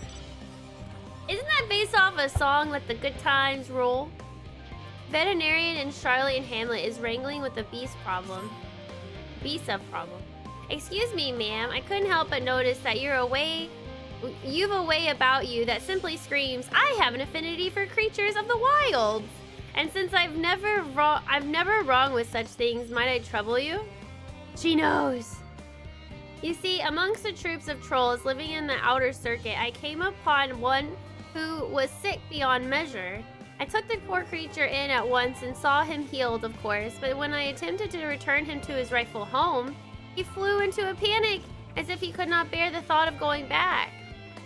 Isn't that based off a song, Let the Good Times Roll? Veterinarian in Charlotte and Hamlet is wrangling with the beast problem. Beast-of problem. Excuse me, ma'am. I couldn't help but notice that you've a way about you that simply screams, I have an affinity for creatures of the wilds. And since I'm never wrong with such things, might I trouble you? She knows. You see, amongst the troops of trolls living in the outer circuit, I came upon one who was sick beyond measure. I took the poor creature in at once and saw him healed, of course, but when I attempted to return him to his rightful home, he flew into a panic, as if he could not bear the thought of going back.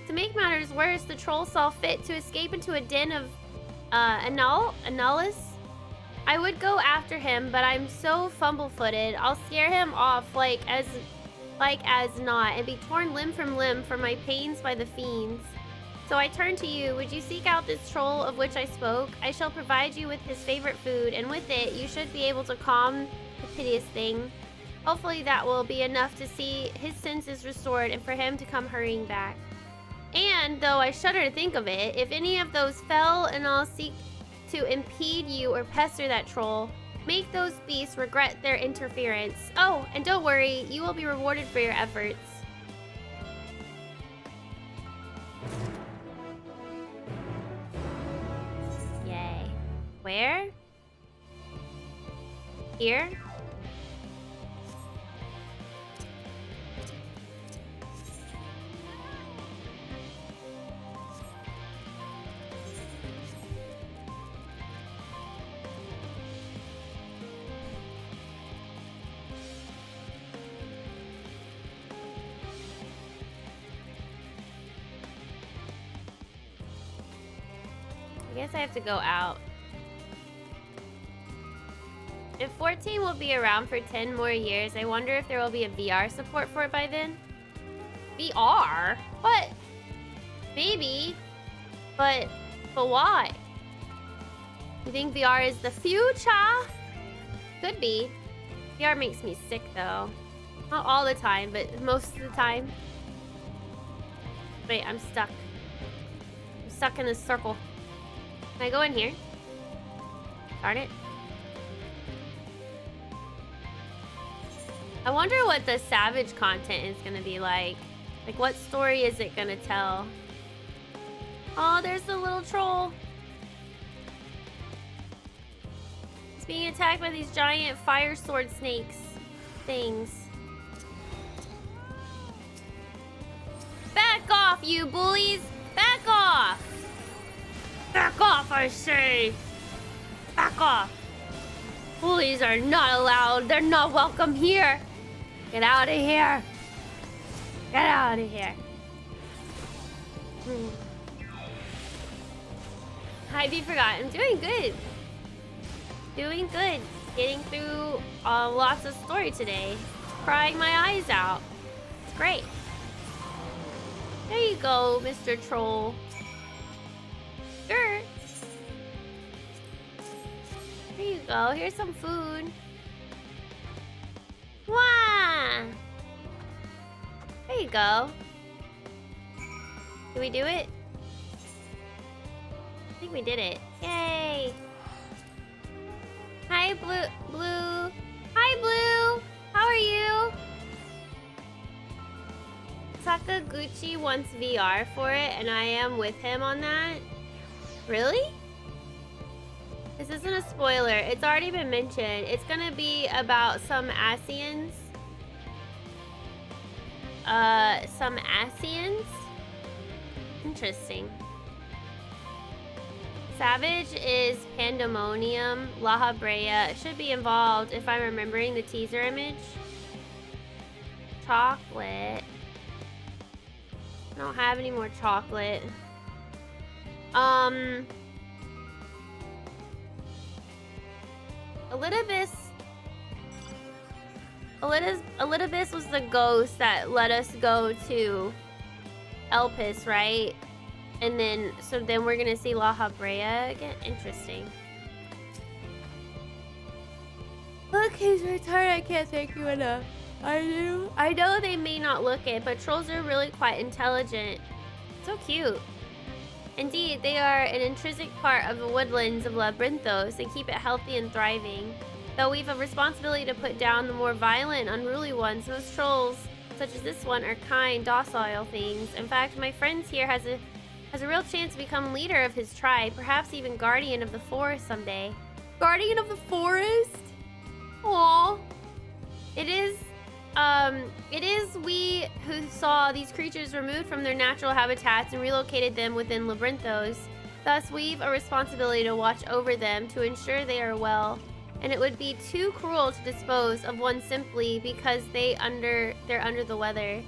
To make matters worse, the troll saw fit to escape into a den of Annulus. I would go after him, but I'm so fumble-footed, I'll scare him off like as not, and be torn limb from limb from my pains by the fiends. So I turn to you. Would you seek out this troll of which I spoke? I shall provide you with his favorite food, and with it, you should be able to calm the piteous thing. Hopefully that will be enough to see his senses restored and for him to come hurrying back. And, though I shudder to think of it, if any of those fell and I'll seek to impede you or pester that troll, make those beasts regret their interference. Oh, and don't worry, you will be rewarded for your efforts. Yay. Where? Here? I guess I have to go out. If 14 will be around for 10 more years, I wonder if there will be a VR support for it by then. VR? What? Maybe. But why? You think VR is the future? Could be. VR makes me sick though. Not all the time, but most of the time. Wait, I'm stuck. I'm stuck in this circle. Can I go in here? Darn it. I wonder what the Savage content is gonna be like. Like, what story is it gonna tell? Oh, there's the little troll. It's being attacked by these giant fire sword snakes things. Back off, you bullies! Back off! Back off, I say! Back off! Bullies are not allowed. They're not welcome here. Get out of here. Get out of here. Hi, be forgot. I'm doing good. Doing good. Getting through lots of story today. Crying my eyes out. It's great. There you go, Mr. Troll. Sure. There you go. Here's some food. Wow. Yeah. There you go. Did we do it? I think we did it. Yay! Hi, Blue. Hi, Blue. How are you? Sakaguchi wants VR for it, and I am with him on that. Really? This isn't a spoiler. It's already been mentioned. It's gonna be about some Asians. Some Asians? Interesting. Savage is Pandemonium. La Brea should be involved if I'm remembering the teaser image. Chocolate. I don't have any more chocolate. Elpis was the ghost that let us go to Elpis, right? And then, so then we're gonna see La Brea again. Interesting. Look, he's returned. I can't thank you enough. I know they may not look it, but trolls are really quite intelligent. So cute. Indeed, they are an intrinsic part of the woodlands of Labyrinthos and keep it healthy and thriving. Though we've a responsibility to put down the more violent, unruly ones, those trolls, such as this one, are kind, docile things. In fact, my friend here has a real chance to become leader of his tribe, perhaps even guardian of the forest someday. Guardian of the forest? Aww. It is we who saw these creatures removed from their natural habitats and relocated them within Labyrinthos. Thus, we've a responsibility to watch over them to ensure they are well. And it would be too cruel to dispose of one simply because they're under the weather.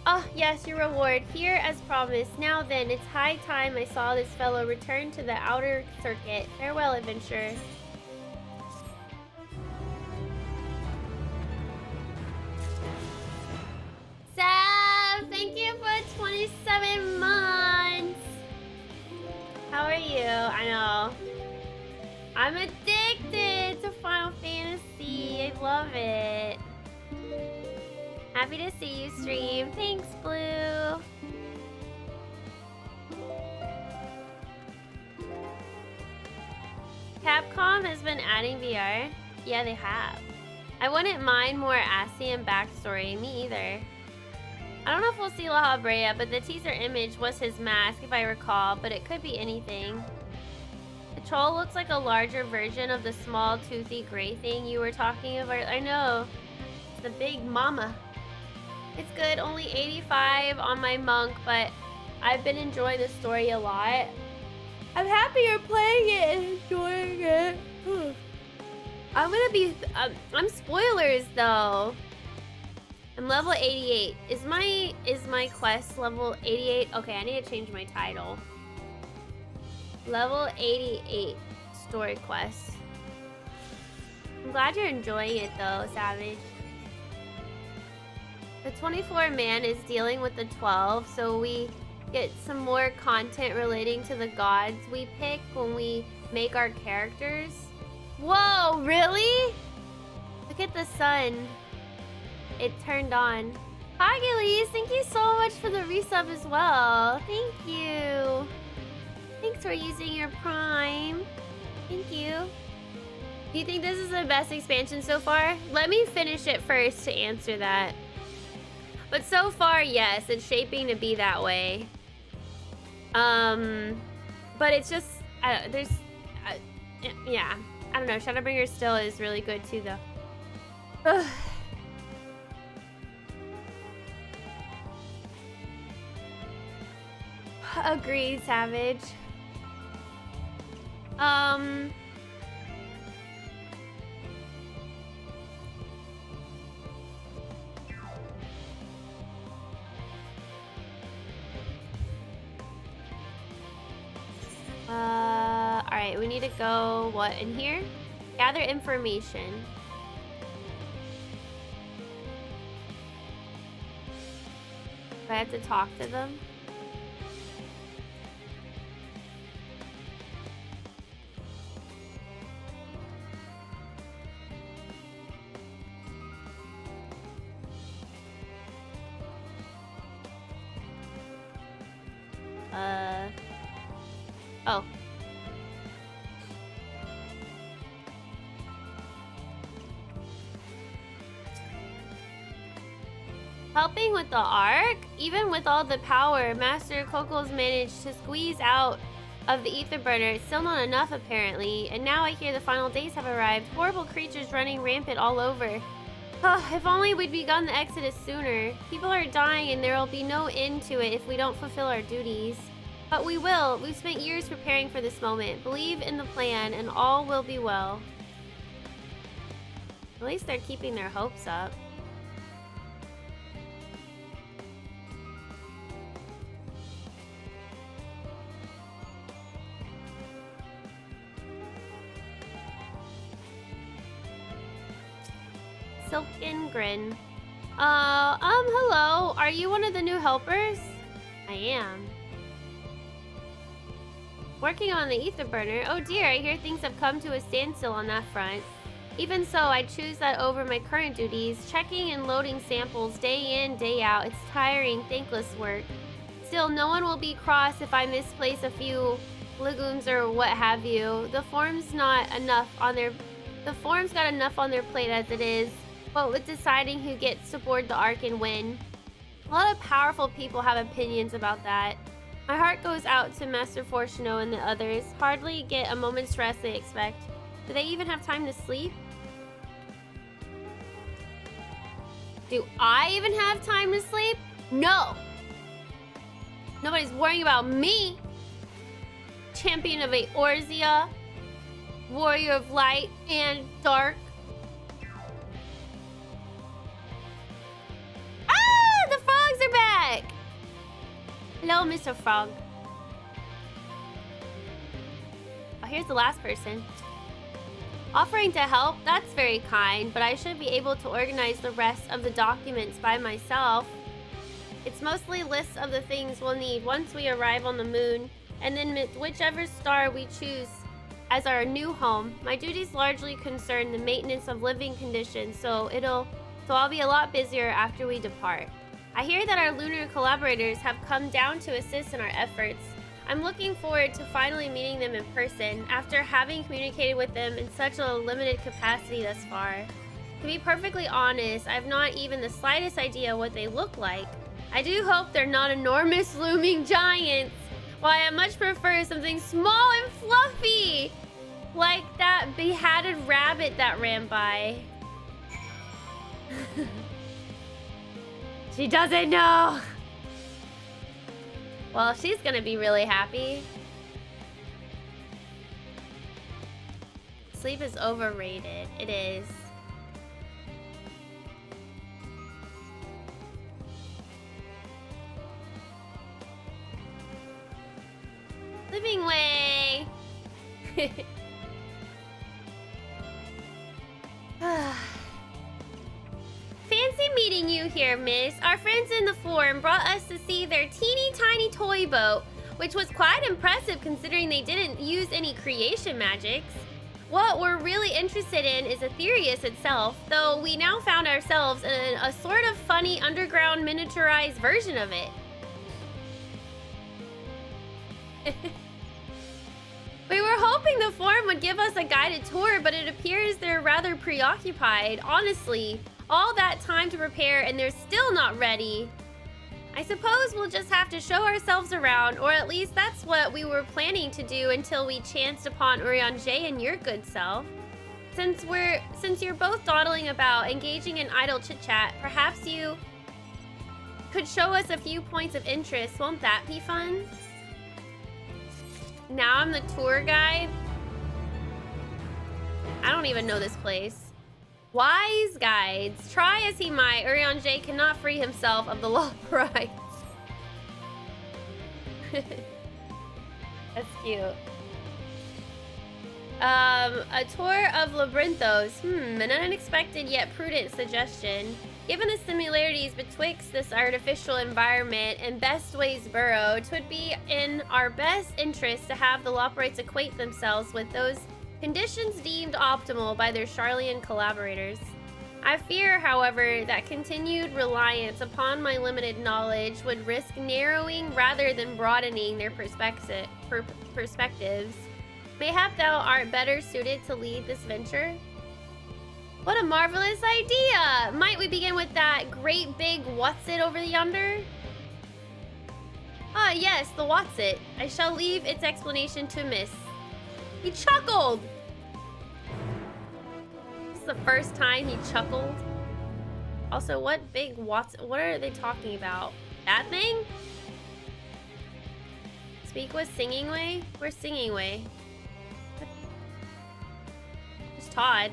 Oh, yes, your reward. Here as promised. Now then, it's high time I saw this fellow return to the outer circuit. Farewell, adventurer. Sav, thank you for 27 months. How are you? I know. I'm addicted to Final Fantasy. I love it. Happy to see you stream. Thanks, Blue. Capcom has been adding VR. Yeah, they have. I wouldn't mind more Asian backstory. Me either. I don't know if we'll see La Brea, but the teaser image was his mask, if I recall, but it could be anything. The troll looks like a larger version of the small, toothy gray thing you were talking about. I know. It's the big mama. It's good. Only 85 on my monk, but I've been enjoying the story a lot. I'm happy you're playing it and enjoying it. I'm gonna be... I'm spoilers, though. I'm level 88. Is my quest level 88? Okay, I need to change my title. Level 88 story quest. I'm glad you're enjoying it though, Savage. The 24-man is dealing with the 12, so we get some more content relating to the gods we pick when we make our characters. Whoa, really? Look at the sun. It turned on. Hi, Gillies. Thank you so much for the resub as well. Thank you. Thanks for using your Prime. Thank you. Do you think this is the best expansion so far? Let me finish it first to answer that. But so far, yes, it's shaping to be that way. But it's just, yeah. I don't know, Shadowbringer still is really good too, though. Ugh. Agreed, Savage. Alright, we need to go, what, in here? Gather information. Do I have to talk to them? Oh. Helping with the arc? Even with all the power Master Coco's managed to squeeze out of the ether burner, it's still not enough apparently. And now I hear the final days have arrived. Horrible creatures running rampant all over. If only we'd begun the exodus sooner. People are dying and there will be no end to it if we don't fulfill our duties. But we will. We've spent years preparing for this moment. Believe in the plan and all will be well. At least they're keeping their hopes up. Silken grin. Hello. Are you one of the new helpers? I am. Working on the ether burner. Oh dear, I hear things have come to a standstill on that front. Even so, I choose that over my current duties. Checking and loading samples day in, day out. It's tiring, thankless work. Still, no one will be cross if I misplace a few legumes or what have you. The form's got enough on their plate as it is. But with deciding who gets to board the Ark and when. A lot of powerful people have opinions about that. My heart goes out to Master Fortuno and the others. Hardly get a moment's rest they expect. Do they even have time to sleep? Do I even have time to sleep? No! Nobody's worrying about me! Champion of Eorzea, warrior of light and dark. The frogs are back! Hello, Mr. Frog. Oh, here's the last person. Offering to help? That's very kind, but I should be able to organize the rest of the documents by myself. It's mostly lists of the things we'll need once we arrive on the moon, and then whichever star we choose as our new home. My duties largely concern the maintenance of living conditions, so I'll be a lot busier after we depart. I hear that our lunar collaborators have come down to assist in our efforts. I'm looking forward to finally meeting them in person after having communicated with them in such a limited capacity thus far. To be perfectly honest, I have not even the slightest idea what they look like. I do hope they're not enormous looming giants. Why, I much prefer something small and fluffy, like that beheaded rabbit that ran by. She doesn't know. Well, she's gonna be really happy. Sleep is overrated. It is. Living way. Fancy meeting you here, miss. Our friends in the forum brought us to see their teeny tiny toy boat, which was quite impressive considering they didn't use any creation magics. What we're really interested in is Aetherius itself, though we now found ourselves in a sort of funny underground miniaturized version of it. We were hoping the forum would give us a guided tour, but it appears they're rather preoccupied. Honestly, all that time to prepare and they're still not ready. I suppose we'll just have to show ourselves around, or at least that's what we were planning to do until we chanced upon Urianger and your good self. Since you're both dawdling about, engaging in idle chit-chat, perhaps you could show us a few points of interest. Won't that be fun? Now I'm the tour guide. I don't even know this place. Wise guides. Try as he might, Urianger cannot free himself of the loperates. That's cute. A tour of Labyrinthos. An unexpected yet prudent suggestion. Given the similarities betwixt this artificial environment and Bestway's burrow, it would be in our best interest to have the loperates acquaint themselves with those conditions deemed optimal by their Charlian collaborators. I fear, however, that continued reliance upon my limited knowledge would risk narrowing rather than broadening their perspectives. Mayhap thou art better suited to lead this venture? What a marvelous idea! Might we begin with that great big what's-it over yonder? Ah, yes, the what's-it. I shall leave its explanation to Miss. He chuckled! This is the first time he chuckled. Also, what are they talking about? That thing? Speak with Singing Way? Where's Singing Way? There's Todd.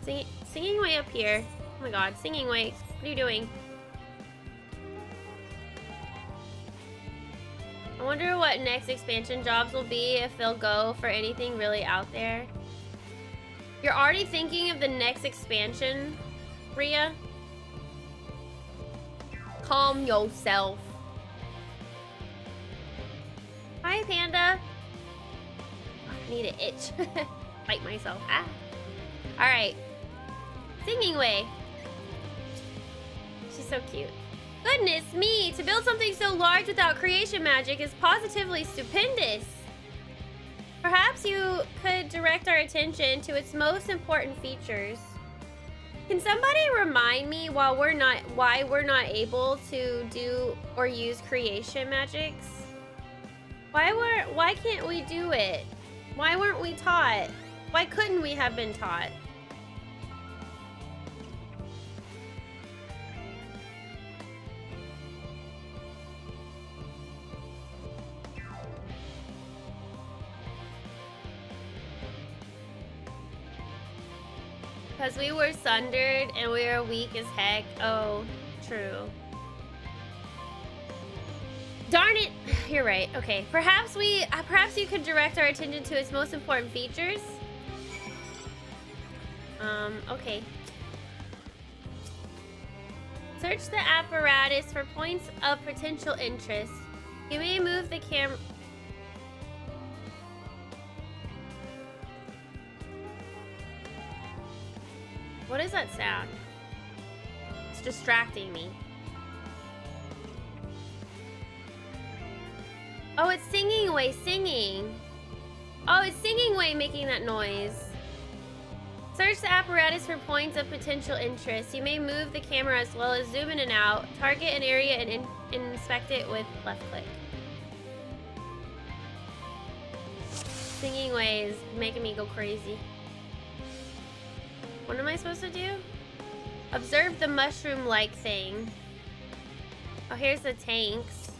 Singing Way up here. Oh my god, Singing Way. What are you doing? I wonder what next expansion jobs will be, if they'll go for anything really out there. You're already thinking of the next expansion, Rhea? Calm yourself. Hi, Panda. Oh, I need an itch. Bite myself. Ah. Alright. Singing Way. She's so cute. Goodness me! To build something so large without creation magic is positively stupendous. Perhaps you could direct our attention to its most important features. Can somebody remind me why we're not able to do or use creation magics? Why can't we do it? Why weren't we taught? Why couldn't we have been taught? Because we were sundered and we were weak as heck. Oh, true. Darn it! You're right. Okay, perhaps you could direct our attention to its most important features. Okay. Search the apparatus for points of potential interest. You may move the camera. What is that sound? It's distracting me. Oh, it's Singing Way singing. Oh, it's Singing Way making that noise. Search the apparatus for points of potential interest. You may move the camera as well as zoom in and out. Target an area and inspect it with left click. Singing Way is making me go crazy. What am I supposed to do? Observe the mushroom-like thing. Oh, here's the tanks.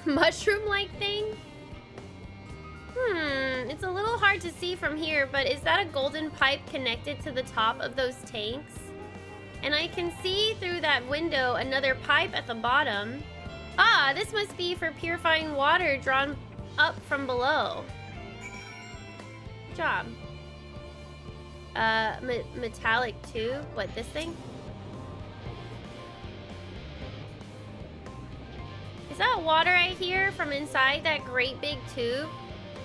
Mushroom-like thing? It's a little hard to see from here, but is that a golden pipe connected to the top of those tanks? And I can see through that window another pipe at the bottom. Ah, this must be for purifying water drawn up from below. Good job. Metallic tube? What, this thing? Is that water I hear from inside that great big tube?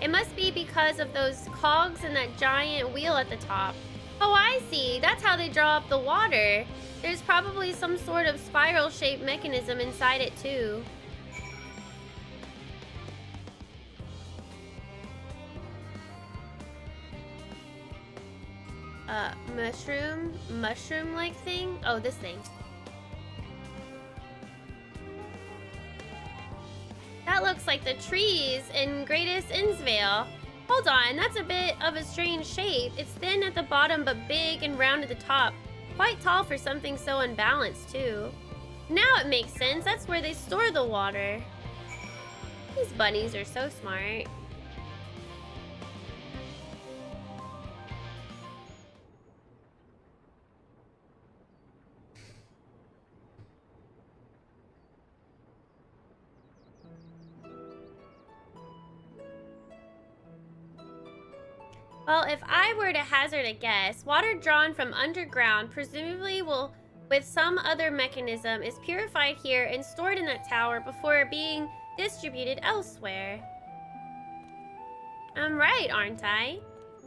It must be because of those cogs and that giant wheel at the top. Oh, I see. That's how they draw up the water. There's probably some sort of spiral-shaped mechanism inside it, too. Mushroom-like thing? Oh, this thing. That looks like the trees in Greatest Innsvale. Hold on, that's a bit of a strange shape. It's thin at the bottom, but big and round at the top. Quite tall for something so unbalanced, too. Now it makes sense. That's where they store the water. These bunnies are so smart. Well, if I were to hazard a guess, water drawn from underground, presumably with some other mechanism, is purified here and stored in that tower before being distributed elsewhere. I'm right, aren't I?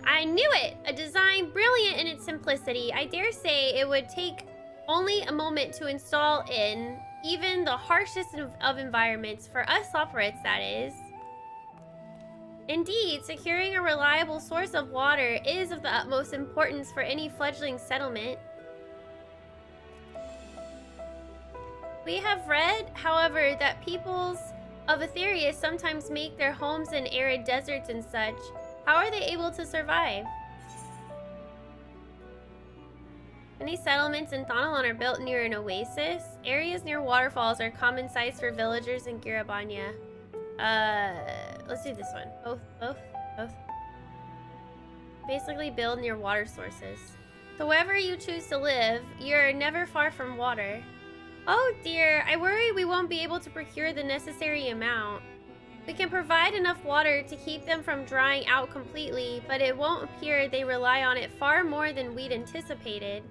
I knew it! A design brilliant in its simplicity. I dare say it would take only a moment to install in even the harshest of environments, for us loperates, that is. Indeed, securing a reliable source of water is of the utmost importance for any fledgling settlement. We have read, however, that peoples of Aetherius sometimes make their homes in arid deserts and such. How are they able to survive? Many settlements in Thonalon are built near an oasis. Areas near waterfalls are common sites for villagers in Girabanya. Let's do this one. Both. Basically build near water sources. So wherever you choose to live, you're never far from water. Oh dear, I worry we won't be able to procure the necessary amount. We can provide enough water to keep them from drying out completely, but it won't appear they rely on it far more than we'd anticipated.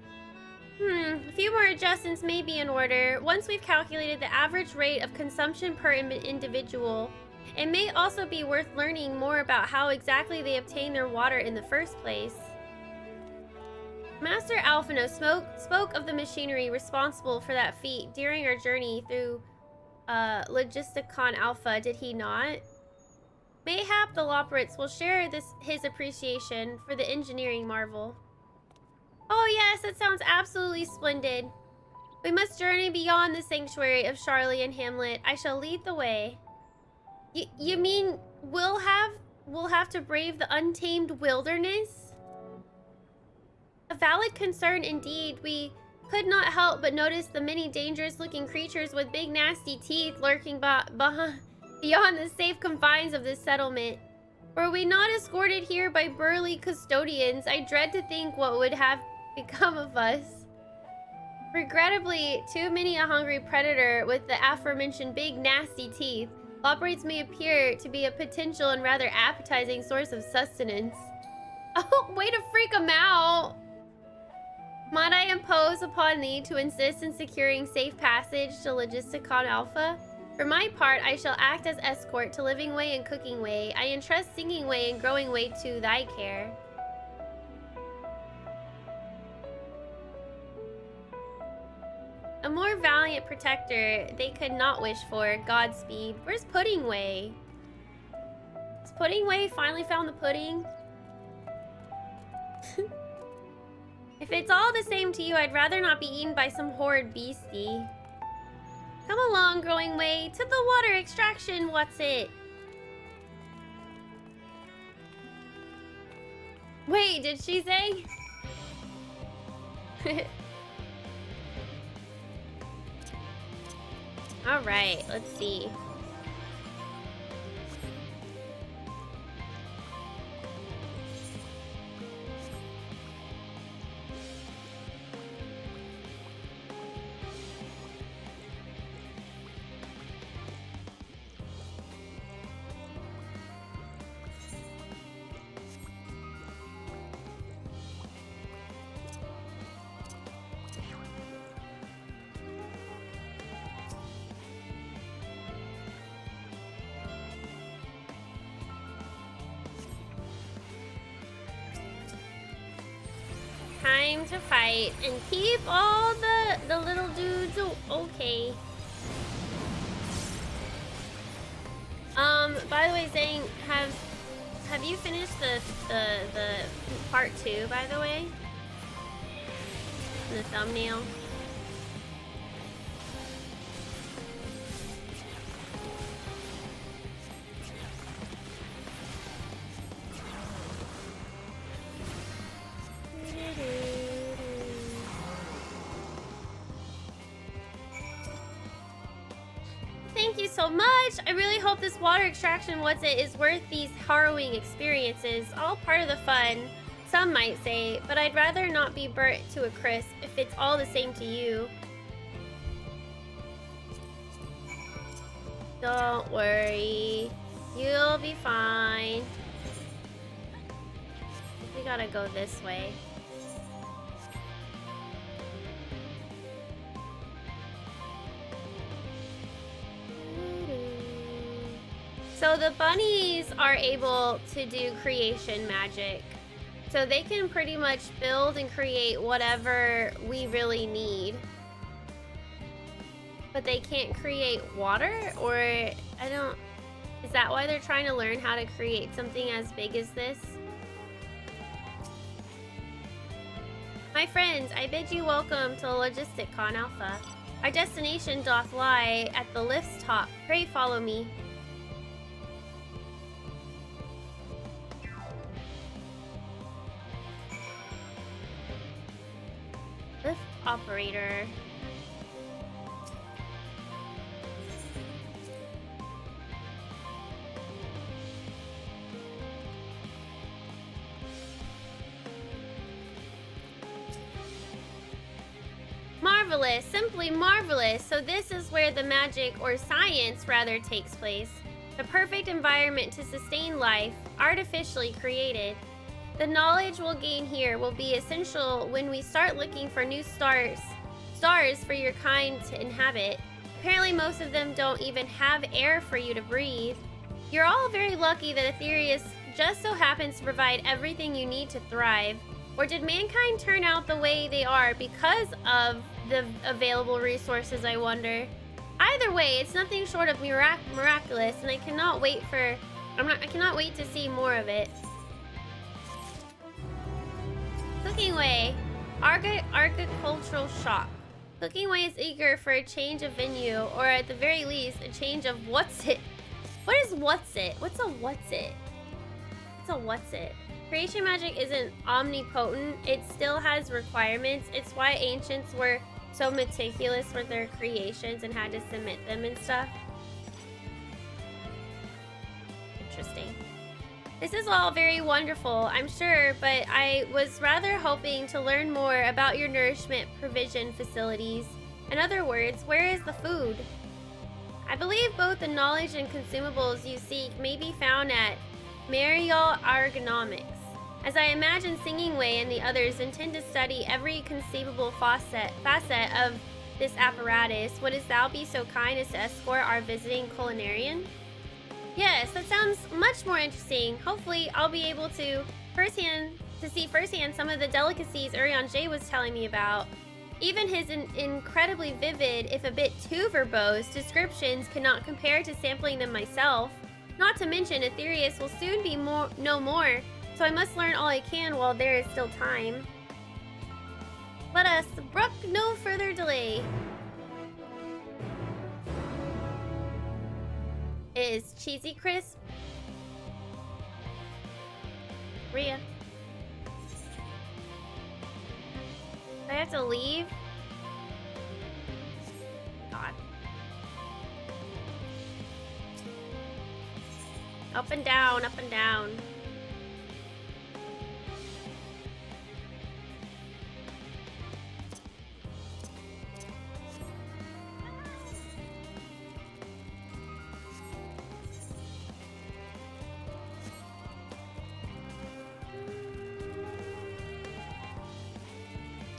A few more adjustments may be in order. Once we've calculated the average rate of consumption per individual, it may also be worth learning more about how exactly they obtain their water in the first place. Master Alphino spoke of the machinery responsible for that feat during our journey through Logisticon Alpha, did he not? Mayhap the loperates will share his appreciation for the engineering marvel. Oh yes, that sounds absolutely splendid. We must journey beyond the sanctuary of Charlie and Hamlet. I shall lead the way. You mean we'll have to brave the untamed wilderness? A valid concern indeed. We could not help but notice the many dangerous-looking creatures with big nasty teeth lurking beyond the safe confines of this settlement. Were we not escorted here by burly custodians, I dread to think what would have become of us. Regrettably, too many a hungry predator with the aforementioned big nasty teeth. Loperates may appear to be a potential and rather appetizing source of sustenance. Oh, way to freak them out! Might I impose upon thee to insist in securing safe passage to Logisticon Alpha? For my part, I shall act as escort to Living Way and Cooking Way. I entrust Singing Way and Growing Way to thy care. A more valiant protector they could not wish for. Godspeed. Where's Pudding Way? Has Pudding Way finally found the pudding? If it's all the same to you, I'd rather not be eaten by some horrid beastie. Come along, Growing Way. To the water extraction, what's it? Wait, did she say? Alright, let's see. Time to fight and keep all the little dudes okay. By the way, Zane, have you finished the part 2, by the way? The thumbnail. Thank you so much. I really hope this water extraction is worth these harrowing experiences. All part of the fun, some might say, but I'd rather not be burnt to a crisp if it's all the same to you. Don't worry. You'll be fine. We gotta go this way. So the bunnies are able to do creation magic. So they can pretty much build and create whatever we really need. But they can't create water? Or, I don't... Is that why they're trying to learn how to create something as big as this? My friends, I bid you welcome to Logistic-Con Alpha. Our destination doth lie at the lift's top. Pray follow me. Lift operator. Marvelous, simply marvelous. So this is where the magic, or science rather, takes place. The perfect environment to sustain life, artificially created. The knowledge we'll gain here will be essential when we start looking for new stars for your kind to inhabit. Apparently most of them don't even have air for you to breathe. You're all very lucky that Aetherius just so happens to provide everything you need to thrive. Or did mankind turn out the way they are because of the available resources, I wonder? Either way, it's nothing short of miraculous, and I cannot wait to see more of it. Cooking Way, agricultural shop. Cooking Way is eager for a change of venue, or at the very least, a change of what's it. What is what's it? What's a what's it? What's a what's it? Creation magic isn't omnipotent. It still has requirements. It's why ancients were so meticulous with their creations and had to submit them and stuff. Interesting. This is all very wonderful, I'm sure, but I was rather hoping to learn more about your nourishment provision facilities. In other words, where is the food? I believe both the knowledge and consumables you seek may be found at Marial Ergonomics. As I imagine Singing Way and the others intend to study every conceivable facet of this apparatus, wouldst thou be so kind as to escort our visiting culinarian? Yes, that sounds much more interesting. Hopefully, I'll be able to see firsthand some of the delicacies Urian J was telling me about. Even his incredibly vivid, if a bit too verbose, descriptions cannot compare to sampling them myself. Not to mention, Aetherius will soon be no more, so I must learn all I can while there is still time. Let us brook no further delay. Is Cheesy Crisp? Rhea. Do I have to leave? God. Up and down, up and down.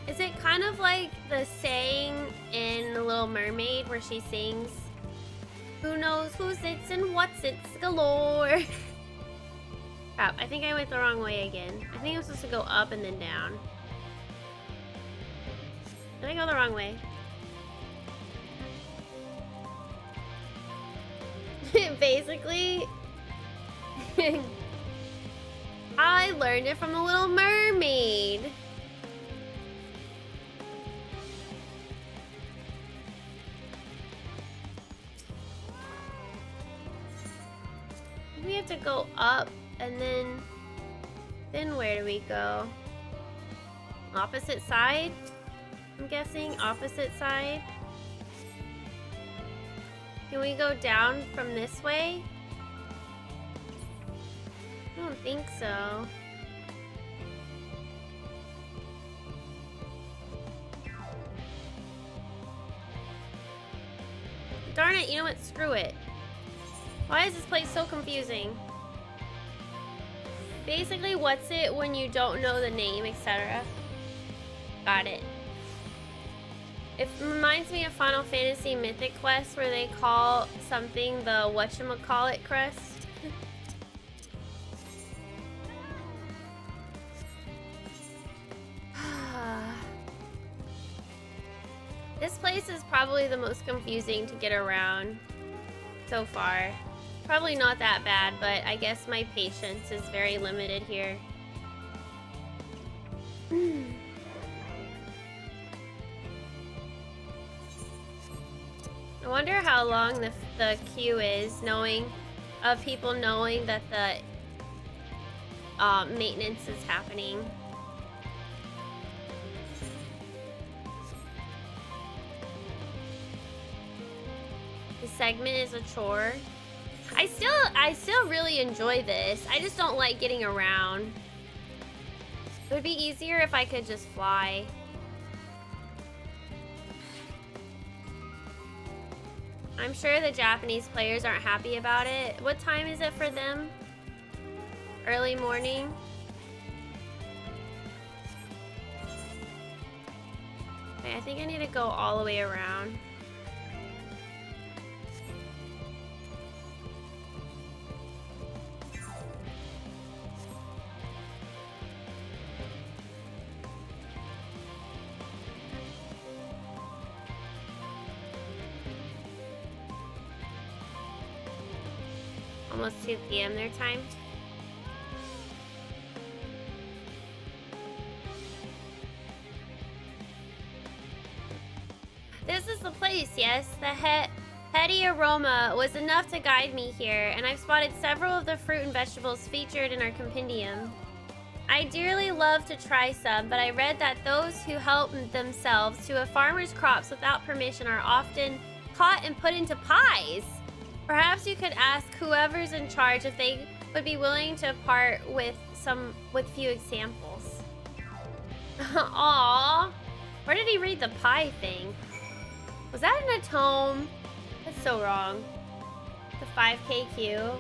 Is it kind of like the saying in The Little Mermaid where she sings, "Who knows who sits and what sits galore?" Crap, I think I went the wrong way again. I think I'm supposed to go up and then down. Did I go the wrong way? Basically, I learned it from The Little Mermaid. We have to go up, and then where do we go? Opposite side? I'm guessing opposite side. Can we go down from this way? I don't think so. Darn it, you know what? Screw it. Why is this place so confusing? Basically, what's it when you don't know the name, etc. Got it. It reminds me of Final Fantasy Mythic Quest, where they call something the whatchamacallit crest. This place is probably the most confusing to get around so far. Probably not that bad, but I guess my patience is very limited here. I wonder how long the queue is, of people knowing that the maintenance is happening. The segment is a chore. I still really enjoy this. I just don't like getting around. It would be easier if I could just fly. I'm sure the Japanese players aren't happy about it. What time is it for them? Early morning? Okay, I think I need to go all the way around. Almost 2 p.m. their time. This is the place, yes. The heady aroma was enough to guide me here, and I've spotted several of the fruit and vegetables featured in our compendium. I dearly love to try some, but I read that those who help themselves to a farmer's crops without permission are often caught and put into pies. Perhaps you could ask whoever's in charge if they would be willing to part with few examples. Aww. Where did he read the pie thing? Was that in a tome? That's so wrong. The 5K queue. Oh.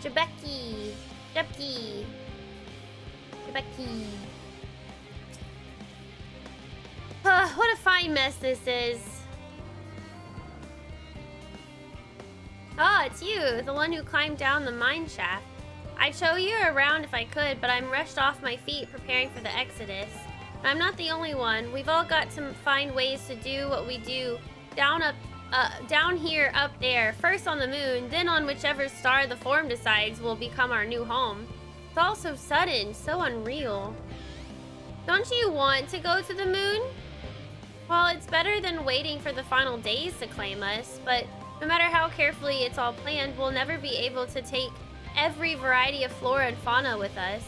Jabeki. Jabki. Jabeki. What a fine mess this is. Oh, it's you, the one who climbed down the mine shaft. I'd show you around if I could, but I'm rushed off my feet preparing for the exodus. I'm not the only one. We've all got to find ways to do what we do down here, up there. First on the moon, then on whichever star the form decides will become our new home. It's all so sudden, so unreal. Don't you want to go to the moon? Well, it's better than waiting for the final days to claim us, but no matter how carefully it's all planned, we'll never be able to take every variety of flora and fauna with us.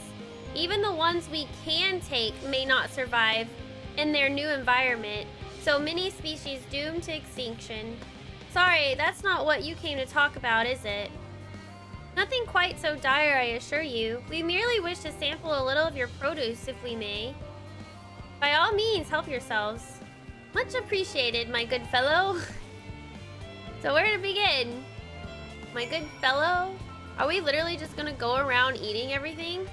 Even the ones we can take may not survive in their new environment, so many species doomed to extinction. Sorry, that's not what you came to talk about, is it? Nothing quite so dire, I assure you. We merely wish to sample a little of your produce, if we may. By all means, help yourselves. Much appreciated, my good fellow. So where to begin? My good fellow? Are we literally just gonna go around eating everything?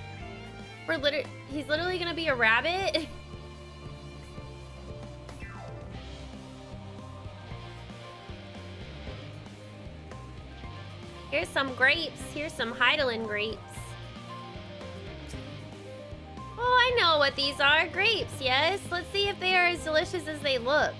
He's literally gonna be a rabbit? Here's some grapes. Here's some Heidelin grapes. Oh, I know what these are. Grapes, yes. Let's see if they are as delicious as they look.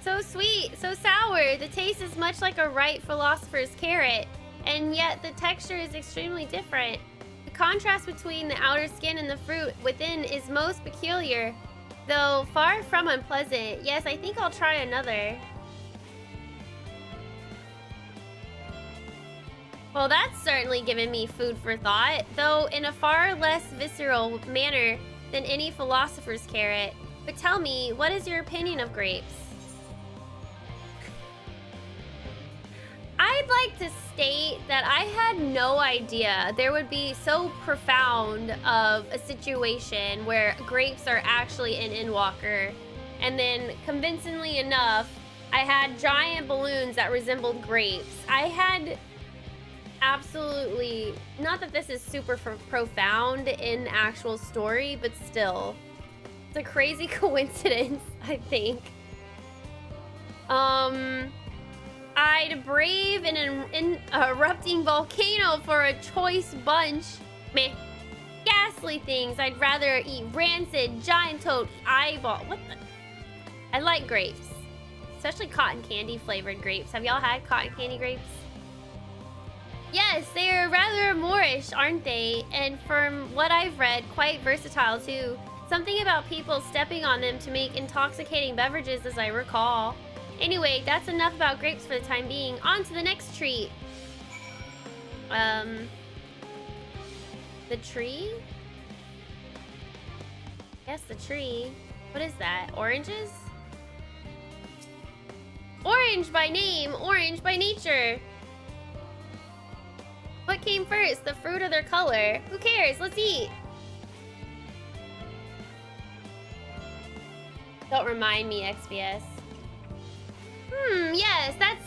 So sweet, so sour. The taste is much like a ripe philosopher's carrot, and yet the texture is extremely different. The contrast between the outer skin and the fruit within is most peculiar, though far from unpleasant. Yes, I think I'll try another. Well, that's certainly given me food for thought, though in a far less visceral manner than any philosopher's carrot. But tell me, what is your opinion of grapes? I'd like to state that I had no idea there would be so profound of a situation where grapes are actually in Endwalker. And then, convincingly enough, I had giant balloons that resembled grapes. I had absolutely, not that this is super profound in the actual story, but still, it's a crazy coincidence, I think. I'd brave in an erupting volcano for a choice bunch. Meh. Ghastly things. I'd rather eat rancid, giant toad eyeball. What the? I like grapes. Especially cotton candy flavored grapes. Have y'all had cotton candy grapes? Yes, they are rather Moorish, aren't they? And from what I've read, quite versatile too. Something about people stepping on them to make intoxicating beverages, as I recall. Anyway, that's enough about grapes for the time being. On to the next treat. The tree? Yes, the tree. What is that? Oranges? Orange by name, orange by nature. What came first, the fruit or their color? Who cares? Let's eat. Don't remind me, XBS. Yes, that's...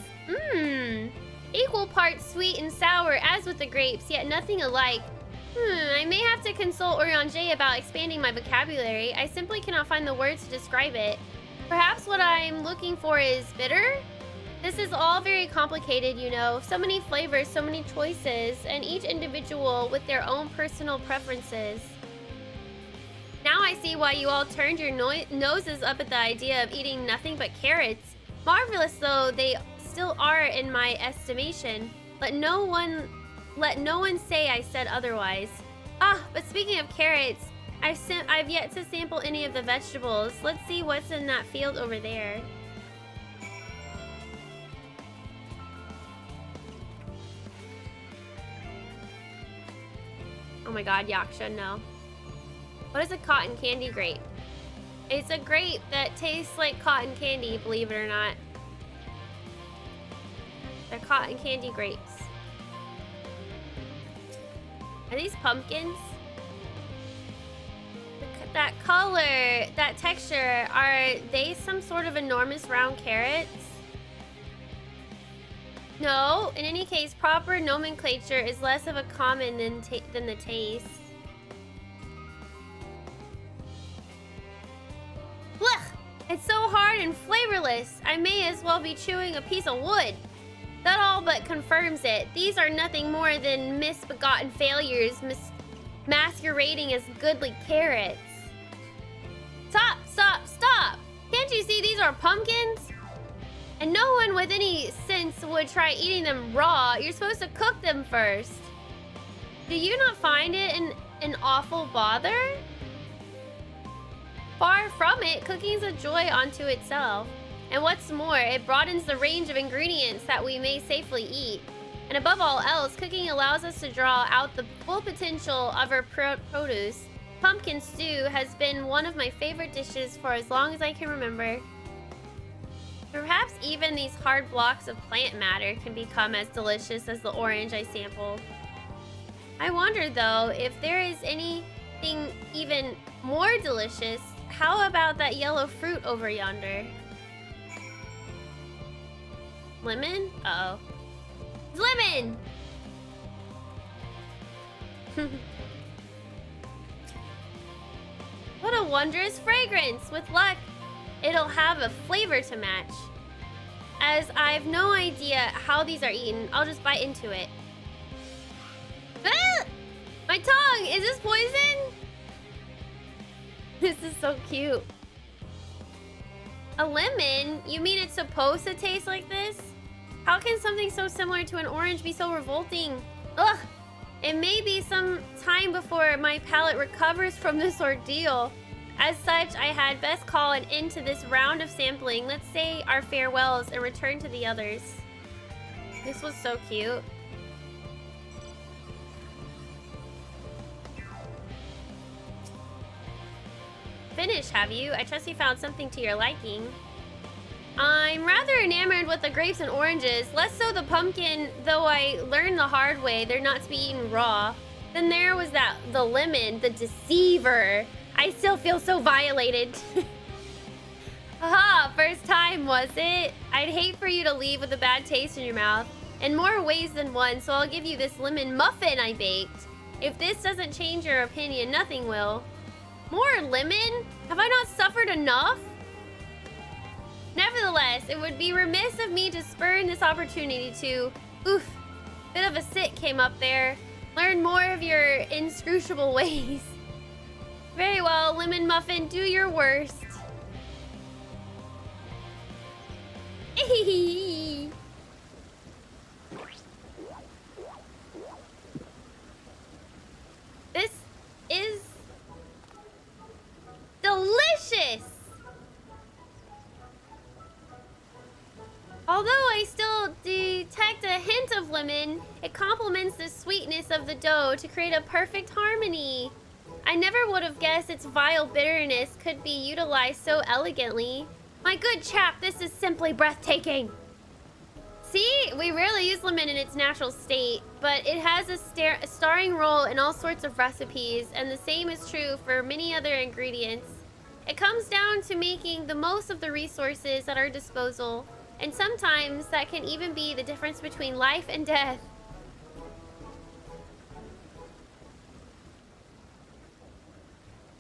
Equal parts sweet and sour, as with the grapes, yet nothing alike. I may have to consult Oriange about expanding my vocabulary. I simply cannot find the words to describe it. Perhaps what I'm looking for is bitter? This is all very complicated, you know. So many flavors, so many choices, and each individual with their own personal preferences. Now I see why you all turned your noses up at the idea of eating nothing but carrots. Marvelous though they still are in my estimation. Let no one say I said otherwise. Ah, but speaking of carrots, I've yet to sample any of the vegetables. Let's see what's in that field over there. Oh my god, Yaksha, no. What is a cotton candy grape? It's a grape that tastes like cotton candy, believe it or not. They're cotton candy grapes. Are these pumpkins? That color, that texture, are they some sort of enormous round carrots? No, in any case, proper nomenclature is less of a common than the taste. Blech! It's so hard and flavorless. I may as well be chewing a piece of wood. That all but confirms it. These are nothing more than misbegotten failures masquerading as goodly carrots. Stop, stop, stop! Can't you see these are pumpkins? And no one with any sense would try eating them raw. You're supposed to cook them first. Do you not find it an awful bother? Far from it, cooking is a joy unto itself. And what's more, it broadens the range of ingredients that we may safely eat. And above all else, cooking allows us to draw out the full potential of our produce. Pumpkin stew has been one of my favorite dishes for as long as I can remember. Perhaps even these hard blocks of plant matter can become as delicious as the orange I sampled. I wonder though, if there is anything even more delicious, how about that yellow fruit over yonder? Lemon? Uh-oh. Lemon! What a wondrous fragrance! With luck, it'll have a flavor to match. As I've no idea how these are eaten, I'll just bite into it. Ah! My tongue! Is this poison? This is so cute. A lemon? You mean it's supposed to taste like this? How can something so similar to an orange be so revolting? Ugh! It may be some time before my palate recovers from this ordeal. As such, I had best call an end to this round of sampling. Let's say our farewells and return to the others. This was so cute. Finished, have you? I trust you found something to your liking. I'm rather enamored with the grapes and oranges, less so the pumpkin, though I learned the hard way they're not to be eaten raw. Then there was the lemon, the deceiver. I still feel so violated. Haha, first time, was it? I'd hate for you to leave with a bad taste in your mouth. In more ways than one, so I'll give you this lemon muffin I baked. If this doesn't change your opinion, nothing will. More lemon? Have I not suffered enough? Nevertheless, it would be remiss of me to spurn this opportunity to, oof, bit of a sit came up there, learn more of your inscrutable ways. Very well, Lemon Muffin, do your worst. This is delicious. Although I still detect a hint of lemon, it complements the sweetness of the dough to create a perfect harmony. I never would have guessed its vile bitterness could be utilized so elegantly. My good chap, this is simply breathtaking. See, we rarely use lemon in its natural state, but it has a starring role in all sorts of recipes, and the same is true for many other ingredients. It comes down to making the most of the resources at our disposal, and sometimes that can even be the difference between life and death.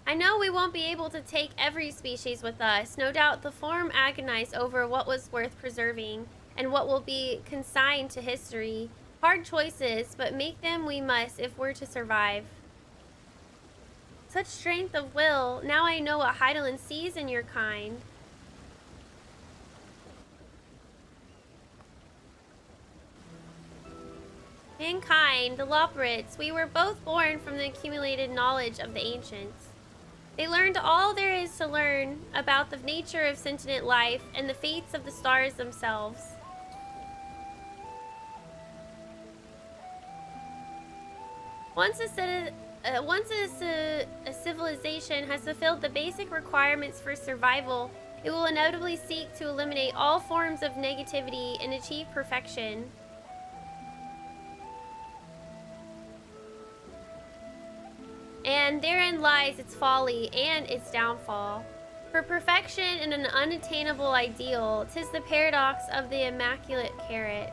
I know we won't be able to take every species with us. No doubt the Forum agonized over what was worth preserving and what will be consigned to history. Hard choices, but make them we must if we're to survive. Such strength of will. Now I know what Hydaelyn sees in your kind. Mankind, the loperates, we were both born from the accumulated knowledge of the ancients. They learned all there is to learn about the nature of sentient life and the fates of the stars themselves. Once a civilization has fulfilled the basic requirements for survival, it will inevitably seek to eliminate all forms of negativity and achieve perfection. And therein lies its folly and its downfall. For perfection and an unattainable ideal, 'tis the paradox of the immaculate carrot.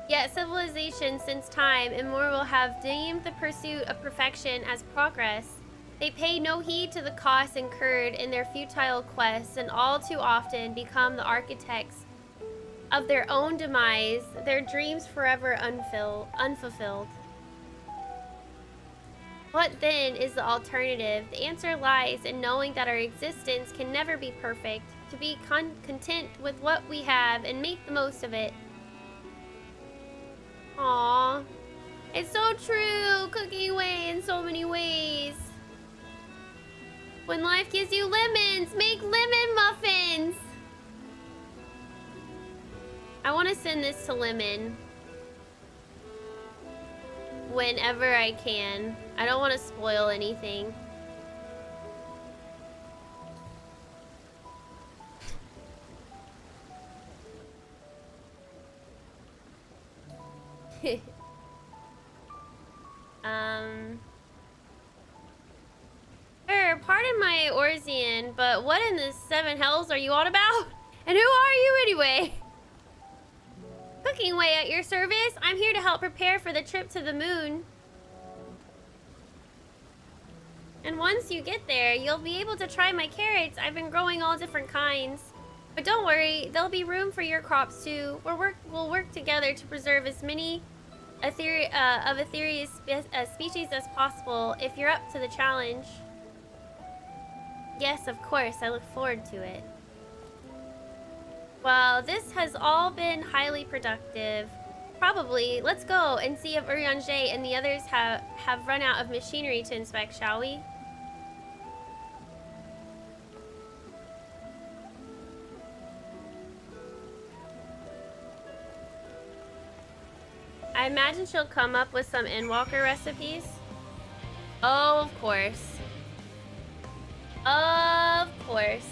Yet civilization since time immemorial have deemed the pursuit of perfection as progress. They pay no heed to the costs incurred in their futile quests, and all too often become the architects of their own demise, their dreams forever unfulfilled. What then is the alternative? The answer lies in knowing that our existence can never be perfect, to be content with what we have and make the most of it. Aww. It's so true, cooking away in so many ways. When life gives you lemons, make lemon muffins! I want to send this to Lemon. Whenever I can. I don't want to spoil anything. Pardon my Orzian, but what in the seven hells are you on about? And who are you anyway? Cooking away at your service. I'm here to help prepare for the trip to the moon. And once you get there, you'll be able to try my carrots. I've been growing all different kinds. But don't worry, there'll be room for your crops too. We'll work together to preserve as many Aetherius species as possible if you're up to the challenge. Yes, of course. I look forward to it. Well, this has all been highly productive. Probably. Let's go and see if Urianger and the others have run out of machinery to inspect, shall we? I imagine she'll come up with some Endwalker recipes. Oh, of course. Of course.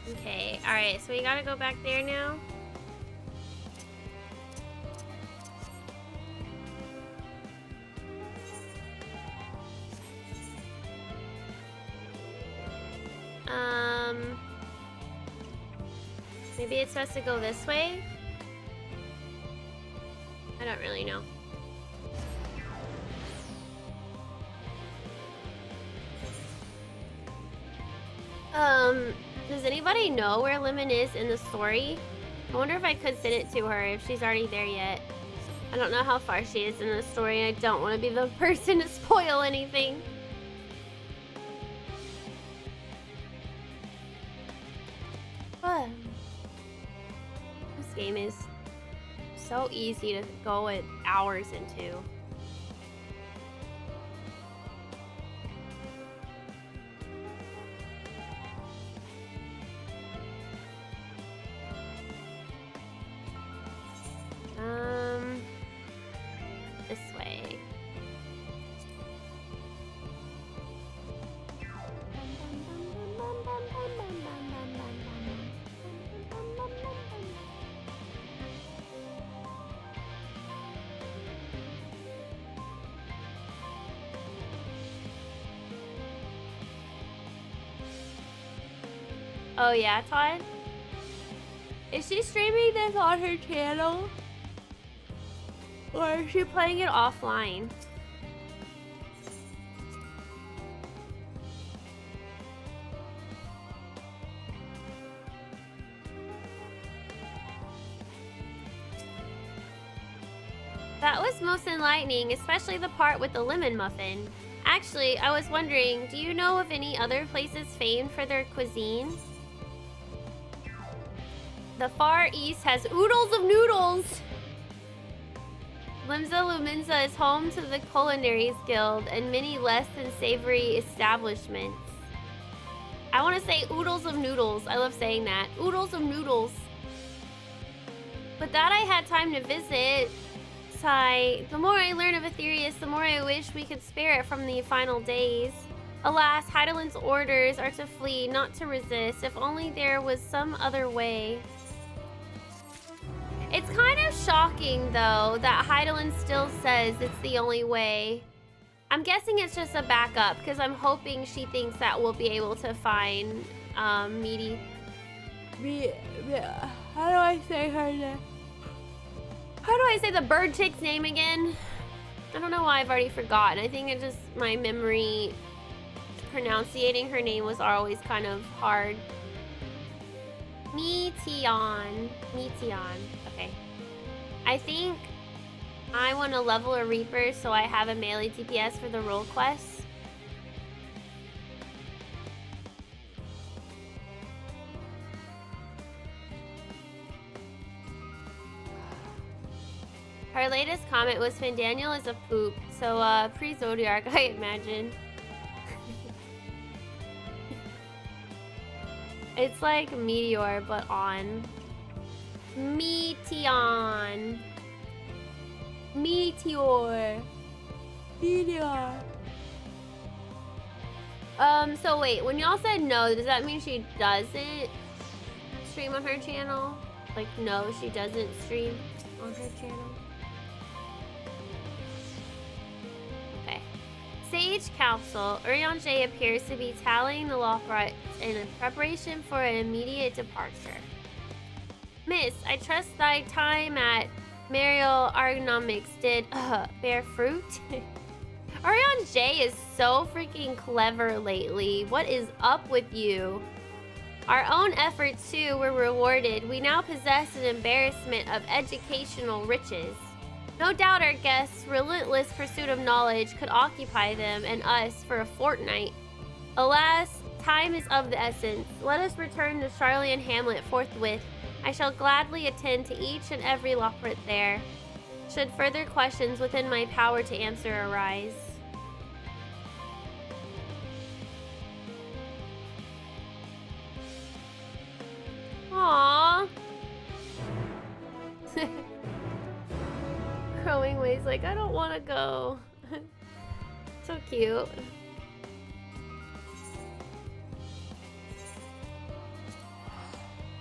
Okay, alright, so we gotta go back there now. Maybe it's supposed to go this way? I don't really know. Does anybody know where Lemon is in the story? I wonder if I could send it to her if she's already there yet. I don't know how far she is in the story. I don't want to be the person to spoil anything. But this game is so easy to go at hours into. This way. Oh yeah, Todd? Is she streaming this on her channel? Or is she playing it offline? That was most enlightening, especially the part with the lemon muffin. Actually, I was wondering, do you know of any other places famed for their cuisine? The Far East has oodles of noodles! Limsa Lumensa is home to the Culinaries Guild and many less than savory establishments. I want to say oodles of noodles. I love saying that. Oodles of noodles. But that I had time to visit. Sigh. The more I learn of Aetherius, the more I wish we could spare it from the final days. Alas, Hydaelyn's orders are to flee, not to resist. If only there was some other way. It's kind of shocking, though, that Hydaelyn still says it's the only way. I'm guessing it's just a backup, because I'm hoping she thinks that we'll be able to find, how do I say her name? How do I say the bird chick's name again? I don't know why I've already forgotten. I think it just, my memory pronunciating her name was always kind of hard. Meteon. Okay. I think I want to level a Reaper so I have a melee DPS for the role quests. Her latest comment was Fandaniel is a poop, so pre-Zodiac, I imagine. It's like Meteor, but on. Meteon. Meteor. Meteor. So wait, when y'all said no, does that mean she doesn't stream on her channel? Like, no, she doesn't stream on her channel? Okay. Sage Council. Urianger appears to be tallying the loperates in preparation for an immediate departure. Miss, I trust thy time at Mariel Argonomics did bear fruit? Urianger is so freaking clever lately. What is up with you? Our own efforts too were rewarded. We now possess an embarrassment of educational riches. No doubt our guests' relentless pursuit of knowledge could occupy them and us for a fortnight. Alas, time is of the essence. Let us return to Charlian Hamlet forthwith. I shall gladly attend to each and every loperate there, should further questions within my power to answer arise. Aww. Crowing Way's like, I don't want to go. So cute.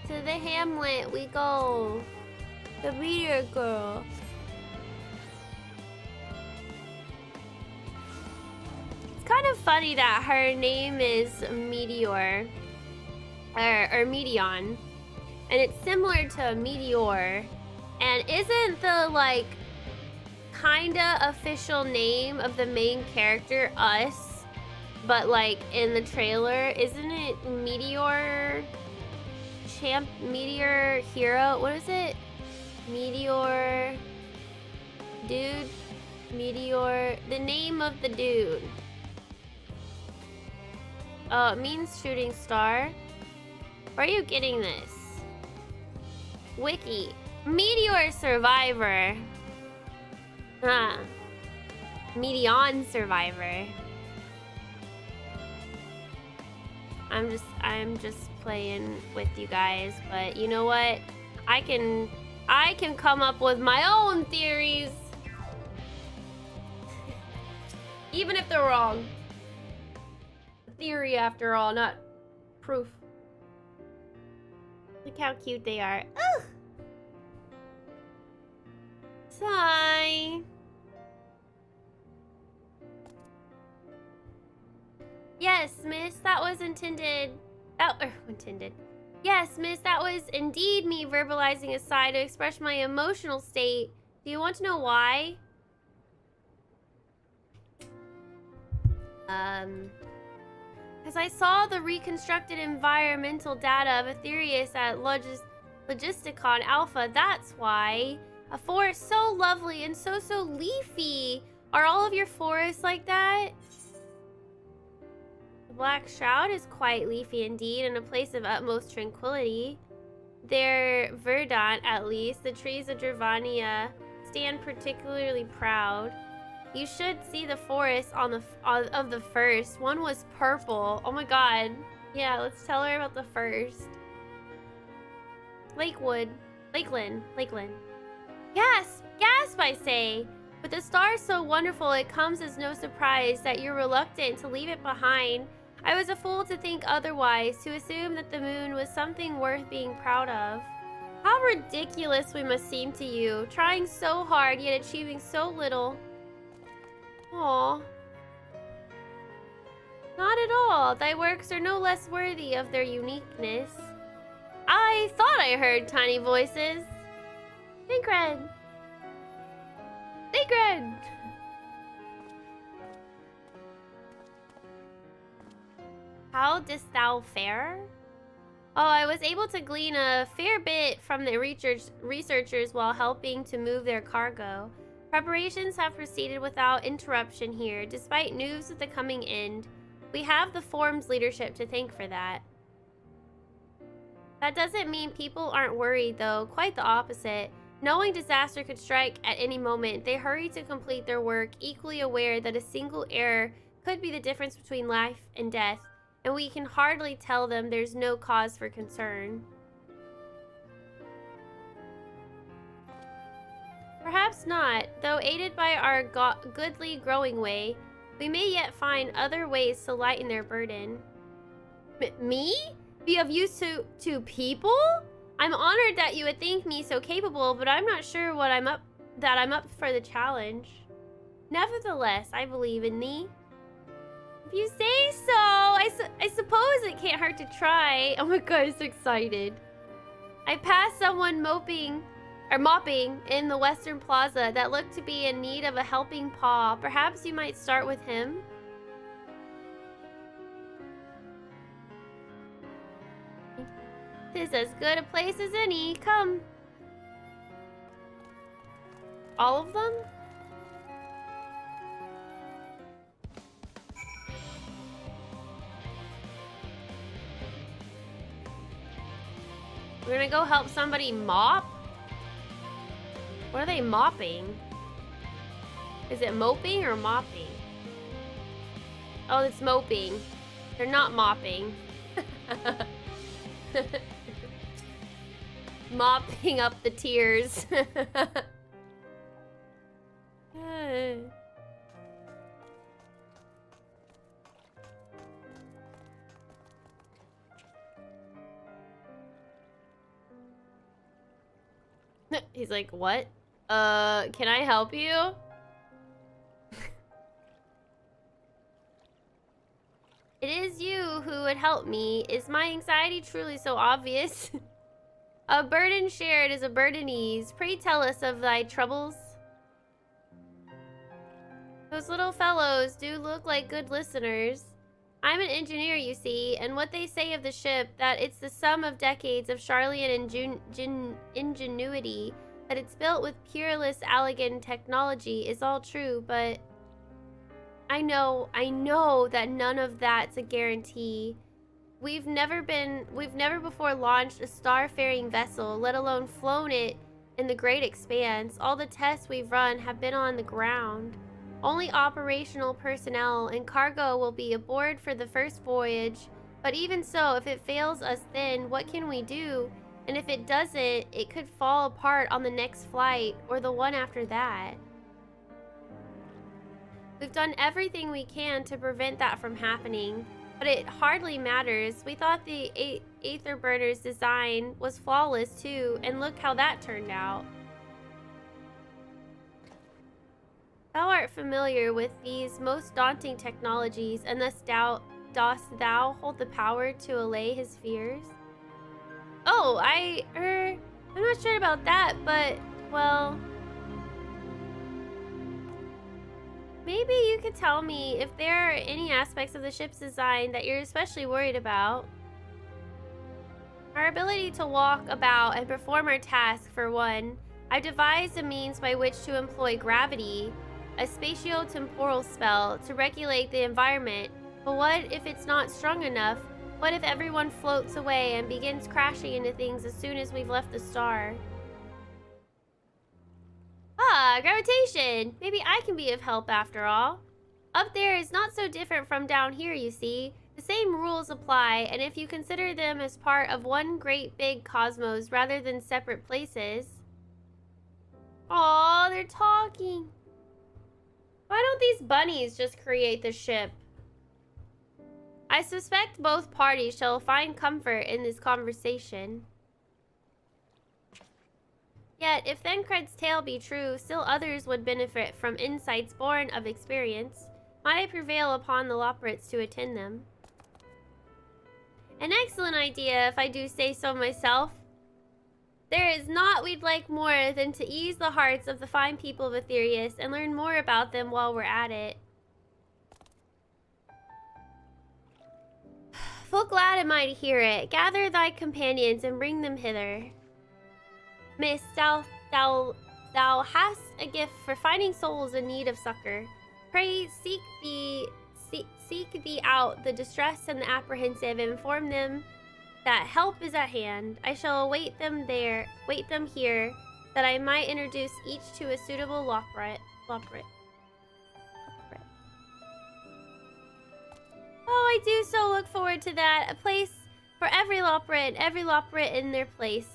To the Hamlet we go. The meteor girl. It's kind of funny that her name is Meteor. or meteon, and it's similar to a meteor. And isn't the like kinda official name of the main character us? But like in the trailer, isn't it Meteor Hero? What is it? Meteor dude? Meteor, the name of the dude. Oh, it means shooting star. Where are you getting this? Wiki. Meteor survivor. Huh. Meteon survivor. I'm just playing with you guys, but you know what? I can come up with my own theories. Even if they're wrong. Theory after all, not proof. Look how cute they are. Ugh. Sigh. Yes, miss, that was intended. Intended. Yes, miss, that was indeed me verbalizing a sigh to express my emotional state. Do you want to know why? Because I saw the reconstructed environmental data of Aetherius at Logisticon Alpha, that's why. A forest so lovely and so leafy. Are all of your forests like that? The Black Shroud is quite leafy indeed, and a place of utmost tranquility. They're verdant, at least. The trees of Dravania stand particularly proud. You should see the forest of the first. One was purple. Oh my god. Yeah, let's tell her about the first. Lakeland. Gasp, I say. With the stars so wonderful, it comes as no surprise that you're reluctant to leave it behind. I was a fool to think otherwise, to assume that the moon was something worth being proud of. How ridiculous we must seem to you, trying so hard yet achieving so little. Aww. Not at all. Thy works are no less worthy of their uniqueness. I thought I heard tiny voices. Thancred! How didst thou fare? Oh, I was able to glean a fair bit from the researchers while helping to move their cargo. Preparations have proceeded without interruption here, despite news of the coming end. We have the Forum's leadership to thank for that. That doesn't mean people aren't worried, though. Quite the opposite. Knowing disaster could strike at any moment, they hurry to complete their work, equally aware that a single error could be the difference between life and death, and we can hardly tell them there's no cause for concern. Perhaps not, though aided by our goodly growing way, we may yet find other ways to lighten their burden. Me? Be of use to people? I'm honored that you would think me so capable, but I'm not sure that I'm up for the challenge. Nevertheless, I believe in thee. If you say so, I suppose it can't hurt to try. Oh my god, I'm so excited. I passed someone mopping in the Western Plaza that looked to be in need of a helping paw. Perhaps you might start with him? Tis as good a place as any. Come. All of them? We're gonna go help somebody mop? What are they mopping? Is it moping or mopping? Oh, it's moping. They're not mopping. Mopping up the tears. He's like, what? Can I help you? It is you who would would help me. Is my anxiety truly so obvious? A burden shared is a burden eased. Pray tell us of thy troubles. Those little fellows do look like good listeners. I'm an engineer, you see, and what they say of the ship, that it's the sum of decades of Charlian ingenuity, that it's built with peerless Allegan technology is all true, but I know that none of that's a guarantee. We've never before launched a star-faring vessel, let alone flown it in the great expanse. All the tests we've run have been on the ground. Only operational personnel and cargo will be aboard for the first voyage. But even so, if it fails us then, what can we do? And if it doesn't, it could fall apart on the next flight, or the one after that. We've done everything we can to prevent that from happening, but it hardly matters. We thought the Aetherburner's design was flawless too, and look how that turned out. Thou art familiar with these most daunting technologies, and thus dost thou hold the power to allay his fears? Oh, I'm not sure about that, but, well, maybe you could tell me if there are any aspects of the ship's design that you're especially worried about. Our ability to walk about and perform our task, for one. I've devised a means by which to employ gravity, a spatio-temporal spell, to regulate the environment. But what if it's not strong enough? What if everyone floats away and begins crashing into things as soon as we've left the star? Ah, gravitation! Maybe I can be of help after all. Up there is not so different from down here, you see. The same rules apply, and if you consider them as part of one great big cosmos rather than separate places... Aw, they're talking. Why don't these bunnies just create the ship? I suspect both parties shall find comfort in this conversation. Yet, if Thancred's tale be true, still others would benefit from insights born of experience. Might I prevail upon the loperates to attend them? An excellent idea, if I do say so myself. There is naught we'd like more than to ease the hearts of the fine people of Aetherius and learn more about them while we're at it. Full glad am I to hear it. Gather thy companions and bring them hither. Miss, thou hast a gift for finding souls in need of succor. Pray seek thee out the distressed and the apprehensive, and inform them that help is at hand. I shall wait them here, that I might introduce each to a suitable loperate. Oh, I do so look forward to that. A place for every loperate in their place.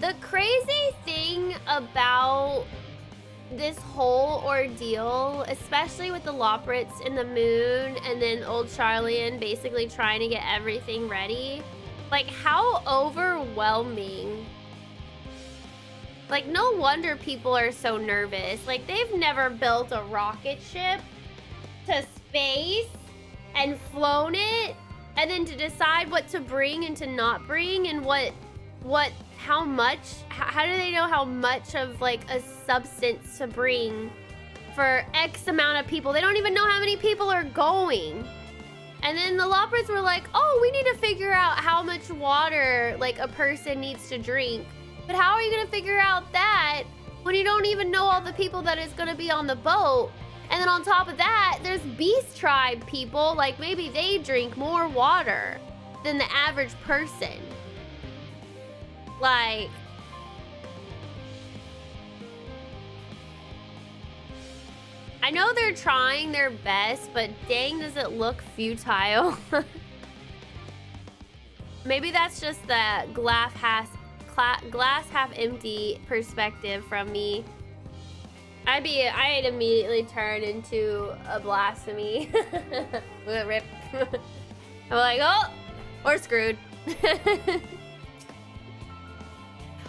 The crazy thing about this whole ordeal, especially with the loperates in the moon and then old Charlian basically trying to get everything ready, like how overwhelming. Like no wonder people are so nervous. Like they've never built a rocket ship to space and flown it, and then to decide what to bring and to not bring, and how do they know how much of like a substance to bring for X amount of people? They don't even know how many people are going. And then the loperates were like, oh, we need to figure out how much water like a person needs to drink. But how are you gonna figure out that when you don't even know all the people that is gonna be on the boat? And then on top of that, there's beast tribe people, like maybe they drink more water than the average person. Like, I know they're trying their best, but dang, does it look futile. Maybe that's just the glass half empty perspective from me. I'd immediately turn into a blasphemy. Rip. I'm like, oh, we're screwed.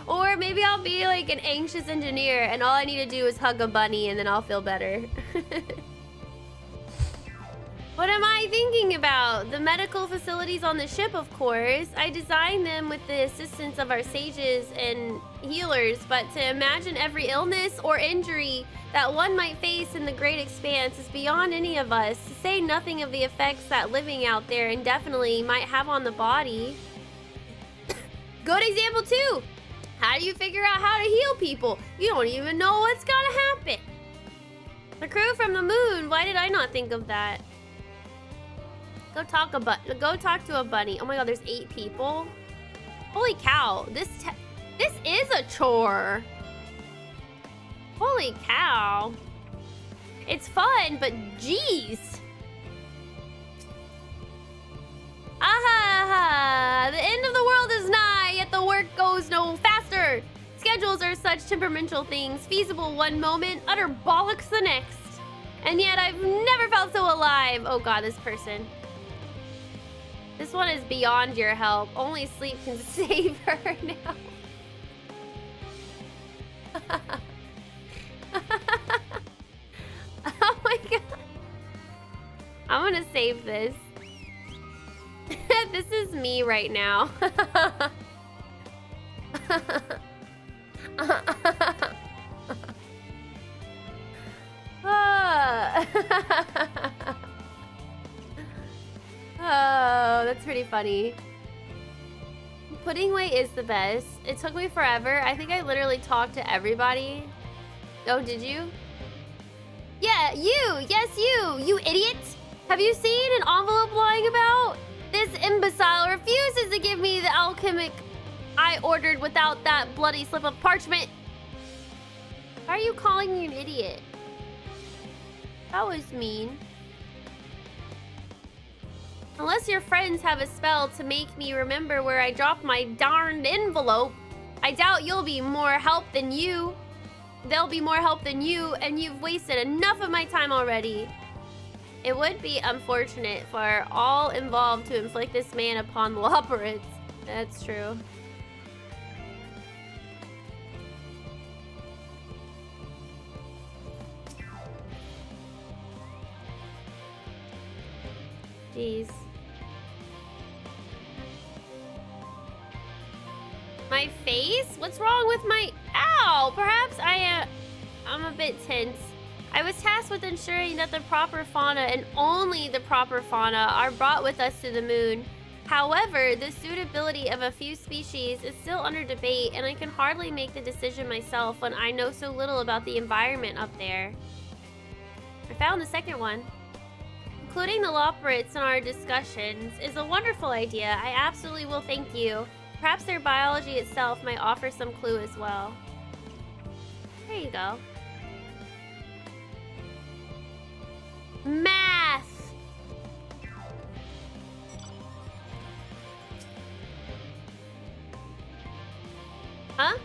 Or maybe I'll be like an anxious engineer and all I need to do is hug a bunny and then I'll feel better. What am I thinking about? The medical facilities on the ship, of course. I designed them with the assistance of our sages and healers, but to imagine every illness or injury that one might face in the great expanse is beyond any of us, to say nothing of the effects that living out there indefinitely might have on the body. Good example, too. How do you figure out how to heal people? You don't even know what's gonna happen. The crew from the moon, why did I not think of that? Go talk to a bunny. Oh my god, there's 8 people. Holy cow, this is a chore. Holy cow. It's fun, but jeez. Aha! The end of the world is nigh, yet the work goes no faster. Schedules are such temperamental things, feasible one moment, utter bollocks the next. And yet I've never felt so alive. Oh god, this person. This one is beyond your help. Only sleep can save her now. Oh my god. I'm gonna save this. This is me right now. Oh, that's pretty funny. Pudding way is the best. It took me forever. I think I literally talked to everybody. Oh, did you? Yeah, you! Yes, you idiot! Have you seen an envelope lying about? This imbecile refuses to give me the alchemic I ordered without that bloody slip of parchment. Why are you calling me an idiot? That was mean. Unless your friends have a spell to make me remember where I dropped my darned envelope, I doubt you'll be more help than you. They'll be more help than you, and you've wasted enough of my time already. It would be unfortunate for all involved to inflict this man upon loperates. That's true. Jeez. My face? What's wrong with my... Ow! Perhaps I'm a bit tense. I was tasked with ensuring that the proper fauna and only the proper fauna are brought with us to the moon. However, the suitability of a few species is still under debate, and I can hardly make the decision myself when I know so little about the environment up there. I found the second one. Including the loperates in our discussions is a wonderful idea. I absolutely will thank you. Perhaps their biology itself might offer some clue as well. There you go. Math! Huh?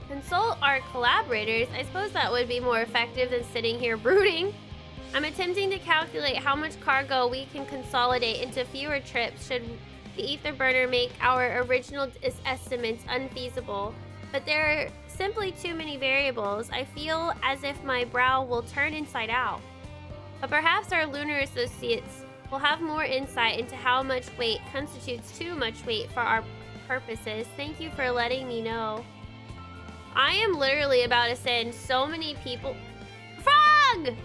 Consult our collaborators. I suppose that would be more effective than sitting here brooding. I'm attempting to calculate how much cargo we can consolidate into fewer trips should the ether burner make our original estimates unfeasible. But there are simply too many variables. I feel as if my brow will turn inside out. But perhaps our lunar associates will have more insight into how much weight constitutes too much weight for our purposes. Thank you for letting me know. I am literally about to send so many people... Frog!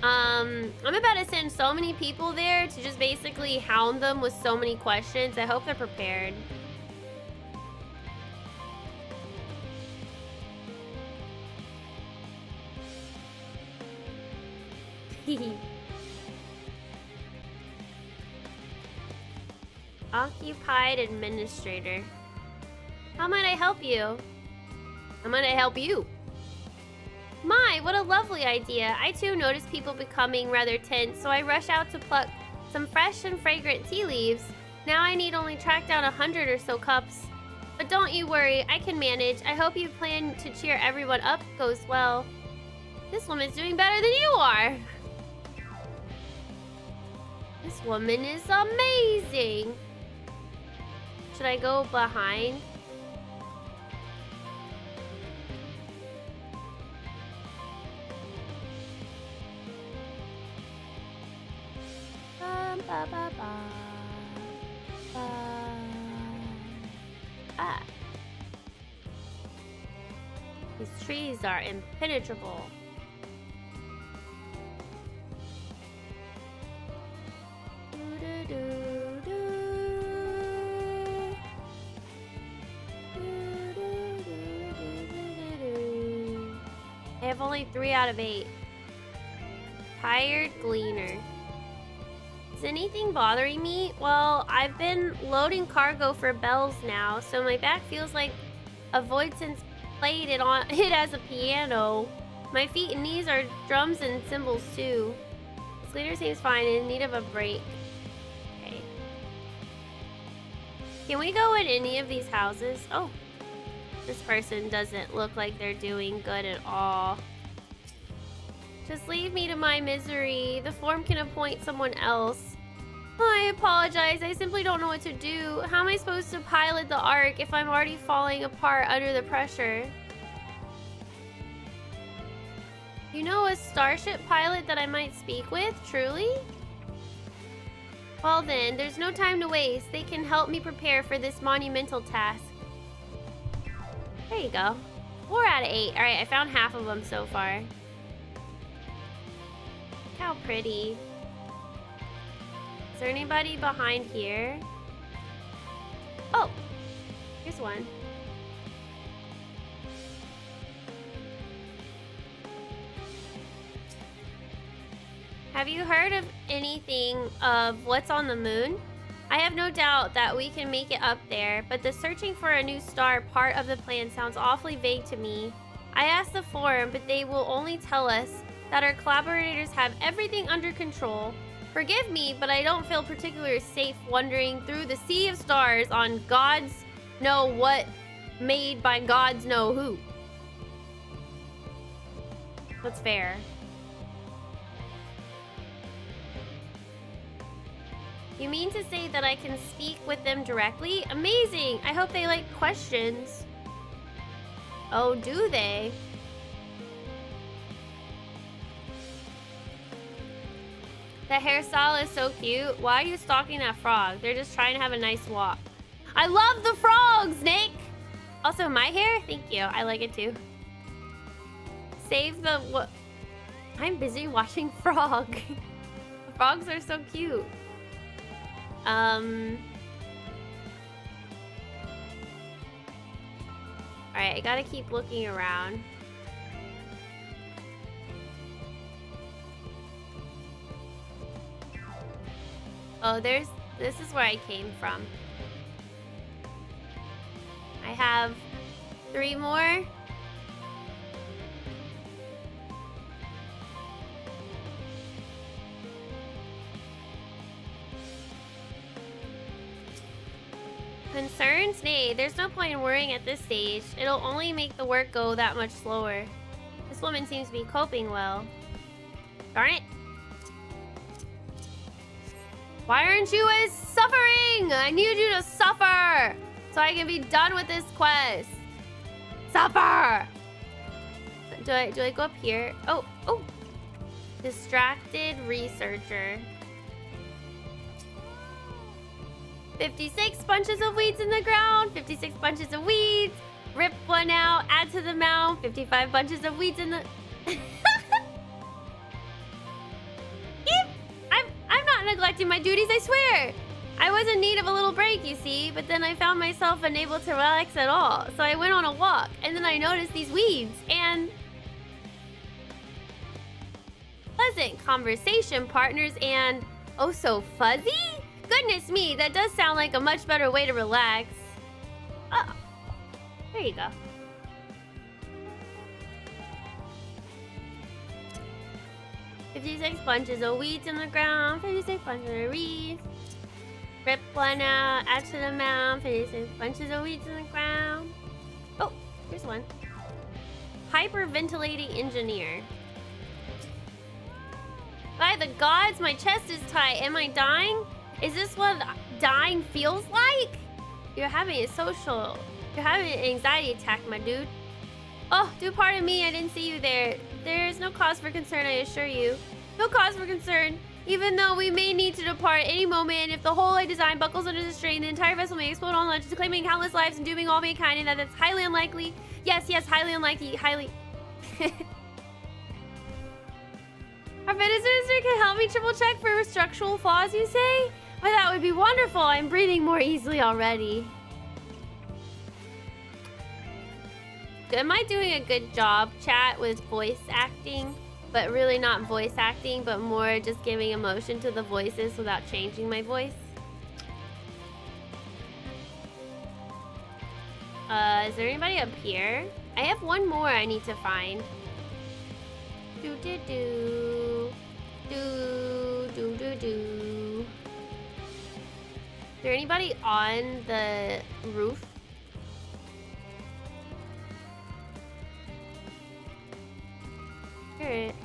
I'm about to send so many people there to just basically hound them with so many questions. I hope they're prepared. Occupied administrator. How might I help you? How might I help you? My, what a lovely idea. I too notice people becoming rather tense, so I rush out to pluck some fresh and fragrant tea leaves. Now I need only track down 100 or so cups. But don't you worry, I can manage. I hope you plan to cheer everyone up goes well. This woman's doing better than you are. This woman is amazing. Should I go behind? Ba, ba, ba. Ah. These trees are impenetrable. I have only 3 out of 8. Tired Gleaner. Is anything bothering me? Well, I've been loading cargo for bells now, so my back feels like a void since played it as a piano. My feet and knees are drums and cymbals too. This leader seems fine and in need of a break. Okay. Can we go in any of these houses? Oh. This person doesn't look like they're doing good at all. Just leave me to my misery. The form can appoint someone else. I apologize. I simply don't know what to do. How am I supposed to pilot the Ark if I'm already falling apart under the pressure? You know a starship pilot that I might speak with, truly? Well then, there's no time to waste. They can help me prepare for this monumental task. There you go. 4 out of 8. Alright, I found half of them so far. Look how pretty. Is there anybody behind here? Oh! Here's one. Have you heard of anything of what's on the moon? I have no doubt that we can make it up there, but the searching for a new star part of the plan sounds awfully vague to me. I asked the forum, but they will only tell us that our collaborators have everything under control. Forgive me, but I don't feel particularly safe wandering through the sea of stars on gods know what made by gods know who. That's fair. You mean to say that I can speak with them directly? Amazing! I hope they like questions. Oh, do they? That hairstyle is so cute. Why are you stalking that frog? They're just trying to have a nice walk. I love the frogs, Nick! Also, my hair? Thank you. I like it too. Save the... what? I'm busy watching Frog. The frogs are so cute. Alright, I gotta keep looking around. Oh, this is where I came from. I have 3 more. Concerns? Nay, there's no point in worrying at this stage. It'll only make the work go that much slower. This woman seems to be coping well. Darn it. Why aren't you as suffering? I need you to suffer so I can be done with this quest. Suffer! Do I go up here? Oh. Distracted researcher. 56 bunches of weeds in the ground. 56 bunches of weeds. Rip one out. Add to the mound. 55 bunches of weeds in the... I'm not neglecting my duties, I swear. I was in need of a little break, you see. But then I found myself unable to relax at all. So I went on a walk. And then I noticed these weeds. And... pleasant conversation partners and... oh, so fuzzy? Goodness me, that does sound like a much better way to relax. Oh, there you go. $56 bunches of weeds in the ground. 56 bunches of weeds. Rip one out, add to the mound. 56 bunches of weeds in the ground. Oh, here's one. Hyperventilating engineer. By the gods, my chest is tight. Am I dying? Is this what dying feels like? You're having a social... You're having an anxiety attack, my dude. Oh, do pardon me, I didn't see you there. There's no cause for concern, I assure you. No cause for concern. Even though we may need to depart at any moment, and if the whole I design buckles under the strain, the entire vessel may explode on launch, claiming countless lives and dooming all mankind, and that's highly unlikely. Yes, highly unlikely. Highly... Our minister can help me triple check for structural flaws, you say? Why, that would be wonderful. I'm breathing more easily already. Am I doing a good job, chat, with voice acting? But really not voice acting, but more just giving emotion to the voices without changing my voice? Is there anybody up here? I have one more I need to find. Do do do. Do do do do. Is there anybody on the roof?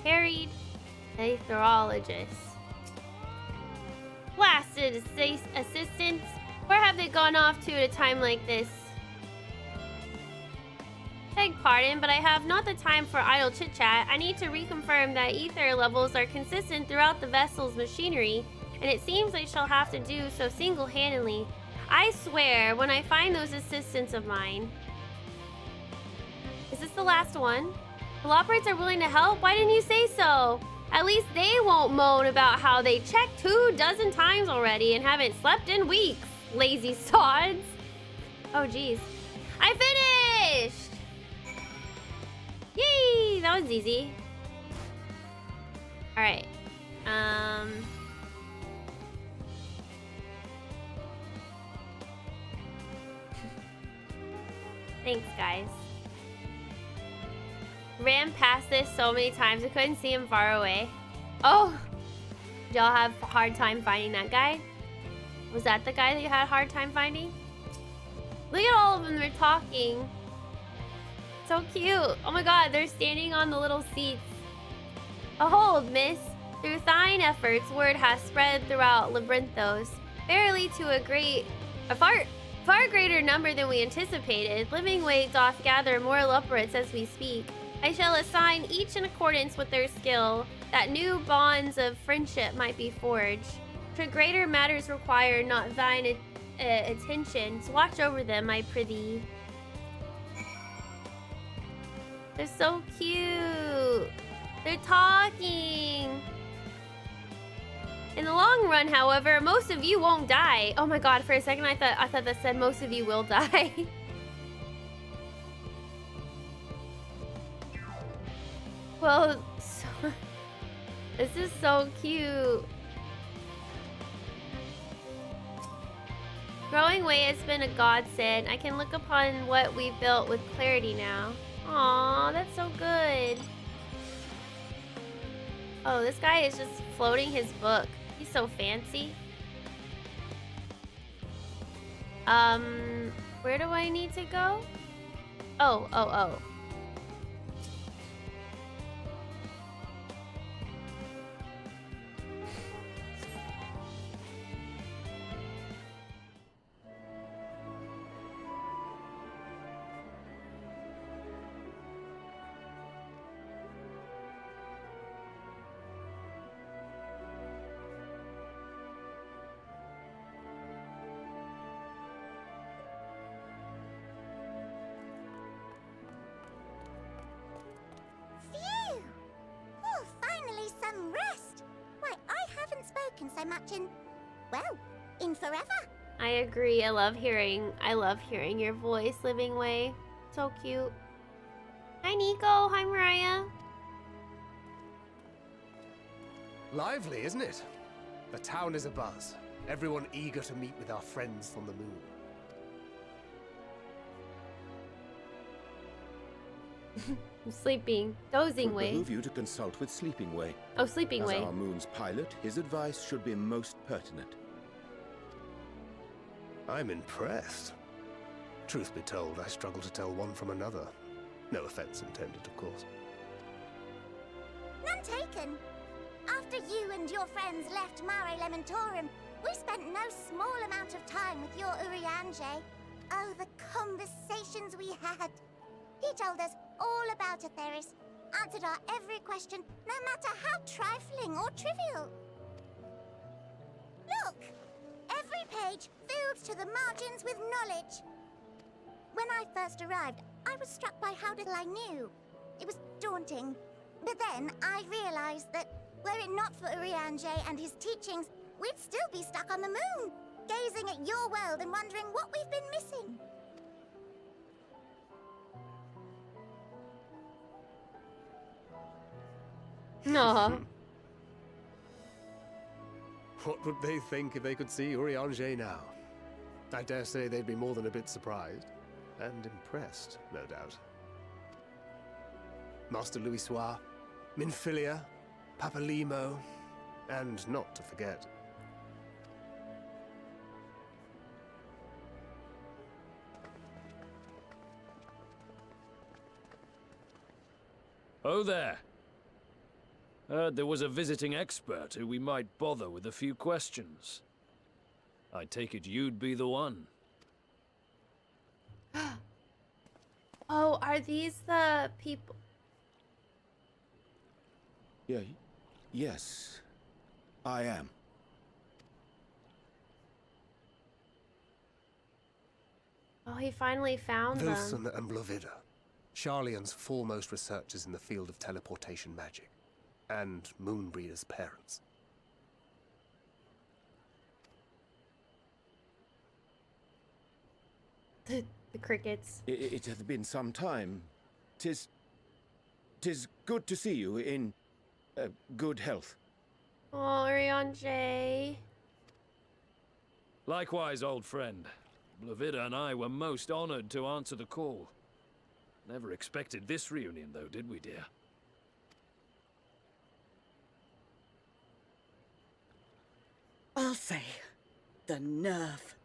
Harried meteorologist. Blasted assistants. Where have they gone off to at a time like this? Beg pardon, but I have not the time for idle chit-chat. I need to reconfirm that ether levels are consistent throughout the vessel's machinery, and it seems I shall have to do so single-handedly. I swear, when I find those assistants of mine... Is this the last one? The loperates are willing to help? Why didn't you say so? At least they won't moan about how they checked 24 times already and haven't slept in weeks. Lazy sods. Oh, geez. I finished! Yay! That was easy. Alright. Thanks, guys. Ran past this so many times, I couldn't see him far away. Oh! Did y'all have a hard time finding that guy? Was that the guy that you had a hard time finding? Look at all of them, they're talking. So cute. Oh my god, they're standing on the little seats. Behold, miss, through thine efforts, word has spread throughout Labyrinthos, verily to a far greater number than we anticipated. Living weight doth gather more loperates as we speak. I shall assign each in accordance with their skill, that new bonds of friendship might be forged. Should greater matters require not thine attention, so watch over them, I prithee. They're so cute. They're talking. In the long run, however, most of you won't die. Oh my god, for a second I thought that said most of you will die. Well, this is so cute. Growing weight has been a godsend. I can look upon what we've built with clarity now. Aw, that's so good. Oh, this guy is just floating his book. He's so fancy. Where do I need to go? Oh. So much in forever. I agree. I love hearing your voice, Living Way. So cute. Hi, Nico. Hi, Mariah. Lively, isn't it? The town is abuzz. Everyone eager to meet with our friends from the moon. Sleeping. Dozing Way. It would behoove you to consult with Sleeping Way. Oh, Sleeping Way. As our moon's pilot, his advice should be most pertinent. I'm impressed. Truth be told, I struggle to tell one from another. No offense intended, of course. None taken. After After you and your friends left Mare Elementorum, we spent no small amount of time with your Urianger. Oh, the conversations we had. He told us all about Atheris, answered our every question, no matter how trifling or trivial. Look! Every page filled to the margins with knowledge. When I first arrived, I was struck by how little I knew. It was daunting. But then I realized that were it not for Urianger and his teachings, we'd still be stuck on the moon, gazing at your world and wondering what we've been missing. No. What would they think if they could see Urianger now? I dare say they'd be more than a bit surprised. And impressed, no doubt. Master Louisoix, Minfilia, Papalimo, and not to forget... Oh there. Heard there was a visiting expert who we might bother with a few questions. I take it you'd be the one. Oh, are these the people? Yes, I am. Oh, he finally found Wilson them. and Blovida, Sharlayan's foremost researchers in the field of teleportation magic, and Moonbreeder's parents. The crickets. It hath been some time. Tis good to see you in good health. Oh, Urianger. Likewise, old friend. Blovida and I were most honored to answer the call. Never expected this reunion, though, did we, dear? I'll say, the nerve.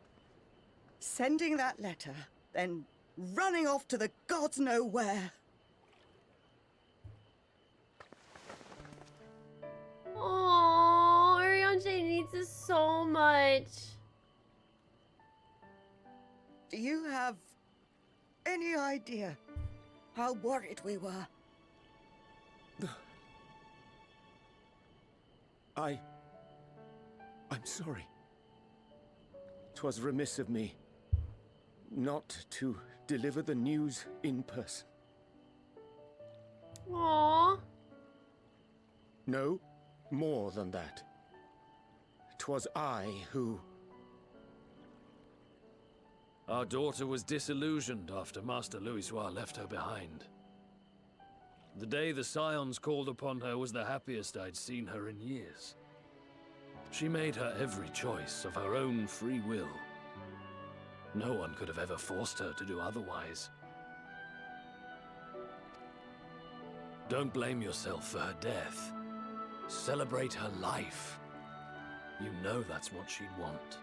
Sending that letter, then running off to the gods know where. Oh, Urianger needs us so much. Do you have any idea how worried we were? I'm sorry. 'Twas remiss of me not to deliver the news in person. Aww. No, more than that. 'Twas I who... Our daughter was disillusioned after Master Louisoix left her behind. The day the Scions called upon her was the happiest I'd seen her in years. She made her every choice of her own free will. No one could have ever forced her to do otherwise. Don't blame yourself for her death. Celebrate her life. You know that's what she'd want.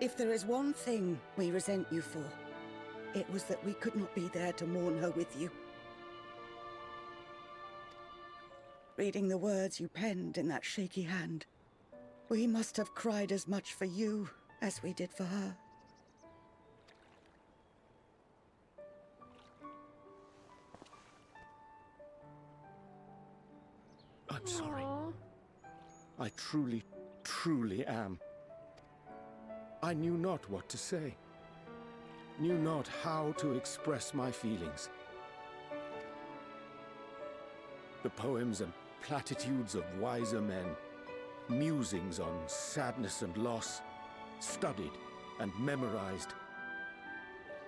If there is one thing we resent you for, it was that we could not be there to mourn her with you. Reading the words you penned in that shaky hand, we must have cried as much for you as we did for her. I'm sorry. I truly, truly am. I knew not what to say. Knew not how to express my feelings. The poems and platitudes of wiser men, musings on sadness and loss, studied and memorized,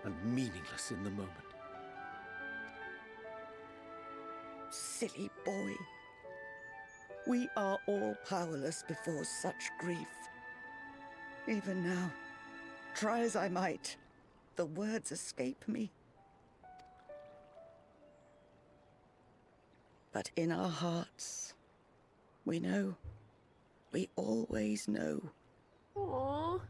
and meaningless in the moment. Silly boy. We are all powerless before such grief. Even now, try as I might, the words escape me. But in our hearts, we know. We always know. Aww.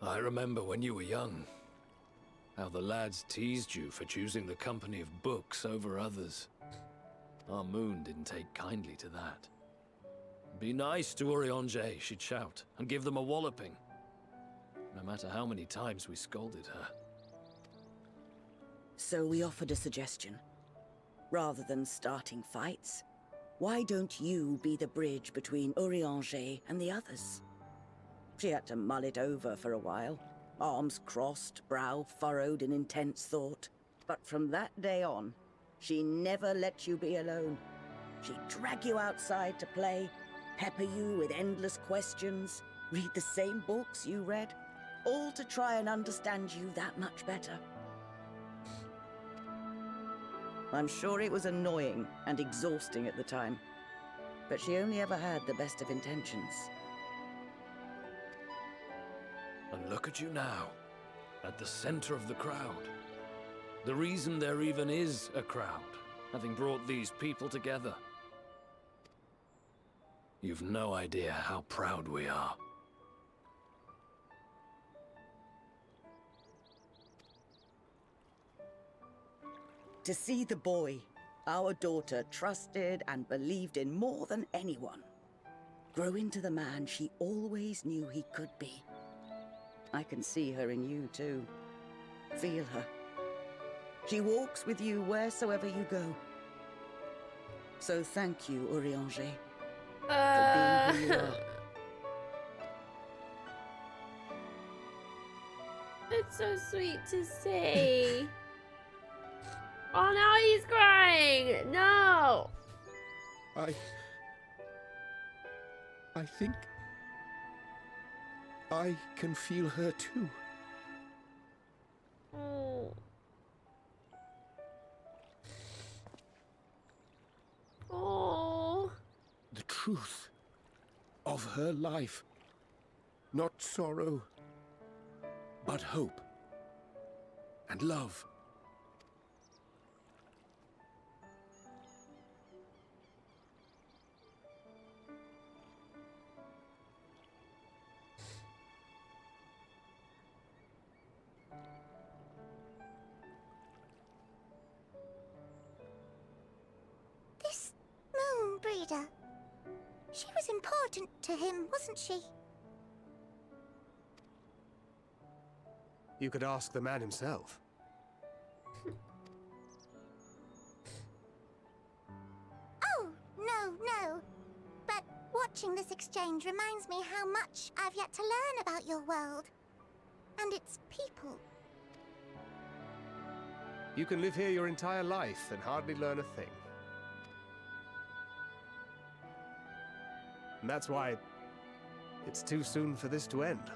I remember when you were young, how the lads teased you for choosing the company of books over others. Our moon didn't take kindly to that. Be nice to Urianger, she'd shout, and give them a walloping. No matter how many times we scolded her. So we offered a suggestion. Rather than starting fights, why don't you be the bridge between Urianger and the others? She had to mull it over for a while, arms crossed, brow furrowed in intense thought. But from that day on, she never let you be alone. She'd drag you outside to play, pepper you with endless questions, read the same books you read, all to try and understand you that much better. I'm sure it was annoying and exhausting at the time, but she only ever had the best of intentions. And look at you now, at the center of the crowd. The reason there even is a crowd, having brought these people together. You've no idea how proud we are. To see the boy, our daughter, trusted and believed in more than anyone, grow into the man she always knew he could be. I can see her in you too. Feel her. She walks with you wheresoever you go. So thank you, Urianger, for being who you are. It's so sweet to say. Oh, now he's crying. No. I think I can feel her too. Oh. Oh. The truth of her life. Not sorrow, but hope and love. This moon breeder. She was important to him, wasn't she? You could ask the man himself. Oh, no. But watching this exchange reminds me how much I've yet to learn about your world. And its people. You can live here your entire life and hardly learn a thing. And that's why it's too soon for this to end.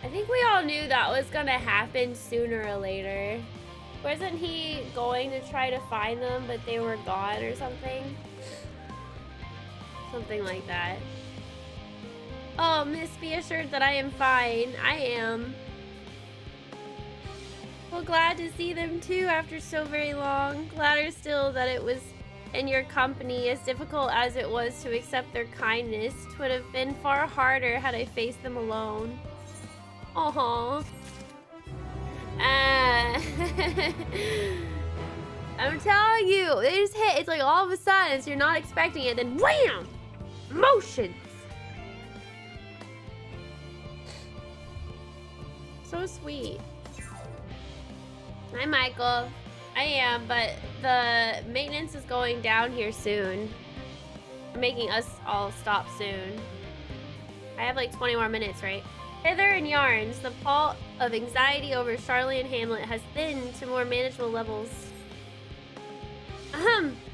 I think we all knew that was gonna happen sooner or later. Wasn't he going to try to find them, but they were gone or something? Something like that. Oh, Miss, be assured that I am fine. I am. Well, glad to see them too after so very long. Gladder still that it was in your company, as difficult as it was to accept their kindness. 'Twould have been far harder had I faced them alone. Aww. I'm telling you, they just hit. It's like all of a sudden, so you're not expecting it, then wham! Emotions. So sweet. Hi, Michael. I am, but the maintenance is going down here soon. Making us all stop soon. I have like 20 more minutes, right? Hither and yarns, the pall of anxiety over Charlie and Hamlet has thinned to more manageable levels.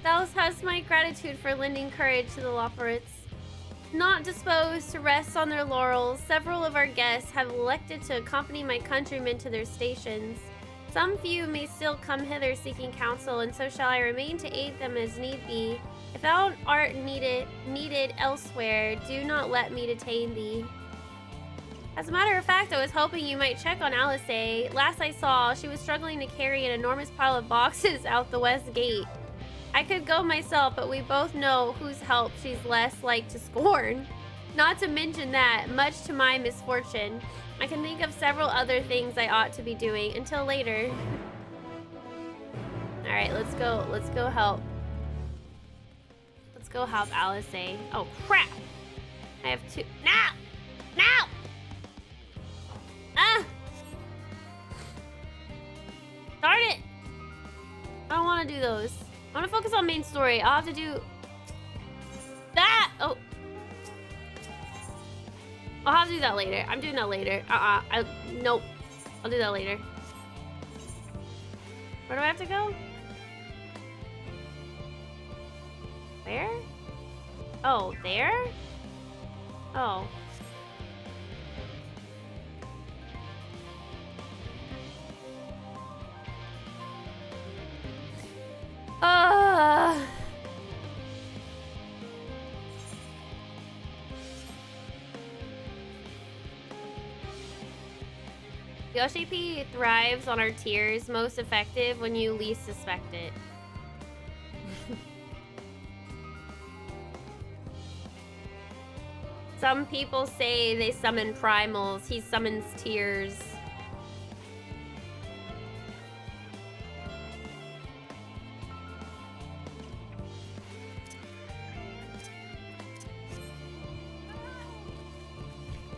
Thou hast my gratitude for lending courage to the loperates. Not disposed to rest on their laurels, several of our guests have elected to accompany my countrymen to their stations. Some few may still come hither seeking counsel, and so shall I remain to aid them as need be. If thou art needed elsewhere, do not let me detain thee. As a matter of fact, I was hoping you might check on Alice. Last I saw, she was struggling to carry an enormous pile of boxes out the west gate. I could go myself, but we both know whose help she's less like to scorn. Not to mention that, much to my misfortune, I can think of several other things I ought to be doing until later. Alright, let's go help. Let's go help Alice. Oh crap! I have two. Now! Now! Ah! Darn it! I don't want to do those. I want to focus on main story. I'll have to do that. Oh. I'll have to do that later. I'm doing that later. Nope. I'll do that later. Where do I have to go? Where? Oh, there? Oh. Yoshi P thrives on our tears, most effective when you least suspect it. Some people say they summon primals, he summons tears.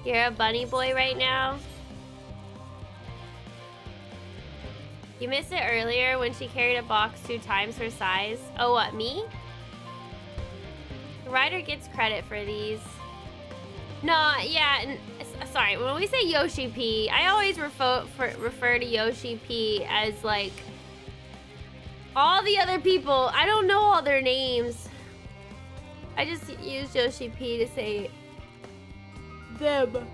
You're a bunny boy right now? You missed it earlier when she carried a box 2 times her size. Oh, what, me? The writer gets credit for these. No, yeah, sorry. When we say Yoshi P, I always refer to Yoshi P as, like, all the other people. I don't know all their names. I just use Yoshi P to say them.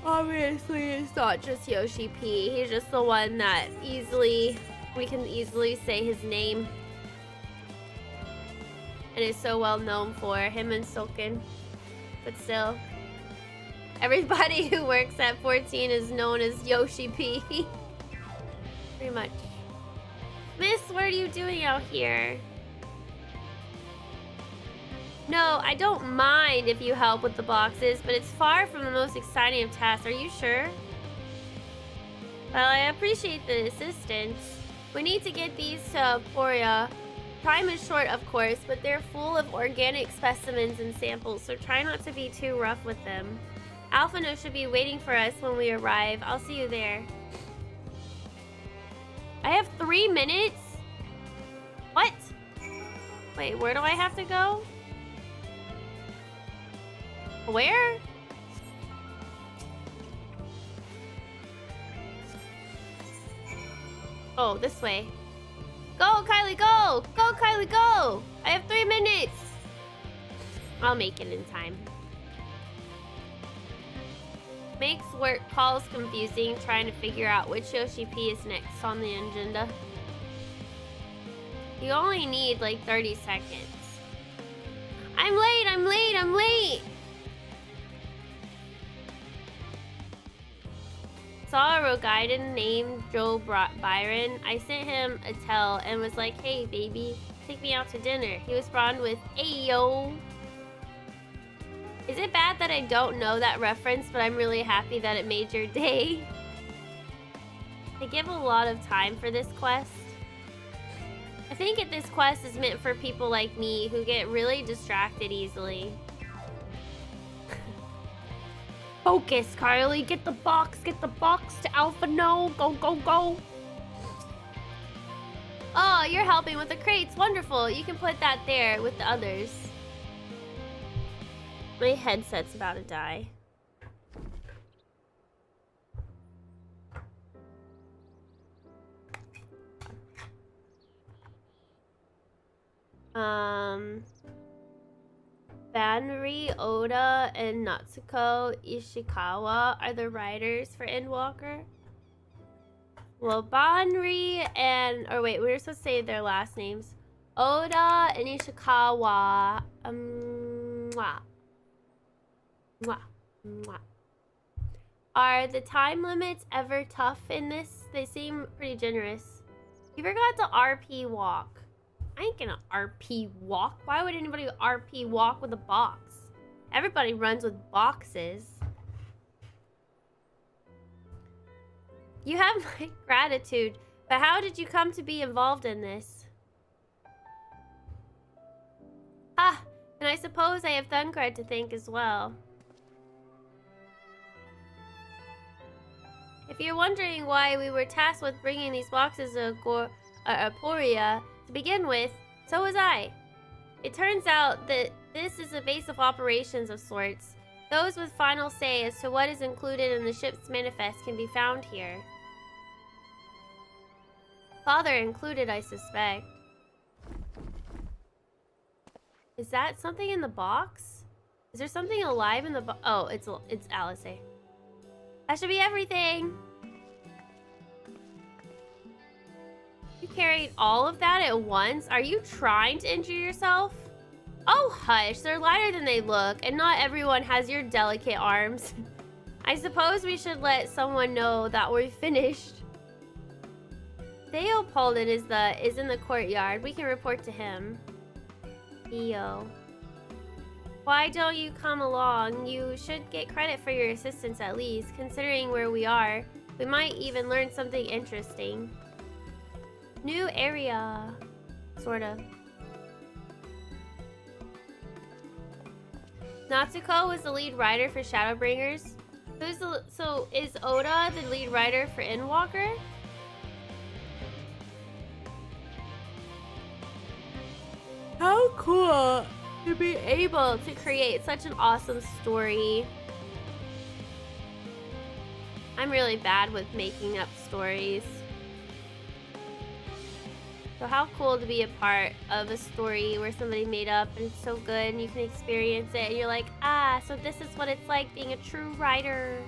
Obviously, it's not just Yoshi P. He's just the one that we can easily say his name. And is so well known for him and Soken. But still, everybody who works at 14 is known as Yoshi P. Pretty much. Miss, what are you doing out here? No, I don't mind if you help with the boxes, but it's far from the most exciting of tasks. Are you sure? Well, I appreciate the assistance. We need to get these to Poria. Time is short, of course, but they're full of organic specimens and samples, so try not to be too rough with them. Alphino should be waiting for us when we arrive. I'll see you there. I have 3 minutes? What? Wait, where do I have to go? Where? Oh, this way. Go, Kylie, go! Go, Kylie, go! I have 3 minutes! I'll make it in time. Makes work calls confusing, trying to figure out which Yoshi P is next on the agenda. You only need like 30 seconds. I'm late, I'm late, I'm late! Saw a Rogaiden named Joe Byron. I sent him a tell and was like, hey baby, take me out to dinner. He responded with, ayo. Is it bad that I don't know that reference, but I'm really happy that it made your day? They give a lot of time for this quest. I think this quest is meant for people like me who get really distracted easily. Focus, Kylie. Get the box to Alphino. Go, go, go. Oh, you're helping with the crates. Wonderful. You can put that there with the others. My headset's about to die. Banri, Oda, and Natsuko Ishikawa are the writers for Endwalker. Well, Banri and... Or wait, we were supposed to say their last names. Oda and Ishikawa. Mwah. Mwah. Mwah. Are the time limits ever tough in this? They seem pretty generous. You forgot to RP walk. I ain't gonna RP walk. Why would anybody RP walk with a box? Everybody runs with boxes. You have my gratitude, but how did you come to be involved in this? Ah, and I suppose I have Thunkard to thank as well. If you're wondering why we were tasked with bringing these boxes of Aporia to begin with, so was I. It turns out that this is a base of operations of sorts. Those with final say as to what is included in the ship's manifest can be found here. Father included, I suspect. Is that something in the box? Is there something alive in the box? Oh, it's Alice. That should be everything. You carried all of that at once? Are you trying to injure yourself? Oh, hush. They're lighter than they look, and not everyone has your delicate arms. I suppose we should let someone know that we're finished. Theopolden is in the courtyard. We can report to him. Theo. Why don't you come along? You should get credit for your assistance at least, considering where we are. We might even learn something interesting. New area. Sort of. Natsuko was the lead writer for Shadowbringers. So is Oda the lead writer for Endwalker? How cool to be able to create such an awesome story. I'm really bad with making up stories. So how cool to be a part of a story where somebody made up and it's so good and you can experience it and you're like, ah, so this is what it's like being a true writer.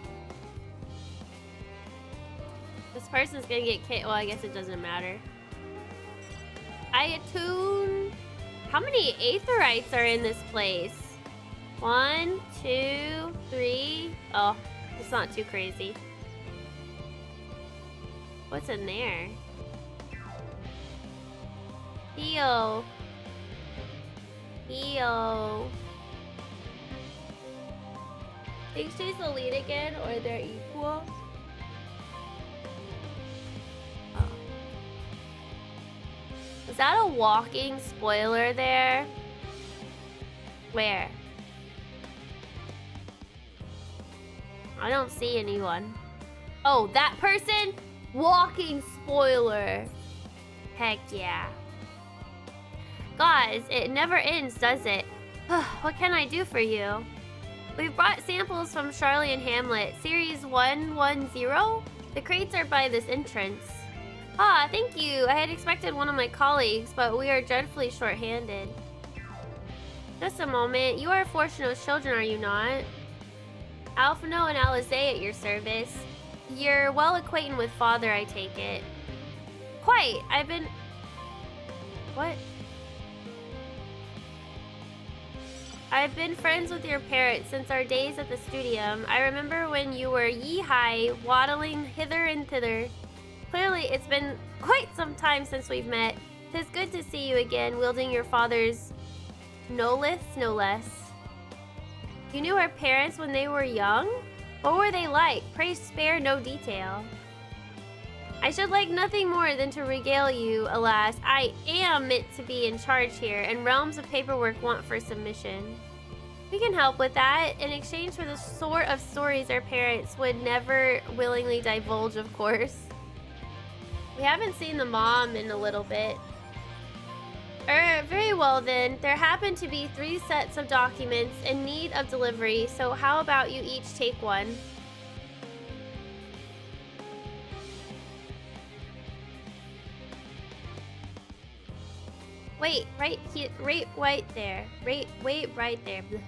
This person's gonna get kicked. Well, I guess it doesn't matter. I attune. How many aetherites are in this place? 1, 2, 3. Oh, it's not too crazy. What's in there? Theo. Think she's the lead again, or they're equal? Oh. Is that a walking spoiler there? Where? I don't see anyone. Oh, that person? Walking spoiler. Heck yeah. Guys, it never ends, does it? What can I do for you? We've brought samples from Charlie and Hamlet, Series 110. The crates are by this entrance. Ah, thank you. I had expected one of my colleagues, but we are dreadfully short-handed. Just a moment. You are Fortuno's children, are you not? Alphino and Alizé at your service. You're well acquainted with Father, I take it. Quite. I've been... What? I've been friends with your parents since our days at the studium. I remember when you were yee-high, waddling hither and thither. Clearly, it's been quite some time since we've met. 'Tis good to see you again, wielding your father's nolith, no less. You knew our parents when they were young? What were they like? Pray spare no detail. I should like nothing more than to regale you, alas. I am meant to be in charge here, and realms of paperwork want for submission. We can help with that, in exchange for the sort of stories our parents would never willingly divulge, of course. We haven't seen the mom in a little bit. Very well then. There happen to be 3 sets of documents in need of delivery, so how about you each take one? Wait, right here, right there. Wait, right there. Blech.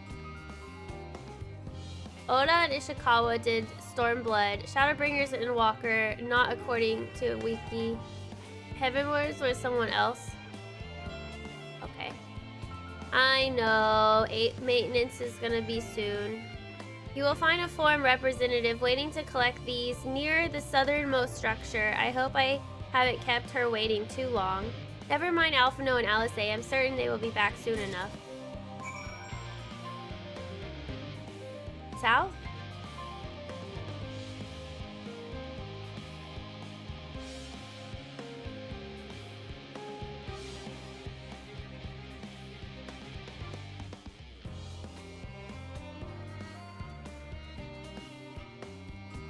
Oda and Ishikawa did Stormblood. Shadowbringers and Endwalker, not according to Wiki. Heavenwards was someone else. Okay. I know. Maintenance is gonna be soon. You will find a forum representative waiting to collect these near the southernmost structure. I hope I haven't kept her waiting too long. Never mind Alphino and Alice. I'm certain they will be back soon enough. South?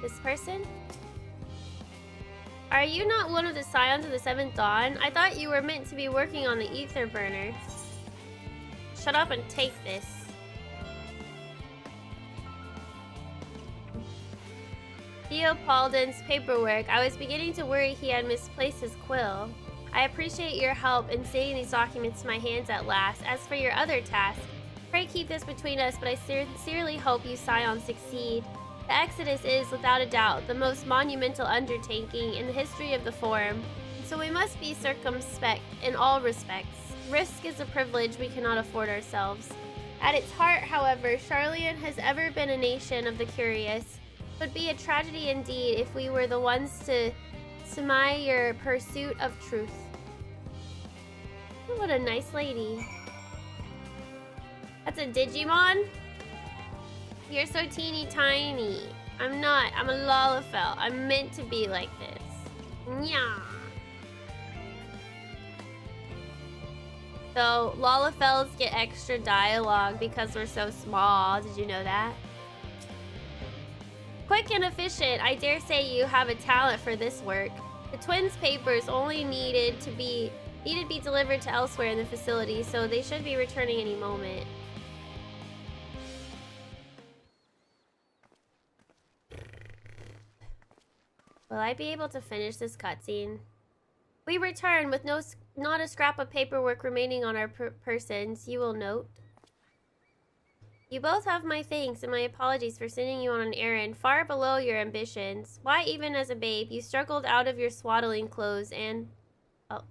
This person? Are you not one of the Scions of the Seventh Dawn? I thought you were meant to be working on the ether burner. Shut up and take this. Theopaldin's paperwork. I was beginning to worry he had misplaced his quill. I appreciate your help in seeing these documents to my hands at last. As for your other task, pray keep this between us, but I sincerely hope you Scions succeed. The Exodus is, without a doubt, the most monumental undertaking in the history of the Forum, so we must be circumspect in all respects. Risk is a privilege we cannot afford ourselves. At its heart, however, Sharlayan has ever been a nation of the curious. It would be a tragedy indeed if we were the ones to stymie your pursuit of truth. What a nice lady. That's a Digimon? You're so teeny tiny. I'm not. I'm a Lalafell. I'm meant to be like this. Yeah. So, Lalafells get extra dialogue because we're so small. Did you know that? Quick and efficient. I dare say you have a talent for this work. The twins' papers only needed to be delivered to elsewhere in the facility, so they should be returning any moment. Will I be able to finish this cutscene? We return with not a scrap of paperwork remaining on our persons, you will note. You both have my thanks and my apologies for sending you on an errand far below your ambitions. Why, even as a babe, you struggled out of your swaddling clothes and... Oh.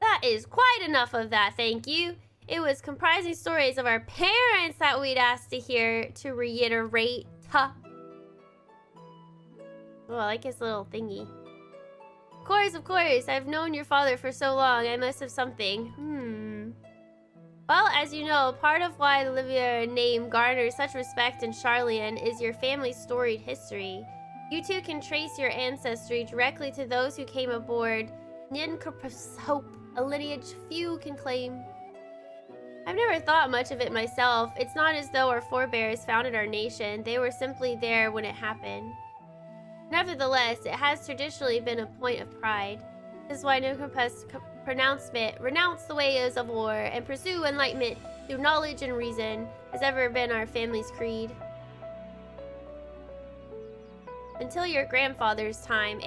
That is quite enough of that, thank you. It was comprising stories of our parents that we'd asked to hear, to reiterate. Huh. Oh, I like his little thingy. Of course. I've known your father for so long. I must have something. Well, as you know, part of why the Livia name garners such respect in Sharlayan is your family's storied history. You two can trace your ancestry directly to those who came aboard Ninkerpus Hope, a lineage few can claim. I've never thought much of it myself. It's not as though our forebears founded our nation. They were simply there when it happened. Nevertheless, it has traditionally been a point of pride. This is why Ninkerpus renounce the ways of war and pursue enlightenment through knowledge and reason has ever been our family's creed. Until your grandfather's time,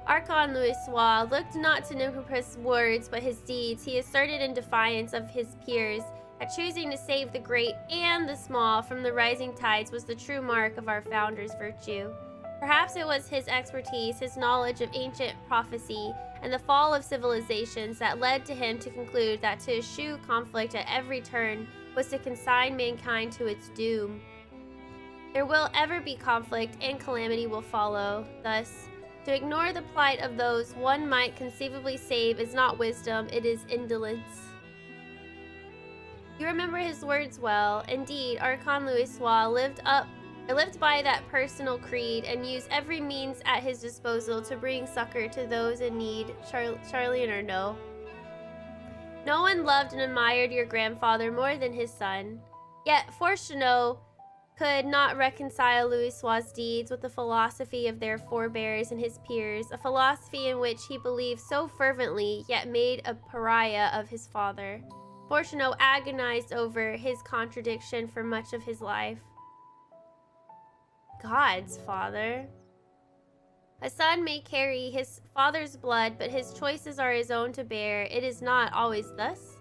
Archon Louisoix looked not to Ninkerpus' words but his deeds. He asserted in defiance of his peers that choosing to save the great and the small from the rising tides was the true mark of our founder's virtue. Perhaps it was his expertise, his knowledge of ancient prophecy, and the fall of civilizations that led to him to conclude that to eschew conflict at every turn was to consign mankind to its doom. There will ever be conflict, and calamity will follow. Thus, to ignore the plight of those one might conceivably save is not wisdom, it is indolence. You remember his words well. Indeed, Archon Louisoix lived by that personal creed and used every means at his disposal to bring succor to those in need, Sharlayan or no. No one loved and admired your grandfather more than his son. Yet Fortunato could not reconcile Louisoix's deeds with the philosophy of their forebears and his peers, a philosophy in which he believed so fervently, yet made a pariah of his father. Fortunato agonized over his contradiction for much of his life. God's father. A son may carry his father's blood, but his choices are his own to bear. It is not always thus.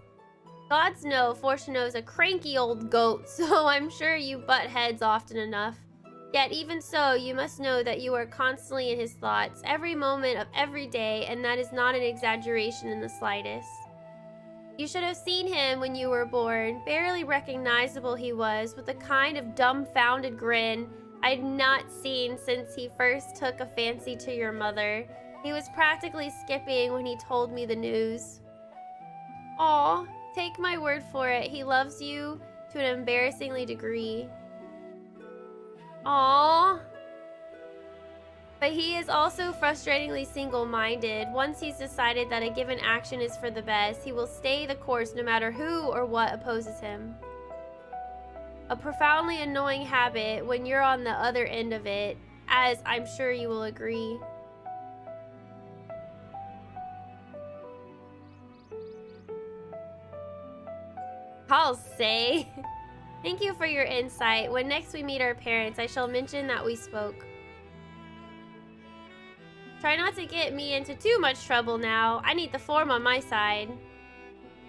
Gods know Fortunato's a cranky old goat, so I'm sure you butt heads often enough. Yet even so, you must know that you are constantly in his thoughts, every moment of every day, and that is not an exaggeration in the slightest. You should have seen him when you were born. Barely recognizable he was, with a kind of dumbfounded grin I'd not seen since he first took a fancy to your mother. He was practically skipping when he told me the news. Aw, take my word for it, he loves you to an embarrassingly degree. Aw. But he is also frustratingly single-minded. Once he's decided that a given action is for the best, he will stay the course no matter who or what opposes him. A profoundly annoying habit when you're on the other end of it, as I'm sure you will agree. I'll say. Thank you for your insight. When next we meet our parents, I shall mention that we spoke. Try not to get me into too much trouble now. I need the form on my side.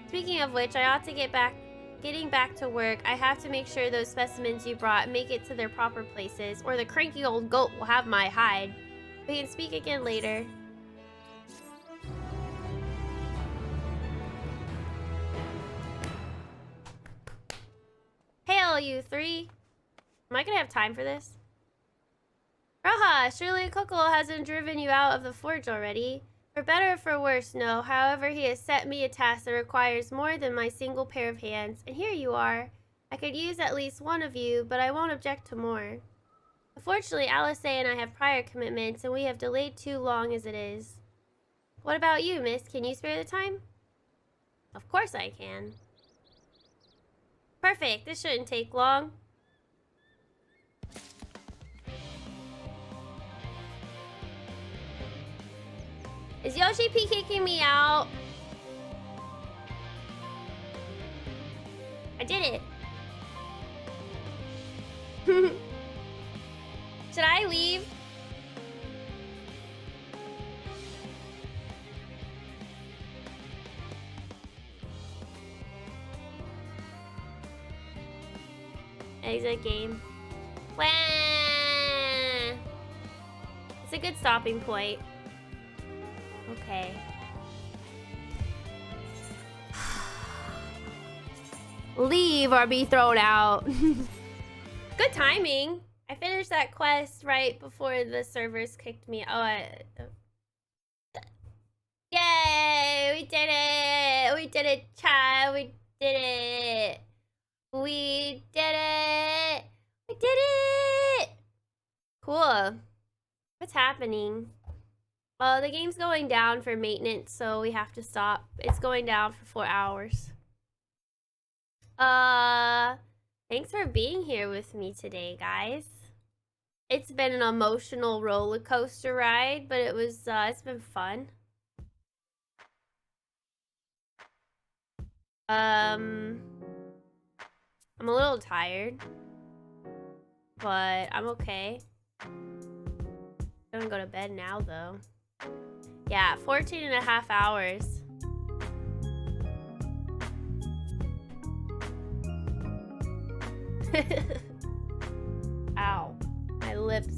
Speaking of which, I ought to getting back to work. I have to make sure those specimens you brought make it to their proper places, or the cranky old goat will have my hide. We can speak again later. Hail, you three. Am I gonna have time for this? Raha, surely Coco hasn't driven you out of the forge already. For better or for worse, no. However, he has set me a task that requires more than my single pair of hands. And here you are. I could use at least one of you, but I won't object to more. Unfortunately, Alice and I have prior commitments, and we have delayed too long as it is. What about you, miss? Can you spare the time? Of course I can. Perfect. This shouldn't take long. Is Yoshi P kicking me out? I did it. Should I leave? Exit game. Wah! It's a good stopping point. Okay. Leave or be thrown out. Good timing. I finished that quest right before the servers kicked me. Yay! We did it! We did it, child! We did it! We did it! We did it! Cool. What's happening? Well, the game's going down for maintenance, so we have to stop. It's going down for 4 hours. Thanks for being here with me today, guys. It's been an emotional roller coaster ride, but it's been fun. I'm a little tired, but I'm okay. I'm gonna go to bed now, though. Yeah, 14.5 hours. Ow, my lips.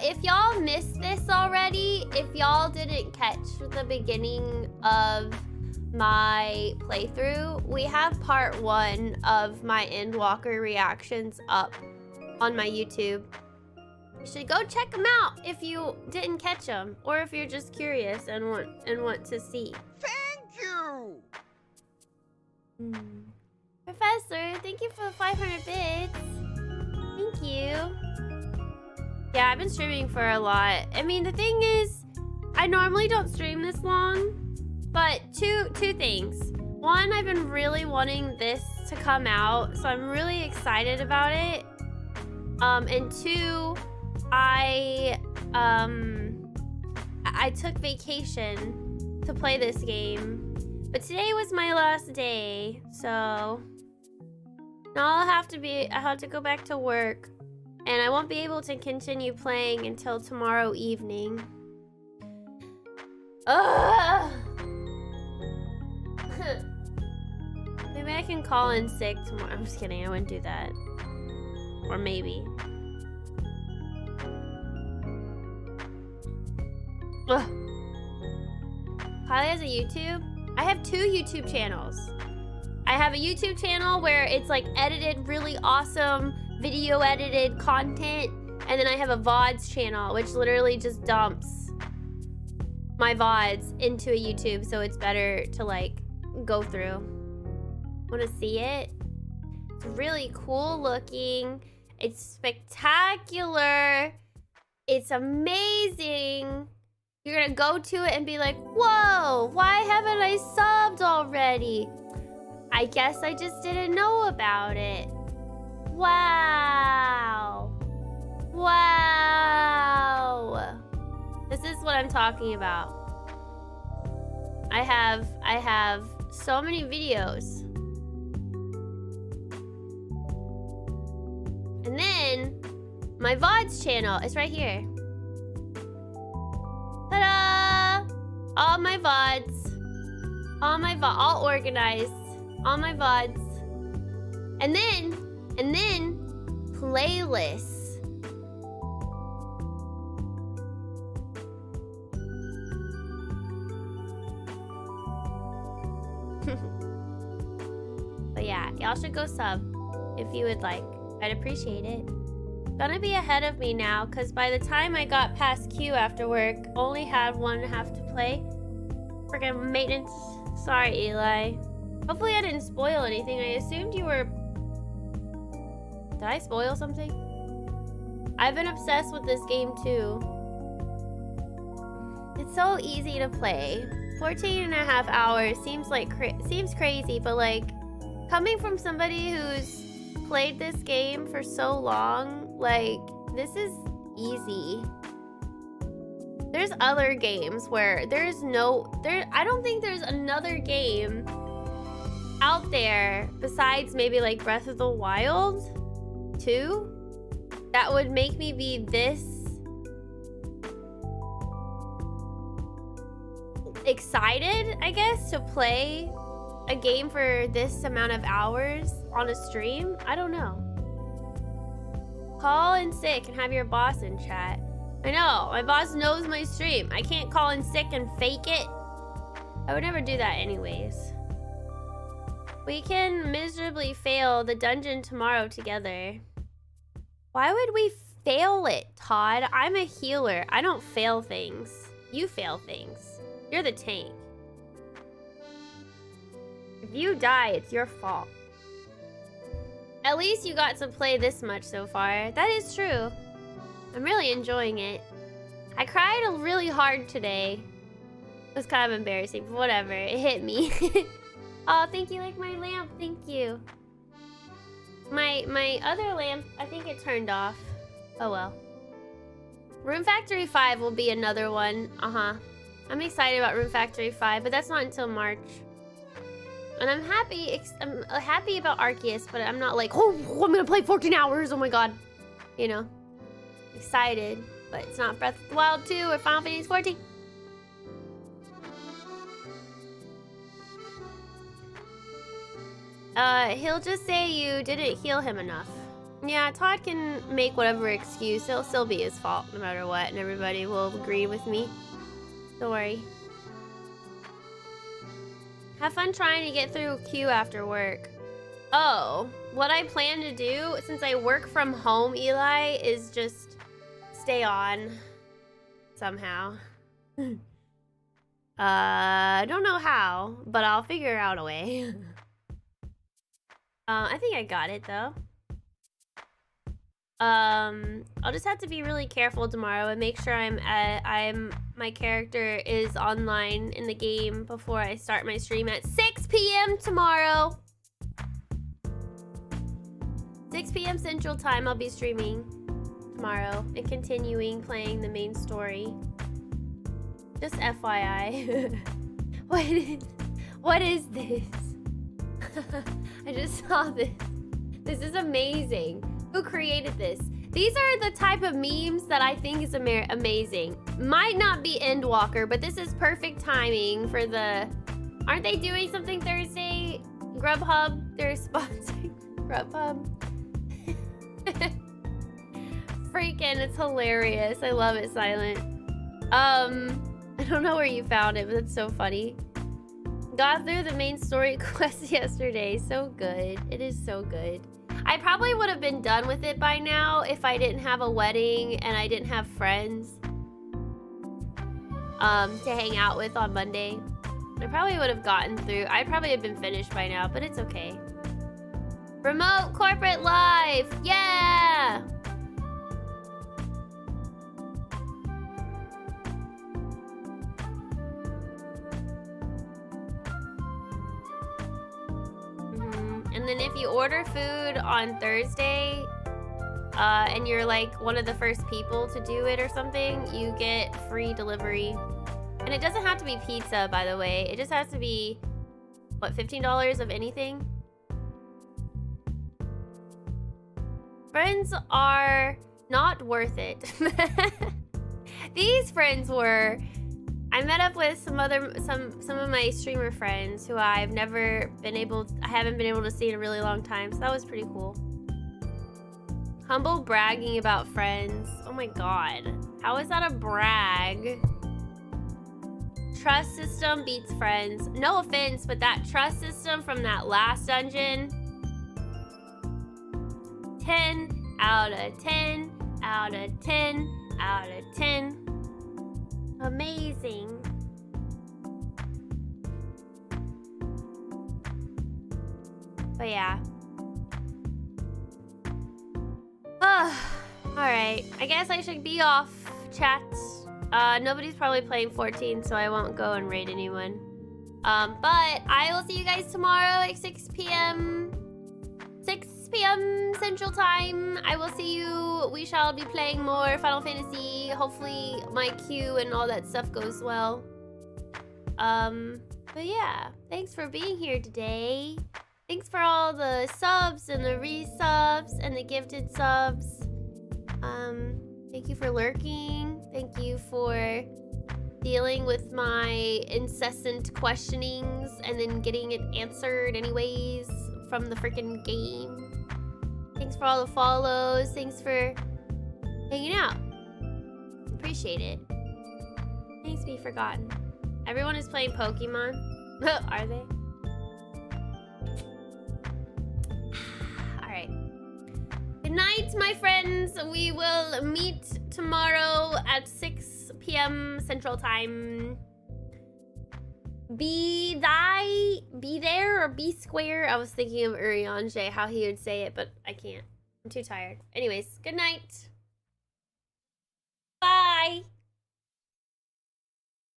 If y'all missed this already, if y'all didn't catch the beginning of my playthrough, we have part 1 of my Endwalker reactions up on my YouTube. You should go check them out if you didn't catch them, or if you're just curious and want to see. Thank you! Professor, thank you for the 500 bits. Thank you. Yeah, I've been streaming for a lot. I mean, the thing is, I normally don't stream this long, but two things. One, I've been really wanting this to come out, so I'm really excited about it. And two, I took vacation to play this game, but today was my last day, so now I have to go back to work, and I won't be able to continue playing until tomorrow evening. Ugh! Maybe I can call in sick tomorrow. I'm just kidding, I wouldn't do that. Or maybe. Ugh. Kylie has a YouTube? I have 2 YouTube channels. I have a YouTube channel where it's like edited, really awesome, video edited content. And then I have a VODs channel, which literally just dumps my VODs into a YouTube, so it's better to like go through. Wanna see it? It's really cool looking. It's spectacular. It's amazing. You're gonna go to it and be like, whoa, why haven't I subbed already? I guess I just didn't know about it. Wow. Wow. This is what I'm talking about. I have so many videos. And then my VODs channel is right here. Ta-da! All my VODs. All organized. All my VODs. And then playlists. But yeah, y'all should go sub if you would like. I'd appreciate it. Gonna be ahead of me now, because by the time I got past Q after work, only had 1.5 to play. Freaking maintenance. Sorry, Eli. Hopefully I didn't spoil anything. I assumed you were... Did I spoil something? I've been obsessed with this game too. It's so easy to play. 14.5 hours seems crazy, but like coming from somebody who's played this game for so long, like this is easy. There's other games where I don't think there's another game out there besides maybe like Breath of the Wild 2 that would make me be this excited, I guess, to play a game for this amount of hours on a stream. I don't know. Call in sick and have your boss in chat. I know, my boss knows my stream. I can't call in sick and fake it. I would never do that anyways. We can miserably fail the dungeon tomorrow together. Why would we fail it, Todd? I'm a healer. I don't fail things. You fail things. You're the tank. If you die, it's your fault. At least you got to play this much so far. That is true. I'm really enjoying it. I cried really hard today. It was kind of embarrassing, but whatever. It hit me. Oh, thank you, like my lamp. Thank you. My other lamp, I think it turned off. Oh well. Room Factory 5 will be another one. I'm excited about Room Factory 5, but that's not until March. And I'm happy about Arceus, but I'm not like, oh, I'm gonna play 14 hours. Oh my god. You know, excited, but it's not Breath of the Wild 2 or Final Fantasy 14. He'll just say you didn't heal him enough. Yeah, Todd can make whatever excuse. It'll still be his fault no matter what, and everybody will agree with me. Don't worry. Have fun trying to get through Q after work. Oh, what I plan to do, since I work from home, Eli, is just stay on somehow. I don't know how, but I'll figure out a way. I think I got it though. I'll just have to be really careful tomorrow and make sure my character is online in the game before I start my stream at 6 p.m. tomorrow. 6 p.m. Central Time, I'll be streaming tomorrow and continuing playing the main story. Just FYI. What is this? I just saw this. This is amazing. Who created this? These are the type of memes that I think is amazing. Might not be Endwalker, but this is perfect timing for the... Aren't they doing something Thursday? Grubhub? They're sponsoring Grubhub. Freaking, it's hilarious. I love it, Silent. I don't know where you found it, but that's so funny. Got through the main story quest yesterday. So good. It is so good. I probably would have been done with it by now if I didn't have a wedding and I didn't have friends to hang out with on Monday. I probably would have gotten through. I'd probably have been finished by now, but it's okay. Remote corporate life! Yeah! And then if you order food on Thursday, and you're like one of the first people to do it or something, you get free delivery. And it doesn't have to be pizza, by the way. It just has to be, what, $15 of anything? Friends are not worth it. These friends were. I met up with some of my streamer friends who I haven't been able to see in a really long time, so that was pretty cool. Humble bragging about friends. Oh my god. How is that a brag? Trust system beats friends. No offense, but that trust system from that last dungeon. 10 out of 10 out of 10 out of 10. Amazing. But yeah. Alright. I guess I should be off, chat. Nobody's probably playing 14, so I won't go and raid anyone. But I will see you guys tomorrow at 6 p.m. 6 p.m. Central Time. I will see you. We shall be playing more Final Fantasy. Hopefully my queue and all that stuff goes well. But yeah, thanks for being here today. Thanks for all the subs and the resubs and the gifted subs. Thank you for lurking. Thank you for dealing with my incessant questionings and then getting it answered anyways from the freaking game. Thanks for all the follows. Thanks for hanging out. Appreciate it. Thanks, Be Forgotten. Everyone is playing Pokemon. Are they? Alright. Good night, my friends. We will meet tomorrow at 6 p.m. Central Time. Be there or be square. I was thinking of Urianger, how he would say it, but I can't. I'm too tired. Anyways, good night. Bye.